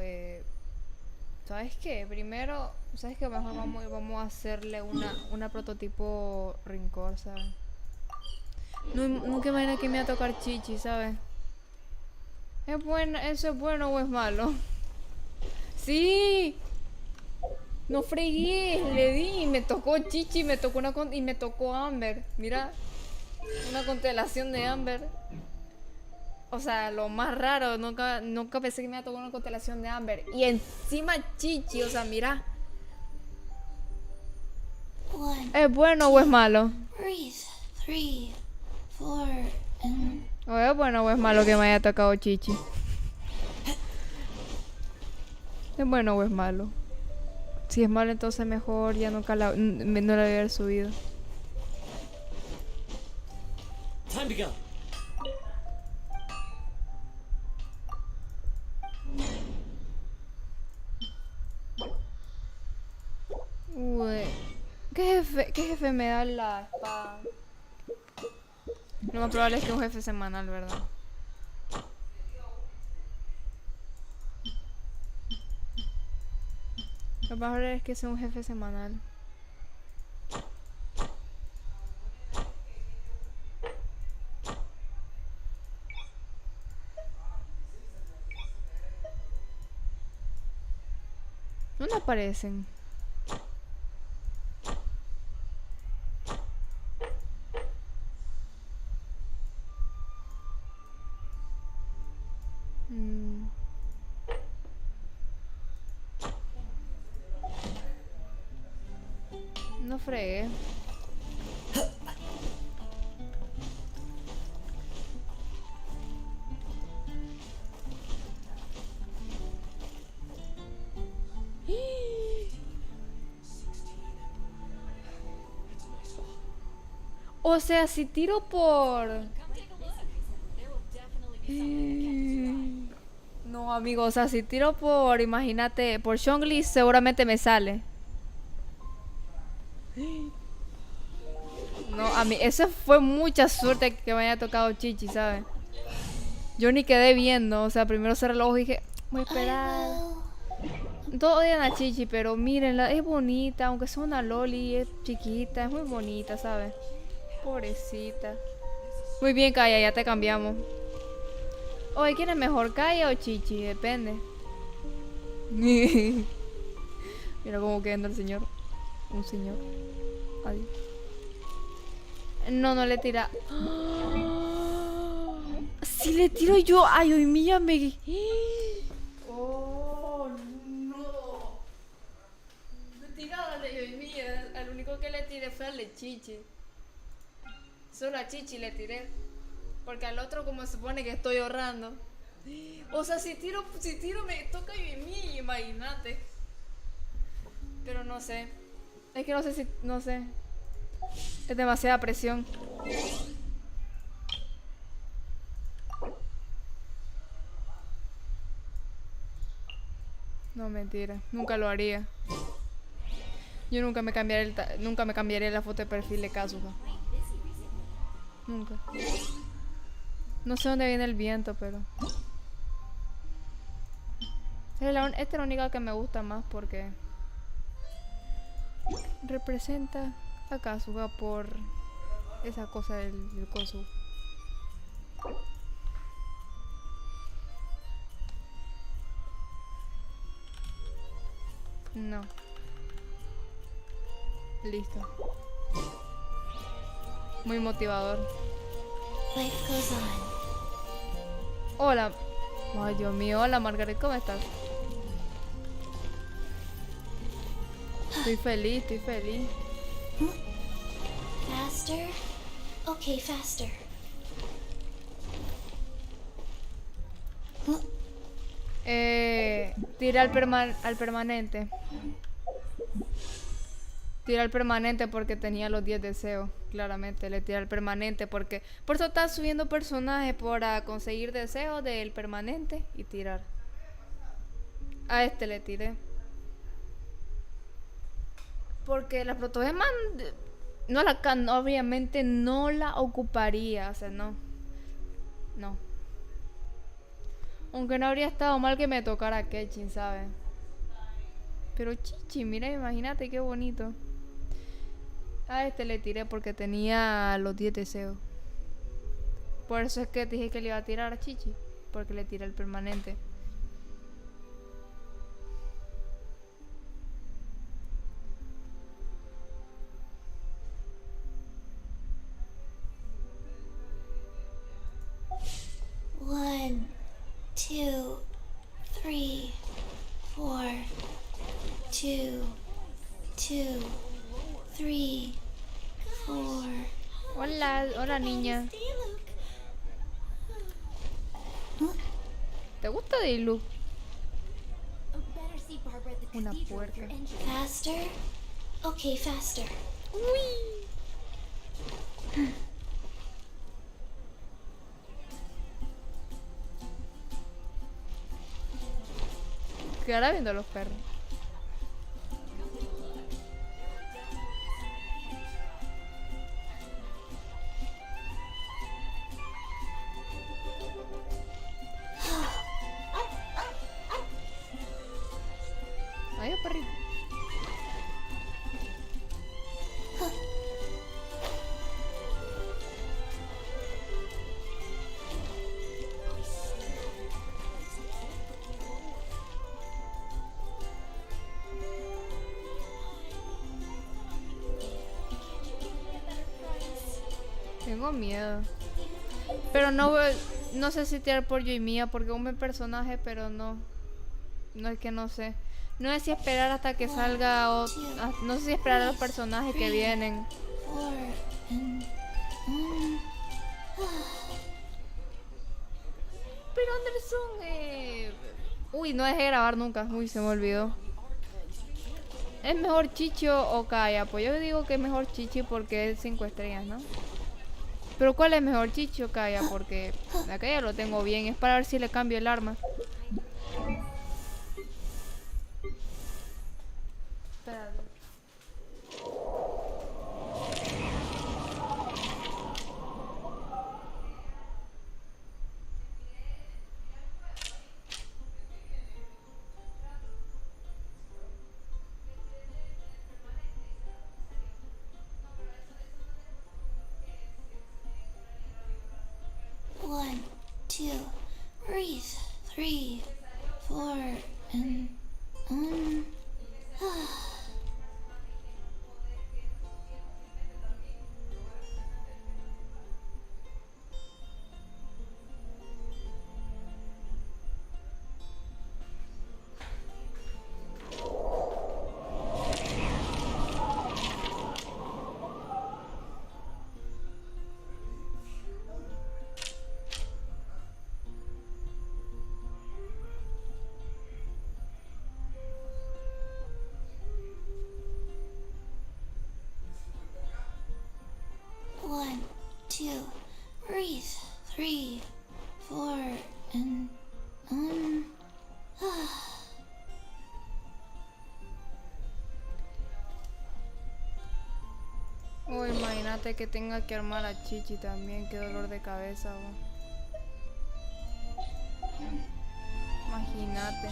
A: ¿sabes qué? Primero, ¿sabes qué? Mejor vamos a hacerle una prototipo Rincor, ¿sabes? Nunca imaginé que me iba a tocar Chichi, ¿sabes? ¿Es buena? ¿Eso es bueno o es malo? ¡Sí! No fregué, le di, me tocó Chichi, y me tocó Amber. Mira, una constelación de Amber. O sea, lo más raro, nunca pensé que me iba a tocar una constelación de Amber. Y encima Chichi, o sea, mira. ¿Es bueno o es malo? ¿O es bueno o es malo que me haya tocado Chichi? ¿Es bueno o es malo? Si es malo, entonces mejor ya no la voy a haber subido.
B: Time to go.
A: Uy, ¿qué jefe me da la espada? Lo más probable es que es un jefe semanal, ¿verdad? Lo más probable es que sea un jefe semanal. ¿Dónde aparecen? fregué. O sea, si tiro por... No, amigo, o sea, si tiro por, imagínate, por Zhongli seguramente me sale. No, a mí, eso fue mucha suerte que me haya tocado Chichi, ¿sabes? Yo ni quedé viendo, o sea, primero cerré los ojos y dije, voy a esperar. Todos odian a Chichi, pero mírenla, es bonita, aunque sea una loli, es chiquita, es muy bonita, ¿sabes? Pobrecita. Muy bien, Kaya, ya te cambiamos. Oye, ¿quién es mejor, Kaya o Chichi? Depende. Mira cómo queda el señor. Un señor. Adiós. No, no le tira. Si le tiro yo a Yoimiya me... Oh, no. Le tiraba a Yoimiya. El único que le tiré fue al de Chichi. Solo a Chichi le tiré. Porque al otro como se supone que estoy ahorrando. O sea, si tiro me toca Yoimiya, imagínate. Pero no sé. Es que no sé si... No sé. Es demasiada presión. No, mentira. Nunca lo haría. Yo nunca me cambiaría la foto de perfil de Kazuha. Nunca. No sé dónde viene el viento, pero... Esta es la única que me gusta más porque... representa a Kazuha por esa cosa del Kosu. No. Listo. Muy motivador. Hola. Ay, Dios mío. Hola, Margaret. ¿Cómo estás? Estoy feliz, estoy feliz.
F: Faster? Okay, faster.
A: Tira al permanente. Tira al permanente porque tenía los 10 deseos. Claramente le tira al permanente porque... Por eso está subiendo personajes para conseguir deseos del permanente y tirar. A este le tiré. Porque la protogema no, obviamente no la ocuparía. O sea, no. No. Aunque no habría estado mal que me tocara Kenshin, ¿sabes? Pero Chichi, mira, imagínate qué bonito. A este le tiré porque tenía los 10 deseos. Por eso es que dije que le iba a tirar a Chichi. Porque le tiré el permanente.
F: One, 2, 3, 4, 2, 2, 3, 4.
A: Hola, hola niña. ¿Te gusta Dilu? Una puerca.
F: Faster? Okay, faster.
A: Uy. Quedará viendo a los perros. Adiós, perrito. Tengo miedo. Pero no sé si tirar por Yoimiya porque es un buen personaje, pero no. No es que no sé. No sé si esperar hasta que salga o... no sé si esperar a los personajes que vienen. Pero Anderson, uy, no dejé de grabar nunca. Uy, se me olvidó. ¿Es mejor Chicho o Kaya? Pues yo digo que es mejor Chichi porque es 5 estrellas, ¿no? Pero ¿cuál es mejor, Chichi o Kaya? Porque la Kaya lo tengo bien. Es para ver si le cambio el arma. Espérate.
F: One, two, breathe. 3, 4, and One, two, breathe. 3, 4, and
A: Oh, imagínate que tenga que armar a Chichi también. Qué dolor de cabeza, oh. Imagínate.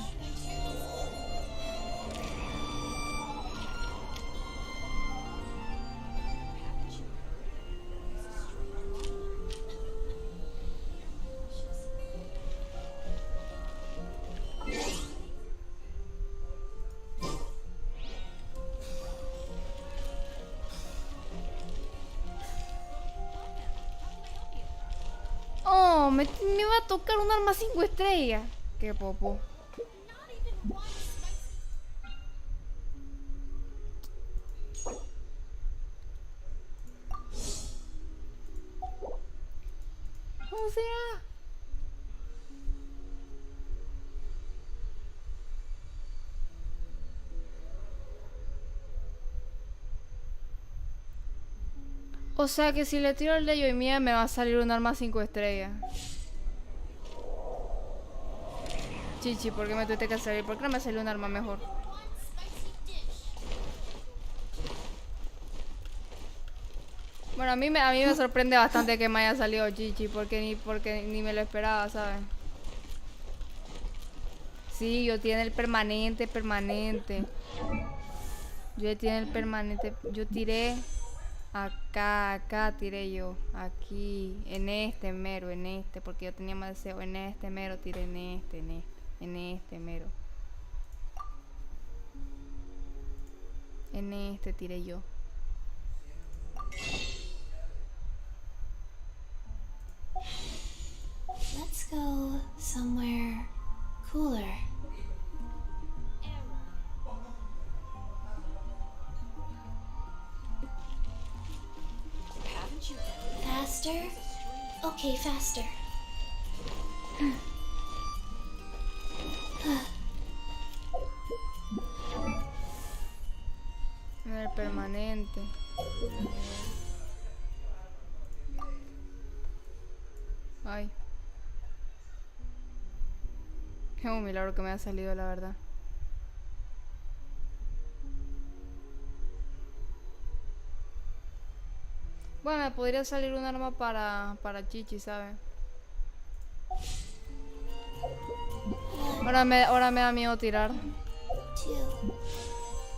A: Oh, me va a tocar un arma 5 estrellas. Qué popo. O sea... O sea que si le tiro el de yo y mía me va a salir un arma 5 estrellas. Chichi, ¿por qué me tuviste que salir? ¿Por qué no me salió un arma mejor? Bueno, a mí me sorprende bastante que me haya salido Chichi, porque ni me lo esperaba, ¿sabes? Sí, yo tiene el permanente. Yo tiene el permanente. Yo tiré acá tiré yo. Aquí, en este mero, porque yo tenía más deseo. En este mero tiré en este mero. En este tiré yo.
F: let's go somewhere cooler. Faster? Okay, faster.
A: El permanente. Ay. Qué un milagro que me ha salido, la verdad. Bueno, me podría salir un arma para Chichi, ¿sabes? Ahora me da miedo tirar.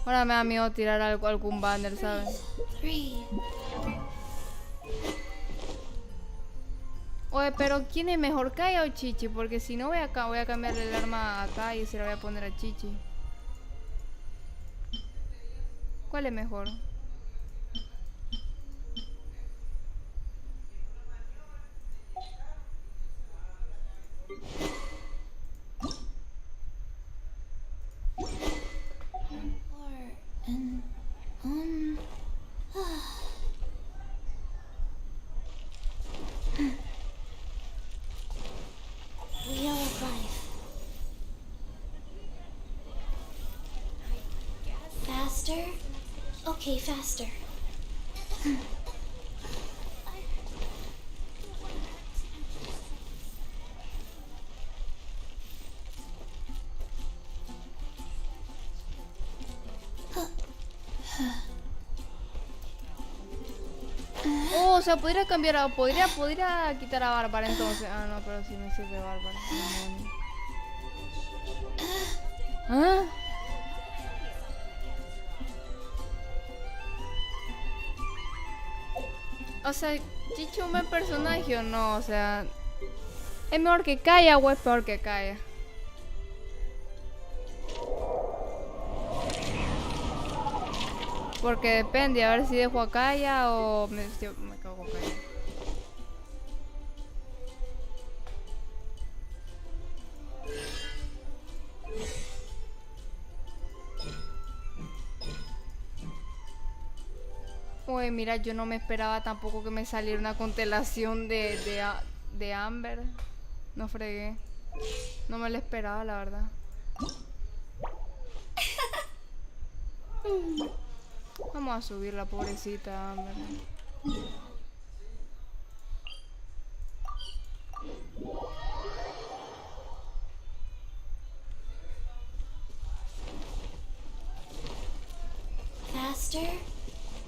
A: Ahora me da miedo tirar algún banner, ¿sabes? Oye, pero ¿quién es mejor, Kaya o Chichi? Porque si no voy a cambiar el arma a Kaya y se la voy a poner a Chichi. ¿Cuál es mejor?
F: Faster? Okay, faster.
A: Oh, o sea, podría cambiar a... Podría quitar a Bárbara entonces. Ah, no, pero sí me sirve Bárbara. Demonio. ¿Ah? O sea, Chicho un buen personaje o no, o sea... ¿Es mejor que Kaya o es peor que Kaya? Porque depende, a ver si dejo a Kaya o me cago con Kaya. Uy, mira, yo no me esperaba tampoco que me saliera una constelación de Amber. No fregué. No me lo esperaba, la verdad. Vamos a subir la pobrecita Amber.
F: Faster?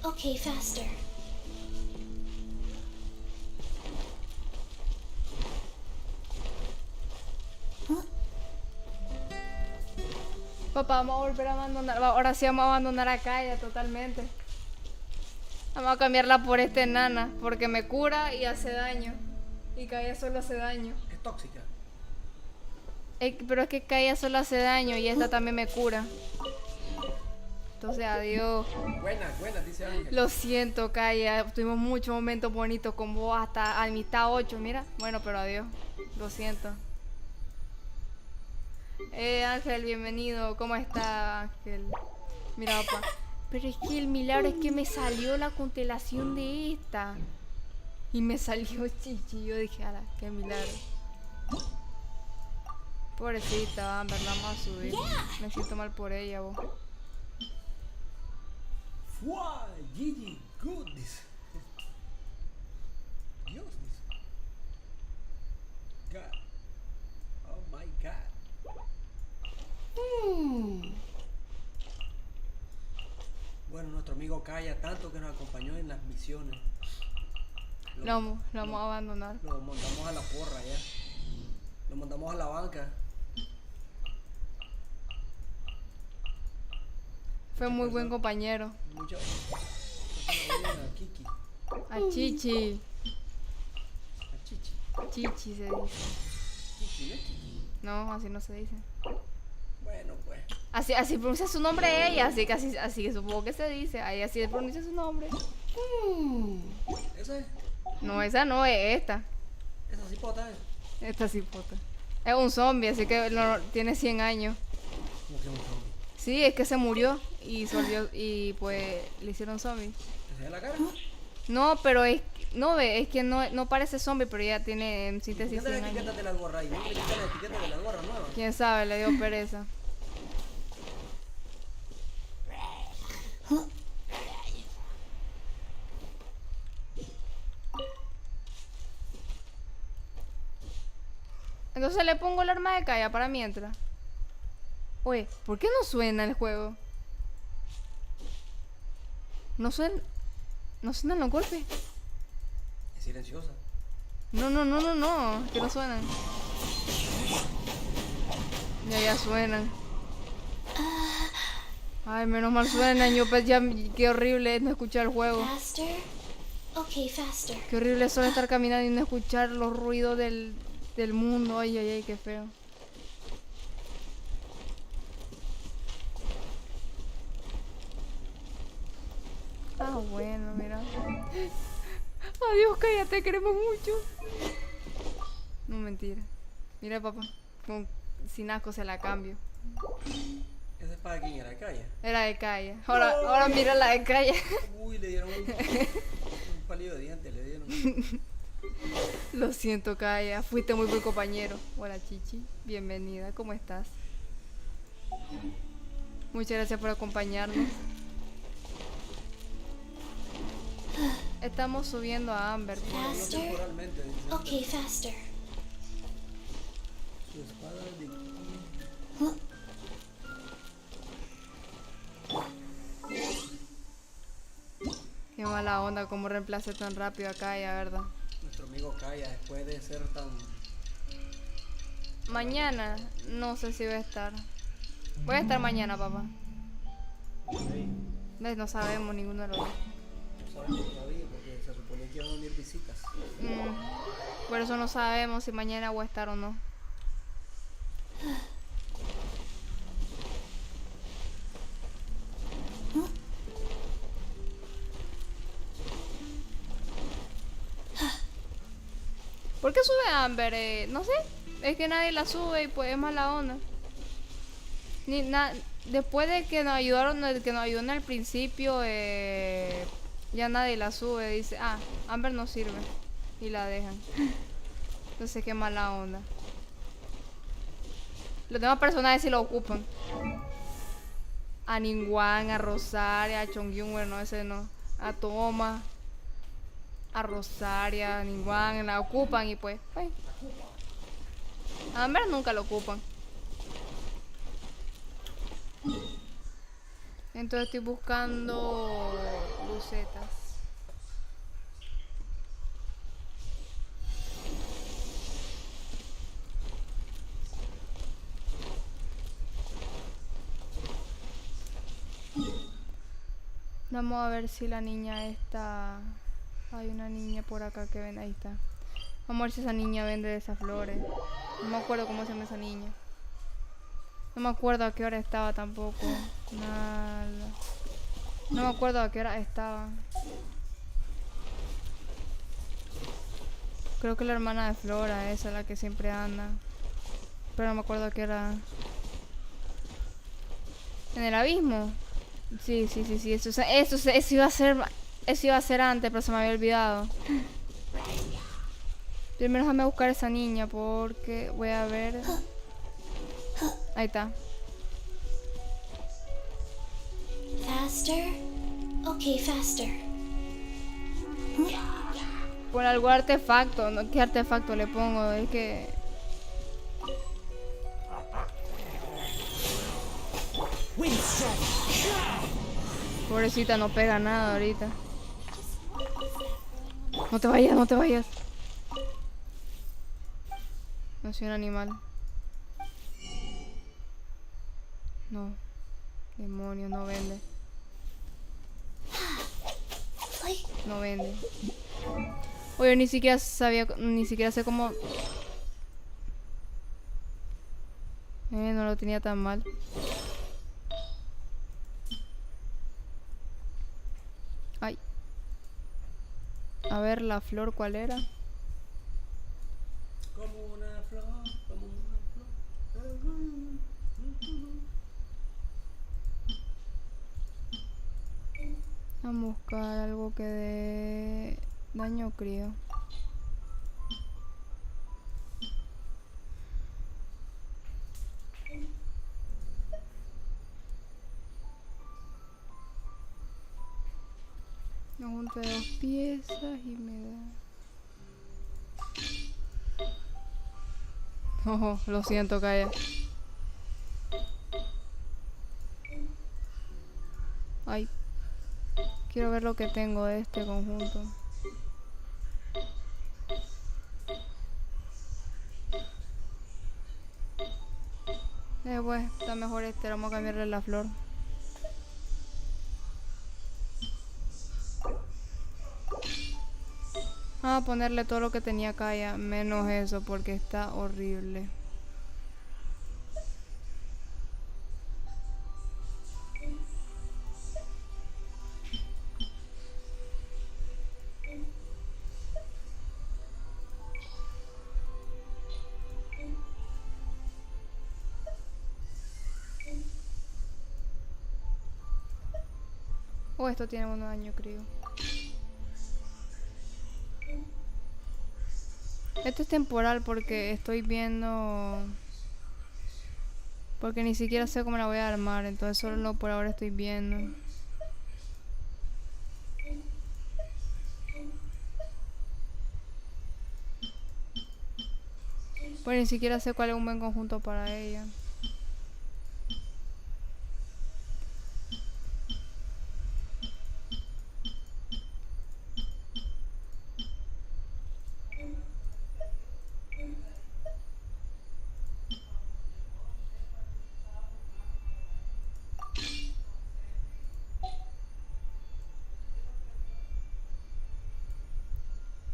F: Okay, faster.
A: Papá, vamos a volver a abandonar. Ahora sí vamos a abandonar a Kaya totalmente. Vamos a cambiarla por esta enana. Porque me cura y hace daño. Y Kaya solo hace daño.
N: Es tóxica.
A: Pero es que Kaya solo hace daño y esta también me cura. Entonces, adiós.
N: Buena, dice Ángel.
A: Lo siento, Kaya. Tuvimos muchos momentos bonitos con vos hasta a mitad 8, mira. Bueno, pero adiós. Lo siento. Ángel, bienvenido. ¿Cómo está, Ángel? Mira, papá. Pero es que el milagro es que me salió la constelación de esta. Y me salió Chichi. Yo dije, ala, qué milagro. Pobrecita, Amber, la vamos a subir. Me siento mal por ella, vos.
N: ¡Fua! Gigi, goodness. Dios. God. Oh my God. Bueno, nuestro amigo Kaya tanto que nos acompañó en las misiones.
A: Lo vamos a abandonar.
N: Lo montamos a la porra ya. Lo montamos a la banca.
A: Fue muy buen compañero.
N: Mucho.
A: A Chichi.
N: A Chichi.
A: Chichi se dice.
N: Chichi, ¿no? Chichi.
A: No, así no se dice.
N: Bueno, pues.
A: Así pronuncia su nombre ella, así que supongo que se dice. Ahí así pronuncia su nombre.
N: ¿Esa es?
A: No, esa no es esta.
N: ¿Esa cipota es?
A: Esta cipota. Es un zombie, así que tiene 100 años.
N: ¿Cómo que es un zombie?
A: Sí, es que se murió y pues le hicieron zombie.
N: ¿Que se ve la cara?
A: No, pero es que no parece zombie, pero ya tiene síntesis.
N: ¿Qué la etiqueta de la gorra ahí? ¿No le quitan la etiqueta de la gorra nueva?
A: Quién sabe, le dio pereza. Entonces le pongo el arma de Kaya para mientras. Oye, ¿por qué no suena el juego? No suenan los golpes.
N: Es silenciosa.
A: No, que no suenan. Ya suenan. Ay, menos mal suenan. Yo pues ya, qué horrible es no escuchar el juego.
F: Faster? Okay, faster.
A: Qué horrible es solo estar caminando y no escuchar los ruidos del mundo. Ay, qué feo. Ah, bueno, mira. Adiós, cállate, queremos mucho. No, mentira. Mira, papá. Sin asco se la cambio.
N: ¿Esa espada quién era? ¿De Kaya?
A: Era de Kaya. Ahora mira la de Kaya.
N: Uy, le dieron un palillo de dientes, le dieron.
A: Lo siento, Kaya. Fuiste muy buen compañero. Hola, Chichi. Bienvenida. ¿Cómo estás? Muchas gracias por acompañarnos. Estamos subiendo a Amber.
F: Faster?
N: Temporalmente, dice.
F: Okay, faster.
N: Su espada de...
A: Qué mala onda, como reemplacé tan rápido a Kaya, ¿verdad?
N: Nuestro amigo Kaya, después de ser tan...
A: Mañana, no sé si voy a estar. Voy a estar mañana, papá. ¿Ves? No sabemos ninguno de los dos.
N: No sabemos todavía porque se suponía que iban a venir visitas.
A: Por eso no sabemos si mañana voy a estar o no. ¿Por qué sube Amber? No sé. Es que nadie la sube y pues es mala onda. Después de que nos ayudaron, que nos ayudó en el principio, ya nadie la sube. Dice, Amber no sirve. Y la dejan. Entonces qué mala onda. Los demás personajes sí lo ocupan. A Ningguang, a Rosaria, a Chongyun, bueno, ese no. A Toma, a Rosaria, a Ningguang, la ocupan y pues. A Amber nunca lo ocupan. Entonces estoy buscando lucetas. Vamos a ver si la niña está... Hay una niña por acá que vende, ahí está. Vamos a ver si esa niña vende de esas flores. No me acuerdo cómo se llama esa niña. No me acuerdo a qué hora estaba tampoco. Nada. No me acuerdo a qué hora estaba. Creo que la hermana de Flora, esa es la que siempre anda. Pero no me acuerdo a qué hora. ¿En el abismo? Sí. Eso iba a ser. Eso iba a ser antes, pero se me había olvidado. Primero déjame buscar a esa niña porque voy a ver. Ahí está.
F: Faster? Okay, faster.
A: Por algo artefacto, ¿no? ¿Qué artefacto le pongo? Es que... Pobrecita, no pega nada ahorita. No te vayas, no te vayas. No soy un animal. No. Demonios, no vende. No vende. Oye, ni siquiera sabía, ni siquiera sé cómo... no lo tenía tan mal. Ay. A ver, la flor, ¿cuál era?
N: Como una flor, como una flor.
A: Vamos a buscar algo que dé daño crío. Me junté 2 piezas y me da... Oh, lo siento, Kaya. Ay. Quiero ver lo que tengo de este conjunto. Pues, está mejor este. Vamos a cambiarle la flor. Vamos a ponerle todo lo que tenía Kaya, menos eso, porque está horrible. Esto tiene 1 año, creo. Esto es temporal porque estoy viendo... Porque ni siquiera sé cómo la voy a armar, entonces solo por ahora estoy viendo. Pues ni siquiera sé cuál es un buen conjunto para ella.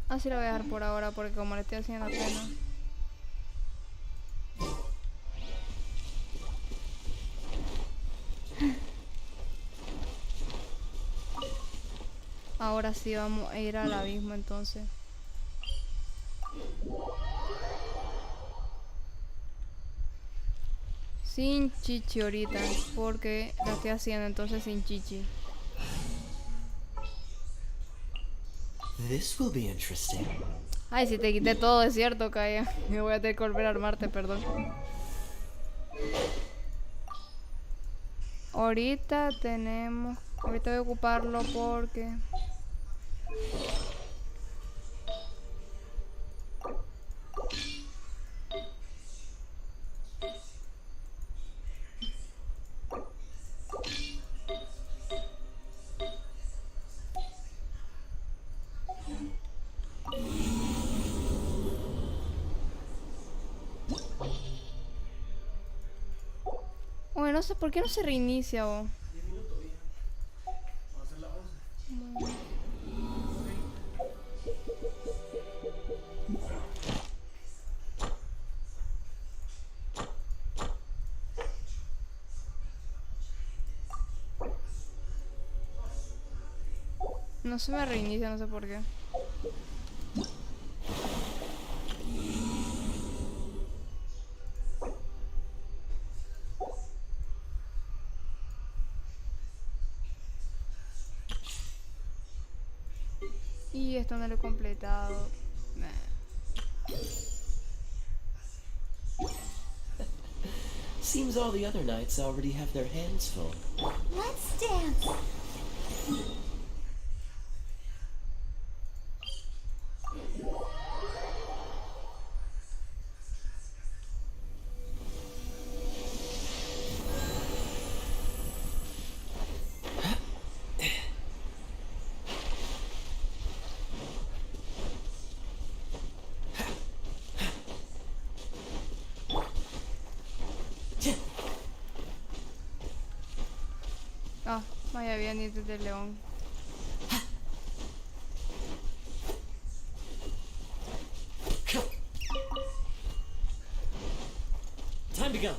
A: Así lo voy a dejar por ahora porque como le estoy haciendo apenas. Ahora sí vamos a ir al abismo entonces. Sin chichi ahorita, porque la estoy haciendo entonces sin chichi.
B: This will be interesting.
A: Ay, si te quité todo, es cierto, Kaya. Me voy a tener que volver a armarte, perdón. Ahorita tenemos... Ahorita voy a ocuparlo porque... Oye, no sé por qué no se reinicia o... No se me reinicia, no sé por qué. Y esto no lo he completado.
H: Seems all the other knights already have their hands full.
E: Let's dance.
A: Ah, vaya bien, dientes de león.
B: Time to go.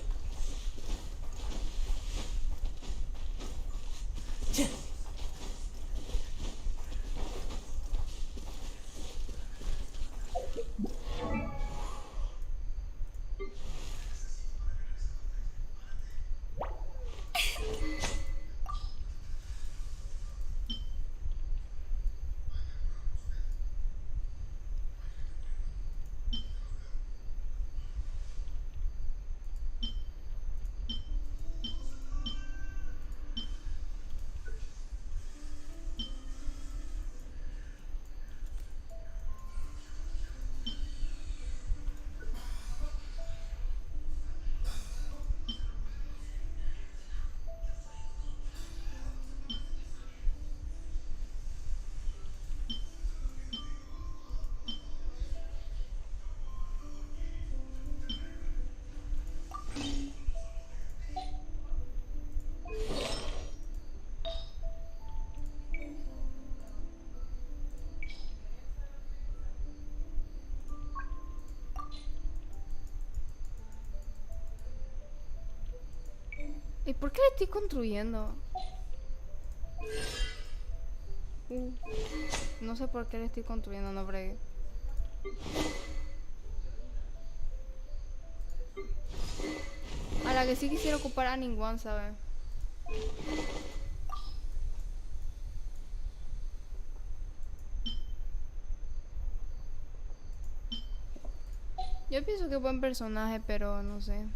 A: ¿Y por qué le estoy construyendo? No sé por qué le estoy construyendo, no bregue. A la que sí quisiera ocupar a ningún, ¿sabes? Yo pienso que es buen personaje, pero no sé.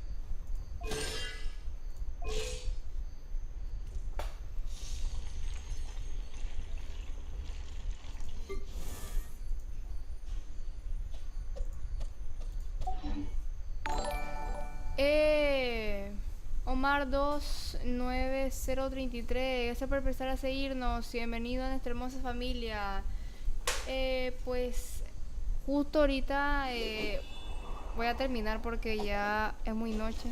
A: Omar 29033, gracias por empezar a seguirnos. Bienvenido a nuestra hermosa familia. Pues justo ahorita voy a terminar porque ya es muy noche.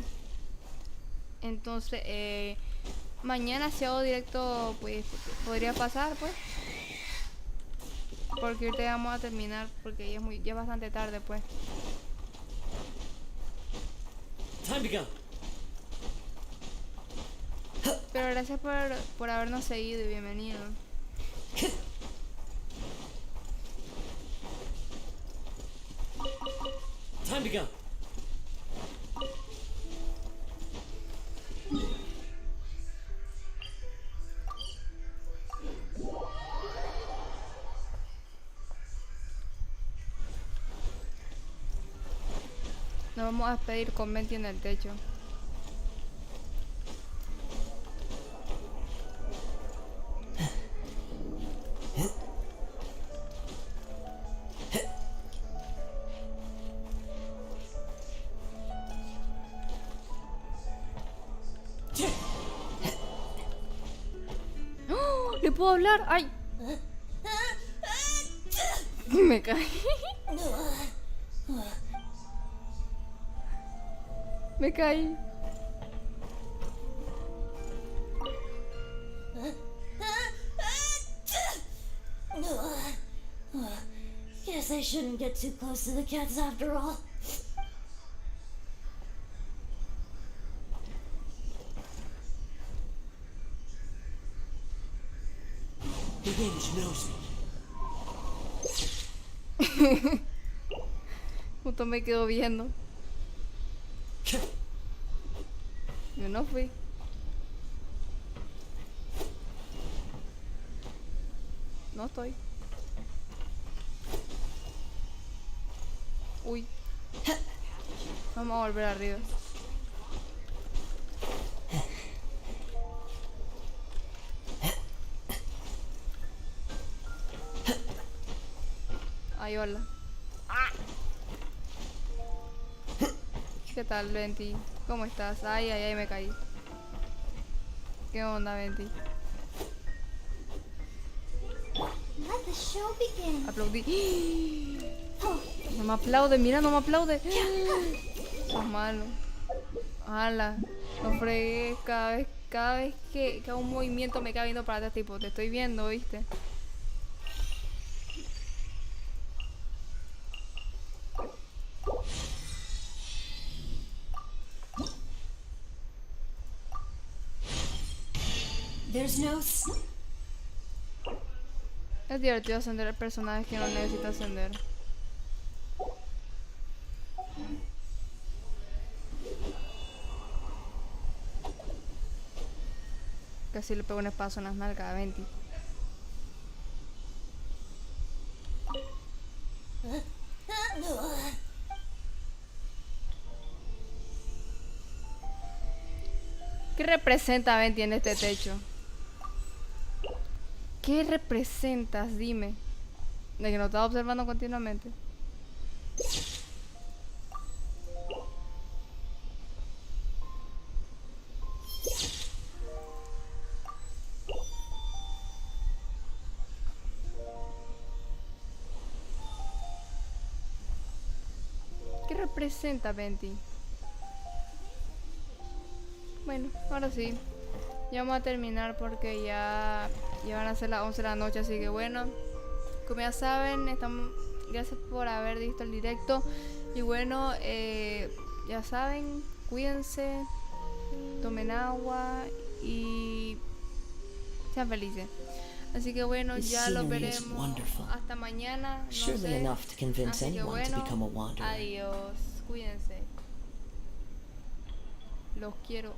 A: Entonces, mañana si hago directo, pues podría pasar, pues. Porque ahorita ya vamos a terminar porque ya es bastante tarde, pues.
B: Time to go.
A: Pero gracias por habernos seguido y bienvenido.
B: Time to go.
A: Nos vamos a despedir con Venti en el techo. ¡Oh! ¿Le puedo hablar? ¡Ay! Me caí. Me caí.
C: Guess I shouldn't get too close to the cats after all.
B: The wind knows me.
A: Justo me quedo viendo. Yo no fui. No estoy. Uy. Vamos a volver arriba. Ay, hola. ¿Qué tal, Venti? ¿Cómo estás? Ay, ay, ay, me caí. ¿Qué onda, Venti?
E: Let the show begin.
A: Aplaudí. No me aplaude, mira, no me aplaude. Sos malo. Ala, no fregué. Cada vez que hago un movimiento me queda viendo para atrás, tipo, te estoy viendo, ¿viste?
C: There's no...
A: Es divertido ascender a personajes que no necesita ascender. Casi le pego un espazo en las nalgas a 20. ¿Qué representa 20 en este techo? ¿Qué representas? Dime. De que nos estás observando continuamente. ¿Qué representa 20? Bueno, ahora sí. Ya vamos a terminar porque ya van a ser las 11 de la noche, así que bueno, como ya saben, gracias por haber visto el directo y bueno, ya saben, cuídense, tomen agua y sean felices. Así que bueno, ya los veremos hasta mañana, no sé. Así que bueno, adiós, cuídense, los quiero.